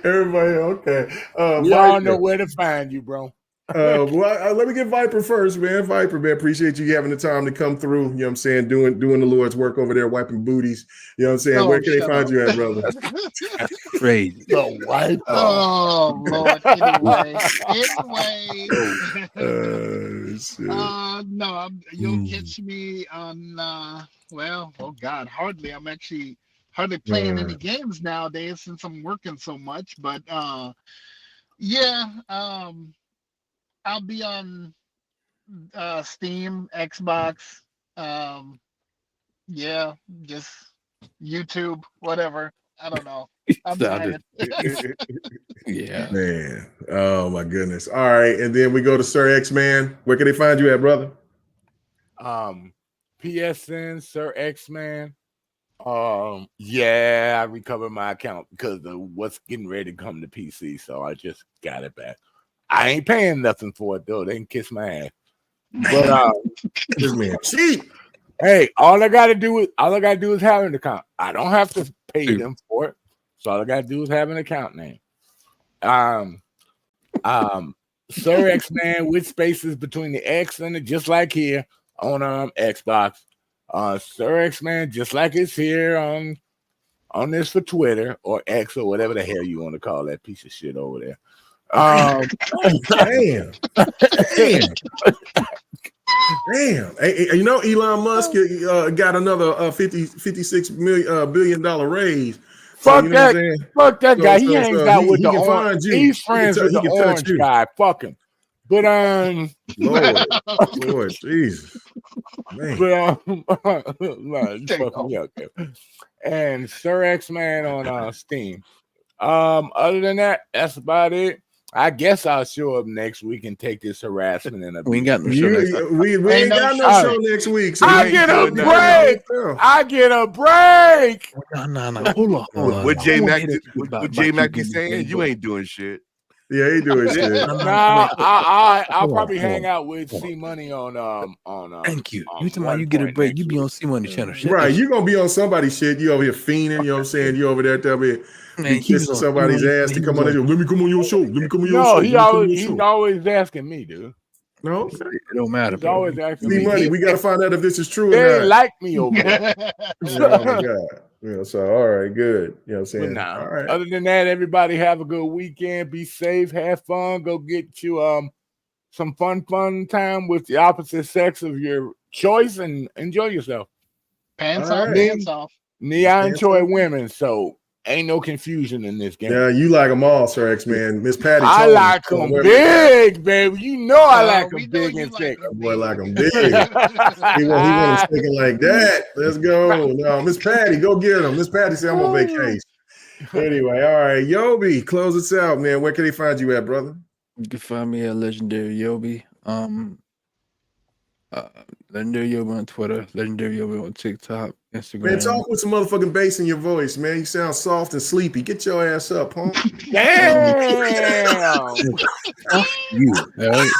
Everybody, okay. We all know where to find you, bro. Let me get Viper first, man. Viper, man, appreciate you having the time to come through. You know what I'm saying? Doing the Lord's work over there, wiping booties. You know what I'm saying? Where can they find you at, brother? Crazy. The wipe. Oh Lord. Anyway. No, you'll catch me on. Oh God, hardly. I'm actually hardly playing any games nowadays since I'm working so much. But I'll be on Steam, Xbox, just YouTube, whatever. I don't know. I'm tired. Yeah, man. Oh my goodness. All right, and then we go to Sir X Man. Where can they find you at, brother? PSN, Sir X Man. I recovered my account because of what's getting ready to come to PC, so I just got it back. I ain't paying nothing for it though. They can kiss my ass. But this man cheap. Hey, all I gotta do is have an account. I don't have to pay them for it. So all I gotta do is have an account name. Sir X Man with spaces between the X and the, just like here on Xbox. Sir X Man, just like it's here on this for Twitter or X or whatever the hell you want to call that piece of shit over there. Damn. Hey, you know, Elon Musk got another $56 billion raise. Fuck so, that guy. He hangs out with the orange. He's friends with the orange guy. Fuck him. But Lord, Jesus, man. And Sir X Man on Steam. Other than that, that's about it. I guess I'll show up next week and take this harassment in a. We ain't got no show next week. We ain't got no show next week. So I get a break. I get a break. No. Hold on. What J Mac be saying? You ain't doing shit. Yeah, he doing shit. I'll probably hang out with C Money on Thank you. You talking about you get a break? You be on C Money channel. Right, you gonna be on somebody's shit. You over here fiending. You know what I'm saying? You over there kissing somebody's ass to come on. Let me come on your show. Let me come on your show. He's always asking me, dude. No, it don't matter. He's always asking me. Money. We gotta find out if this is true. They or not. like me over there. Oh my God. Yeah, so all right, good. You know what I'm saying? All right. Other than that, everybody have a good weekend. Be safe, have fun. Go get you some fun time with the opposite sex of your choice and enjoy yourself. Pants off. I enjoy women, so ain't no confusion in this game. Yeah, you like them all, Sir X Man. Miss Patty. I like them big, baby. You know I like them big and thick. Boy, like them big. he want them sticking like that. Let's go. No, Miss Patty, go get them. Miss Patty said I'm on vacation. Anyway, all right, Yobi, close us out, man. Where can they find you at, brother? You can find me at Legendary Yobi. Legendary Yobi on Twitter, Legendary Yobi on TikTok, Instagram. Man, talk with some motherfucking bass in your voice, man. You sound soft and sleepy. Get your ass up, huh? Damn. You, all right?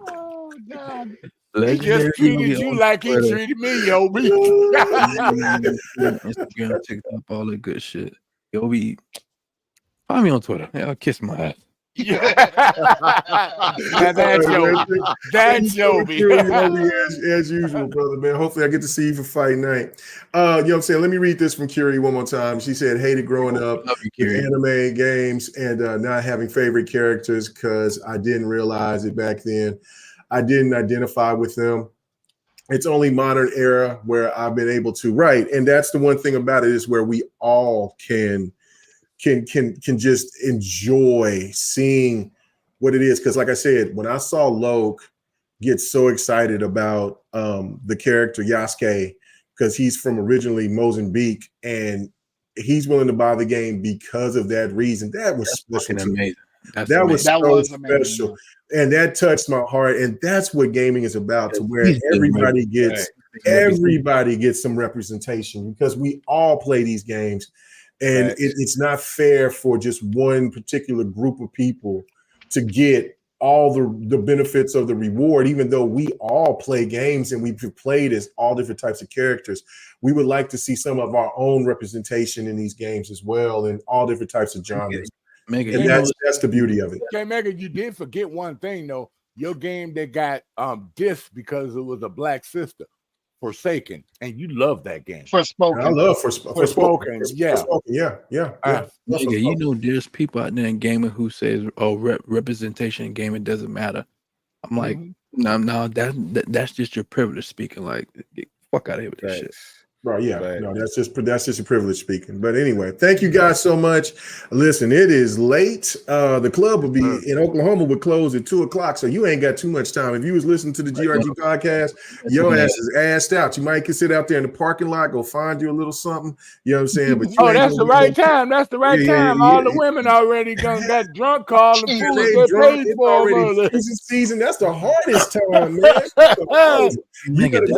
Oh God. He just treated you like he treated me, Yobi. Instagram, TikTok, all that good shit. Yobi, find me on Twitter. Yeah, I'll kiss my ass. That's Yobi. That's Yobi. As usual, brother, man. Hopefully I get to see you for fight night. You know what I'm saying? Let me read this from Curie one more time. She said, hated growing up with anime games and not having favorite characters because I didn't realize it back then. I didn't identify with them. It's only modern era where I've been able to write. And that's the one thing about it is where we all can can just enjoy seeing what it is. Because like I said, when I saw Loke get so excited about the character Yasuke, because he's from originally Mozambique, and he's willing to buy the game because of that reason. That was special to me. That was so special. And that touched my heart. And that's what gaming is about, to where everybody gets some representation, because we all play these games. And it's not fair for just one particular group of people to get all the benefits of the reward, even though we all play games and we've played as all different types of characters. We would like to see some of our own representation in these games as well, in all different types of genres. Mega, and that's the beauty of it. Okay, Mega, you did forget one thing though. Your game that got dissed because it was a black sister, Forsaken, and you love that game. Forspoken. I love Forspoken. Yeah. Nigga, you know, there's people out there in gaming who says, "Oh, representation in gaming doesn't matter." I'm like, no, that's just your privilege speaking. Like, get the fuck out of here with that shit. Right, yeah, no, that's just a privilege speaking. But anyway, thank you guys so much. Listen, it is late. The club will be in Oklahoma would close at 2:00, so you ain't got too much time. If you was listening to the GRG podcast, your ass is assed out. You might can sit out there in the parking lot, go find you a little something. You know what I'm saying? But that's the right time. That's the right time. All the women already got drunk, called the fools. They paid for them. Season. That's the hardest time, man. I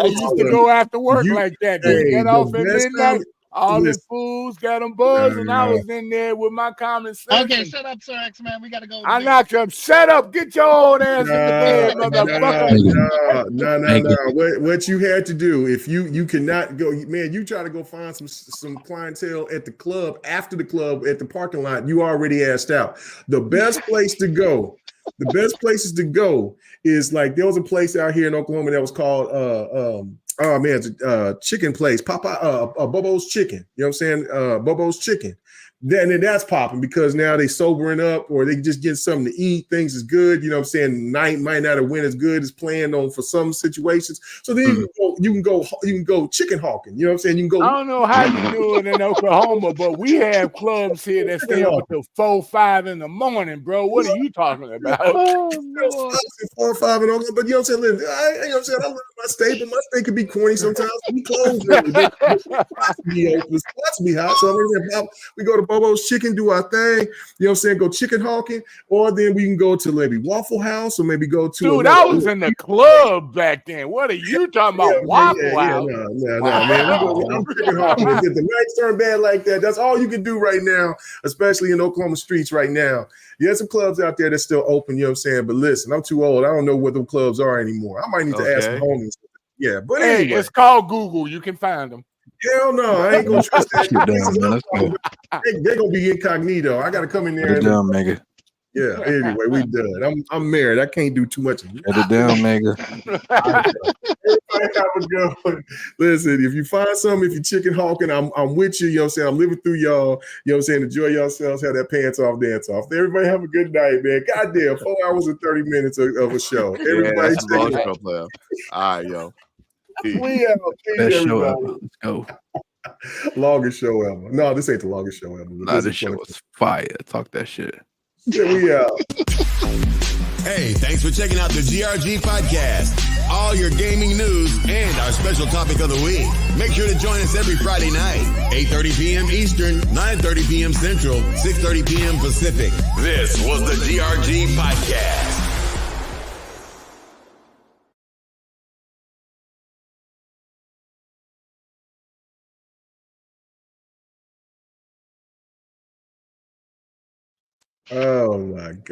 used to go after work like that. Get off at midnight. All the fools got them buzzed, and I was in there with my common sense. Okay, shut up, Sir X-Man. We gotta go. I knocked him. Shut up. Get your old ass in the bed, motherfucker. No. What you had to do, if you cannot go, man, you try to go find some clientele at the club, after the club, at the parking lot, you already asked out. The best place to go. The best places to go is, like, there was a place out here in Oklahoma that was called chicken place, Bobo's Chicken. You know what I'm saying? Bobo's Chicken. Then that's popping, because now they sobering up, or they just get something to eat. Things is good. You know what I'm saying? Night might not have went as good as planned on for some situations. So then you can go chicken hawking. You know what I'm saying? You can go. I don't know how you do it in Oklahoma, but we have clubs here that stay up until 4, 5 in the morning, bro. What are you talking about? 4 or 5 in Oklahoma, but you know what I'm saying? You know what I'm saying? I love my state, but my state can be corny sometimes. We close early. Spots be open. Spots be hot. So we go to Bobo's Chicken, do our thing. You know what I'm saying? Go chicken hawking, or then we can go to maybe Waffle House, or maybe go to. Dude, I was in the club back then. What are you talking about? Waffle House? No, man. I'm chicken hawking. If the nights turn bad like that, that's all you can do right now, especially in Oklahoma streets right now. You have some clubs out there that's still open, you know what I'm saying? But listen, I'm too old. I don't know what them clubs are anymore. I might need to ask the homies. Yeah, but anyway. It's called Google. You can find them. Hell no, I ain't gonna trust that. They're gonna be incognito. I gotta come in there. Mega. Yeah. Anyway, we done. I'm married. I can't do too much. Shut it down, Mega. Everybody have a good one. Listen, if you find something, if you're chicken hawking, I'm with you. You know what I'm saying? I'm living through y'all. You know what I'm saying? Enjoy yourselves. Have that pants off, dance off. Everybody have a good night, man. Goddamn, 4 hours and 30 minutes of a show. Everybody, all right, yo. We out. Best show ever. Let's go. Longest show ever. No, this ain't the longest show ever. Nah, this show was fire. Talk that shit. Yeah, we out. Hey, thanks for checking out the GRG podcast. All your gaming news and our special topic of the week. Make sure to join us every Friday night, 8:30 p.m. Eastern, 9:30 p.m. Central, 6:30 p.m. Pacific. This was the GRG podcast. Oh my God.